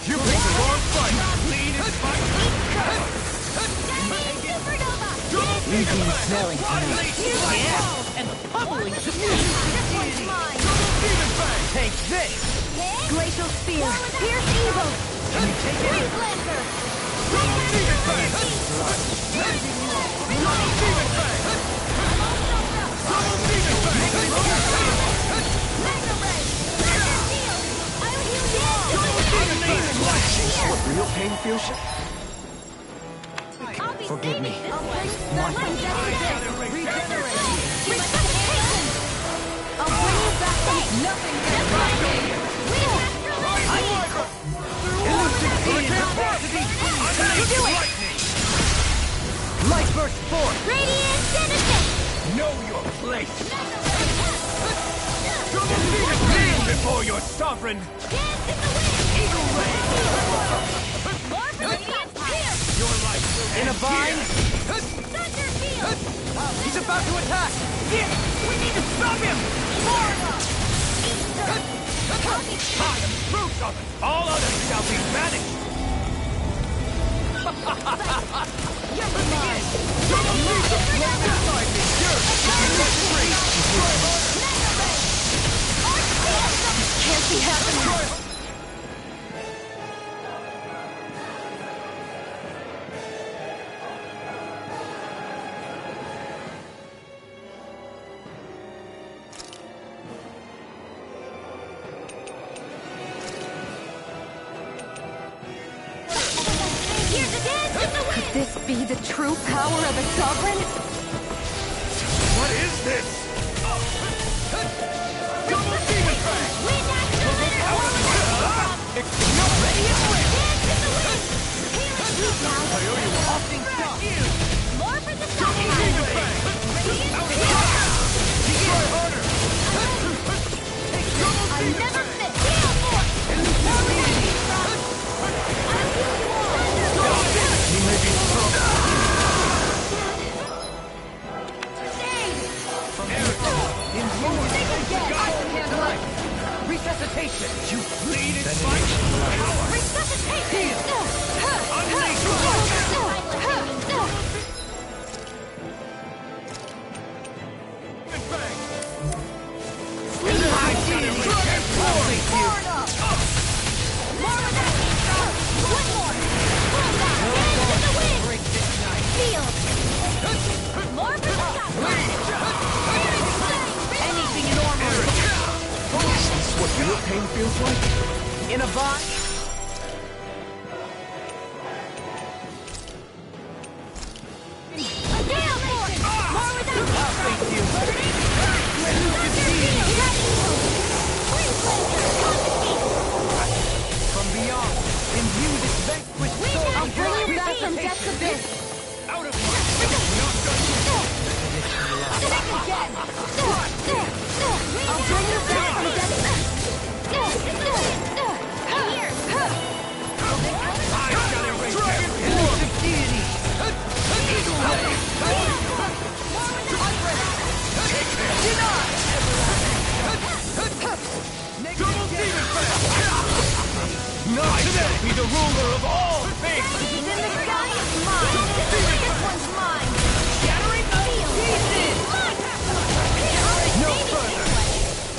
You picked the wrong fight! Lead and fight! Supernova! Snelling And the pummeling to me! This one's mine! Demon Fang! Take this! Glacial Spear! Pierce evil! Can you take it? Freeze Lancer! Demon Fang! Double Demon Fang! Double Demon Fang! Mega Ray! Shield! I'll heal you all! What real pain feels like? I'll be Forgive me. I'll bring the lightning regenerate! Resuscitation! I'll bring you back from nothing can find me! Light burst forth! Radiant Citizen! Know your place! Double Demon Fang before your sovereign! Dance in the wind! Eagle Ray! More for the spear! Your life in a vine! Thunder Field! He's about to attack! Yes! We need to stop him! I am proof of it! All others shall be banished! You're mine! Double Demon Fang inside me! You're free! Mega Ray! Can't be happening! Here's a dance in the wind! Could this be the true power of a sovereign? What is this? Double Demon More for the stockpile! I never fit! Heal more! More reaction from! I'll heal you all! He may be strong. I can handle it! Resuscitation! You bleed its fight! Power! Resuscitation! What real pain feels like? In a box? From beyond, imbue this vanquished soul. I'll bring you back from death's abyss. Out of my not done Think again. I'll bring you back from death's abyss. Here. I shall erase Dragon elusive deity! Eagle Ray! Take this! Double demon fang! Not today! Be the ruler of all things! He's in the sky, it's mine. This one's mine. Shattering the pieces. No further!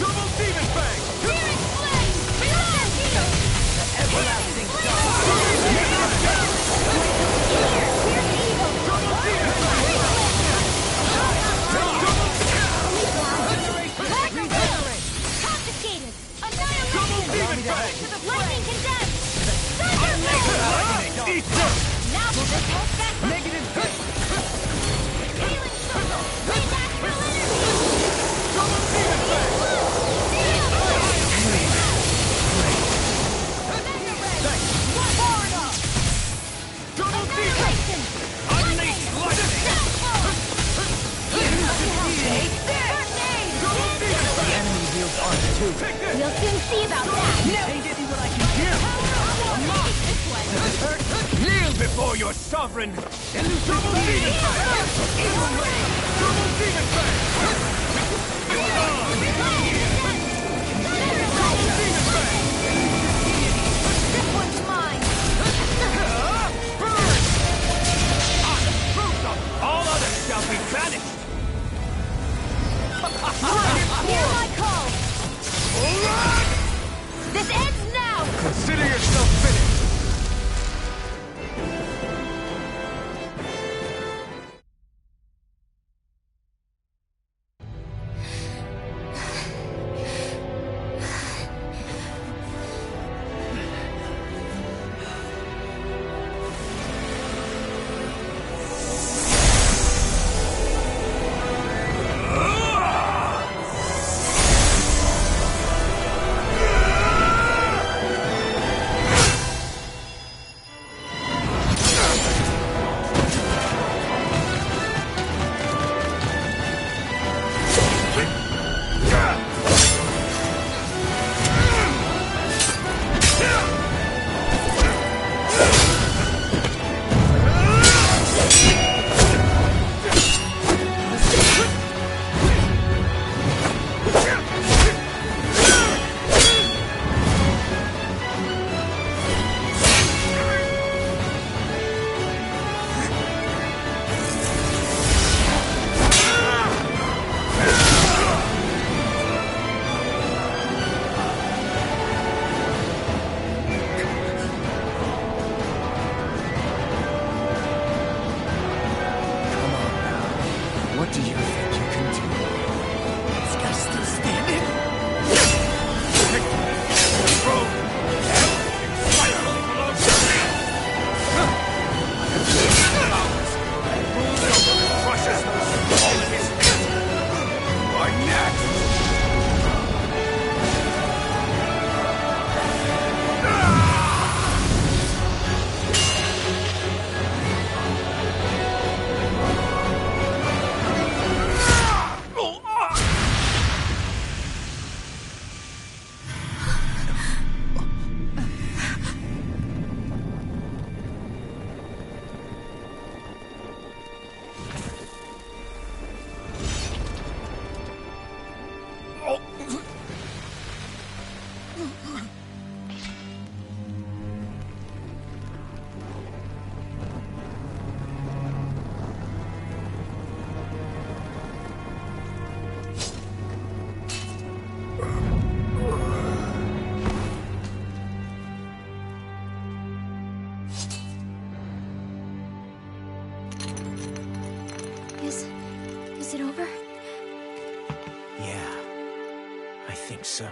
Double demon fang! Spirit flame. Reload. Everlasting Confiscated. Annihilation. Lightning condemned. Eat them! Now for this whole factor. negative hit! Healing circle. Bring astral energy. Double demon fang! Double demon! Unleash lightning! The enemy wields art too. Take this! We'll soon see about that. See what I can do! Kneel before your sovereign! Double demon fang! Double demon fang! This one's mine. Burn! All others shall be banished! Hear my call. This ends now. Consider yourself finished! Is it over? Yeah, I think so.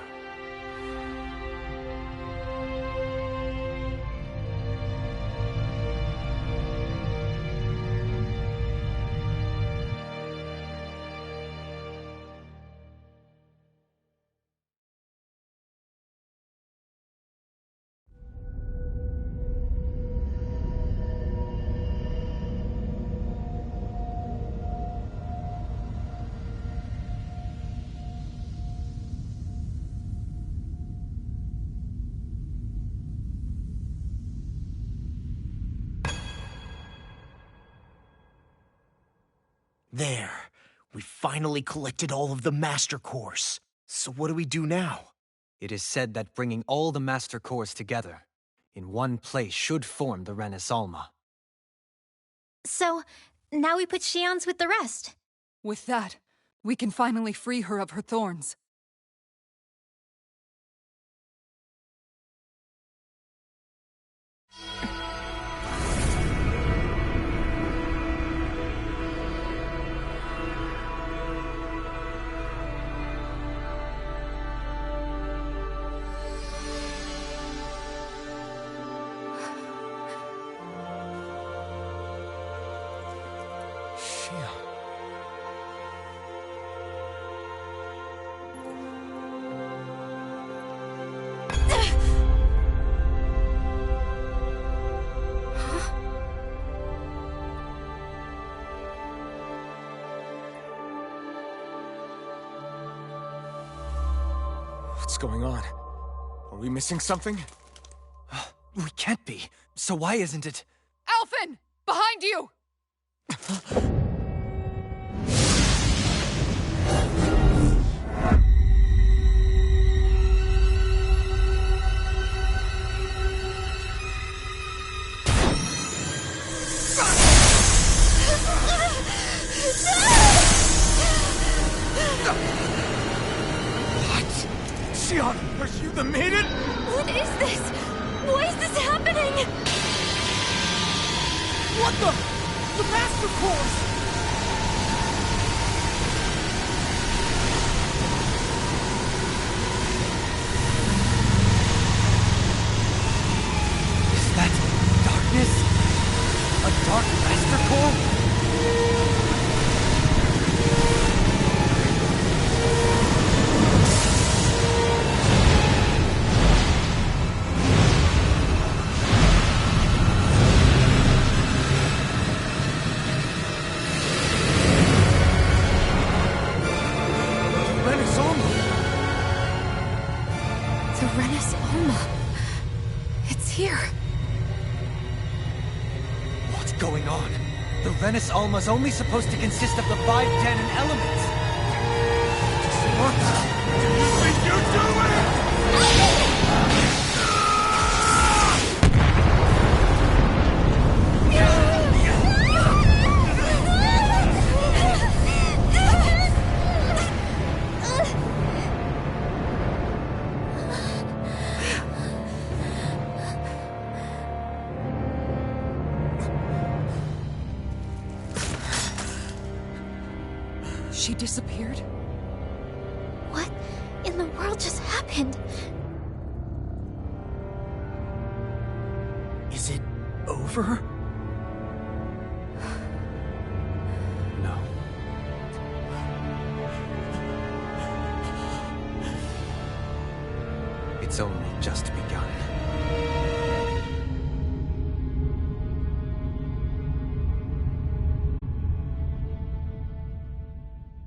There. We finally collected all of the Master Cores. So what do we do now? It is said that bringing all the Master Cores together in one place should form the Renis Alma. So, now we put Shion's with the rest. With that, we can finally free her of her thorns. What's going on? Are we missing something? We can't be. So why isn't it? Alphen! Behind you! Shion, are you the maiden? What is this? Why is this happening? What the? The Master Cores! Is that darkness? A dark Master Core? Renis Alma's only supposed to consist of the 5 Danon elements. What? Do you think you do it? She disappeared? What in the world just happened? Is it over? No. It's only just begun.